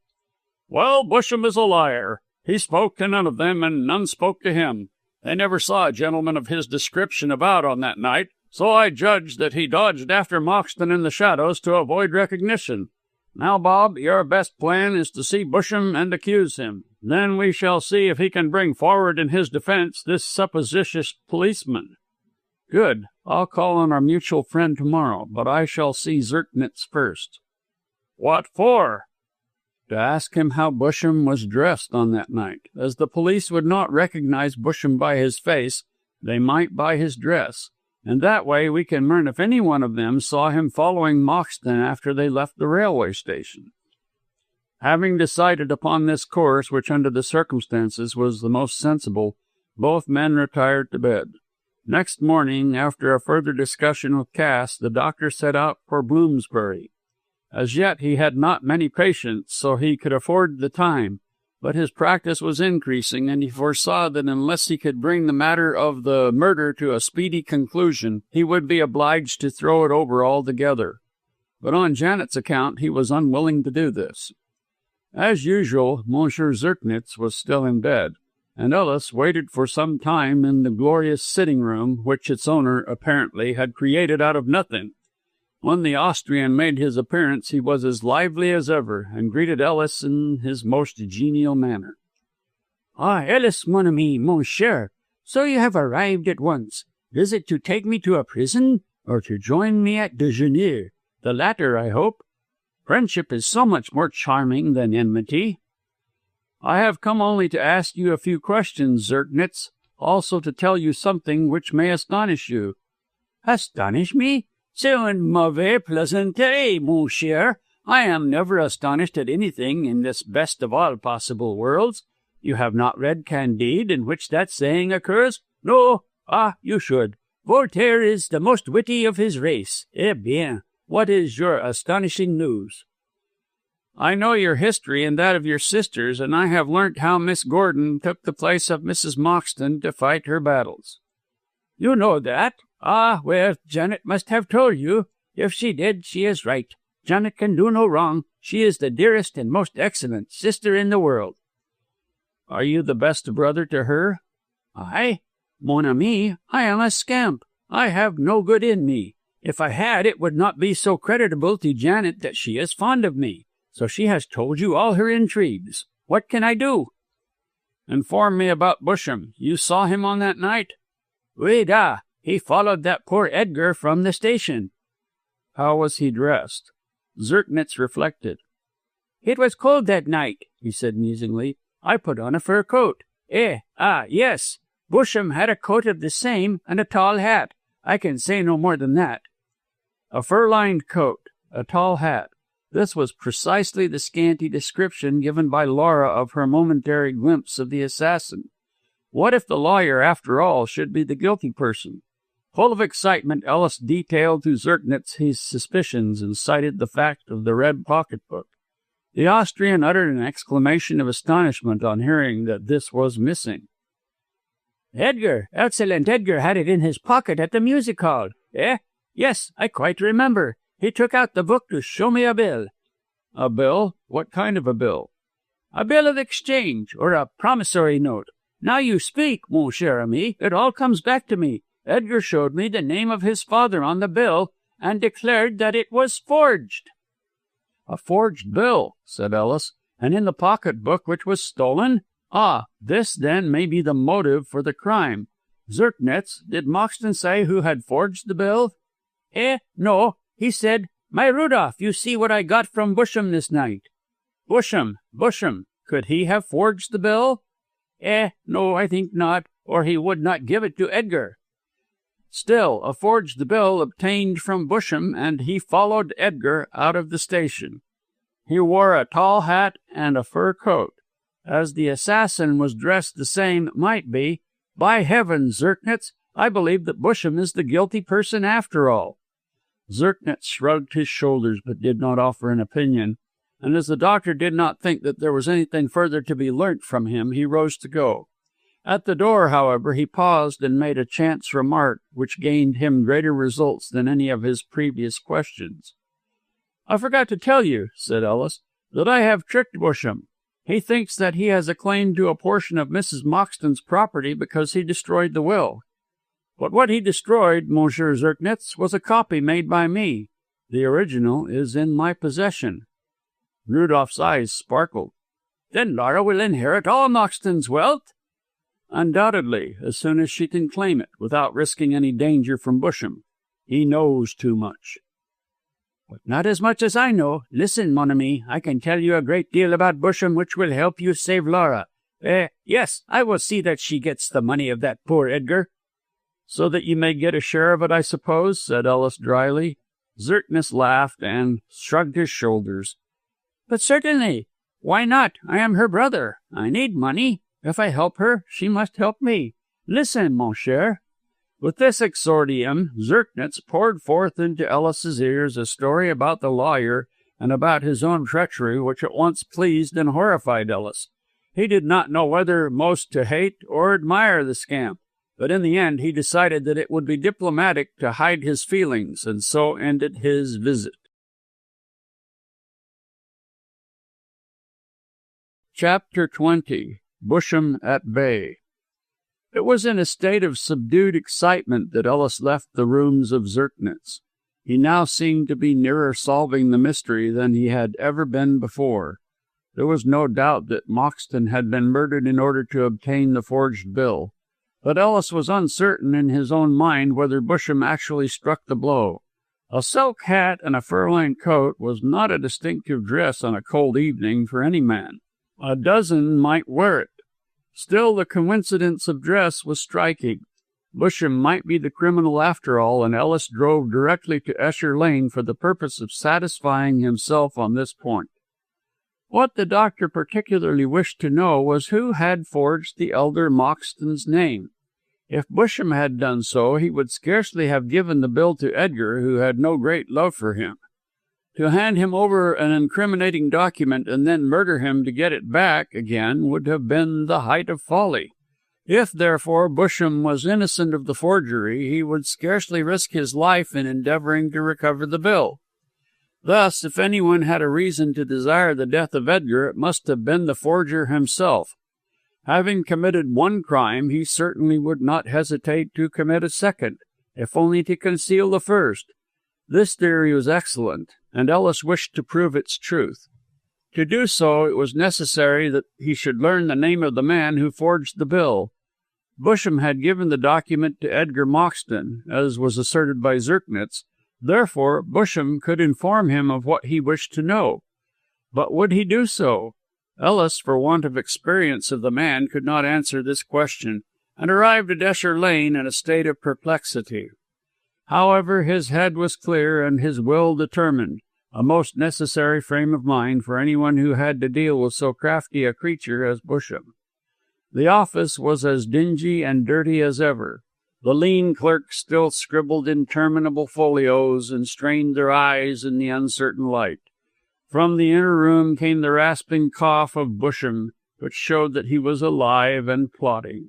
"Well, Busham is a liar. He spoke to none of them, and none spoke to him. They never saw a gentleman of his description about on that night, so I judged that he dodged after Moxton in the shadows to avoid recognition. Now, Bob, your best plan is to see Busham and accuse him. Then we shall see if he can bring forward in his defense this supposititious policeman." "Good. I'll call on our mutual friend tomorrow, but I shall see Zirknitz first." "What for?" "To ask him how Busham was dressed on that night. As the police would not recognize Busham by his face, they might by his dress, and that way we can learn if any one of them saw him following Moxton after they left the railway station." Having decided upon this course, which under the circumstances was the most sensible, both men retired to bed. Next morning, after a further discussion with Cass, the doctor set out for Bloomsbury. As yet he had not many patients, so he could afford the time, but his practice was increasing, and he foresaw that unless he could bring the matter of the murder to a speedy conclusion, he would be obliged to throw it over altogether. But on Janet's account he was unwilling to do this. As usual, Monsieur Zirknitz was still in bed, and Ellis waited for some time in the glorious sitting-room, which its owner, apparently, had created out of nothing. When the Austrian made his appearance, he was as lively as ever, and greeted Ellis in his most genial manner. "Ah, Ellis, mon ami, mon cher, so you have arrived at once. Is it to take me to a prison, or to join me at déjeuner? The latter, I hope. Friendship is so much more charming than enmity." "I have come only to ask you a few questions, Zirknitz, also to tell you something which may astonish you." "Astonish me? C'est une mauvaise plaisanterie, mon cher. I am never astonished at anything in this best of all possible worlds. You have not read Candide, in which that saying occurs? No? Ah, you should. Voltaire is the most witty of his race. Eh bien, what is your astonishing news?" "I know your history and that of your sisters, and I have learnt how Miss Gordon took the place of Mrs. Moxton to fight her battles." "You know that? Ah, well, Janet must have told you. If she did, she is right. Janet can do no wrong. She is the dearest and most excellent sister in the world. Are you the best brother to her? I? Mon ami, I am a scamp. I have no good in me. If I had, it would not be so creditable to Janet that she is fond of me. So she has told you all her intrigues. What can I do? Inform me about Busham. You saw him on that night? Oui da. He followed that poor Edgar from the station. How was he dressed? Zirknitz reflected. It was cold that night, he said musingly. I put on a fur coat. Yes. Busham had a coat of the same and a tall hat. I can say no more than that. A fur-lined coat, a tall hat. This was precisely the scanty description given by Laura of her momentary glimpse of the assassin. What if the lawyer, after all, should be the guilty person? Full of excitement, Ellis detailed to Zirknitz his suspicions and cited the fact of the red pocketbook. The Austrian uttered an exclamation of astonishment on hearing that this was missing. Excellent Edgar had it in his pocket at the music hall. Yes, I quite remember. He took out the book to show me a bill. A bill? What kind of a bill? A bill of exchange, or a promissory note. Now you speak, mon cher ami, it all comes back to me. Edgar showed me the name of his father on the bill, and declared that it was forged. A forged bill, said Ellis, and in the pocket-book which was stolen? Ah, this then may be the motive for the crime. Zirknitz, did Moxton say who had forged the bill? No. He said, My Rudolph, you see what I got from Busham this night. Busham. Could he have forged the bill? No, I think not, or he would not give it to Edgar. Still, a forged bill obtained from Busham, and he followed Edgar out of the station. He wore a tall hat and a fur coat. As the assassin was dressed the same, it might be. By heavens, Zirknitz, I believe that Busham is the guilty person after all. Zirknitz shrugged his shoulders, but did not offer an opinion, and as the doctor did not think that there was anything further to be learnt from him, he rose to go. At the door, however, he paused and made a chance remark which gained him greater results than any of his previous questions. "I forgot to tell you," said Ellis, "that I have tricked Busham. He thinks that he has a claim to a portion of Mrs. Moxton's property because he destroyed the will. But what he destroyed, Monsieur Zirknitz, was a copy made by me. The original is in my possession." Rudolph's eyes sparkled. "Then Laura will inherit all Moxton's wealth?" "Undoubtedly, as soon as she can claim it, without risking any danger from Busham. He knows too much." "But not as much as I know. Listen, mon ami, I can tell you a great deal about Busham which will help you save Laura. Yes, I will see that she gets the money of that poor Edgar." "So that you may get a share of it, I suppose?" said Ellis dryly. Zirknitz laughed and shrugged his shoulders. "But certainly. Why not? I am her brother. I need money. If I help her, she must help me. Listen, mon cher." With this exordium, Zirknitz poured forth into Ellis's ears a story about the lawyer and about his own treachery which at once pleased and horrified Ellis. He did not know whether most to hate or admire the scamp, but in the end he decided that it would be diplomatic to hide his feelings, and so ended his visit. Chapter 20. Busham at Bay. It was in a state of subdued excitement that Ellis left the rooms of Zirknitz. He now seemed to be nearer solving the mystery than he had ever been before. There was no doubt that Moxton had been murdered in order to obtain the forged bill, but Ellis was uncertain in his own mind whether Busham actually struck the blow. A silk hat and a fur-lined coat was not a distinctive dress on a cold evening for any man. A dozen might wear it. Still, the coincidence of dress was striking. Busham might be the criminal after all, and Ellis drove directly to Esher Lane for the purpose of satisfying himself on this point. What the doctor particularly wished to know was who had forged the elder Moxton's name. If Busham had done so, he would scarcely have given the bill to Edgar, who had no great love for him. To hand him over an incriminating document and then murder him to get it back again would have been the height of folly. If, therefore, Busham was innocent of the forgery, he would scarcely risk his life in endeavouring to recover the bill. Thus, if anyone had a reason to desire the death of Edgar, it must have been the forger himself. Having committed one crime, he certainly would not hesitate to commit a second, if only to conceal the first. This theory was excellent, and Ellis wished to prove its truth. To do so, it was necessary that he should learn the name of the man who forged the bill. Busham had given the document to Edgar Moxton, as was asserted by Zirknitz. Therefore, Busham could inform him of what he wished to know. But would he do so? Ellis, for want of experience of the man, could not answer this question, and arrived at Esher Lane in a state of perplexity. However, his head was clear and his will determined, a most necessary frame of mind for anyone who had to deal with so crafty a creature as Busham. The office was as dingy and dirty as ever. The lean clerks still scribbled interminable folios and strained their eyes in the uncertain light. From the inner room came the rasping cough of Busham, which showed that he was alive and plotting.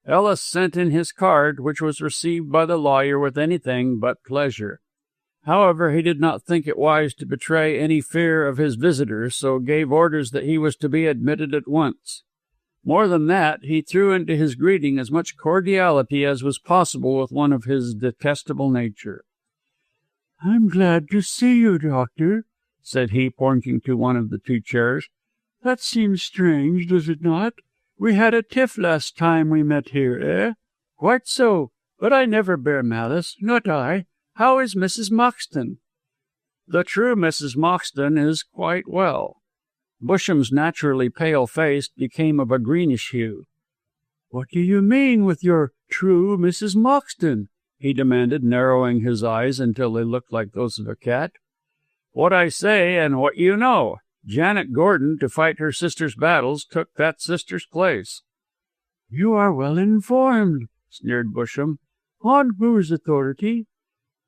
Ellis sent in his card, which was received by the lawyer with anything but pleasure. However, he did not think it wise to betray any fear of his visitors, so gave orders that he was to be admitted at once. More than that, he threw into his greeting as much cordiality as was possible with one of his detestable nature. "I'm glad to see you, Doctor," said he, pointing to one of the two chairs. "That seems strange, does it not? We had a tiff last time we met here, eh?" "Quite so, but I never bear malice, not I. How is Mrs. Moxton?" "The true Mrs. Moxton is quite well." Busham's naturally pale face became of a greenish hue. "What do you mean with your true Mrs. Moxton?" he demanded, narrowing his eyes until they looked like those of a cat. "What I say and what you know. Janet Gordon, to fight her sister's battles, took that sister's place." "You are well informed," sneered Busham. "On whose authority?"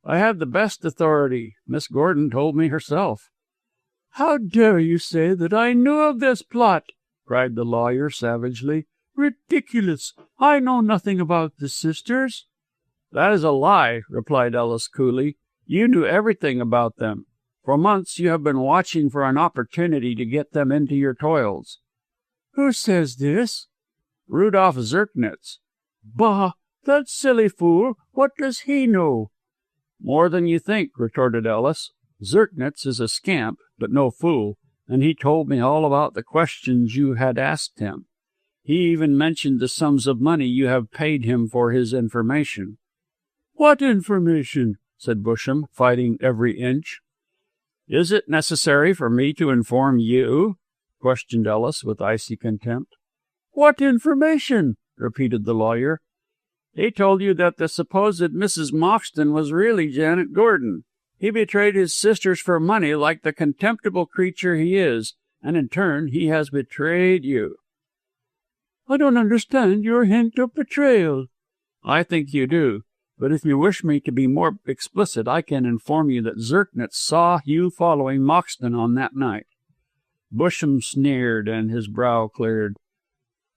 "I have the best authority. Miss Gordon told me herself." "How dare you say that I knew of this plot?" cried the lawyer savagely. "Ridiculous! I know nothing about the sisters." "That is a lie," replied Ellis coolly. "You knew everything about them. For months you have been watching for an opportunity to get them into your toils." "Who says this?" "Rudolf Zirknitz." "Bah! That silly fool! What does he know?" "More than you think," retorted Ellis. "Zirknitz is a scamp, but no fool, and he told me all about the questions you had asked him. He even mentioned the sums of money you have paid him for his information." "What information?" said Busham, fighting every inch. "Is it necessary for me to inform you?" questioned Ellis with icy contempt. "What information?" repeated the lawyer. "He told you that the supposed Mrs. Moxton was really Janet Gordon. He betrayed his sisters for money like the contemptible creature he is, and in turn he has betrayed you." "I don't understand your hint of betrayal." "I think you do. But if you wish me to be more explicit, I can inform you that Zirknitz saw you following Moxton on that night." Busham sneered, and his brow cleared.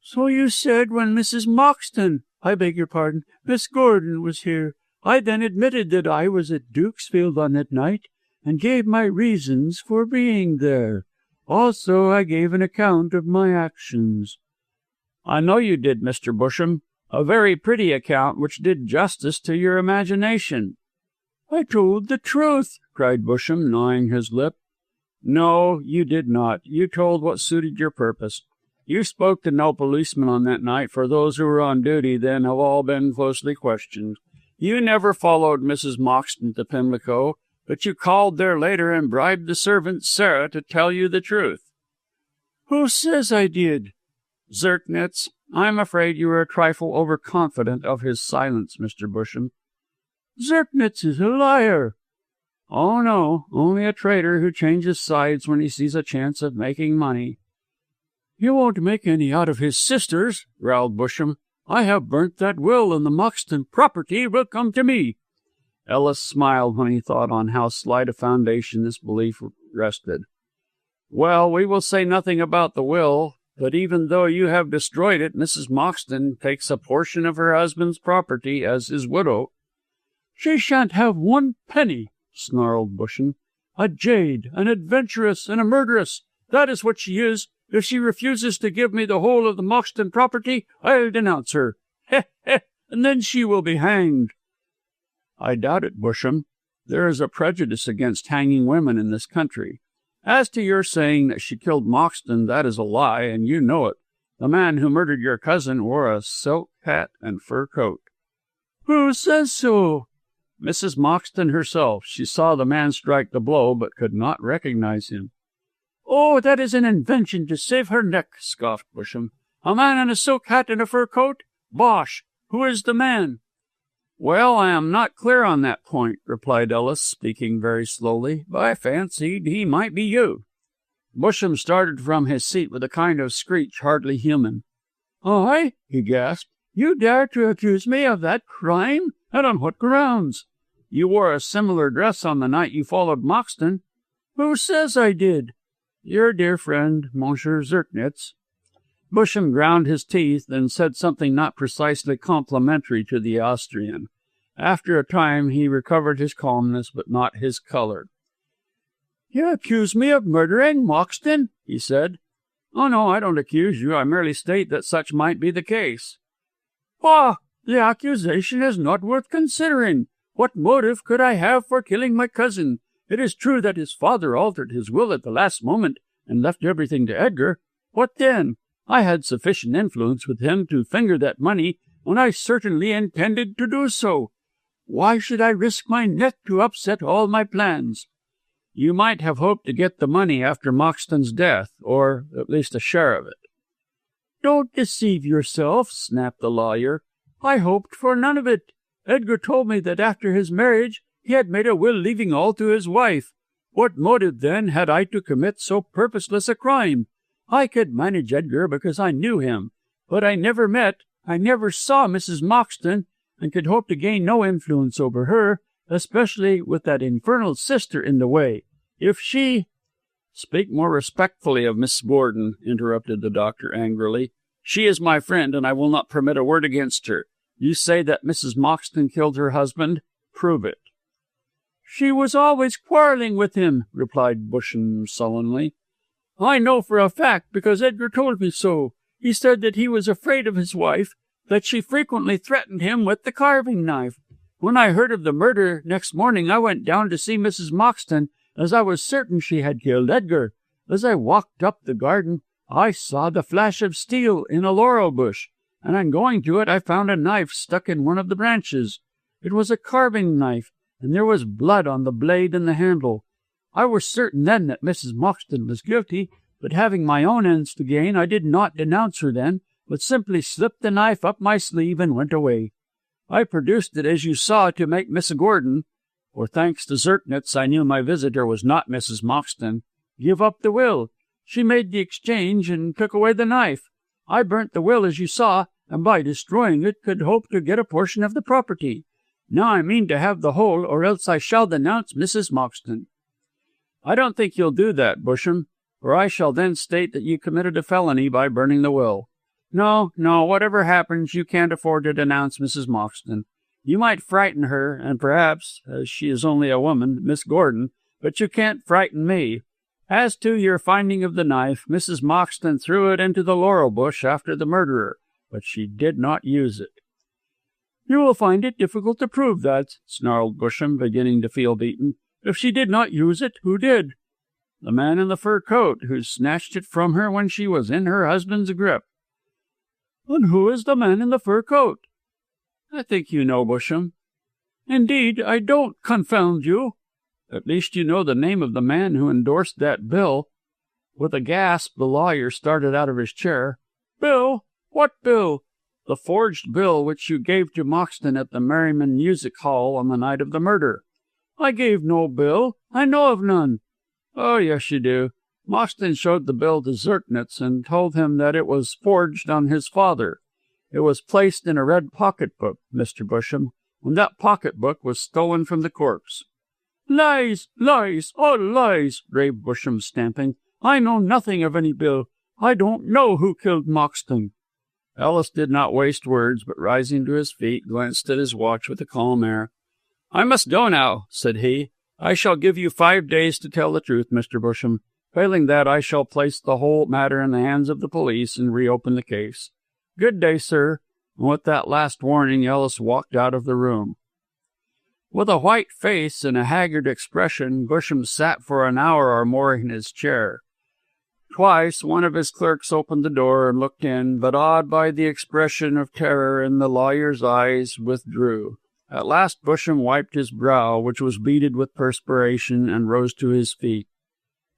"So you said when Mrs. Moxton, I beg your pardon, Miss Gordon was here. I then admitted that I was at Dukesfield on that night, and gave my reasons for being there. Also, I gave an account of my actions." "I know you did, Mr. Busham. A very pretty account which did justice to your imagination." "I told the truth," cried Busham, gnawing his lip. "No, you did not. You told what suited your purpose. You spoke to no policeman on that night, for those who were on duty then have all been closely questioned. You never followed Mrs. Moxton to Pimlico, but you called there later and bribed the servant Sarah to tell you the truth." "Who says I did?" "Zirknitz. I'm afraid you are a trifle overconfident of his silence, Mr. Busham." "Zirknitz is a liar." "Oh, no, only a traitor who changes sides when he sees a chance of making money." "You won't make any out of his sisters," growled Busham. "I have burnt that will, and the Moxton property will come to me." Ellis smiled when he thought on how slight a foundation this belief rested. "Well, we will say nothing about the will. But even though you have destroyed it, Mrs. Moxton takes a portion of her husband's property as his widow." "She shan't have 1 penny," snarled Busham. "A jade, an adventuress, and a murderess. That is what she is. If she refuses to give me the whole of the Moxton property, I'll denounce her. Heh, heh, and then she will be hanged." "I doubt it, Busham. There is a prejudice against hanging women in this country. As to your saying that she killed Moxton, that is a lie, and you know it. The man who murdered your cousin wore a silk hat and fur coat." "Who says so?" "Mrs. Moxton herself. She saw the man strike the blow, but could not recognize him." "Oh, that is an invention to save her neck," scoffed Busham. "A man in a silk hat and a fur coat? Bosh! Who is the man?" "Well, I am not clear on that point," replied Ellis, speaking very slowly, "but I fancied he might be you." Busham started from his seat with a kind of screech hardly human. "I?" he gasped. "You dare to accuse me of that crime? And on what grounds?" "You wore a similar dress on the night you followed Moxton." "Who says I did?" "Your dear friend, Monsieur Zirknitz." Busham ground his teeth and said something not precisely complimentary to the Austrian. After a time he recovered his calmness, but not his colour. "You accuse me of murdering Moxton?" he said. "Oh, no, I don't accuse you. I merely state that such might be the case." "Ah, the accusation is not worth considering. What motive could I have for killing my cousin? It is true that his father altered his will at the last moment and left everything to Edgar. What then? I had sufficient influence with him to finger that money, and I certainly intended to do so. Why should I risk my neck to upset all my plans?" "You might have hoped to get the money after Moxton's death, or at least a share of it." "Don't deceive yourself," snapped the lawyer. "I hoped for none of it. Edgar told me that after his marriage he had made a will leaving all to his wife. What motive, then, had I to commit so purposeless a crime? I could manage Edgar because I knew him, but I never saw Mrs. Moxton, and could hope to gain no influence over her, especially with that infernal sister in the way. If she—" "Speak more respectfully of Miss Gordon," interrupted the doctor angrily. "She is my friend, and I will not permit a word against her. You say that Mrs. Moxton killed her husband. Prove it." "She was always quarrelling with him," replied Busham sullenly. "I know for a fact, because Edgar told me so. He said that he was afraid of his wife, that she frequently threatened him with the carving knife. When I heard of the murder next morning, I went down to see Mrs. Moxton, as I was certain she had killed Edgar. As I walked up the garden, I saw the flash of steel in a laurel bush, and on going to it I found a knife stuck in one of the branches. It was a carving knife, and there was blood on the blade and the handle. I was certain then that Mrs. Moxton was guilty, but having my own ends to gain, I did not denounce her then, but simply slipped the knife up my sleeve and went away. I produced it, as you saw, to make Miss Gordon, for thanks to Zirknitz I knew my visitor was not Mrs. Moxton, give up the will. She made the exchange and took away the knife. I burnt the will, as you saw, and by destroying it could hope to get a portion of the property. Now I mean to have the whole, or else I shall denounce Mrs. Moxton." "I don't think you'll do that, Busham, for I shall then state that you committed a felony by burning the will. No, whatever happens, you can't afford to denounce Mrs. Moxton. You might frighten her, and perhaps, as she is only a woman, Miss Gordon, but you can't frighten me. As to your finding of the knife, Mrs. Moxton threw it into the laurel bush after the murderer, but she did not use it." "You will find it difficult to prove that," snarled Busham, beginning to feel beaten. "If she did not use it, who did?" "The man in the fur coat, who snatched it from her when she was in her husband's grip." "And who is the man in the fur coat?" "I think you know, Busham." "Indeed, I don't, confound you." "At least you know the name of the man who endorsed that bill." With a gasp, the lawyer started out of his chair. "Bill? What bill?" "The forged bill which you gave to Moxton at the Merriman Music Hall on the night of the murder." "I gave no bill. I know of none." "Oh, yes, you do. Moxton showed the bill to Zirknitz and told him that it was forged on his father. It was placed in a red pocketbook, Mr. Busham, when that pocketbook was stolen from the corpse." "Lies, lies, all lies," raved Busham, stamping. "I know nothing of any bill. I don't know who killed Moxton." Ellis did not waste words, but rising to his feet, glanced at his watch with a calm air. "I must go now," said he. "I shall give you 5 days to tell the truth, Mr. Busham. Failing that, I shall place the whole matter in the hands of the police and reopen the case. Good day, sir." And with that last warning, Ellis walked out of the room. With a white face and a haggard expression, Busham sat for an hour or more in his chair. Twice one of his clerks opened the door and looked in, but awed by the expression of terror in the lawyer's eyes, withdrew. At last Busham wiped his brow, which was beaded with perspiration, and rose to his feet.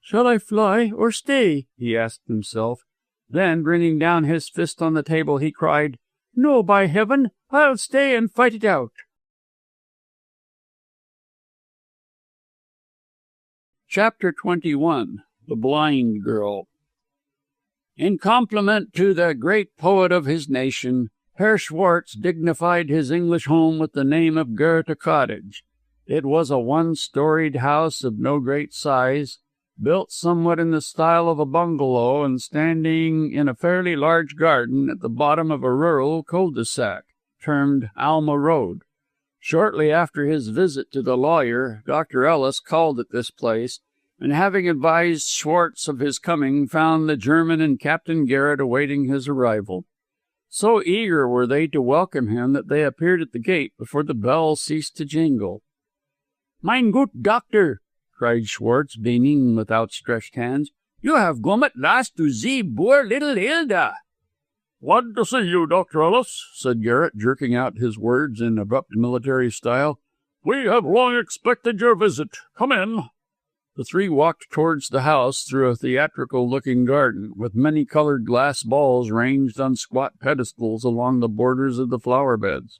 "Shall I fly or stay?" he asked himself. Then, bringing down his fist on the table, he cried, "No, by heaven! I'll stay and fight it out." Chapter 21. The Blind Girl. In compliment to the great poet of his nation, Herr Schwartz dignified his English home with the name of Goethe Cottage. It was a one-storied house of no great size, built somewhat in the style of a bungalow and standing in a fairly large garden at the bottom of a rural cul-de-sac, termed Alma Road. Shortly after his visit to the lawyer, Dr. Ellis called at this place, and having advised Schwartz of his coming, found the German and Captain Garrett awaiting his arrival. So eager were they to welcome him that they appeared at the gate before the bell ceased to jingle. "Mein gut Doctor," cried Schwartz, beaming with outstretched hands, "you have come at last to see poor little Hilda." "Glad to see you, Dr. Ellis," said Garrett, jerking out his words in abrupt military style. "We have long expected your visit. Come in." The three walked towards the house through a theatrical-looking garden, with many-colored glass balls ranged on squat pedestals along the borders of the flower-beds.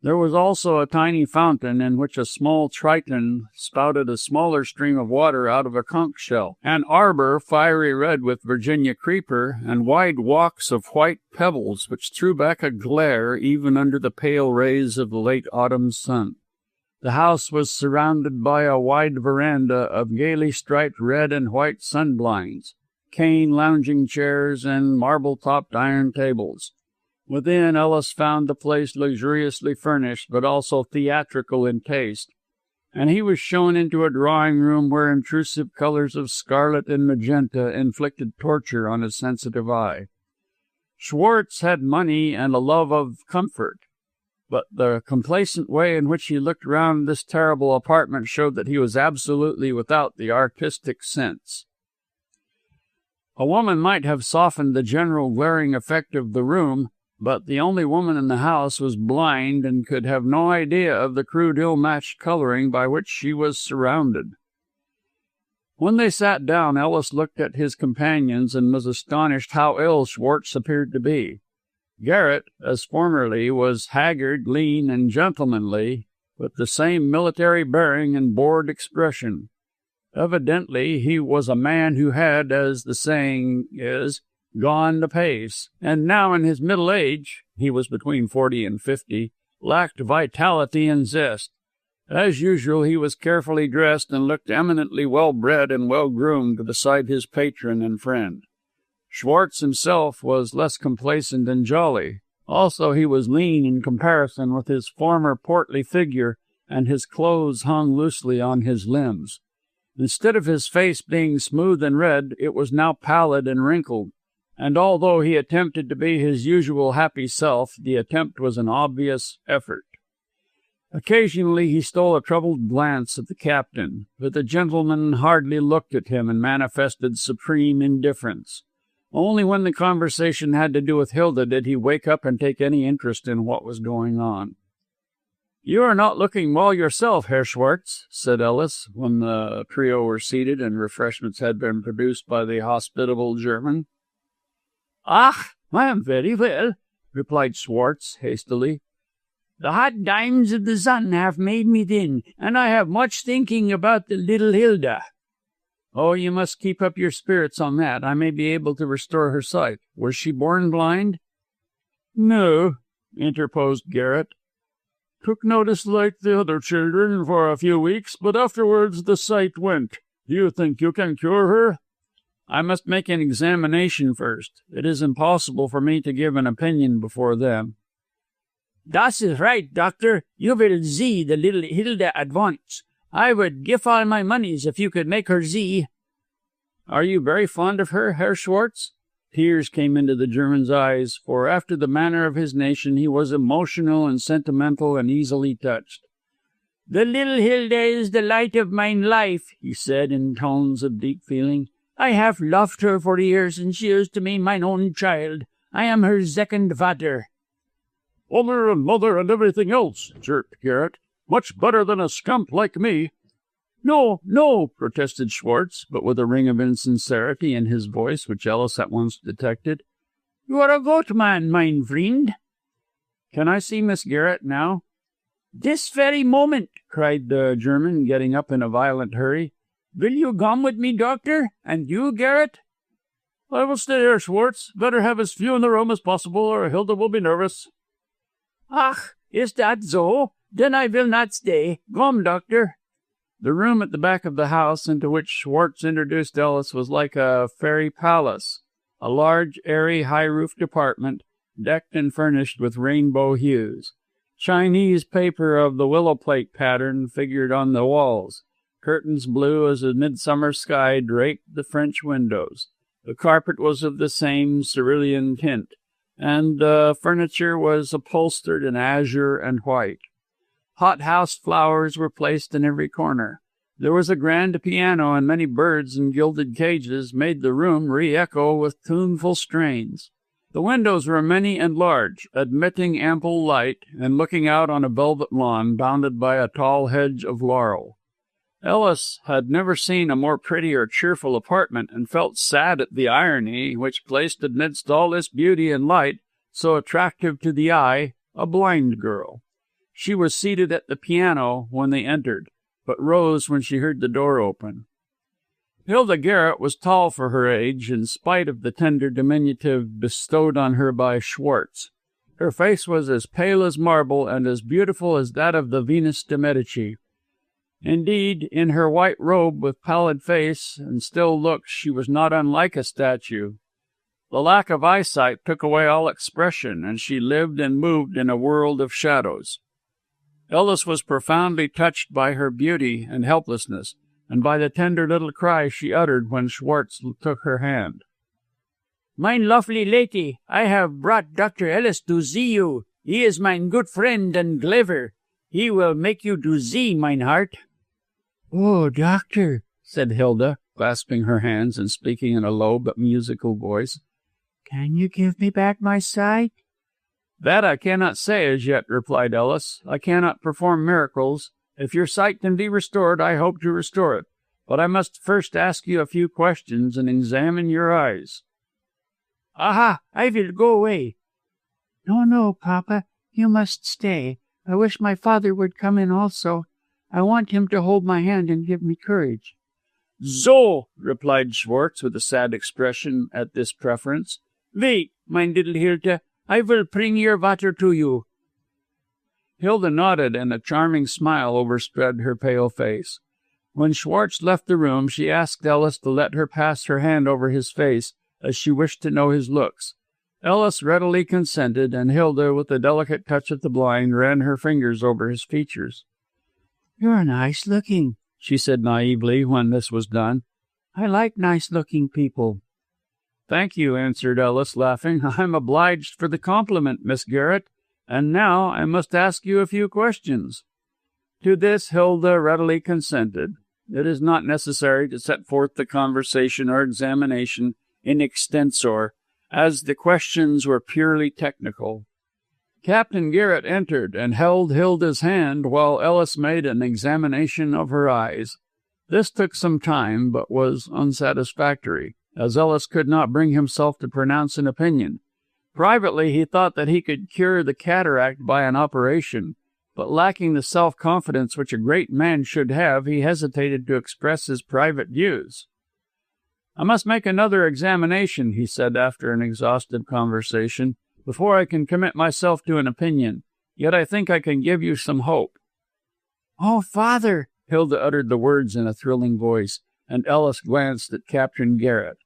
There was also a tiny fountain in which a small triton spouted a smaller stream of water out of a conch shell, an arbor fiery red with Virginia creeper, and wide walks of white pebbles which threw back a glare even under the pale rays of the late autumn sun. The house was surrounded by a wide veranda of gaily striped red and white sunblinds, cane lounging chairs, and marble-topped iron tables. Within, Ellis found the place luxuriously furnished, but also theatrical in taste, and he was shown into a drawing-room where intrusive colors of scarlet and magenta inflicted torture on a sensitive eye. Schwartz had money and a love of comfort, but the complacent way in which he looked round this terrible apartment showed that he was absolutely without the artistic sense. A woman might have softened the general glaring effect of the room, but the only woman in the house was blind and could have no idea of the crude ill-matched coloring by which she was surrounded. When they sat down, Ellis looked at his companions and was astonished how ill Schwartz appeared to be. Garrett, as formerly, was haggard, lean, and gentlemanly, with the same military bearing and bored expression. Evidently he was a man who had, as the saying is, gone the pace, and now in his middle age, he was between 40 and 50, lacked vitality and zest. As usual, he was carefully dressed and looked eminently well-bred and well-groomed beside his patron and friend. Schwartz himself was less complacent and jolly. Also, he was lean in comparison with his former portly figure, and his clothes hung loosely on his limbs. Instead of his face being smooth and red, it was now pallid and wrinkled, and although he attempted to be his usual happy self, the attempt was an obvious effort. Occasionally he stole a troubled glance at the captain, but the gentleman hardly looked at him and manifested supreme indifference. Only when the conversation had to do with Hilda did he wake up and take any interest in what was going on. "You are not looking well yourself, Herr Schwartz," said Ellis, when the trio were seated and refreshments had been produced by the hospitable German. "Ach, I am very well," replied Schwartz hastily. "The hot dimes of the sun have made me thin, and I have much thinking about the little Hilda." "Oh, you must keep up your spirits on that. I may be able to restore her sight. Was she born blind?" "No," interposed Garrett. "Took notice like the other children for a few weeks, but afterwards the sight went. Do you think you can cure her?" I must make an examination first. It is impossible for me to give an opinion before them." "Das is right, doctor. You will see the little Hilda at once. I would give all my moneys if you could make her see." "Are you very fond of her, Herr Schwartz?" Tears came into the German's eyes, for after the manner of his nation he was emotional and sentimental and easily touched. "The little Hilda is the light of mine life," he said in tones of deep feeling. "I have loved her for years, and she is to me mine own child. I am her second vater." "Honor and mother and everything else," jerked Garrett. "Much better than a scamp like me." "No, no," protested Schwartz, but with a ring of insincerity in his voice which Ellis at once detected. "You are a goat man, mine friend." "Can I see Miss Garrett now?" "This very moment," cried the German, getting up in a violent hurry. "Will you come with me, doctor? And you, Garrett?" "I will stay here, Schwartz. Better have as few in the room as possible, or Hilda will be nervous." "Ach, is that so? Then I will not stay. Come, doctor." The room at the back of the house into which Schwartz introduced Ellis was like a fairy palace, a large, airy, high-roofed apartment, decked and furnished with rainbow hues. Chinese paper of the willow plate pattern figured on the walls. Curtains blue as a midsummer sky draped the French windows. The carpet was of the same cerulean tint, and the furniture was upholstered in azure and white. Hothouse flowers were placed in every corner. There was a grand piano, and many birds in gilded cages made the room re-echo with tuneful strains. The windows were many and large, admitting ample light, and looking out on a velvet lawn bounded by a tall hedge of laurel. Ellis had never seen a more pretty or cheerful apartment, and felt sad at the irony which placed amidst all this beauty and light, so attractive to the eye, a blind girl. She was seated at the piano when they entered, but rose when she heard the door open. Hilda Garrett was tall for her age, in spite of the tender diminutive bestowed on her by Schwartz. Her face was as pale as marble and as beautiful as that of the Venus de Medici. Indeed, in her white robe with pallid face and still looks, she was not unlike a statue. The lack of eyesight took away all expression, and she lived and moved in a world of shadows. Ellis was profoundly touched by her beauty and helplessness, and by the tender little cry she uttered when Schwartz took her hand. "Mine lovely lady, I have brought Dr. Ellis to see you. He is mine good friend and clever. He will make you to see, mine heart." "Oh, doctor," said Hilda, clasping her hands and speaking in a low but musical voice, "can you give me back my sight?" "That I cannot say as yet," replied Ellis. "I cannot perform miracles. If your sight can be restored, I hope to restore it. But I must first ask you a few questions and examine your eyes." "Aha, I will go away." "No, no, Papa. You must stay. I wish my father would come in also. I want him to hold my hand and give me courage." "So," replied Schwartz with a sad expression at this preference. "Wait, mine little Hilda. I will bring your water to you." Hilda nodded, and a charming smile overspread her pale face. When Schwartz left the room, she asked Ellis to let her pass her hand over his face, as she wished to know his looks. Ellis readily consented, and Hilda, with a delicate touch of the blind, ran her fingers over his features. "You're nice-looking," she said naively when this was done. "I like nice-looking people." "Thank you," answered Ellis, laughing. "I'm obliged for the compliment, Miss Garrett. And now I must ask you a few questions." To this Hilda readily consented. It is not necessary to set forth the conversation or examination in extensor, as the questions were purely technical. Captain Garrett entered and held Hilda's hand while Ellis made an examination of her eyes. This took some time, but was unsatisfactory, as Ellis could not bring himself to pronounce an opinion. Privately, he thought that he could cure the cataract by an operation, but lacking the self-confidence which a great man should have, he hesitated to express his private views. "I must make another examination," he said after an exhaustive conversation, "before I can commit myself to an opinion. Yet I think I can give you some hope." "Oh, Father!" Hilda uttered the words in a thrilling voice, and Ellis glanced at Captain Garrett.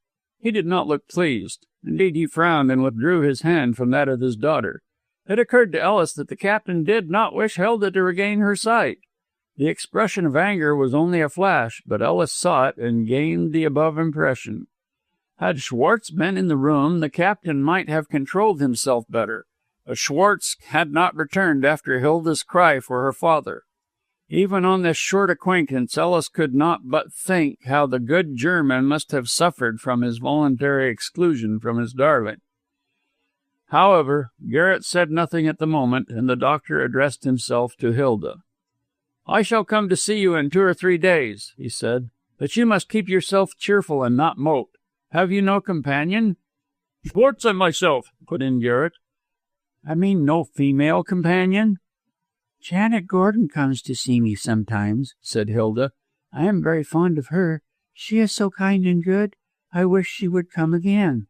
He did not look pleased. Indeed, he frowned and withdrew his hand from that of his daughter. It occurred to Ellis that the captain did not wish Hilda to regain her sight. The expression of anger was only a flash, but Ellis saw it and gained the above impression. Had Schwartz been in the room, the captain might have controlled himself better. But Schwartz had not returned after Hilda's cry for her father. Even on this short acquaintance, Ellis could not but think how the good German must have suffered from his voluntary exclusion from his darling. However, Garrett said nothing at the moment, and the doctor addressed himself to Hilda. "I shall come to see you in 2 or 3 days," he said, "but you must keep yourself cheerful and not mope. Have you no companion?" "Schwartz and myself," put in Garrett. "I mean no female companion?" "Janet Gordon comes to see me sometimes," said Hilda. "I am very fond of her. She is so kind and good. I wish she would come again."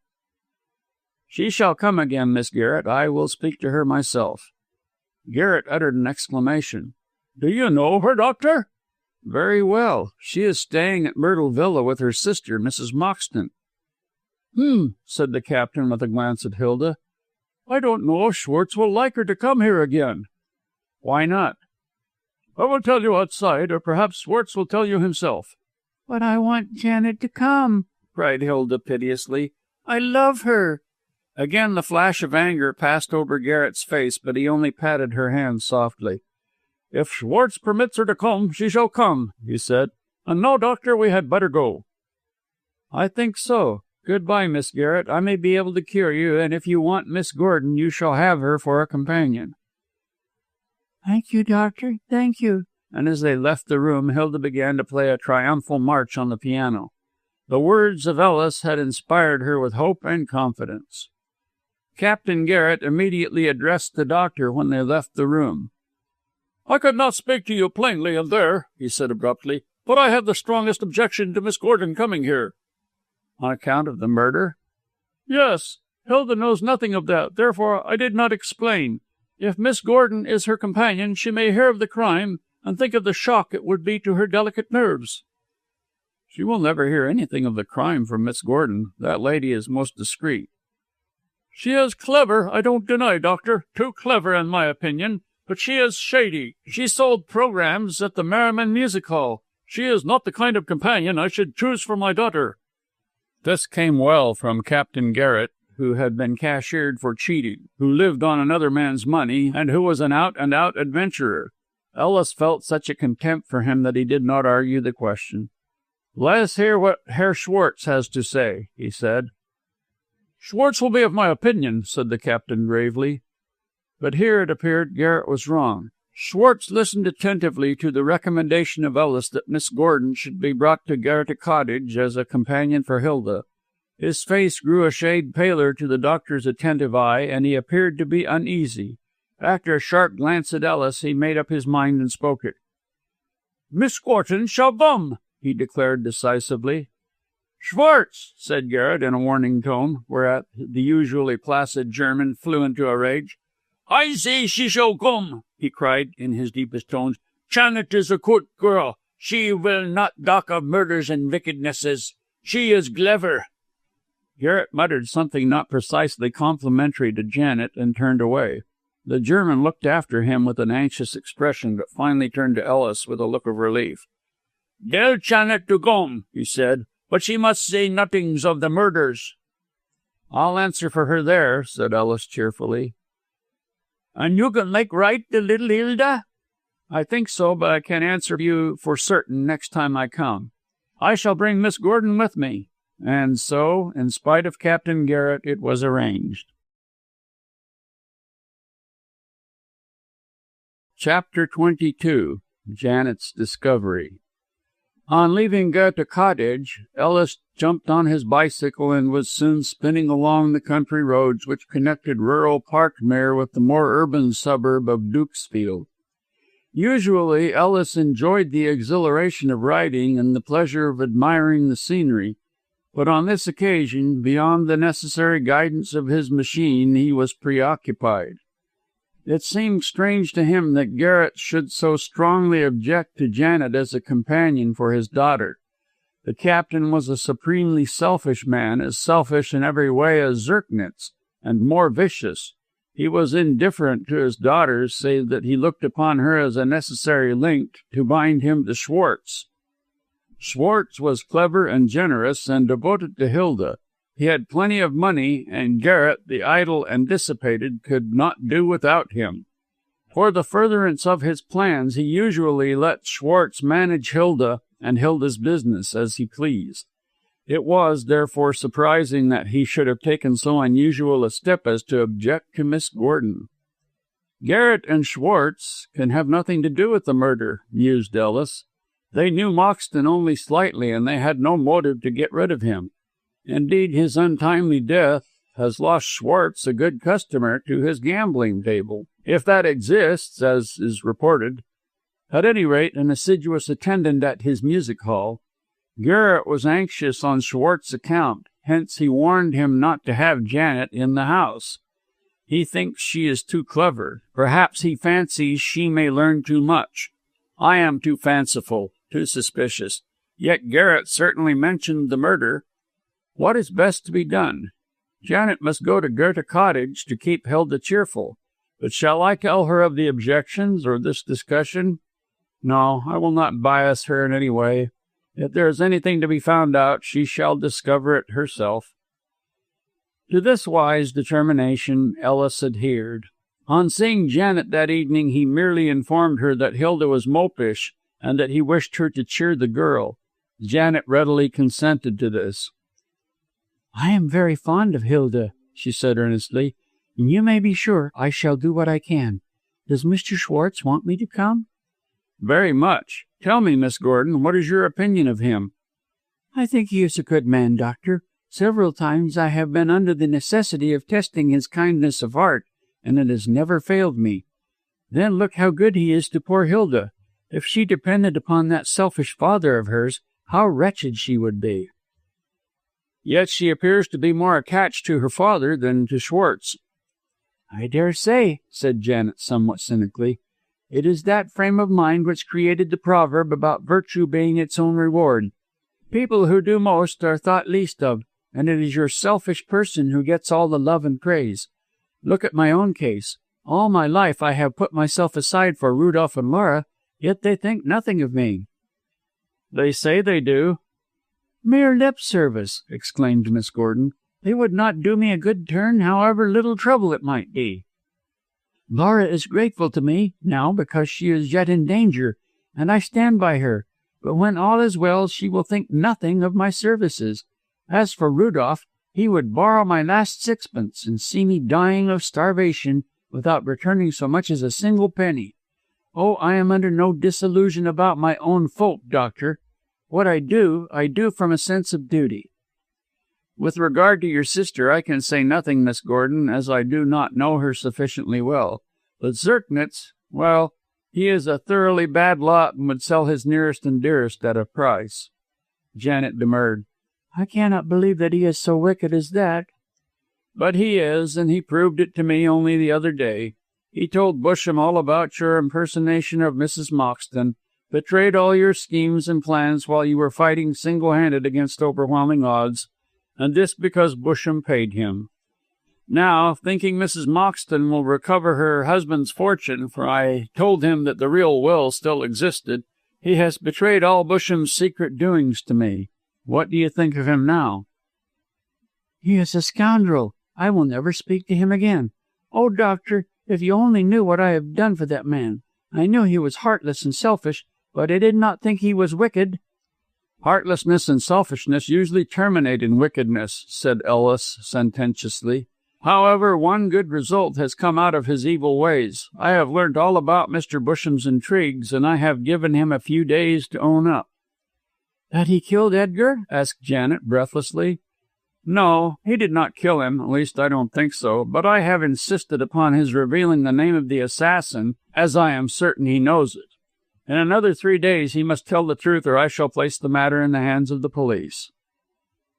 "She shall come again, Miss Garrett. I will speak to her myself." Garrett uttered an exclamation. "Do you know her, Doctor?" "Very well. She is staying at Myrtle Villa with her sister, Mrs. Moxton." Said the captain with a glance at Hilda. "I don't know if Schwartz will like her to come here again." "Why not?" "I will tell you outside, or perhaps Schwartz will tell you himself." "But I want Janet to come," cried Hilda piteously. "I love her." Again the flash of anger passed over Garrett's face, but he only patted her hand softly. "If Schwartz permits her to come, she shall come," he said. "And now, Doctor, we had better go." "I think so. Goodbye, Miss Garrett. I may be able to cure you, and if you want Miss Gordon, you shall have her for a companion." "Thank you, Doctor. Thank you." And as they left the room, Hilda began to play a triumphal march on the piano. The words of Ellis had inspired her with hope and confidence. Captain Garrett immediately addressed the doctor when they left the room. "I could not speak to you plainly in there," he said abruptly, "but I have the strongest objection to Miss Gordon coming here." "On account of the murder?" "Yes. Hilda knows nothing of that, therefore I did not explain. If Miss Gordon is her companion, she may hear of the crime and think of the shock it would be to her delicate nerves." "She will never hear anything of the crime from Miss Gordon. That lady is most discreet." "She is clever, I don't deny, Doctor. Too clever, in my opinion. But she is shady. She sold programs at the Merriman Music Hall. She is not the kind of companion I should choose for my daughter." This came well from Captain Garrett, who had been cashiered for cheating, who lived on another man's money, and who was an out-and-out adventurer. Ellis felt such a contempt for him that he did not argue the question. "Let us hear what Herr Schwartz has to say," he said. "Schwartz will be of my opinion," said the captain gravely. But here it appeared Garrett was wrong. Schwartz listened attentively to the recommendation of Ellis that Miss Gordon should be brought to Garrett Cottage as a companion for Hilda. His face grew a shade paler to the doctor's attentive eye, and he appeared to be uneasy. After a sharp glance at Ellis, he made up his mind and spoke it. "Miss Gordon shall come," he declared decisively. "Schwartz," said Garrett in a warning tone, whereat the usually placid German flew into a rage. "I say she shall come," he cried in his deepest tones. "Janet is a good girl. She will not talk of murders and wickednesses. She is clever." Garrett muttered something not precisely complimentary to Janet and turned away. The German looked after him with an anxious expression, but finally turned to Ellis with a look of relief. "Tell Janet to come," he said, "but she must say nothings of the murders." "I'll answer for her there," said Ellis cheerfully. "And you can make right the little Hilda?" "I think so, but I can answer you for certain next time I come. I shall bring Miss Gordon with me." And so, in spite of Captain Garrett, it was arranged. Chapter 22. Janet's Discovery. On leaving Goethe Cottage, Ellis jumped on his bicycle and was soon spinning along the country roads which connected rural Parkmere with the more urban suburb of Dukesfield. Usually, Ellis enjoyed the exhilaration of riding and the pleasure of admiring the scenery, but on this occasion, beyond the necessary guidance of his machine, he was preoccupied. It seemed strange to him that Garrett should so strongly object to Janet as a companion for his daughter. The captain was a supremely selfish man, as selfish in every way as Zirknitz, and more vicious. He was indifferent to his daughters, save that he looked upon her as a necessary link to bind him to Schwartz. Schwartz was clever and generous and devoted to Hilda. He had plenty of money, and Garrett, the idle and dissipated, could not do without him. For the furtherance of his plans, he usually let Schwartz manage Hilda and Hilda's business as he pleased. It was, therefore, surprising that he should have taken so unusual a step as to object to Miss Gordon. Garrett and Schwartz can have nothing to do with the murder, mused Ellis. They knew Moxton only slightly, and they had no motive to get rid of him. Indeed, his untimely death has lost Schwartz a good customer to his gambling table, if that exists, as is reported. At any rate, an assiduous attendant at his music hall. Garrett was anxious on Schwartz's account, hence he warned him not to have Janet in the house. He thinks she is too clever. Perhaps he fancies she may learn too much. I am too fanciful, too suspicious. Yet Garrett certainly mentioned the murder. What is best to be done? Janet must go to Goethe Cottage to keep Hilda cheerful. But shall I tell her of the objections or this discussion? No, I will not bias her in any way. If there is anything to be found out, she shall discover it herself. To this wise determination Ellis adhered. On seeing Janet that evening, he merely informed her that Hilda was mopish, and that he wished her to cheer the girl. Janet readily consented to this. "I am very fond of Hilda," she said earnestly, "and you may be sure I shall do what I can. Does Mr. Schwartz want me to come?" "Very much. Tell me, Miss Gordon, what is your opinion of him?" "I think he is a good man, Doctor. Several times I have been under the necessity of testing his kindness of heart, and it has never failed me. Then look how good he is to poor Hilda. If she depended upon that selfish father of hers, how wretched she would be." "Yet she appears to be more attached to her father than to Schwartz." "I dare say," said Janet somewhat cynically. "It is that frame of mind which created the proverb about virtue being its own reward. People who do most are thought least of, and it is your selfish person who gets all the love and praise. Look at my own case. All my life I have put myself aside for Rudolph and Laura, yet they think nothing of me." "They say they do." "Mere lip service," exclaimed Miss Gordon. "They would not do me a good turn, however little trouble it might be. Laura is grateful to me now because she is yet in danger, and I stand by her. But when all is well, she will think nothing of my services. As for Rudolph, he would borrow my last sixpence and see me dying of starvation without returning so much as a single penny. Oh, I am under no disillusion about my own folk, Doctor. What I do from a sense of duty." "With regard to your sister, I can say nothing, Miss Gordon, as I do not know her sufficiently well. But Zirknitz, well, he is a thoroughly bad lot and would sell his nearest and dearest at a price." Janet demurred. "I cannot believe that he is so wicked as that." "But he is, and he proved it to me only the other day. He told Busham all about your impersonation of Mrs. Moxton, betrayed all your schemes and plans while you were fighting single-handed against overwhelming odds, and this because Busham paid him. Now, thinking Mrs. Moxton will recover her husband's fortune, for I told him that the real will still existed, he has betrayed all Busham's secret doings to me. What do you think of him now?" "He is a scoundrel. I will never speak to him again. Oh, Doctor, if you only knew what I have done for that man. I knew he was heartless and selfish, but I did not think he was wicked." "Heartlessness and selfishness usually terminate in wickedness," said Ellis sententiously. "However, one good result has come out of his evil ways. I have learnt all about Mr. Busham's intrigues, and I have given him a few days to own up." "That he killed Edgar?" asked Janet breathlessly. "No, he did not kill him, at least I don't think so, but I have insisted upon his revealing the name of the assassin, as I am certain he knows it. In another 3 days he must tell the truth, or I shall place the matter in the hands of the police."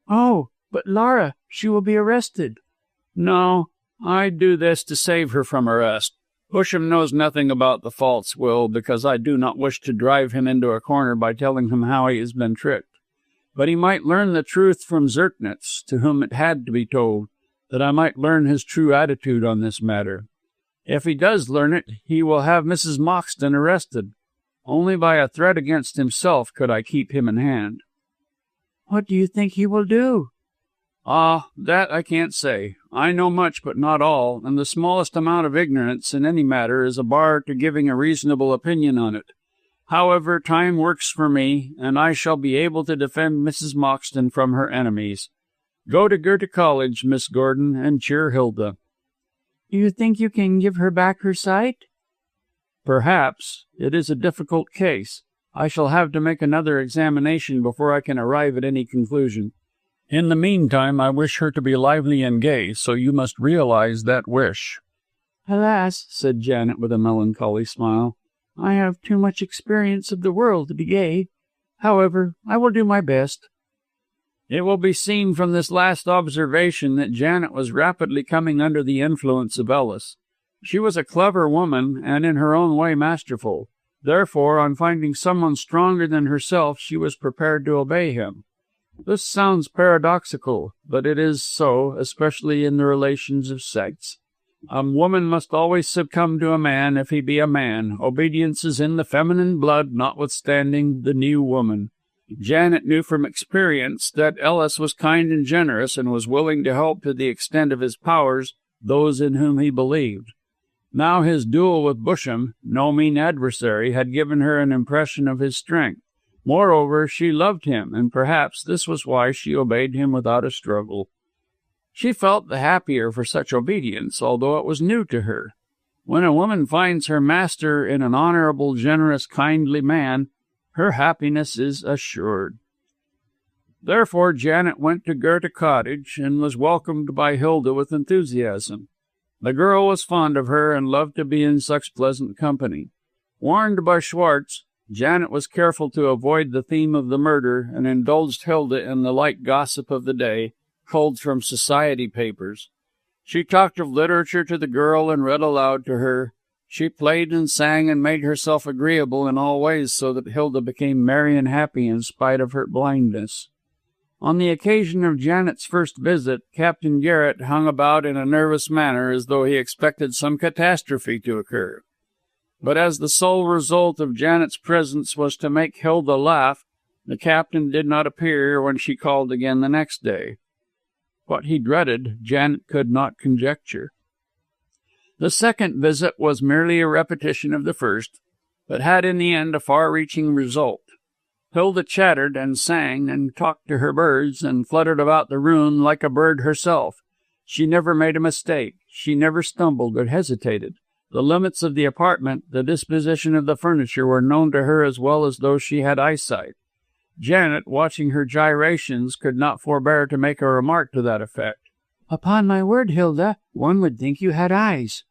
"Oh, but Laura, she will be arrested." "No, I do this to save her from arrest. Busham knows nothing about the false will, because I do not wish to drive him into a corner by telling him how he has been tricked. But he might learn the truth from Zerknitz, to whom it had to be told, that I might learn his true attitude on this matter. If he does learn it, he will have Mrs. Moxton arrested. Only by a threat against himself could I keep him in hand." "What do you think he will do?" "Ah, that I can't say. I know much, but not all, and the smallest amount of ignorance in any matter is a bar to giving a reasonable opinion on it. However, time works for me, and I shall be able to defend Mrs. Moxton from her enemies. Go to Goethe College, Miss Gordon, and cheer Hilda." "Do you think you can give her back her sight?" "Perhaps. It is a difficult case. I shall have to make another examination before I can arrive at any conclusion. In the meantime, I wish her to be lively and gay, so you must realize that wish." "Alas," said Janet with a melancholy smile, "I have too much experience of the world to be gay. However, I will do my best." It will be seen from this last observation that Janet was rapidly coming under the influence of Ellis. She was a clever woman, and in her own way masterful. Therefore, on finding someone stronger than herself, she was prepared to obey him. This sounds paradoxical, but it is so, especially in the relations of sex. A woman must always succumb to a man if he be a man. Obedience is in the feminine blood, notwithstanding the new woman. Janet knew from experience that Ellis was kind and generous, and was willing to help to the extent of his powers those in whom he believed. Now his duel with Busham, no mean adversary, had given her an impression of his strength. Moreover, she loved him, and perhaps this was why she obeyed him without a struggle. She felt the happier for such obedience, although it was new to her. When a woman finds her master in an honorable, generous, kindly man, her happiness is assured. Therefore Janet went to Goethe Cottage, and was welcomed by Hilda with enthusiasm. The girl was fond of her, and loved to be in such pleasant company. Warned by Schwartz, Janet was careful to avoid the theme of the murder, and indulged Hilda in the light gossip of the day, culled from society papers. She talked of literature to the girl, and read aloud to her. She played and sang, and made herself agreeable in all ways, so that Hilda became merry and happy in spite of her blindness. On the occasion of Janet's first visit, Captain Garrett hung about in a nervous manner, as though he expected some catastrophe to occur. But as the sole result of Janet's presence was to make Hilda laugh, the captain did not appear when she called again the next day. What he dreaded, Janet could not conjecture. The second visit was merely a repetition of the first, but had in the end a far-reaching result. Hilda chattered and sang and talked to her birds, and fluttered about the room like a bird herself. She never made a mistake. She never stumbled or hesitated. The limits of the apartment, the disposition of the furniture, were known to her as well as though she had eyesight. Janet, watching her gyrations, could not forbear to make a remark to that effect. "Upon my word, Hilda, one would think you had eyes."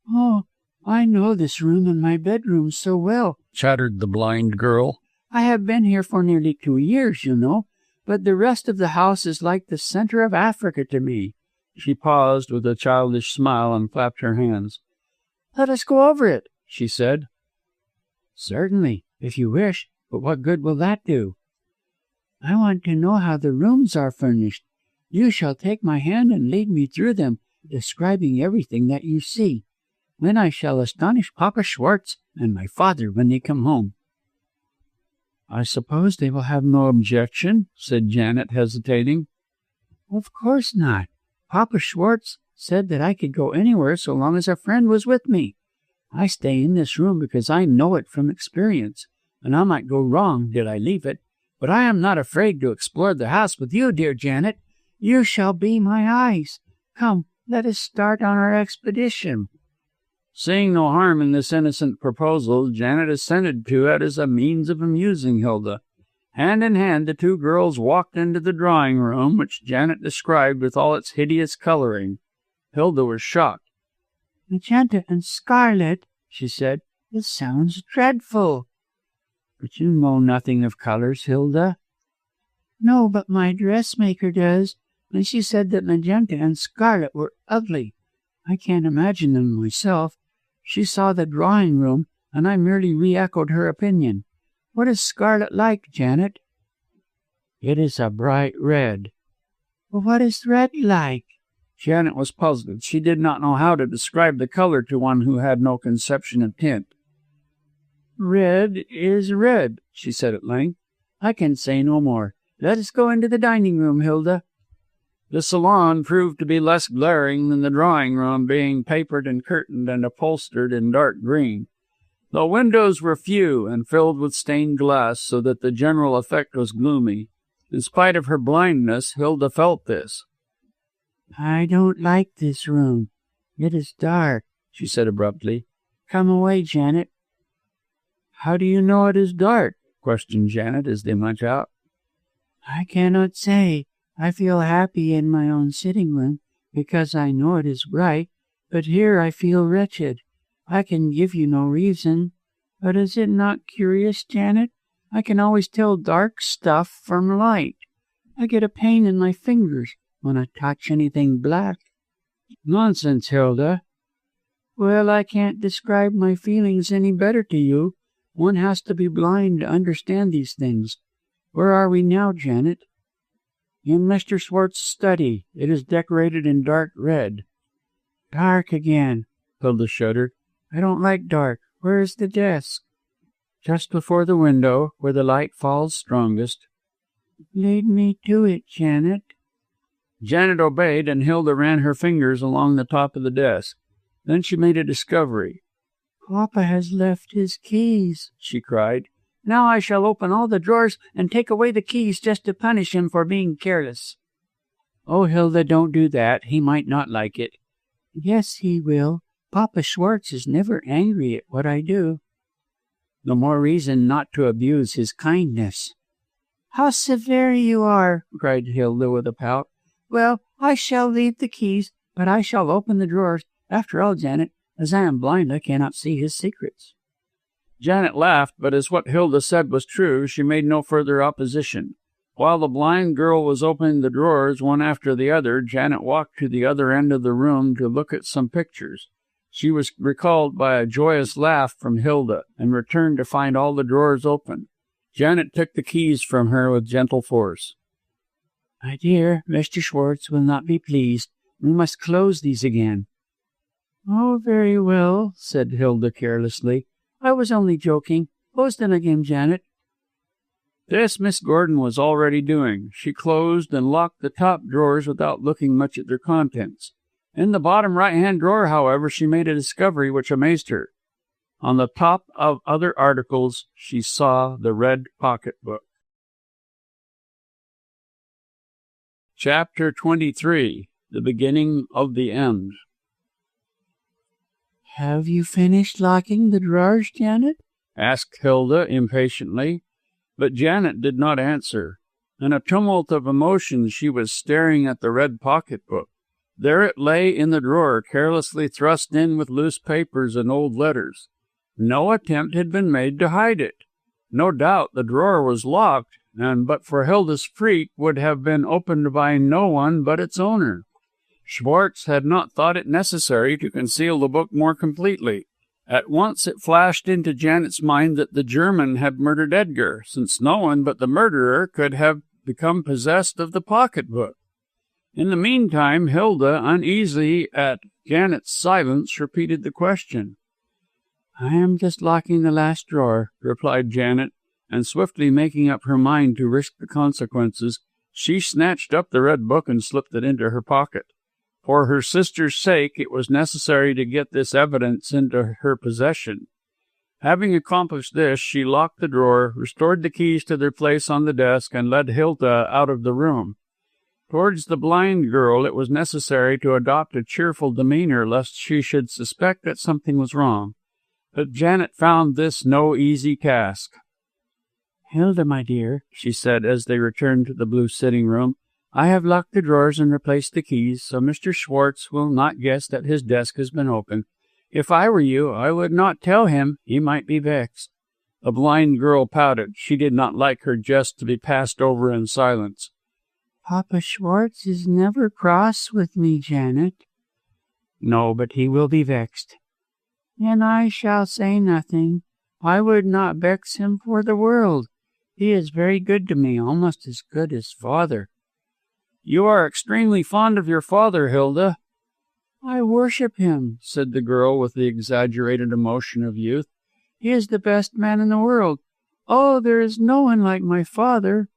"Oh, I know this room and my bedroom so well," chattered the blind girl. "I have been here for nearly 2 years, you know, but the rest of the house is like the center of Africa to me." She paused with a childish smile and clapped her hands. "Let us go over it," she said. "Certainly, if you wish, but what good will that do?" "I want to know how the rooms are furnished. You shall take my hand and lead me through them, describing everything that you see. Then I shall astonish Papa Schwartz and my father when they come home." "I suppose they will have no objection?" said Janet, hesitating. "Of course not. Papa Schwartz said that I could go anywhere so long as a friend was with me. I stay in this room because I know it from experience, and I might go wrong did I leave it. But I am not afraid to explore the house with you, dear Janet. You shall be my eyes. Come, let us start on our expedition." Seeing no harm in this innocent proposal, Janet assented to it as a means of amusing Hilda. Hand in hand, the two girls walked into the drawing-room, which Janet described with all its hideous coloring. Hilda was shocked. "Magenta and scarlet," she said. "It sounds dreadful." "But you know nothing of colors, Hilda." "No, but my dressmaker does, and she said that magenta and scarlet were ugly. I can't imagine them myself. She saw the drawing-room, and I merely re-echoed her opinion. What is scarlet like, Janet?" It is a bright red. Well, what is red like? Janet was puzzled. She did not know how to describe the color to one who had no conception of tint. Red is red, she said at length. I can say no more. Let us go into the dining room, Hilda. The salon proved to be less glaring than the drawing room, being papered and curtained and upholstered in dark green. The windows were few and filled with stained glass, so that the general effect was gloomy. In spite of her blindness, Hilda felt this. I don't like this room. It is dark, she said abruptly. Come away, Janet. How do you know it is dark? Questioned Janet as they went out. I cannot say. I feel happy in my own sitting room, because I know it is bright, but here I feel wretched. I can give you no reason. But is it not curious, Janet? I can always tell dark stuff from light. I get a pain in my fingers when I touch anything black. Nonsense, Hilda. Well, I can't describe my feelings any better to you. One has to be blind to understand these things. Where are we now, Janet? In Mr. Schwartz's study. It is decorated in dark red. Dark again, Hilda shuddered. I don't like dark. Where is the desk? Just before the window, where the light falls strongest. Lead me to it, Janet. Janet obeyed, and Hilda ran her fingers along the top of the desk. Then she made a discovery. Papa has left his keys, she cried. Now I shall open all the drawers and take away the keys just to punish him for being careless. Oh, Hilda, don't do that. He might not like it. Yes, he will. Papa Schwartz is never angry at what I do. The more reason not to abuse his kindness. How severe you are, cried Hilda with a pout. Well, I shall leave the keys, but I shall open the drawers. After all, Janet, as I am blind, I cannot see his secrets. Janet laughed, but as what Hilda said was true, she made no further opposition. While the blind girl was opening the drawers one after the other, Janet walked to the other end of the room to look at some pictures. She was recalled by a joyous laugh from Hilda, and returned to find all the drawers open. Janet took the keys from her with gentle force. My dear, Mr. Schwartz will not be pleased. We must close these again. Oh, very well, said Hilda carelessly. I was only joking. Close them again, Janet. This Miss Gordon was already doing. She closed and locked the top drawers without looking much at their contents. In the bottom right-hand drawer, however, she made a discovery which amazed her. On the top of other articles, she saw the red pocketbook. Chapter 23. The Beginning of the End. Have you finished locking the drawers, Janet? Asked Hilda impatiently, but Janet did not answer. In a tumult of emotion, she was staring at the red pocketbook. There it lay in the drawer, carelessly thrust in with loose papers and old letters. No attempt had been made to hide it. No doubt the drawer was locked, and but for Hilda's freak would have been opened by no one but its owner. Schwartz had not thought it necessary to conceal the book more completely. At once it flashed into Janet's mind that the German had murdered Edgar, since no one but the murderer could have become possessed of the pocketbook. In the meantime, Hilda, uneasy at Janet's silence, repeated the question. I am just locking the last drawer, replied Janet, and swiftly making up her mind to risk the consequences, she snatched up the red book and slipped it into her pocket. For her sister's sake, it was necessary to get this evidence into her possession. Having accomplished this, she locked the drawer, restored the keys to their place on the desk, and led Hilda out of the room. Towards the blind girl, it was necessary to adopt a cheerful demeanor lest she should suspect that something was wrong. But Janet found this no easy task. Hilda, my dear, she said as they returned to the blue sitting room, I have locked the drawers and replaced the keys, so Mr. Schwartz will not guess that his desk has been opened. If I were you, I would not tell him. He might be vexed. The blind girl pouted. She did not like her jest to be passed over in silence. Papa Schwartz is never cross with me, Janet. No, but he will be vexed. Then I shall say nothing. I would not vex him for the world. He is very good to me, almost as good as father." "You are extremely fond of your father, Hilda." "I worship him," said the girl with the exaggerated emotion of youth. "He is the best man in the world. Oh, there is no one like my father."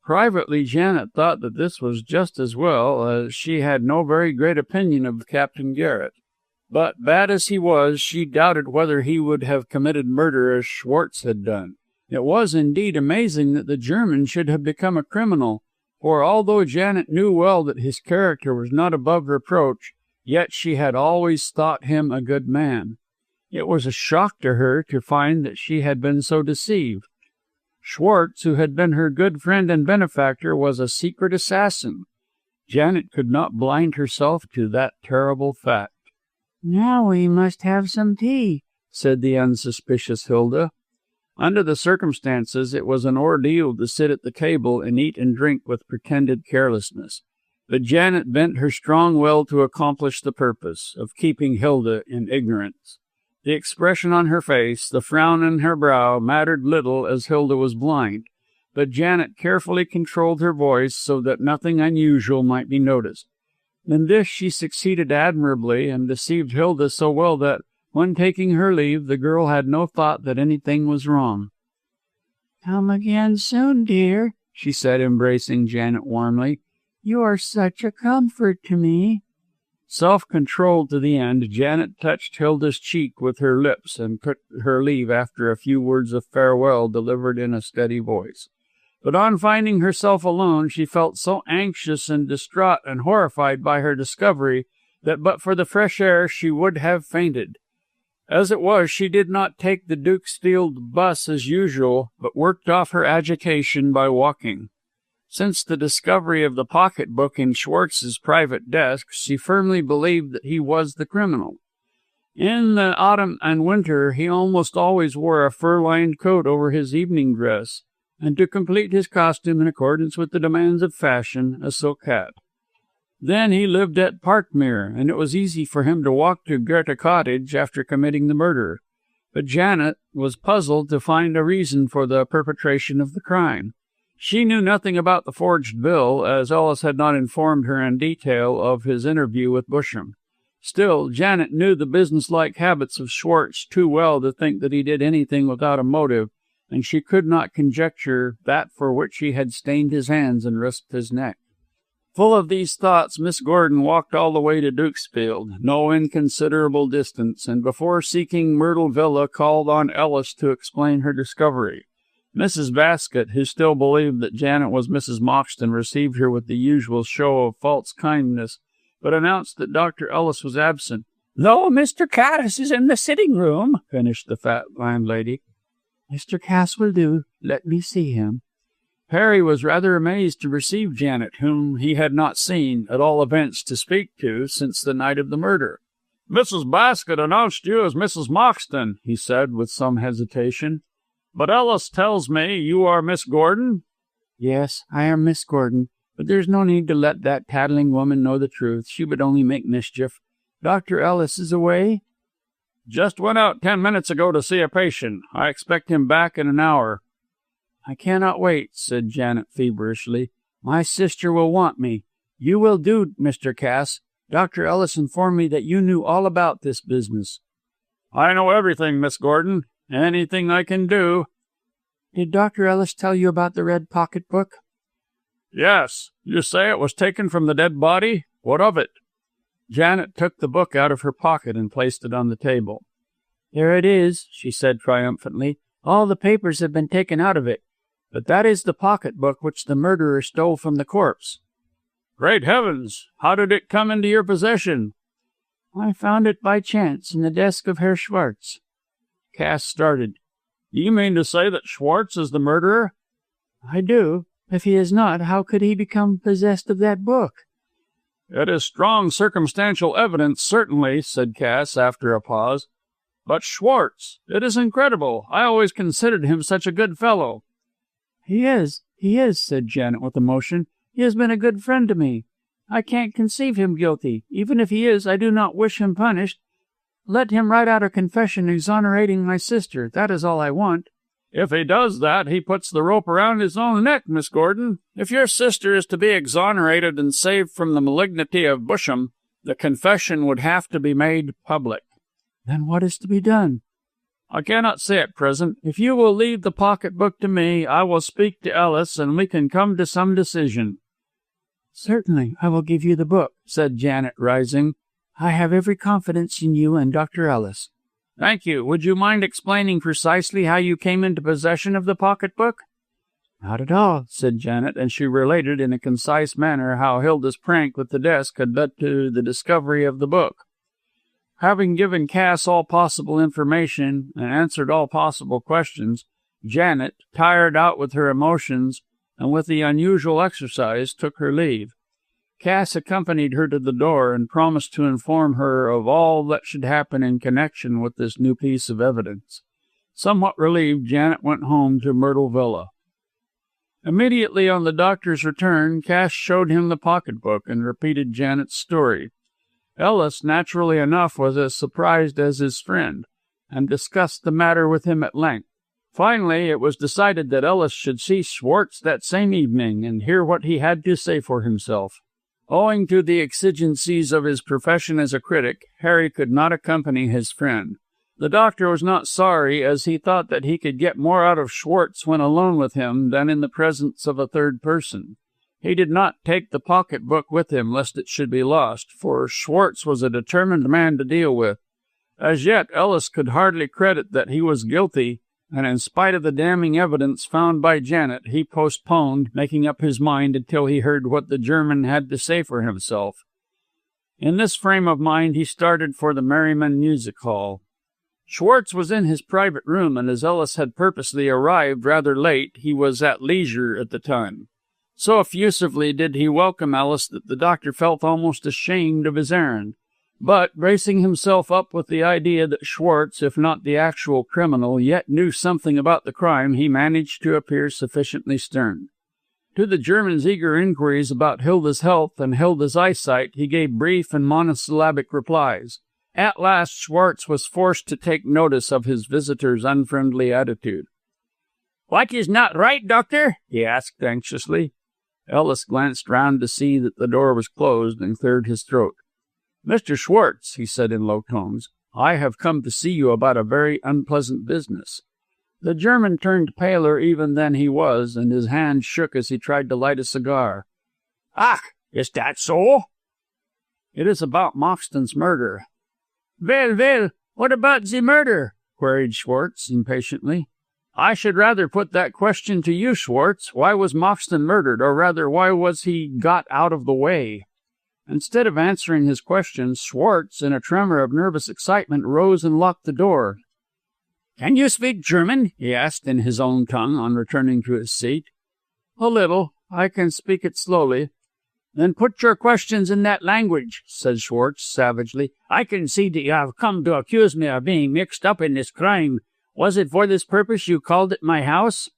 Privately, Janet thought that this was just as well, as she had no very great opinion of Captain Garrett. But, bad as he was, she doubted whether he would have committed murder as Schwartz had done. It was indeed amazing that the German should have become a criminal, for although Janet knew well that his character was not above reproach, yet she had always thought him a good man. It was a shock to her to find that she had been so deceived. Schwartz, who had been her good friend and benefactor, was a secret assassin. Janet could not blind herself to that terrible fact. "Now we must have some tea," said the unsuspicious Hilda. Under the circumstances, it was an ordeal to sit at the table and eat and drink with pretended carelessness. But Janet bent her strong will to accomplish the purpose of keeping Hilda in ignorance. The expression on her face, the frown in her brow, mattered little, as Hilda was blind, but Janet carefully controlled her voice so that nothing unusual might be noticed. In this she succeeded admirably, and deceived Hilda so well that, when taking her leave, the girl had no thought that anything was wrong. "Come again soon, dear," she said, embracing Janet warmly. "You are such a comfort to me." Self-controlled to the end, Janet touched Hilda's cheek with her lips and took her leave after a few words of farewell delivered in a steady voice. But on finding herself alone, she felt so anxious and distraught and horrified by her discovery that but for the fresh air she would have fainted. As it was, she did not take the Dukesfield bus as usual, but worked off her agitation by walking. Since the discovery of the pocket-book in Schwartz's private desk, she firmly believed that he was the criminal. In the autumn and winter, he almost always wore a fur-lined coat over his evening dress, and to complete his costume in accordance with the demands of fashion, a silk hat. Then he lived at Parkmere, and it was easy for him to walk to Goethe Cottage after committing the murder. But Janet was puzzled to find a reason for the perpetration of the crime. She knew nothing about the forged bill, as Ellis had not informed her in detail of his interview with Busham. Still, Janet knew the businesslike habits of Schwartz too well to think that he did anything without a motive, and she could not conjecture that for which he had stained his hands and risked his neck. Full of these thoughts, Miss Gordon walked all the way to Dukesfield, no inconsiderable distance, and before seeking Myrtle Villa called on Ellis to explain her discovery. Mrs. Baskett, who still believed that Janet was Mrs. Moxton, received her with the usual show of false kindness, but announced that Dr. Ellis was absent. "No, Mr. Cass is in the sitting-room," finished the fat landlady. "Mr. Cass will do. Let me see him." Harry was rather amazed to receive Janet, whom he had not seen, at all events to speak to, since the night of the murder. "Mrs. Baskett announced you as Mrs. Moxton," he said with some hesitation. "But Ellis tells me you are Miss Gordon?" "Yes, I am Miss Gordon, but there's no need to let that tattling woman know the truth. She would only make mischief. Dr. Ellis is away?" "Just went out 10 minutes ago to see a patient. I expect him back in an hour." "I cannot wait," said Janet feverishly. "My sister will want me. You will do, Mr. Cass. Dr. Ellis informed me that you knew all about this business." "I know everything, Miss Gordon. Anything I can do." "Did Dr. Ellis tell you about the red pocket-book?" "Yes. You say it was taken from the dead body? What of it?" Janet took the book out of her pocket and placed it on the table. "There it is," she said triumphantly. "All the papers have been taken out of it. But that is the pocket-book which the murderer stole from the corpse." "Great heavens! How did it come into your possession?" "I found it by chance in the desk of Herr Schwartz." Cass started. "Do you mean to say that Schwartz is the murderer?" "I do. If he is not, how could he become possessed of that book?" "It is strong circumstantial evidence, certainly," said Cass after a pause. "But Schwartz! It is incredible. I always considered him such a good fellow." He is, said Janet with emotion. "He has been a good friend to me. I can't conceive him guilty. Even if he is, I do not wish him punished. Let him write out a confession exonerating my sister. That is all I want." If he does that, he puts the rope around his own neck, Miss Gordon. If your sister is to be exonerated and saved from the malignity of Busham, the confession would have to be made public." "Then what is to be done?" "I cannot say at present. If you will leave the pocketbook to me, I will speak to Ellis, and we can come to some decision." "Certainly, I will give you the book," said Janet, rising. "I have every confidence in you and Dr. Ellis." "Thank you. Would you mind explaining precisely how you came into possession of the pocketbook?" "Not at all," said Janet, and she related in a concise manner how Hilda's prank with the desk had led to the discovery of the book. Having given Cass all possible information and answered all possible questions, Janet, tired out with her emotions and with the unusual exercise, took her leave. Cass accompanied her to the door and promised to inform her of all that should happen in connection with this new piece of evidence. Somewhat relieved, Janet went home to Myrtle Villa. Immediately on the doctor's return, Cass showed him the pocketbook and repeated Janet's story. Ellis, naturally enough, was as surprised as his friend, and discussed the matter with him at length. Finally, it was decided that Ellis should see Schwartz that same evening and hear what he had to say for himself. Owing to the exigencies of his profession as a critic, Harry could not accompany his friend. The doctor was not sorry, as he thought that he could get more out of Schwartz when alone with him than in the presence of a third person. He did not take the pocketbook with him lest it should be lost, for Schwartz was a determined man to deal with. As yet, Ellis could hardly credit that he was guilty, and in spite of the damning evidence found by Janet, he postponed making up his mind until he heard what the German had to say for himself. In this frame of mind he started for the Merryman Music Hall. Schwartz was in his private room, and as Ellis had purposely arrived rather late, he was at leisure at the time. So effusively did he welcome Ellis that the doctor felt almost ashamed of his errand. But, bracing himself up with the idea that Schwartz, if not the actual criminal, yet knew something about the crime, he managed to appear sufficiently stern. To the German's eager inquiries about Hilda's health and Hilda's eyesight, he gave brief and monosyllabic replies. At last, Schwartz was forced to take notice of his visitor's unfriendly attitude. "What is not right, doctor?" he asked anxiously. Ellis glanced round to see that the door was closed and cleared his throat. "Mr. Schwartz," he said in low tones, "I have come to see you about a very unpleasant business." The German turned paler even than he was, and his hand shook as he tried to light a cigar. "Ach, is that so?" "It is about Moxton's murder." Well, what about the murder?" queried Schwartz impatiently. "I should rather put that question to you, Schwartz. Why was Moxton murdered, or rather, why was he got out of the way?" Instead of answering his question, Schwartz, in a tremor of nervous excitement, rose and locked the door. "Can you speak German?" he asked in his own tongue on returning to his seat. "A little. I can speak it slowly." "Then put your questions in that language," said Schwartz savagely. "I can see that you have come to accuse me of being mixed up in this crime. Was it for this purpose you called at my house?"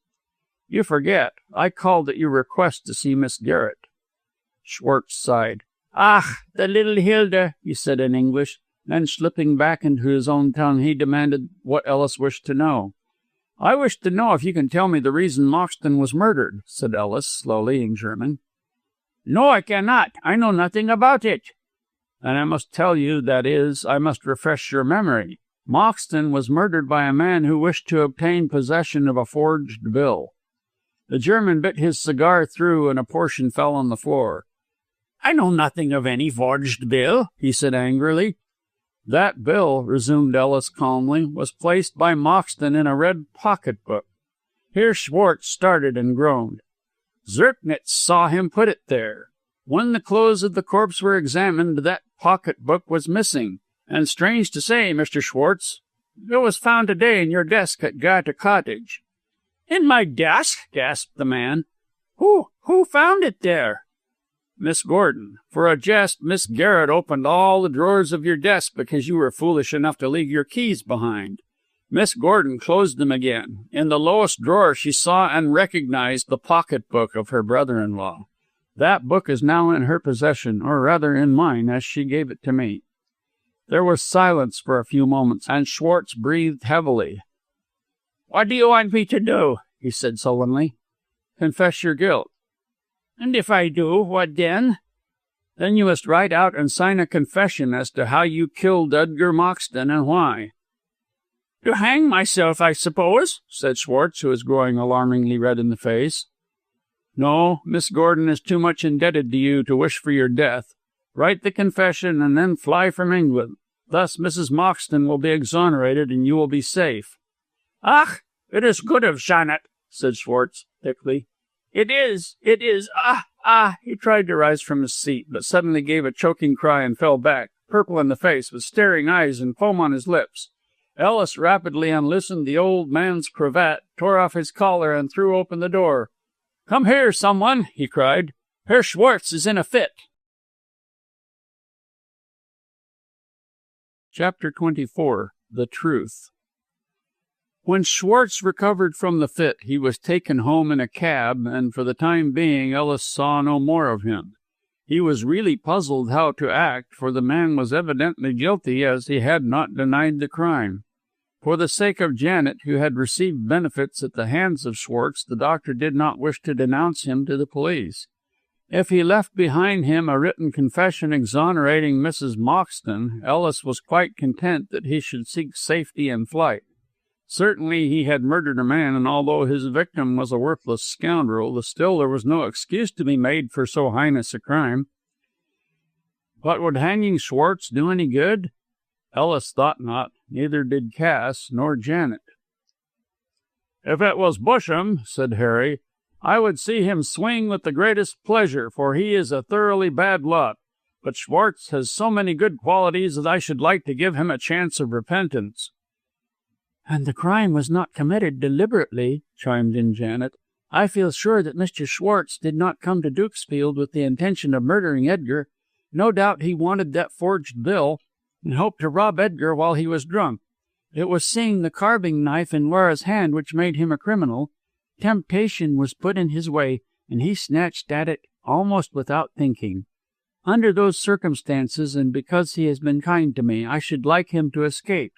"You forget. I called at your request to see Miss Garrett." Schwartz sighed. "Ach, the little Hilda," he said in English. Then, slipping back into his own tongue, he demanded what Ellis wished to know. "I wish to know if you can tell me the reason Moxton was murdered," said Ellis slowly in German. "No, I cannot. I know nothing about it." "And I must tell you, that is, I must refresh your memory. Moxton was murdered by a man who wished to obtain possession of a forged bill." The German bit his cigar through, and a portion fell on the floor. "I know nothing of any forged bill," he said angrily. "That bill," resumed Ellis calmly, "was placed by Moxton in a red pocketbook." Here Schwartz started and groaned. "Zirknitz saw him put it there. When the clothes of the corpse were examined, that pocketbook was missing. And strange to say, Mr. Schwartz, it was found today in your desk at Garter Cottage." "In my desk?" gasped the man. Who found it there?" "Miss Gordon. For a jest, Miss Garrett opened all the drawers of your desk because you were foolish enough to leave your keys behind. Miss Gordon closed them again. In the lowest drawer she saw and recognized the pocketbook of her brother-in-law. That book is now in her possession, or rather in mine, as she gave it to me." There was silence for a few moments, and Schwartz breathed heavily. What do you want me to do? He said sullenly. Confess your guilt. And if I do, what then? Then you must write out and sign a confession as to how you killed Edgar Moxton and why. To hang myself, I suppose, said Schwartz, who was growing alarmingly red in the face. No, Miss Gordon is too much indebted to you to wish for your death. Write the confession and then fly from England. Thus Mrs. Moxton will be exonerated and you will be safe. Ach, it is good of Janet, said Schwartz thickly. It is. He tried to rise from his seat, but suddenly gave a choking cry and fell back, purple in the face, with staring eyes and foam on his lips. Ellis rapidly unloosened the old man's cravat, tore off his collar, and threw open the door. "Come here, someone," he cried. "Herr Schwartz is in a fit." Chapter 24. The Truth. When Schwartz recovered from the fit, he was taken home in a cab, and for the time being Ellis saw no more of him. He was really puzzled how to act, for the man was evidently guilty, as he had not denied the crime. For the sake of Janet, who had received benefits at the hands of Schwartz, the doctor did not wish to denounce him to the police. If he left behind him a written confession exonerating Mrs. Moxton, Ellis was quite content that he should seek safety in flight. Certainly he had murdered a man, and although his victim was a worthless scoundrel, still there was no excuse to be made for so heinous a crime. But would hanging Schwartz do any good? Ellis thought not, neither did Cass nor Janet. "If it was Busham," said Harry, "I would see him swing with the greatest pleasure, for he is a thoroughly bad lot. But Schwartz has so many good qualities that I should like to give him a chance of repentance." "And the crime was not committed deliberately," chimed in Janet. "I feel sure that Mr. Schwartz did not come to Dukesfield with the intention of murdering Edgar. No doubt he wanted that forged bill, and hoped to rob Edgar while he was drunk. It was seeing the carving knife in Laura's hand which made him a criminal. Temptation was put in his way, and he snatched at it almost without thinking. Under those circumstances, and because he has been kind to me, I should like him to escape."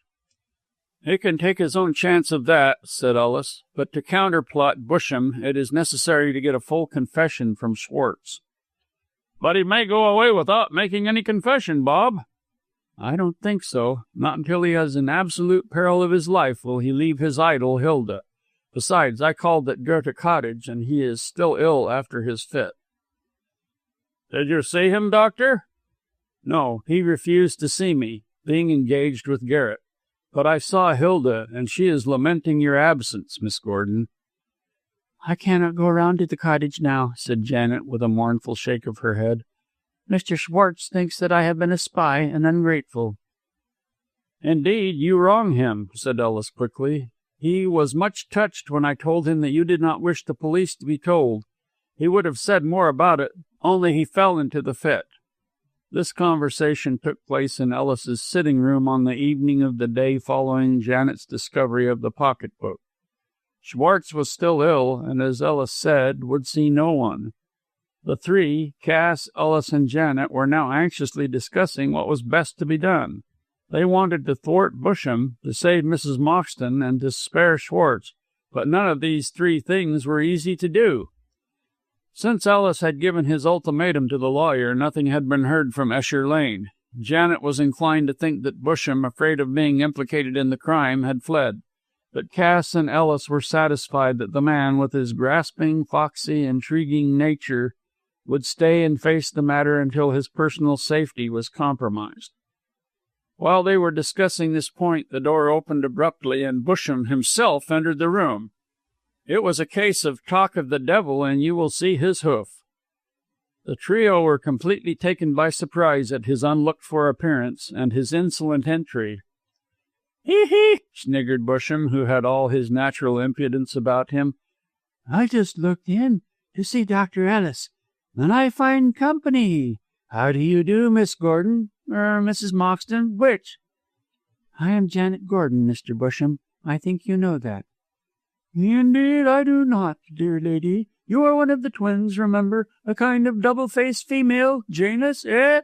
"He can take his own chance of that," said Ellis. "But to counterplot Busham, it is necessary to get a full confession from Schwartz." "But he may go away without making any confession, Bob." "I don't think so. Not until he is in absolute peril of his life will he leave his idol, Hilda. Besides, I called at Goethe Cottage, and he is still ill after his fit." "Did you see him, doctor?" "No, he refused to see me, being engaged with Garrett. But I saw Hilda, and she is lamenting your absence, Miss Gordon." "I cannot go round to the cottage now," said Janet, with a mournful shake of her head. "Mr. Schwartz thinks that I have been a spy and ungrateful." "Indeed, you wrong him," said Ellis quickly. "He was much touched when I told him that you did not wish the police to be told. He would have said more about it, only he fell into the fit." This conversation took place in Ellis's sitting room on the evening of the day following Janet's discovery of the pocketbook. Schwartz was still ill, and, as Ellis said, would see no one. The three, Cass, Ellis, and Janet, were now anxiously discussing what was best to be done. They wanted to thwart Busham, to save Mrs. Moxton, and to spare Schwartz, but none of these three things were easy to do. Since Ellis had given his ultimatum to the lawyer, nothing had been heard from Esher Lane. Janet was inclined to think that Busham, afraid of being implicated in the crime, had fled. But Cass and Ellis were satisfied that the man, with his grasping, foxy, intriguing nature, would stay and face the matter until his personal safety was compromised. While they were discussing this point, the door opened abruptly, and Busham himself entered the room. It was a case of talk of the devil, and you will see his hoof. The trio were completely taken by surprise at his unlooked-for appearance and his insolent entry. "Hee!" sniggered Busham, who had all his natural impudence about him. "I just looked in to see Dr. Ellis, and I find company. How do you do, Miss Gordon? Mrs. Moxton, which?" "I am Janet Gordon, Mr. Busham. I think you know that." "Indeed I do not, dear lady. You are one of the twins, remember, a kind of double-faced female, Janus, eh?"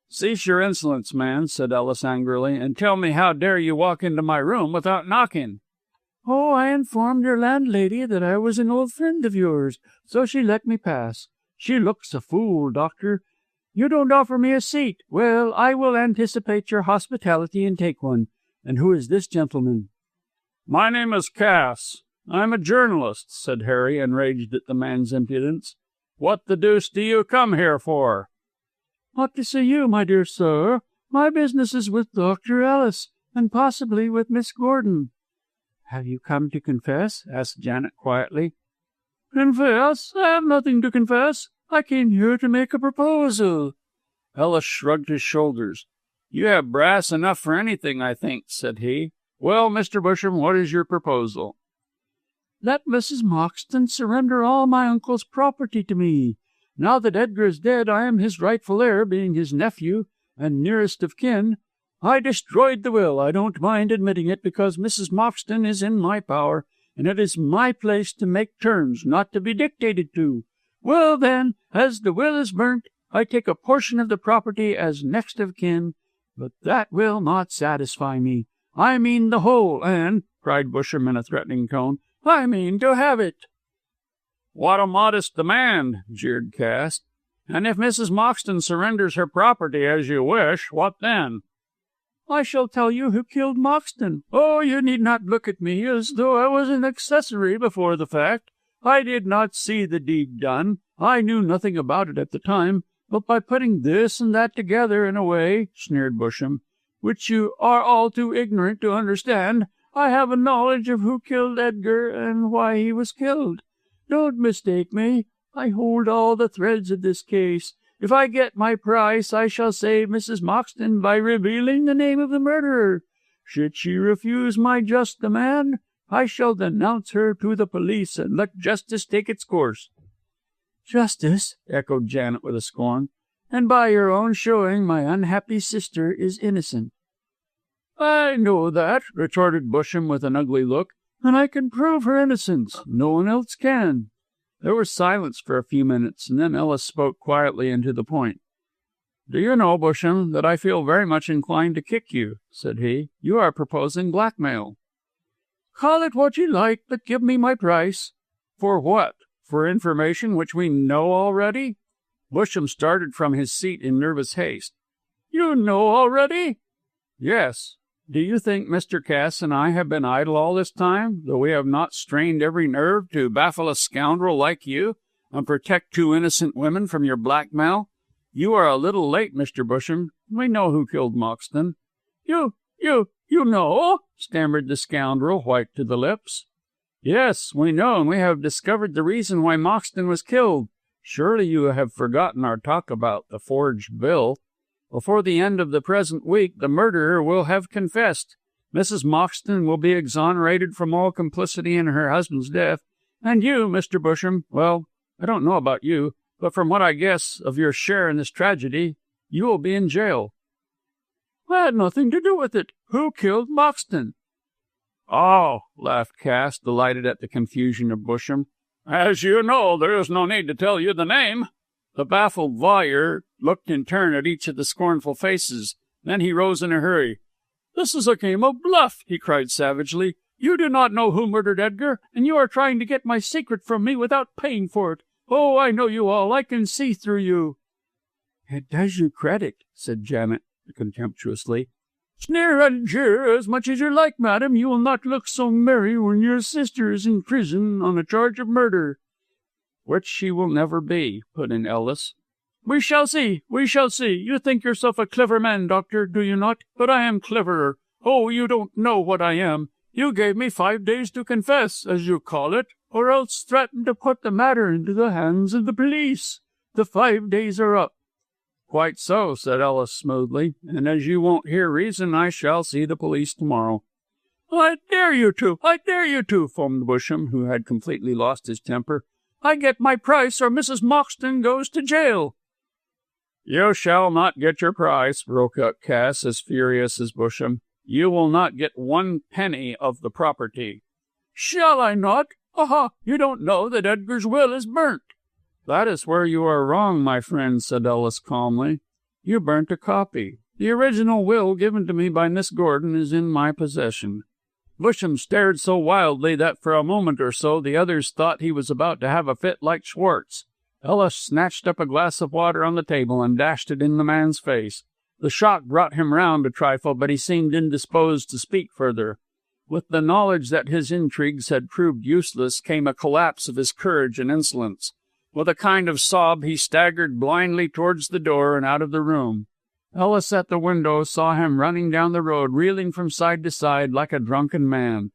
"Cease your insolence, man," said Ellis angrily, "and tell me how dare you walk into my room without knocking." Oh, I informed your landlady that I was an old friend of yours, so she let me pass. She looks a fool, Doctor. You don't offer me a seat. Well, I will anticipate your hospitality and take one. And who is this gentleman? My name is Cass. I'm a journalist, said Harry, enraged at the man's impudence. What the deuce do you come here for? Not to see you, my dear sir. My business is with Dr. Ellis, and possibly with Miss Gordon. Have you come to confess? Asked Janet quietly. Confess? I have nothing to confess. I came here to make a proposal. Ellis shrugged his shoulders. You have brass enough for anything, I think, said he. Well, Mr. Busham, what is your proposal? Let Mrs. Moxton surrender all my uncle's property to me. Now that Edgar is dead, I am his rightful heir, being his nephew and nearest of kin. I destroyed the will. I don't mind admitting it, because Mrs. Moxton is in my power, and it is my place to make terms, not to be dictated to. Well, then, as the will is burnt, I take a portion of the property as next of kin, but that will not satisfy me. I mean the whole, and, cried Busham in a threatening tone, I mean to have it. What a modest demand, jeered Cass. And if Mrs. Moxton surrenders her property as you wish, what then? I shall tell you who killed Moxton. Oh, you need not look at me as though I was an accessory before the fact. I did not see the deed done. I knew nothing about it at the time, but by putting this and that together in a way, sneered Busham, which you are all too ignorant to understand, I have a knowledge of who killed Edgar and why he was killed. Don't mistake me. I hold all the threads of this case. If I get my price, I shall save Mrs. Moxton by revealing the name of the murderer. Should she refuse my just demand, I shall denounce her to the police and let justice take its course. Justice? Echoed Janet with a scorn. And by your own showing, my unhappy sister is innocent. I know that, retorted Busham with an ugly look, and I can prove her innocence. No one else can. There was silence for a few minutes, and then Ellis spoke quietly and to the point. Do you know, Busham, that I feel very much inclined to kick you, said he. You are proposing blackmail. Call it what you like, but give me my price. For what? For information which we know already? Busham started from his seat in nervous haste. You know already? Yes. Do you think Mr. Cass and I have been idle all this time, though we have not strained every nerve to baffle a scoundrel like you and protect two innocent women from your blackmail? You are a little late, Mr. Busham. We know who killed Moxton. You know? Stammered the scoundrel, white to the lips. Yes, we know, and we have discovered the reason why Moxton was killed. Surely you have forgotten our talk about the forged bill. Before the end of the present week, the murderer will have confessed. Mrs. Moxton will be exonerated from all complicity in her husband's death. And you, Mr. Busham, well, I don't know about you, but from what I guess of your share in this tragedy, you will be in jail. I had nothing to do with it. Who killed Moxton? Oh, laughed Cass, delighted at the confusion of Busham. As you know, there is no need to tell you the name. The baffled lawyer looked in turn at each of the scornful faces. Then he rose in a hurry. This is a game of bluff, he cried savagely. You do not know who murdered Edgar, and you are trying to get my secret from me without paying for it. Oh, I know you all. I can see through you. It does you credit, said Janet contemptuously. Sneer and jeer as much as you like, madam. You will not look so merry when your sister is in prison on a charge of murder. Which she will never be, put in Ellis. We shall see. You think yourself a clever man, Doctor, do you not? But I am cleverer. Oh, you don't know what I am. You gave me 5 days to confess, as you call it, or else threatened to put the matter into the hands of the police. The 5 days are up. Quite so, said Ellis smoothly, and as you won't hear reason, I shall see the police tomorrow. I dare you to, foamed Busham, who had completely lost his temper. I get my price, or Mrs. Moxton goes to jail. You shall not get your price, broke out Cass, as furious as Busham. You will not get 1 penny of the property. Shall I not? Aha! You don't know that Edgar's will is burnt. That is where you are wrong, my friend, said Ellis calmly. You burnt a copy. The original will given to me by Miss Gordon is in my possession. Busham stared so wildly that for a moment or so the others thought he was about to have a fit like Schwartz. Ellis snatched up a glass of water on the table and dashed it in the man's face. The shock brought him round a trifle, but he seemed indisposed to speak further. With the knowledge that his intrigues had proved useless came a collapse of his courage and insolence. With a kind of sob he staggered blindly towards the door and out of the room. Ellis at the window saw him running down the road, reeling from side to side like a drunken man.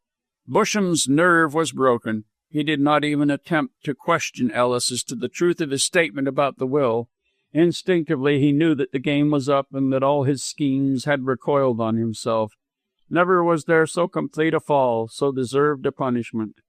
Busham's nerve was broken. He did not even attempt to question Ellis as to the truth of his statement about the will. Instinctively he knew that the game was up and that all his schemes had recoiled on himself. Never was there so complete a fall, so deserved a punishment.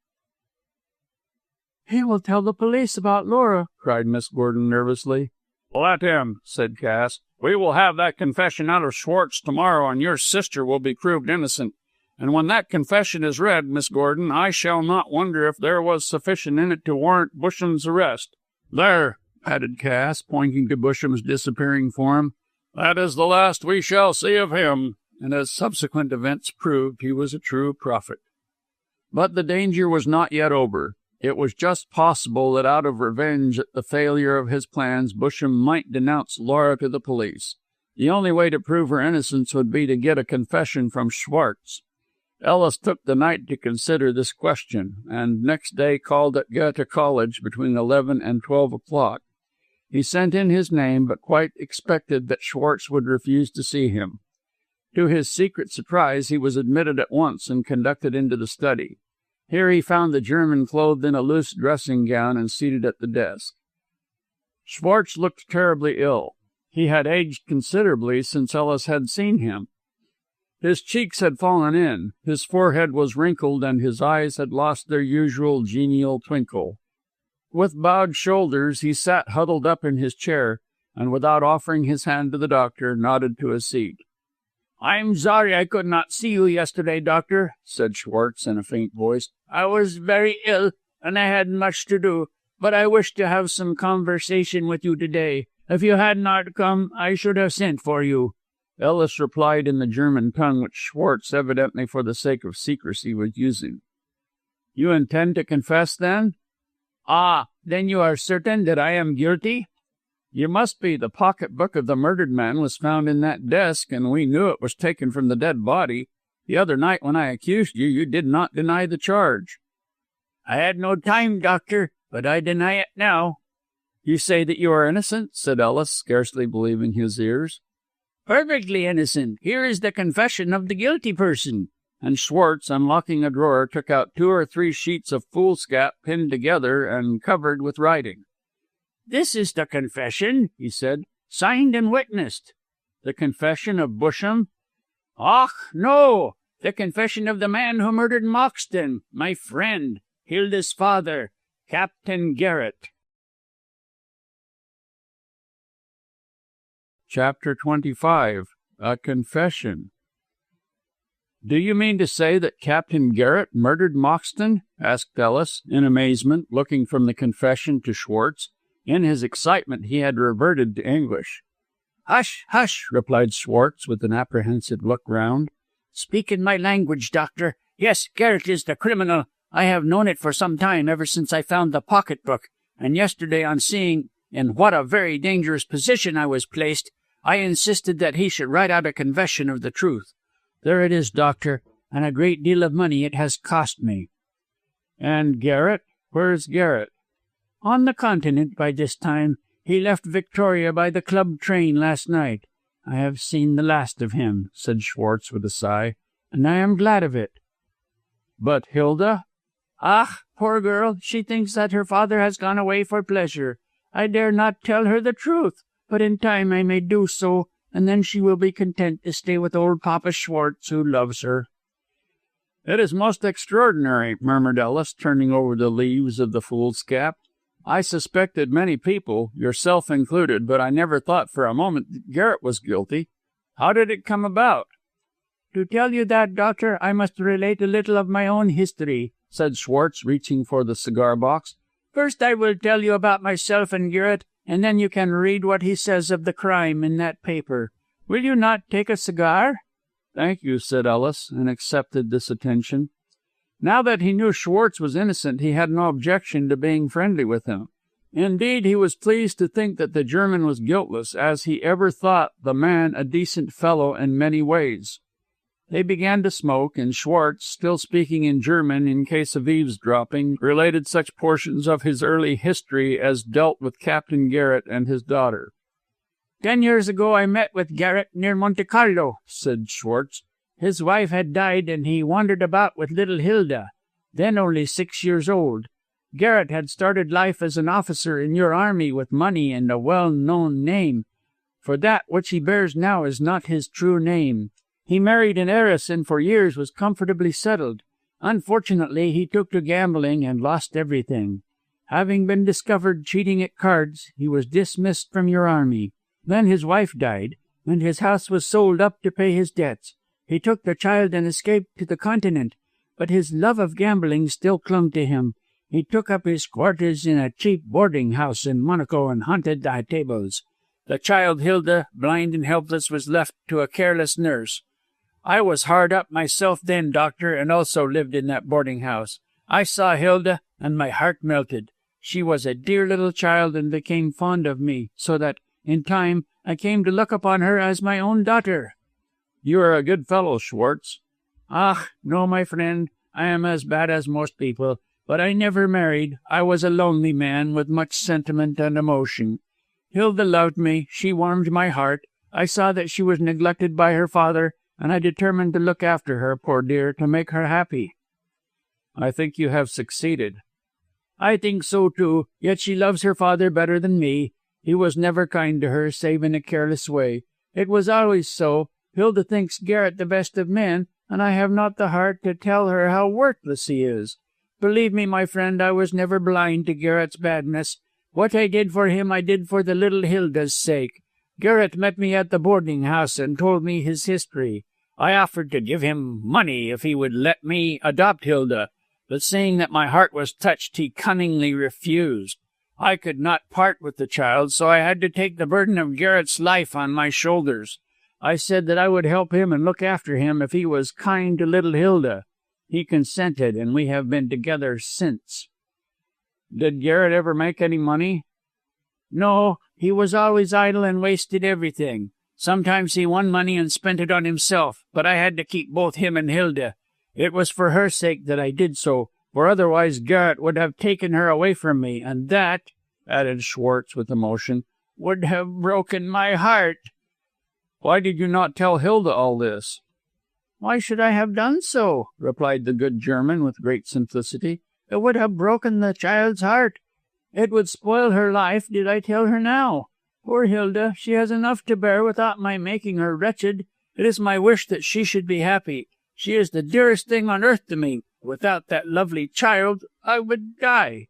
"He will tell the police about Laura," cried Miss Gordon nervously. "Let him," said Cass. "We will have that confession out of Schwartz tomorrow, and your sister will be proved innocent. And when that confession is read, Miss Gordon, I shall not wonder if there was sufficient in it to warrant Busham's arrest. There," added Cass, pointing to Busham's disappearing form, "that is the last we shall see of him." And as subsequent events proved, he was a true prophet. But the danger was not yet over. It was just possible that out of revenge at the failure of his plans, Busham might denounce Laura to the police. The only way to prove her innocence would be to get a confession from Schwartz. Ellis took the night to consider this question, and next day called at Goethe College between 11 and 12 o'clock. He sent in his name, but quite expected that Schwartz would refuse to see him. To his secret surprise, he was admitted at once and conducted into the study. Here he found the German clothed in a loose dressing-gown and seated at the desk. Schwartz looked terribly ill. He had aged considerably since Ellis had seen him. His cheeks had fallen in, his forehead was wrinkled, and his eyes had lost their usual genial twinkle. With bowed shoulders, he sat huddled up in his chair, and without offering his hand to the doctor, nodded to a seat. "I'm sorry I could not see you yesterday, Doctor," said Schwartz in a faint voice. "I was very ill, and I had much to do, but I wished to have some conversation with you today. If you had not come, I should have sent for you." Ellis replied in the German tongue, which Schwartz, evidently for the sake of secrecy, was using. "You intend to confess, then?" "Ah, then you are certain that I am guilty?" "You must be. The pocket-book of the murdered man was found in that desk, and we knew it was taken from the dead body. The other night when I accused you, you did not deny the charge." "I had no time, Doctor, but I deny it now." "You say that you are innocent?" said Ellis, scarcely believing his ears. "Perfectly innocent. Here is the confession of the guilty person." And Schwartz, unlocking a drawer, took out 2 or 3 sheets of foolscap pinned together and covered with writing. "This is the confession," he said, "signed and witnessed." "The confession of Busham?" "Och, no! The confession of the man who murdered Moxton, my friend, Hilda's father, Captain Garrett." Chapter 25. A Confession. "Do you mean to say that Captain Garrett murdered Moxton?" asked Ellis, in amazement, looking from the confession to Schwartz. In his excitement he had reverted to English. "Hush, hush," replied Schwartz, with an apprehensive look round. "Speak in my language, Doctor. Yes, Garrett is the criminal. I have known it for some time, ever since I found the pocket-book, and yesterday, on seeing in what a very dangerous position I was placed, I insisted that he should write out a confession of the truth. There it is, Doctor, and a great deal of money it has cost me." "And Garrett? Where's Garrett?" "On the continent by this time. He left Victoria by the club train last night. I have seen the last of him," said Schwartz with a sigh, "and I am glad of it." "But Hilda?" "Ah, poor girl, she thinks that her father has gone away for pleasure. I dare not tell her the truth, but in time I may do so, and then she will be content to stay with old Papa Schwartz, who loves her." "It is most extraordinary," murmured Ellis, turning over the leaves of the foolscap. "I suspected many people, yourself included, but I never thought for a moment that Garrett was guilty. How did it come about?" "To tell you that, Doctor, I must relate a little of my own history," said Schwartz, reaching for the cigar-box. "First I will tell you about myself and Garrett, and then you can read what he says of the crime in that paper. Will you not take a cigar?" "Thank you," said Ellis, and accepted this attention. Now that he knew Schwartz was innocent, he had no objection to being friendly with him. Indeed, he was pleased to think that the German was guiltless, as he ever thought the man a decent fellow in many ways. They began to smoke, and Schwartz, still speaking in German in case of eavesdropping, related such portions of his early history as dealt with Captain Garrett and his daughter. 10 years ago I met with Garrett near Monte Carlo," said Schwartz. "His wife had died, and he wandered about with little Hilda, then only 6 years old. Garrett had started life as an officer in your army with money and a well-known name, for that which he bears now is not his true name. He married an heiress and for years was comfortably settled. Unfortunately, he took to gambling and lost everything. Having been discovered cheating at cards, he was dismissed from your army. Then his wife died, and his house was sold up to pay his debts. He took the child and escaped to the continent, but his love of gambling still clung to him. He took up his quarters in a cheap boarding house in Monaco and haunted the tables. The child Hilda, blind and helpless, was left to a careless nurse. I was hard up myself then, doctor, and also lived in that boarding house. I saw Hilda, and my heart melted. She was a dear little child and became fond of me, so that, in time, I came to look upon her as my own daughter." "You are a good fellow, Schwartz." "Ah, no, my friend, I am as bad as most people, but I never married. I was a lonely man with much sentiment and emotion. Hilda loved me. She warmed my heart. I saw that she was neglected by her father, and I determined to look after her, poor dear, to make her happy." "I think you have succeeded." "I think so, too, yet she loves her father better than me. He was never kind to her, save in a careless way. It was always so. Hilda thinks Garrett the best of men, and I have not the heart to tell her how worthless he is. Believe me, my friend, I was never blind to Garrett's badness. What I did for him I did for the little Hilda's sake. Garrett met me at the boarding house and told me his history. I offered to give him money if he would let me adopt Hilda, but seeing that my heart was touched, he cunningly refused. I could not part with the child, so I had to take the burden of Garrett's life on my shoulders. I said that I would help him and look after him if he was kind to little Hilda. He consented, and we have been together since." "Did Garrett ever make any money?" "No, he was always idle and wasted everything. Sometimes he won money and spent it on himself, but I had to keep both him and Hilda. It was for her sake that I did so, for otherwise Garrett would have taken her away from me, and that," added Schwartz with emotion, "would have broken my heart." "Why did you not tell Hilda all this?" "Why should I have done so?" replied the good German with great simplicity. "It would have broken the child's heart. It would spoil her life did I tell her now. Poor Hilda, she has enough to bear without my making her wretched. It is my wish that she should be happy. She is the dearest thing on earth to me. Without that lovely child, I would die."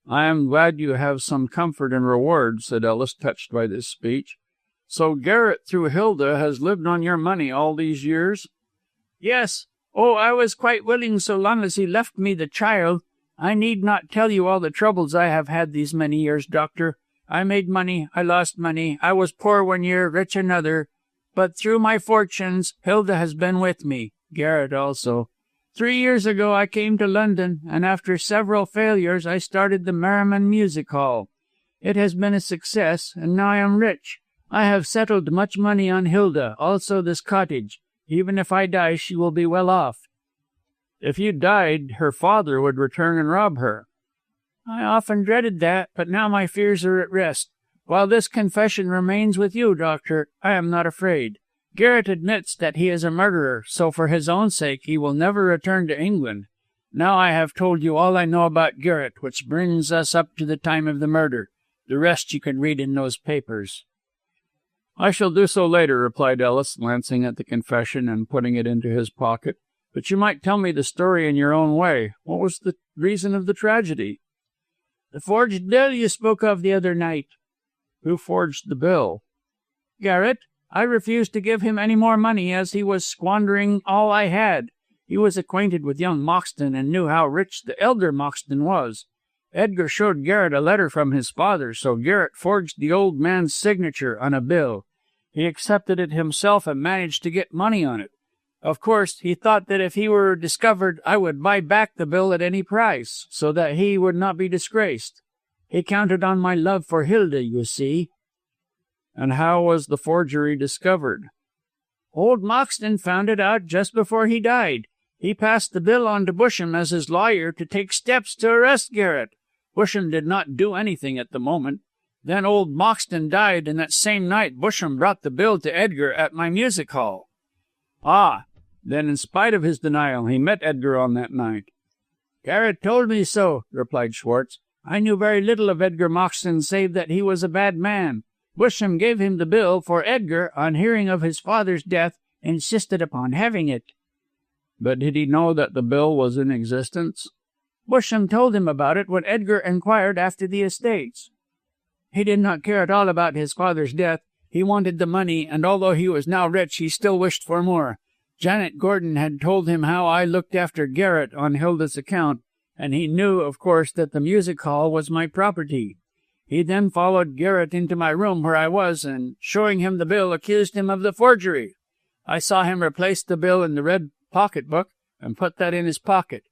"I am glad you have some comfort and reward," said Ellis, touched by this speech. "So Garrett, through Hilda, has lived on your money all these years?" "Yes. Oh, I was quite willing so long as he left me the child. I need not tell you all the troubles I have had these many years, doctor. I made money, I lost money, I was poor one year, rich another. But through my fortunes, Hilda has been with me, Garrett also. 3 years ago I came to London, and after several failures I started the Merriman Music Hall. It has been a success, and now I am rich. I have settled much money on Hilda, also this cottage. Even if I die, she will be well off." "If you died, her father would return and rob her." "I often dreaded that, but now my fears are at rest. While this confession remains with you, doctor, I am not afraid. Garrett admits that he is a murderer, so for his own sake he will never return to England. Now I have told you all I know about Garrett, which brings us up to the time of the murder. The rest you can read in those papers." "I shall do so later," replied Ellis, glancing at the confession and putting it into his pocket. "But you might tell me the story in your own way. What was the reason of the tragedy?" "The forged bill you spoke of the other night." "Who forged the bill?" "Garrett. I refused to give him any more money, as he was squandering all I had. He was acquainted with young Moxton and knew how rich the elder Moxton was. Edgar showed Garrett a letter from his father, so Garrett forged the old man's signature on a bill. He accepted it himself and managed to get money on it. Of course, he thought that if he were discovered, I would buy back the bill at any price, so that he would not be disgraced. He counted on my love for Hilda, you see." "And how was the forgery discovered?" "Old Moxton found it out just before he died. He passed the bill on to Busham as his lawyer to take steps to arrest Garrett. Busham did not do anything at the moment. Then old Moxton died, and that same night Busham brought the bill to Edgar at my music hall." "Ah, then in spite of his denial, he met Edgar on that night." "Garrett told me so," replied Schwartz. "I knew very little of Edgar Moxton save that he was a bad man. Busham gave him the bill, for Edgar, on hearing of his father's death, insisted upon having it." "But did he know that the bill was in existence?" "Busham told him about it when Edgar inquired after the estates. He did not care at all about his father's death. He wanted the money, and although he was now rich, he still wished for more. Janet Gordon had told him how I looked after Garrett on Hilda's account, and he knew, of course, that the music hall was my property. He then followed Garrett into my room where I was, and, showing him the bill, accused him of the forgery. I saw him replace the bill in the red pocket-book and put that in his pocket.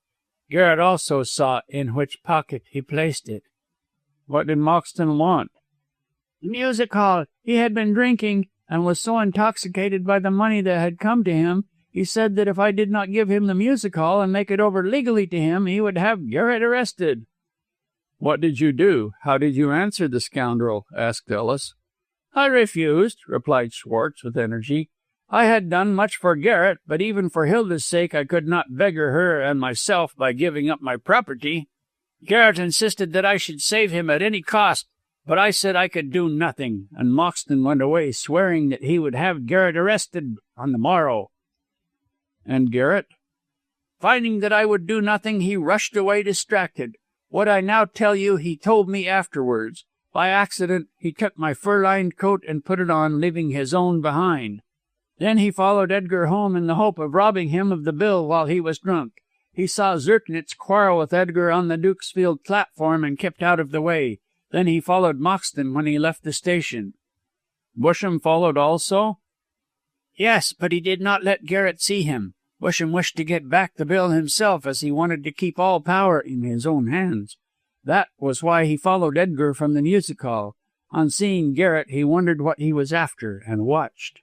Garrett also saw in which pocket he placed it." "What did Moxton want?" "The music hall. He had been drinking, and was so intoxicated by the money that had come to him, he said that if I did not give him the music hall and make it over legally to him, he would have Garrett arrested." "What did you do? How did you answer the scoundrel?" asked Ellis. "I refused," replied Schwartz with energy. "I had done much for Garrett, but even for Hilda's sake I could not beggar her and myself by giving up my property. Garrett insisted that I should save him at any cost, but I said I could do nothing, and Moxton went away, swearing that he would have Garrett arrested on the morrow." "And Garrett?" "Finding that I would do nothing, he rushed away distracted. What I now tell you he told me afterwards. By accident, he took my fur-lined coat and put it on, leaving his own behind. Then he followed Edgar home in the hope of robbing him of the bill while he was drunk. He saw Zerknitz quarrel with Edgar on the Dukesfield platform and kept out of the way. Then he followed Moxton when he left the station." "Busham followed also?" "Yes, but he did not let Garrett see him. Busham wished to get back the bill himself, as he wanted to keep all power in his own hands. That was why he followed Edgar from the music hall. On seeing Garrett, he wondered what he was after, and watched."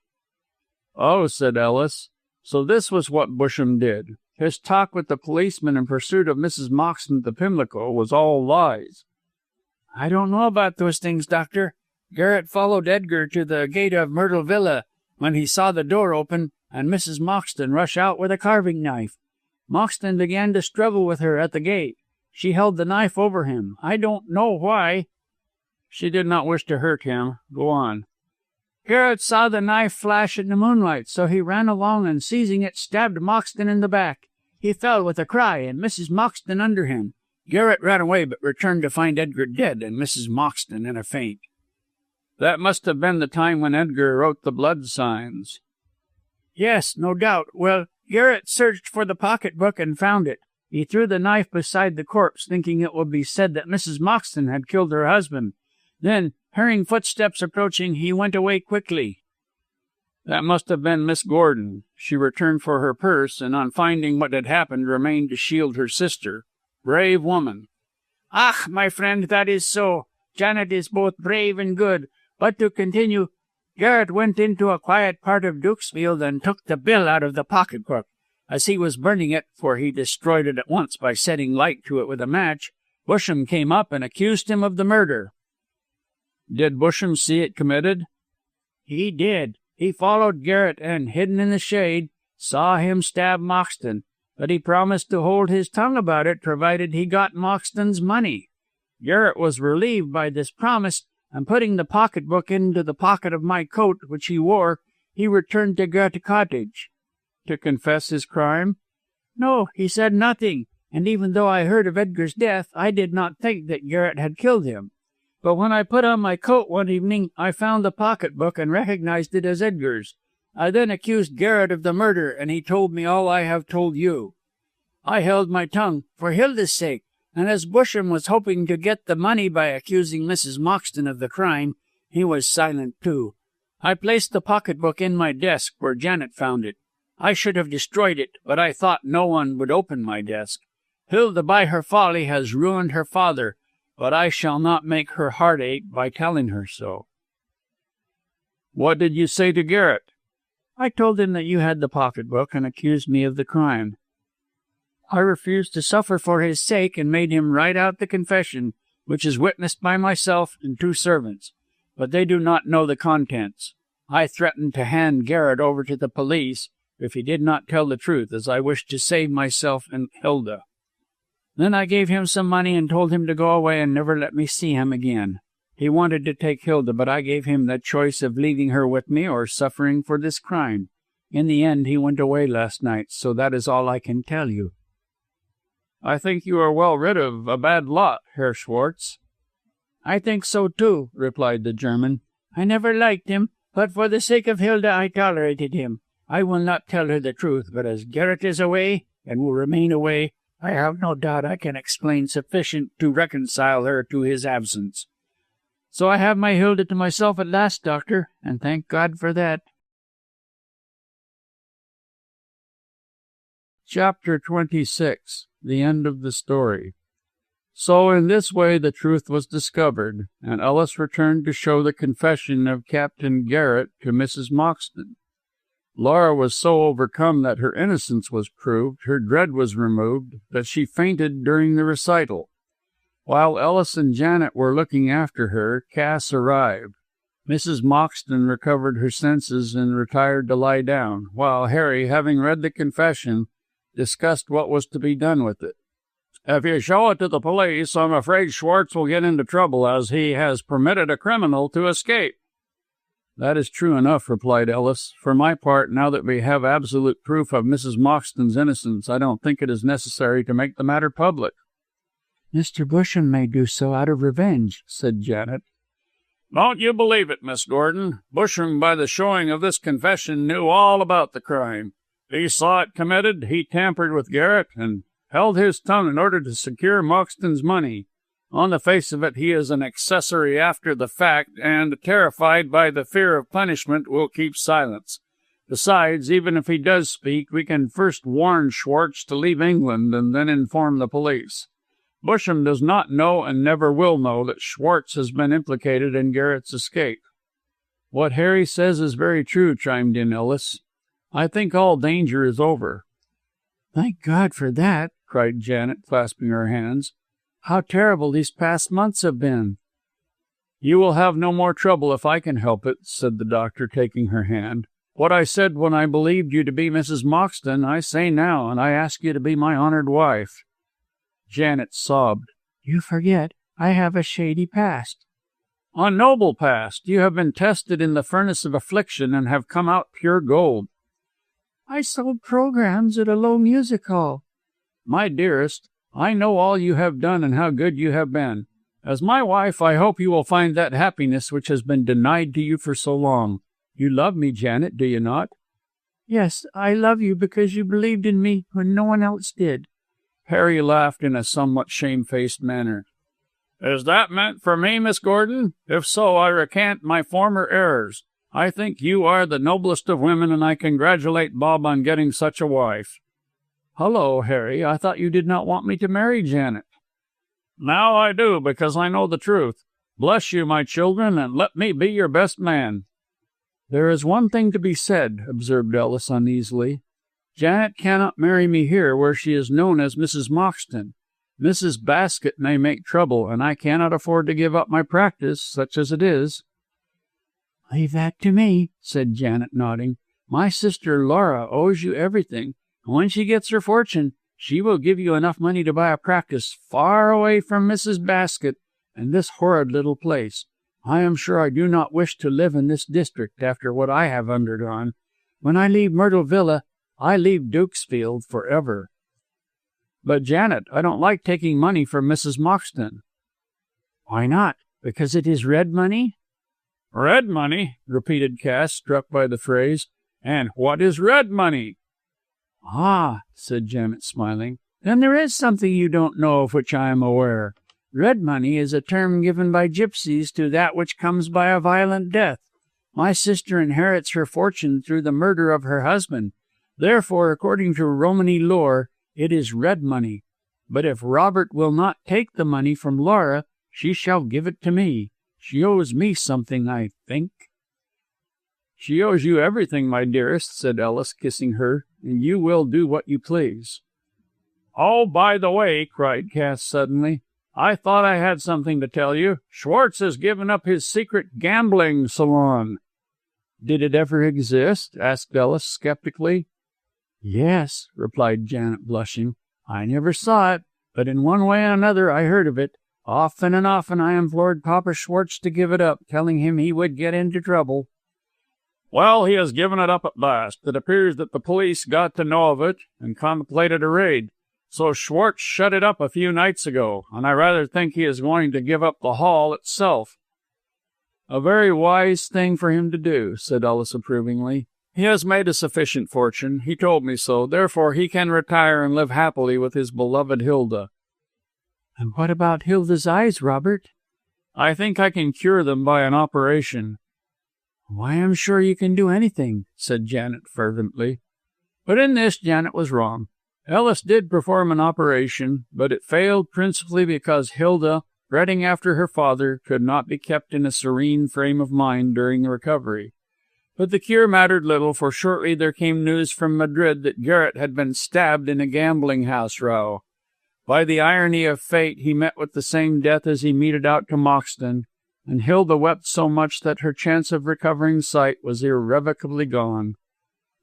"Oh," said Ellis. "So this was what Busham did. His talk with the policeman in pursuit of Mrs. Moxton at the Pimlico was all lies." "I don't know about those things, Doctor. Garrett followed Edgar to the gate of Myrtle Villa, when he saw the door open and Mrs. Moxton rush out with a carving knife. Moxton began to struggle with her at the gate. She held the knife over him. I don't know why." "She did not wish to hurt him. Go on." "Garrett saw the knife flash in the moonlight, so he ran along and, seizing it, stabbed Moxton in the back. He fell with a cry, and Mrs. Moxton under him. Garrett ran away, but returned to find Edgar dead and Mrs. Moxton in a faint." "That must have been the time when Edgar wrote the blood signs." "Yes, no doubt. Well, Garrett searched for the pocket-book and found it. He threw the knife beside the corpse, thinking it would be said that Mrs. Moxton had killed her husband. Then, hearing footsteps approaching, he went away quickly." "That must have been Miss Gordon. She returned for her purse, and on finding what had happened, remained to shield her sister. Brave woman." "Ah, my friend, that is so. Janet is both brave and good. But to continue, Garrett went into a quiet part of Dukesfield and took the bill out of the pocket-book. As he was burning it, for he destroyed it at once by setting light to it with a match, Busham came up and accused him of the murder." "Did Busham see it committed?" "He did. He followed Garrett and, hidden in the shade, saw him stab Moxton, but he promised to hold his tongue about it, provided he got Moxton's money. Garrett was relieved by this promise, and putting the pocket-book into the pocket of my coat, which he wore, he returned to Goethe Cottage." "To confess his crime?" "No, he said nothing, and even though I heard of Edgar's death, I did not think that Garrett had killed him. But when I put on my coat one evening, I found the pocket-book and recognized it as Edgar's. I then accused Garrett of the murder, and he told me all I have told you. I held my tongue, for Hilda's sake, and as Busham was hoping to get the money by accusing Mrs. Moxton of the crime, he was silent too. I placed the pocket-book in my desk, where Janet found it. I should have destroyed it, but I thought no one would open my desk. Hilda, by her folly, has ruined her father, but I shall not make her heart ache by telling her so." "What did you say to Garrett?" "I told him that you had the pocketbook and accused me of the crime. I refused to suffer for his sake and made him write out the confession, which is witnessed by myself and 2 servants, but they do not know the contents. I threatened to hand Garrett over to the police if he did not tell the truth, as I wished to save myself and Hilda. Then I gave him some money and told him to go away and never let me see him again. He wanted to take Hilda, but I gave him the choice of leaving her with me or suffering for this crime. In the end, he went away last night, so that is all I can tell you." "I think you are well rid of a bad lot, Herr Schwartz." "I think so too," replied the German. "I never liked him, but for the sake of Hilda I tolerated him. I will not tell her the truth, but as Garrett is away, and will remain away, I have no doubt I can explain sufficient to reconcile her to his absence. So I have my Hilda to myself at last, Doctor, and thank God for that." Chapter 26. The End of the Story. So in this way the truth was discovered, and Ellis returned to show the confession of Captain Garrett to Mrs. Moxton. Laura was so overcome that her innocence was proved, her dread was removed, that she fainted during the recital. While Ellis and Janet were looking after her, Cass arrived. Mrs. Moxton recovered her senses and retired to lie down, while Harry, having read the confession, discussed what was to be done with it. "If you show it to the police, I'm afraid Schwartz will get into trouble, as he has permitted a criminal to escape." "That is true enough," replied Ellis. "For my part, now that we have absolute proof of Mrs. Moxton's innocence, I don't think it is necessary to make the matter public." "Mr. Busham may do so out of revenge," said Janet. "Don't you believe it, Miss Gordon. Busham, by the showing of this confession, knew all about the crime. He saw it committed, he tampered with Garrett, and held his tongue in order to secure Moxton's money. On the face of it, he is an accessory after the fact, and, terrified by the fear of punishment, will keep silence. Besides, even if he does speak, we can first warn Schwartz to leave England and then inform the police. Busham does not know and never will know that Schwartz has been implicated in Garrett's escape." "What Harry says is very true," chimed in Ellis. "I think all danger is over." "Thank God for that," cried Janet, clasping her hands. "How terrible these past months have been." "You will have no more trouble if I can help it," said the doctor, taking her hand. "What I said when I believed you to be Mrs. Moxton, I say now, and I ask you to be my honored wife." Janet sobbed. "You forget I have a shady past." "A noble past. You have been tested in the furnace of affliction and have come out pure gold." "I sold programs at a low music hall." "My dearest, I know all you have done and how good you have been. As my wife, I hope you will find that happiness which has been denied to you for so long. You love me, Janet, do you not?" "Yes, I love you because you believed in me when no one else did." Harry laughed in a somewhat shamefaced manner. "Is that meant for me, Miss Gordon? If so, I recant my former errors. I think you are the noblest of women, and I congratulate Bob on getting such a wife." "Hullo, Harry, I thought you did not want me to marry Janet." "Now I do, because I know the truth. Bless you, my children, and let me be your best man." "There is one thing to be said," observed Ellis uneasily. "Janet cannot marry me here, where she is known as Mrs. Moxton. Mrs. Basket may make trouble, and I cannot afford to give up my practice, such as it is." "Leave that to me," said Janet, nodding. "My sister Laura owes you everything, and when she gets her fortune, she will give you enough money to buy a practice far away from Mrs. Basket and this horrid little place. I am sure I do not wish to live in this district after what I have undergone. When I leave Myrtle Villa, I leave Dukesfield forever." "But, Janet, I don't like taking money from Mrs. Moxton." "Why not? Because it is red money?" "Red money?" repeated Cass, struck by the phrase. "And what is red money?" "Ah," said Janet, smiling. "Then there is something you don't know of which I am aware. Red money is a term given by gypsies to that which comes by a violent death. My sister inherits her fortune through the murder of her husband. Therefore, according to Romany lore, it is red money. But if Robert will not take the money from Laura, she shall give it to me. She owes me something, I think." "She owes you everything, my dearest," said Ellis, kissing her, "and you will do what you please." "Oh, by the way," cried Cass suddenly, "I thought I had something to tell you. Schwartz has given up his secret gambling salon." "Did it ever exist?" asked Ellis skeptically. "Yes," replied Janet, blushing. "I never saw it, but in one way and another I heard of it. Often and often I implored Papa Schwartz to give it up, telling him he would get into trouble." "Well, he has given it up at last. It appears that the police got to know of it and contemplated a raid. So Schwartz shut it up a few nights ago, and I rather think he is going to give up the hall itself." "A very wise thing for him to do," said Ellis approvingly. "He has made a sufficient fortune. He told me so. Therefore he can retire and live happily with his beloved Hilda." "And what about Hilda's eyes, Robert?" "I think I can cure them by an operation." "Why, I'm sure you can do anything," said Janet fervently. But in this Janet was wrong. Ellis did perform an operation, but it failed principally because Hilda, fretting after her father, could not be kept in a serene frame of mind during the recovery. But the cure mattered little, for shortly there came news from Madrid that Garrett had been stabbed in a gambling-house row. By the irony of fate, he met with the same death as he meted out to Moxton, and Hilda wept so much that her chance of recovering sight was irrevocably gone.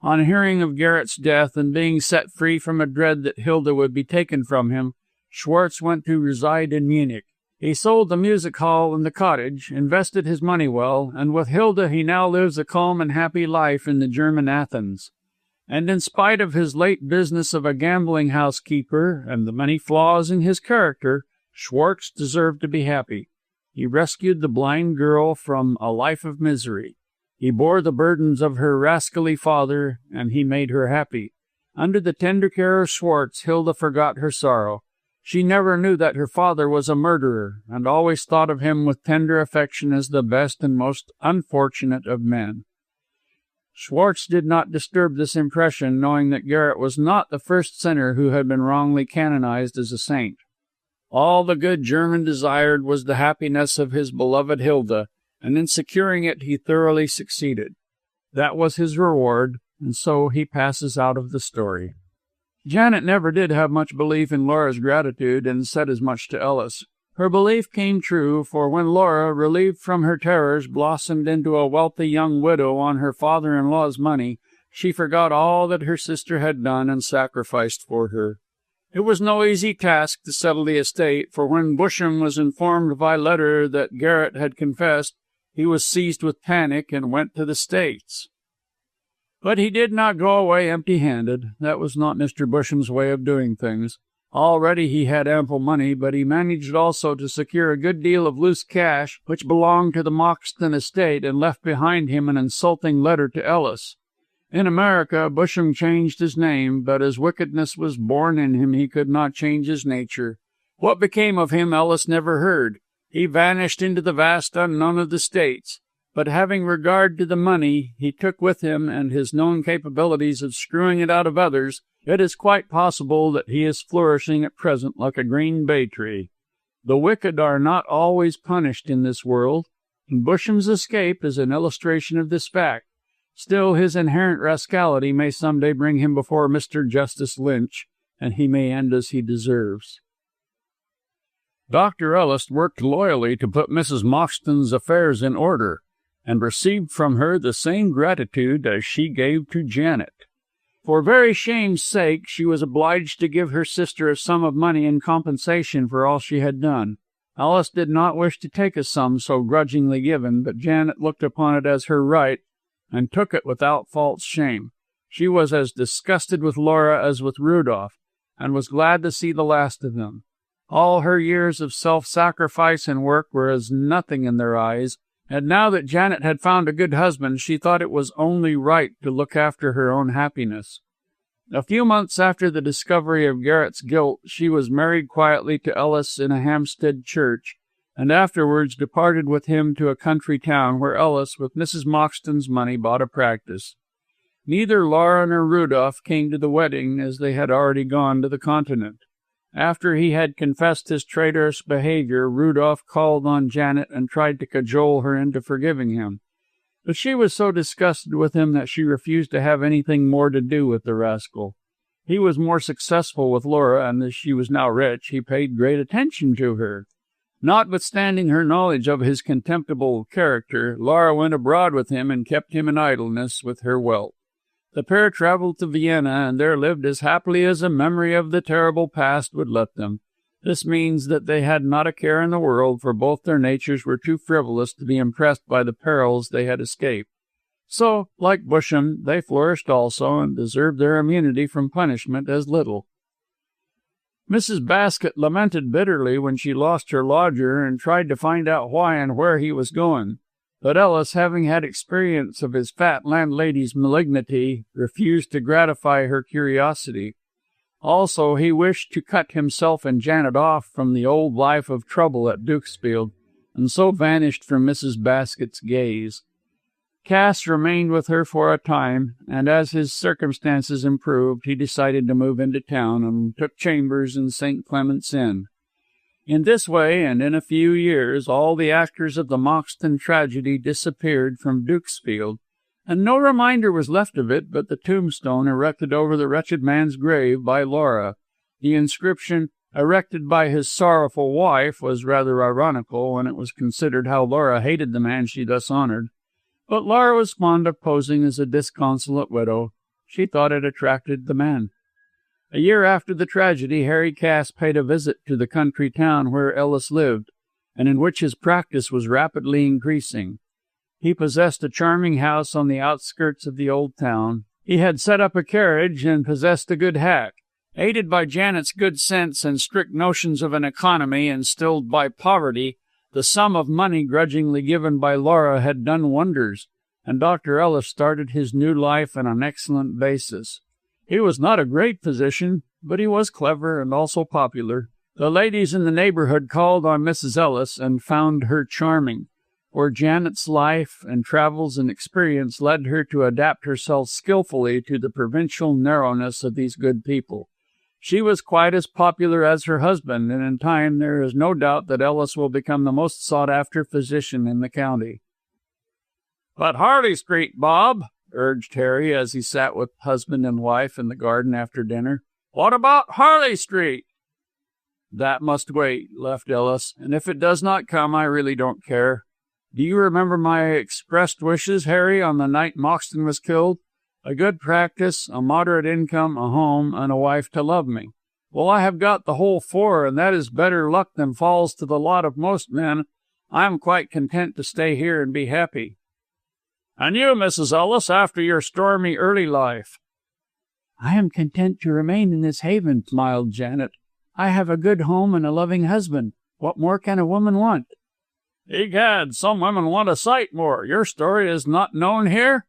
On hearing of Garrett's death and being set free from a dread that Hilda would be taken from him, Schwartz went to reside in Munich. He sold the music hall and the cottage, invested his money well, and with Hilda he now lives a calm and happy life in the German Athens. And in spite of his late business of a gambling house keeper and the many flaws in his character, Schwartz deserved to be happy. He rescued the blind girl from a life of misery. He bore the burdens of her rascally father, and he made her happy. Under the tender care of Schwartz, Hilda forgot her sorrow. She never knew that her father was a murderer, and always thought of him with tender affection as the best and most unfortunate of men. Schwartz did not disturb this impression, knowing that Garrett was not the first sinner who had been wrongly canonized as a saint. All the good German desired was the happiness of his beloved Hilda, and in securing it he thoroughly succeeded. That was his reward, and so he passes out of the story. Janet never did have much belief in Laura's gratitude, and said as much to Ellis. Her belief came true, for when Laura, relieved from her terrors, blossomed into a wealthy young widow on her father-in-law's money, she forgot all that her sister had done and sacrificed for her. It was no easy task to settle the estate, for when Busham was informed by letter that Garrett had confessed, he was seized with panic and went to the States. But he did not go away empty-handed. That was not Mr. Busham's way of doing things. Already he had ample money, but he managed also to secure a good deal of loose cash, which belonged to the Moxton estate, and left behind him an insulting letter to Ellis. In America, Busham changed his name, but as wickedness was born in him, he could not change his nature. What became of him, Ellis never heard. He vanished into the vast unknown of the States. But having regard to the money he took with him and his known capabilities of screwing it out of others, it is quite possible that he is flourishing at present like a green bay tree. The wicked are not always punished in this world, and Busham's escape is an illustration of this fact. Still, his inherent rascality may some day bring him before Mr. Justice Lynch, and he may end as he deserves. Dr. Ellis worked loyally to put Mrs. Moxton's affairs in order, and received from her the same gratitude as she gave to Janet. For very shame's sake, she was obliged to give her sister a sum of money in compensation for all she had done. Alice did not wish to take a sum so grudgingly given, but Janet looked upon it as her right, and took it without false shame. She was as disgusted with Laura as with Rudolph, and was glad to see the last of them. All her years of self-sacrifice and work were as nothing in their eyes, and now that Janet had found a good husband, she thought it was only right to look after her own happiness. A few months after the discovery of Garrett's guilt, she was married quietly to Ellis in a Hampstead church, and afterwards departed with him to a country town where Ellis, with Mrs. Moxton's money, bought a practice. Neither Laura nor Rudolph came to the wedding, as they had already gone to the continent. After he had confessed his traitorous behavior, Rudolph called on Janet and tried to cajole her into forgiving him. But she was so disgusted with him that she refused to have anything more to do with the rascal. He was more successful with Laura, and as she was now rich, he paid great attention to her. Notwithstanding her knowledge of his contemptible character, Laura went abroad with him and kept him in idleness with her wealth. The pair traveled to Vienna, and there lived as happily as a memory of the terrible past would let them. This means that they had not a care in the world, for both their natures were too frivolous to be impressed by the perils they had escaped. So, like Busham, they flourished also, and deserved their immunity from punishment as little. Mrs. Baskett lamented bitterly when she lost her lodger, and tried to find out why and where he was going. But Ellis, having had experience of his fat landlady's malignity, refused to gratify her curiosity. Also, he wished to cut himself and Janet off from the old life of trouble at Dukesfield, and so vanished from Mrs. Baskett's gaze. Cass remained with her for a time, and as his circumstances improved, he decided to move into town and took chambers in St. Clement's Inn. In this way, and in a few years, all the actors of the Moxton tragedy disappeared from Dukesfield, and no reminder was left of it but the tombstone erected over the wretched man's grave by Laura. The inscription, erected by his sorrowful wife, was rather ironical when it was considered how Laura hated the man she thus honored. But Laura was fond of posing as a disconsolate widow. She thought it attracted the men. A year after the tragedy, Harry Cass paid a visit to the country town where Ellis lived, and in which his practice was rapidly increasing. He possessed a charming house on the outskirts of the old town. He had set up a carriage and possessed a good hack. Aided by Janet's good sense and strict notions of an economy instilled by poverty, the sum of money grudgingly given by Laura had done wonders, and Dr. Ellis started his new life on an excellent basis. He was not a great physician, but he was clever and also popular. The ladies in the neighborhood called on Mrs. Ellis and found her charming, for Janet's life and travels and experience led her to adapt herself skillfully to the provincial narrowness of these good people. She was quite as popular as her husband, and in time there is no doubt that Ellis will become the most sought-after physician in the county. "But Harley Street, Bob," urged Harry as he sat with husband and wife in the garden after dinner. "What about Harley Street?" "That must wait," laughed Ellis, "and if it does not come, I really don't care. Do you remember my expressed wishes, Harry, on the night Moxton was killed? A good practice, a moderate income, a home, and a wife to love me. Well, I have got the whole four, and that is better luck than falls to the lot of most men. I am quite content to stay here and be happy." "And you, Mrs. Ellis, after your stormy early life?" "I am content to remain in this haven," smiled Janet. "I have a good home and a loving husband. What more can a woman want?" "Egad, some women want a sight more. Your story is not known here?"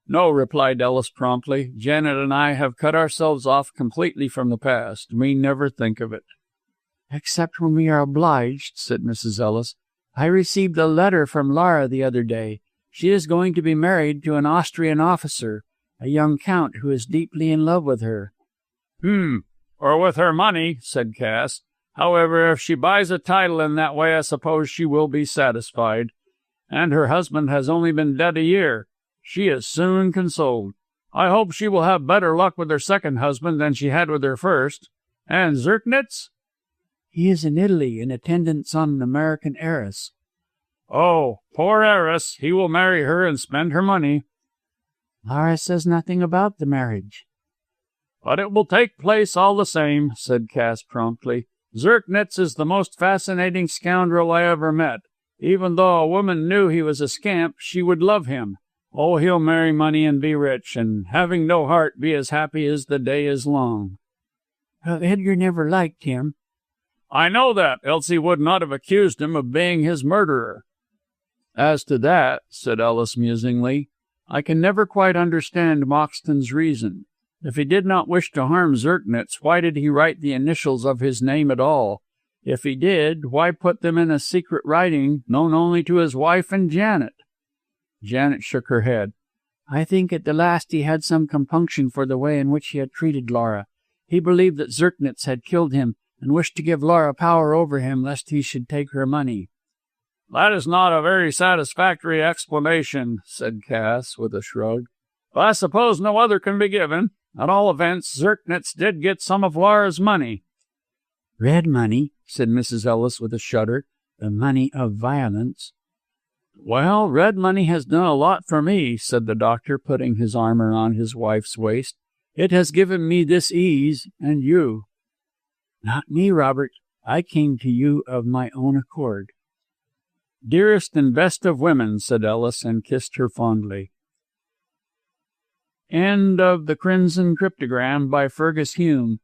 "No," replied Ellis promptly. "Janet and I have cut ourselves off completely from the past. We never think of it." "Except when we are obliged," said Mrs. Ellis. "I received a letter from Laura the other day. She is going to be married to an Austrian officer, a young count who is deeply in love with her." Or with her money," said Cass. "However, if she buys a title in that way, I suppose she will be satisfied. And her husband has only been dead a year. She is soon consoled. I hope she will have better luck with her second husband than she had with her first. And Zirknitz?" "He is in Italy in attendance on an American heiress." "Oh, poor heiress. He will marry her and spend her money." "Laura says nothing about the marriage." "But it will take place all the same," said Cass promptly. "Zirknitz is the most fascinating scoundrel I ever met. Even though a woman knew he was a scamp, she would love him. Oh, he'll marry money and be rich, and having no heart, be as happy as the day is long." "Well, Edgar never liked him." "I know that, else he would not have accused him of being his murderer." "As to that," said Ellis musingly, "I can never quite understand Moxton's reason. If he did not wish to harm Zirknitz, why did he write the initials of his name at all? If he did, why put them in a secret writing known only to his wife and Janet?" Janet shook her head. I think at the last he had some compunction for the way in which he had treated Laura. He believed that Zirknitz had killed him, and wished to give Laura power over him lest he should take her money. "That is not a very satisfactory explanation," said Cass, with a shrug. "But I suppose no other can be given. At all events, Zirknitz did get some of Laura's money." "Red money," said Mrs. Ellis with a shudder. "The money of violence." "Well, red money has done a lot for me," said the doctor, putting his arm around his wife's waist. "It has given me this ease, and you." "Not me, Robert. I came to you of my own accord." "Dearest and best of women," said Ellis, and kissed her fondly. End of The Crimson Cryptogram by Fergus Hume,